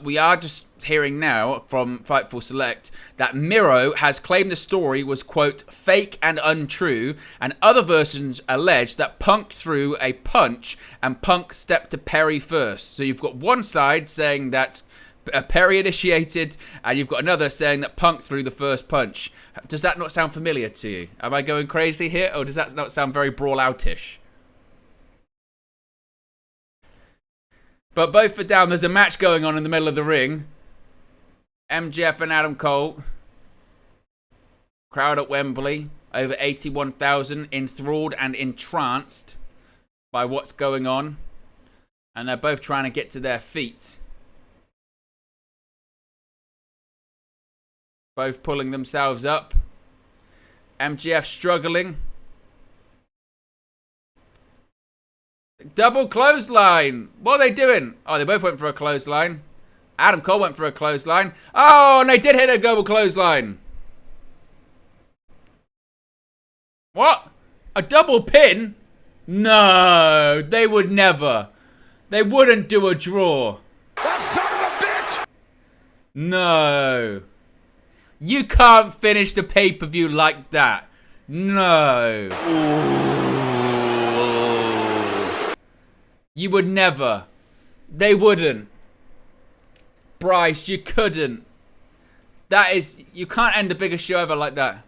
We are just hearing now from Fightful Select that Miro has claimed the story was, quote, fake and untrue, and other versions allege that Punk threw a punch and Punk stepped to Perry first. So you've got one side saying that Perry initiated, and you've got another saying that Punk threw the first punch. Does that not sound familiar to you? Am I going crazy here, or does that not sound very brawl-out-ish? But both are down. There's a match going on in the middle of the ring. MJF and Adam Cole. Crowd at Wembley. Over 81,000. Enthralled and entranced by what's going on. And they're both trying to get to their feet. Both pulling themselves up. MJF struggling. Double clothesline. What are they doing? Oh, they both went for a clothesline. Adam Cole went for a clothesline. Oh, and they did hit a double clothesline. What? A double pin? No, they would never. They wouldn't do a draw. That son of a bitch! No. You can't finish the pay-per-view like that. No. Ooh. You would never. They wouldn't. Bryce, you couldn't. That is... You can't end the biggest show ever like that.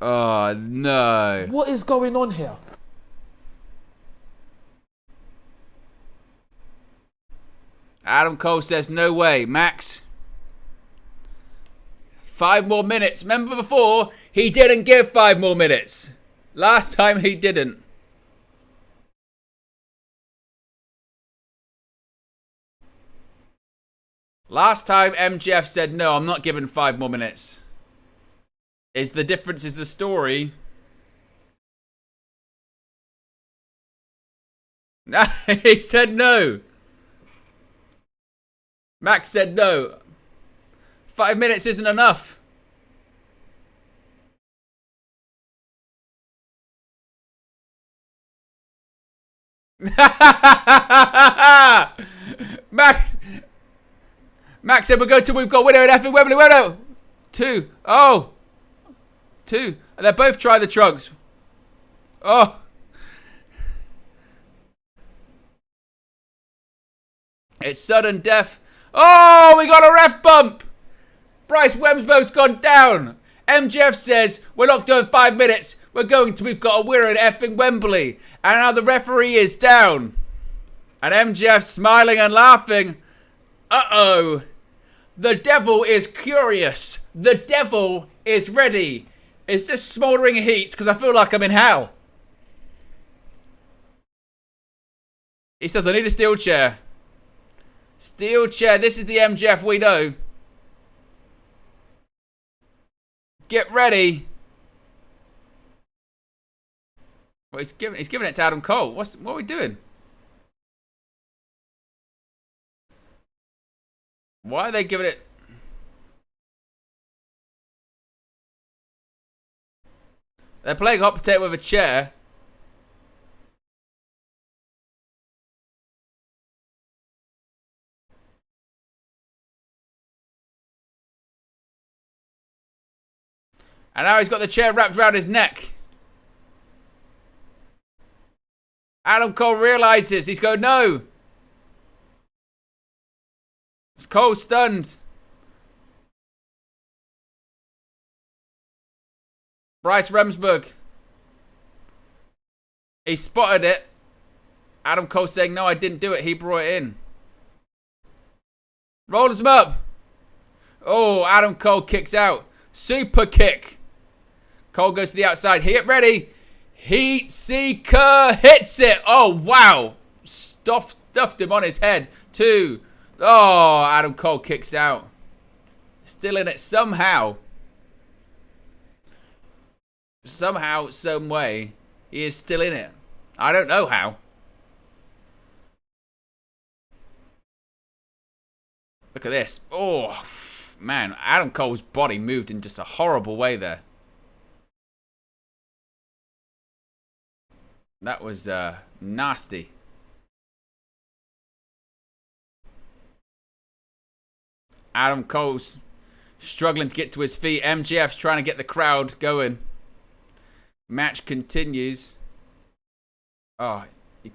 Oh, no. What is going on here? Adam Cole says, no way. Max. 5 more minutes. Remember before? He didn't give 5 more minutes. Last time he didn't. Last time MJF said, no, I'm not giving 5 more minutes. The difference is the story. He said no. Max said no. 5 minutes isn't enough. Max said we'll go till we've got winner at effing Wembley. Winner. 2. Oh. 2. And they're both trying the trunks. Oh. It's sudden death. Oh, we got a ref bump. Bryce Wemsbo's gone down. MJF says, we're not doing 5 minutes. We're going till we've got a winner at effing Wembley. And now the referee is down. And MJF smiling and laughing. Uh-oh. The devil is curious. The devil is ready. It's just smouldering heat because I feel like I'm in hell. He says, I need a steel chair. Steel chair. This is the MJF we know. Get ready. Well, he's giving it to Adam Cole. What are we doing? Why are they giving it? They're playing hot potato with a chair. And now he's got the chair wrapped around his neck. Adam Cole realizes. He's going, no. It's Cole stunned. Bryce Remsburg. He spotted it. Adam Cole saying, no, I didn't do it. He brought it in. Rolls him up. Oh, Adam Cole kicks out. Super kick. Cole goes to the outside. Get ready. Heat Seeker hits it. Oh, wow. Stuffed him on his head. 2. Oh, Adam Cole kicks out. Still in it somehow. Somehow, some way, he is still in it. I don't know how. Look at this. Oh, man. Adam Cole's body moved in just a horrible way there. That was nasty. Adam Cole's struggling to get to his feet. MJF's trying to get the crowd going. Match continues. Oh,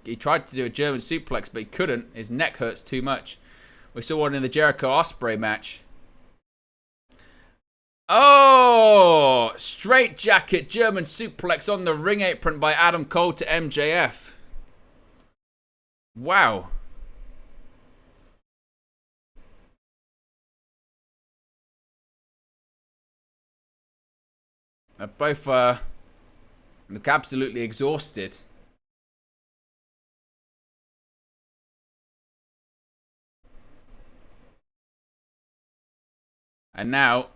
he tried to do a German suplex, but he couldn't. His neck hurts too much. We saw one in the Jericho Ospreay match. Oh, straight jacket German suplex on the ring apron by Adam Cole to MJF. Wow. They're both look absolutely exhausted. And now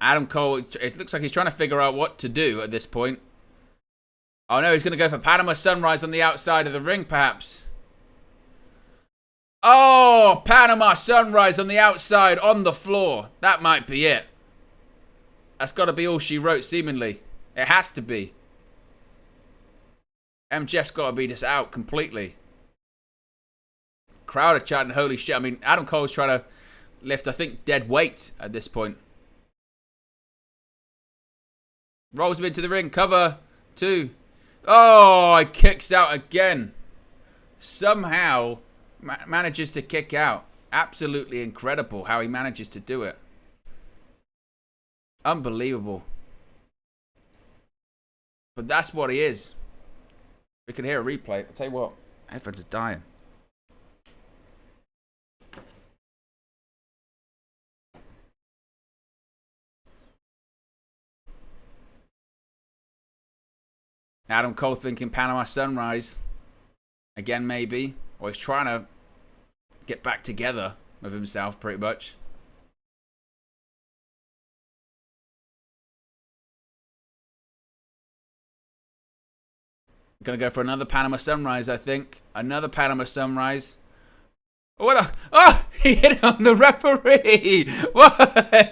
Adam Cole, it looks like he's trying to figure out what to do at this point. Oh no, he's going to go for Panama Sunrise on the outside of the ring, perhaps. Oh, Panama Sunrise on the outside, on the floor. That might be it. That's got to be all she wrote, seemingly. It has to be. MJF's got to be just out completely. Crowd are chanting, holy shit. I mean, Adam Cole's trying to lift, I think, dead weight at this point. Rolls him into the ring. Cover. 2. Oh, he kicks out again. Somehow manages to kick out. Absolutely incredible how he manages to do it. Unbelievable. But that's what he is. We can hear a replay. I'll tell you what. Headphones are dying. Adam Cole thinking Panama Sunrise. Again, maybe. Or he's trying to get back together with himself, pretty much. Gonna go for another Panama Sunrise, I think. Another Panama Sunrise. What the? Oh! He hit on the referee! What?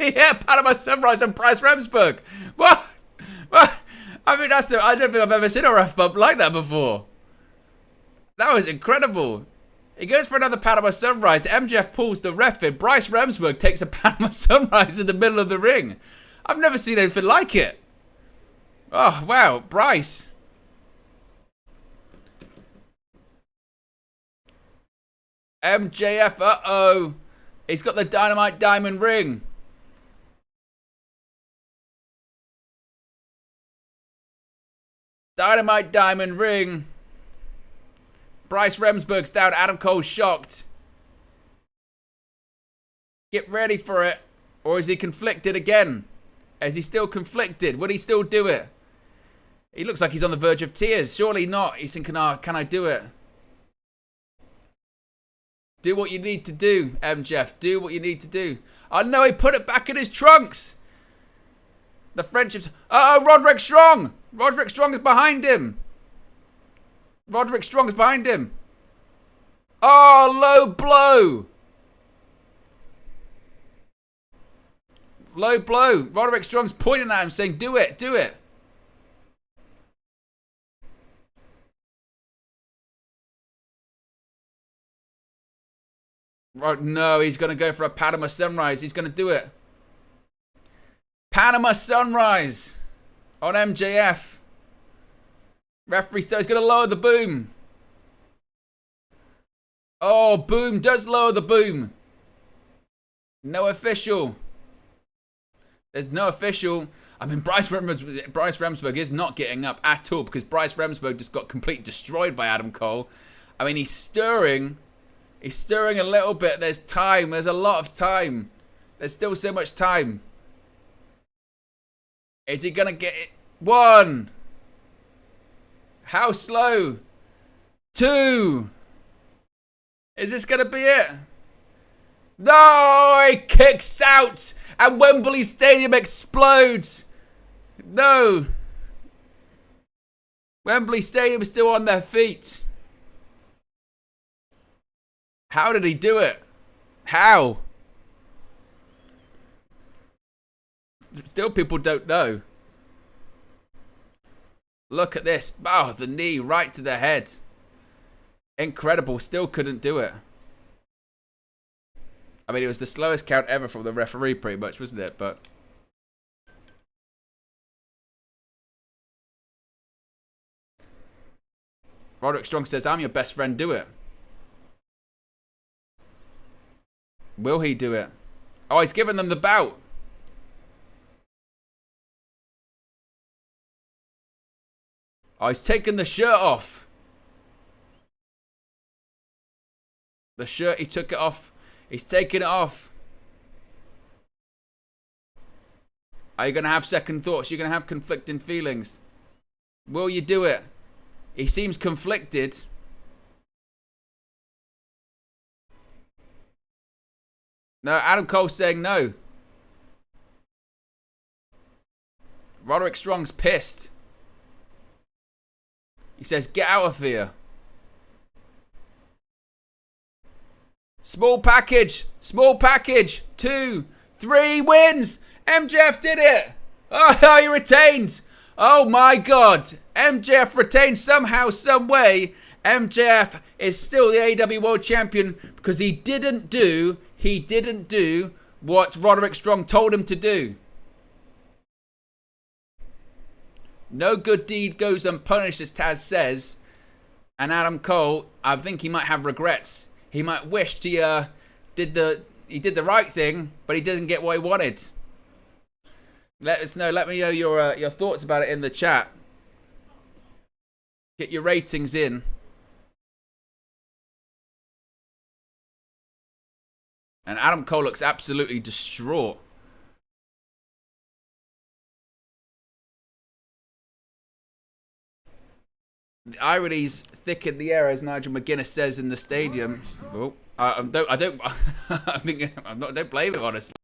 Yeah, Panama Sunrise on Bryce Remsburg. What? What? I mean, I don't think I've ever seen a ref bump like that before. That was incredible. He goes for another Panama Sunrise. MJF pulls the ref in. Bryce Remsburg takes a Panama Sunrise in the middle of the ring. I've never seen anything like it. Oh, wow. Bryce. MJF, uh-oh. He's got the Dynamite Diamond ring. Dynamite Diamond ring. Bryce Remsburg's down. Adam Cole's shocked. Get ready for it. Or is he conflicted again? Is he still conflicted? Would he still do it? He looks like he's on the verge of tears. Surely not. He's thinking, oh, can I do it? Do what you need to do, MJF. Do what you need to do. Oh, no, he put it back in his trunks. The friendship's... Uh-oh, Roderick Strong. Roderick Strong is behind him. Roderick Strong is behind him. Oh, low blow. Low blow. Roderick Strong's pointing at him saying, do it, do it. Right, no, he's going to go for a Panama Sunrise. He's going to do it. Panama Sunrise on MJF. Referee says he's going to lower the boom. Oh, boom does lower the boom. No official. There's no official. I mean, Bryce Remsburg is not getting up at all because Bryce Remsburg just got completely destroyed by Adam Cole. I mean, he's stirring. He's stirring a little bit. There's time. There's a lot of time. There's still so much time. Is he going to get it? 1. How slow? 2. Is this going to be it? No! He kicks out and Wembley Stadium explodes. No. Wembley Stadium is still on their feet. How did he do it? How? Still people don't know. Look at this. Oh, the knee right to the head. Incredible. Still couldn't do it. I mean, it was the slowest count ever from the referee pretty much, wasn't it? But Roderick Strong says, I'm your best friend, do it. Will he do it? Oh, he's giving them the bout. Oh, he's taking the shirt off. The shirt, he took it off. He's taking it off. Are you going to have second thoughts? You're going to have conflicting feelings. Will you do it? He seems conflicted. No, Adam Cole's saying no. Roderick Strong's pissed. He says, get out of here. Small package. Small package. 2, 3 wins. MJF did it. Oh, he retained. Oh, my God. MJF retained somehow, some way. MJF is still the AEW World Champion because he didn't do what Roderick Strong told him to do. No good deed goes unpunished, as Taz says. And Adam Cole, I think he might have regrets. He might wish he did the right thing, but he didn't get what he wanted. Let us know. Let me know your thoughts about it in the chat. Get your ratings in. And Adam Cole looks absolutely distraught. The irony's thick in the air, as Nigel McGuinness says in the stadium. Oh, I don't blame him, honestly.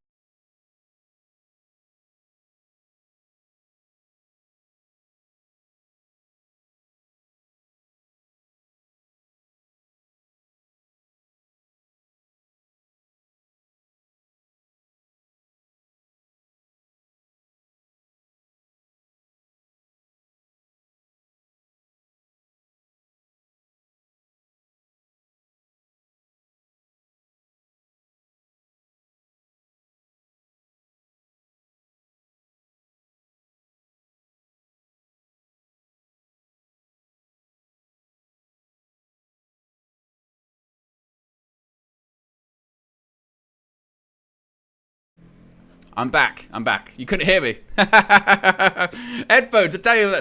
I'm back. You couldn't hear me. Headphones, I tell you,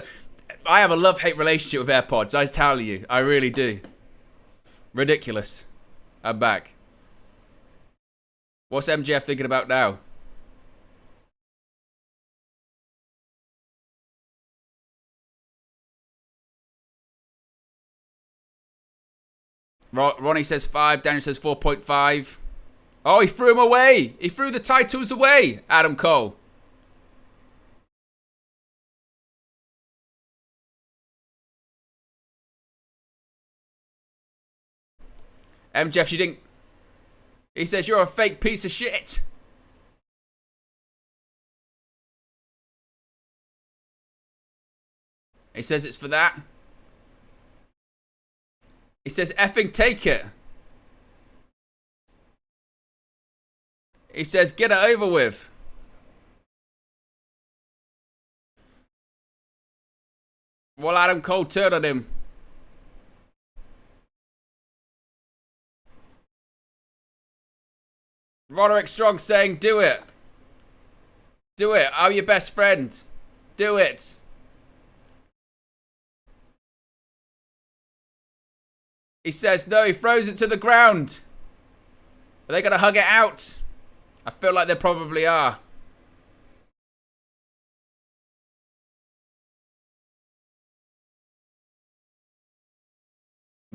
I have a love-hate relationship with AirPods. I tell you, I really do. Ridiculous. I'm back. What's MJF thinking about now? Ronnie says 5. Daniel says 4.5. Oh, he threw him away. He threw the titles away, Adam Cole. MJF, you didn't... He says, you're a fake piece of shit. He says it's for that. He says, effing take it. He says, get it over with. Well, Adam Cole turned on him. Roderick Strong saying, do it. Do it. I'm your best friend. Do it. He says, no, he throws it to the ground. Are they going to hug it out? I feel like they probably are.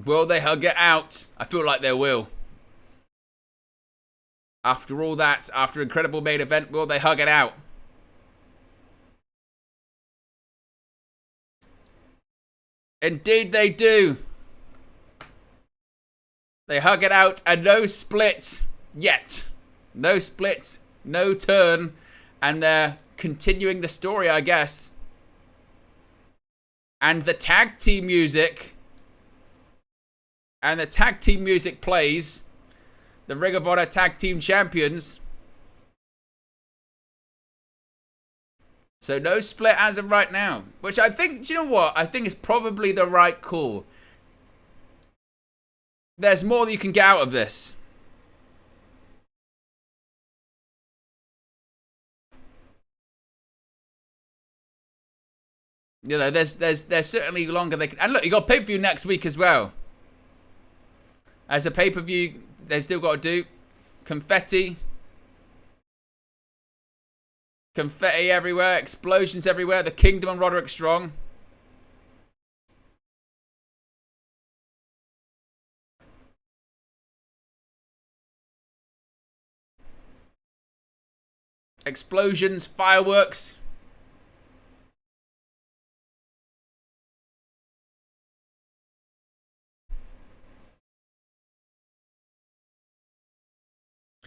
Will they hug it out? I feel like they will. After all that, after an incredible main event, will they hug it out? Indeed they do. They hug it out and no split yet. No split, no turn, and they're continuing the story, I guess. And the tag team music. And the tag team music plays. The Ring of Honor Tag Team Champions. So no split as of right now. Which I think, do you know what? I think is probably the right call. There's more that you can get out of this. You know, there's certainly longer they can. And look, you got pay-per-view next week as well. As a pay-per-view, they've still got to do confetti. Confetti everywhere, explosions everywhere. The Kingdom and Roderick Strong. Explosions, fireworks.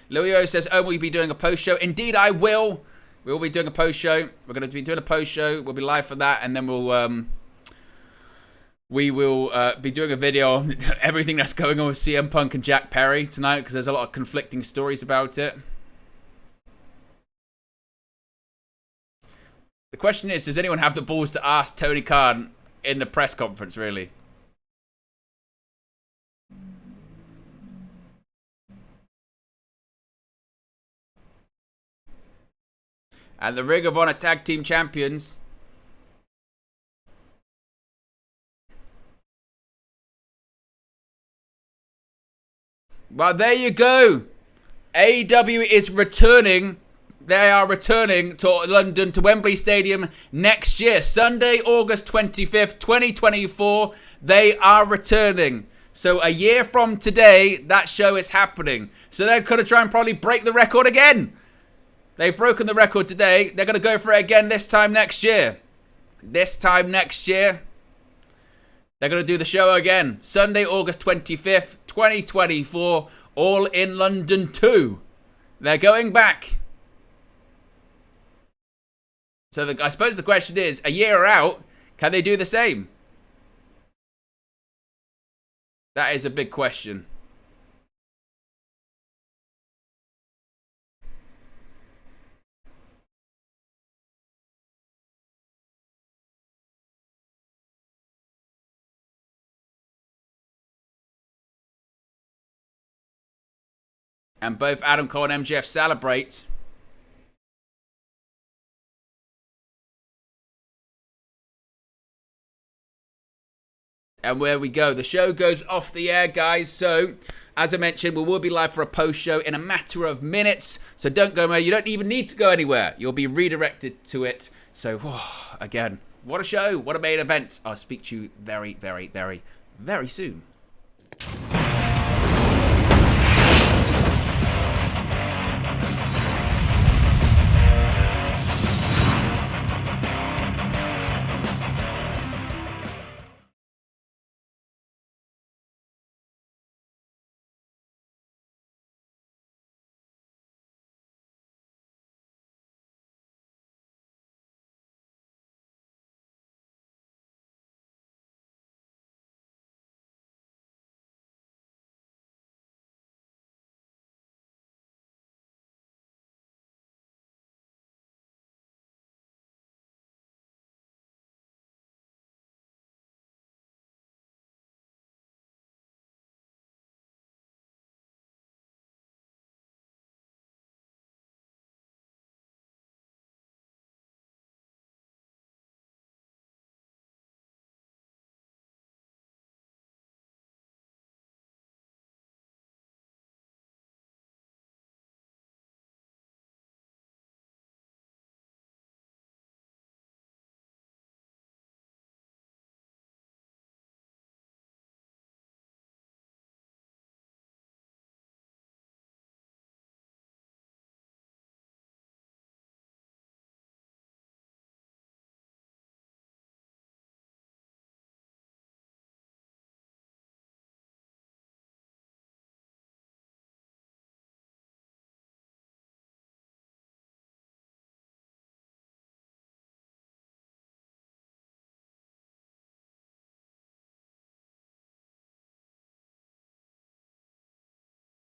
Louio says, oh, will you be doing a post show? Indeed, I will. We'll be doing a post show. We're going to be doing a post show. We'll be live for that. And then we will be doing a video on everything that's going on with CM Punk and Jack Perry tonight, because there's a lot of conflicting stories about it. The question is, does anyone have the balls to ask Tony Khan in the press conference, really? And the Ring of Honor Tag Team Champions. Well, there you go. AEW is returning. They are returning to London, to Wembley Stadium next year. Sunday, August 25th, 2024. They are returning. So a year from today, that show is happening. So they're going to try and probably break the record again. They've broken the record today. They're going to go for it again this time next year. This time next year, they're going to do the show again. Sunday, August 25th, 2024. All in London 2. They're going back. So I suppose the question is, a year out, can they do the same? That is a big question. And both Adam Cole and MJF celebrate. And where we go, the show goes off the air, guys. So, as I mentioned, we will be live for a post show in a matter of minutes. So don't go anywhere. You don't even need to go anywhere. You'll be redirected to it. So, again, what a show. What a main event. I'll speak to you very, very, very, very soon.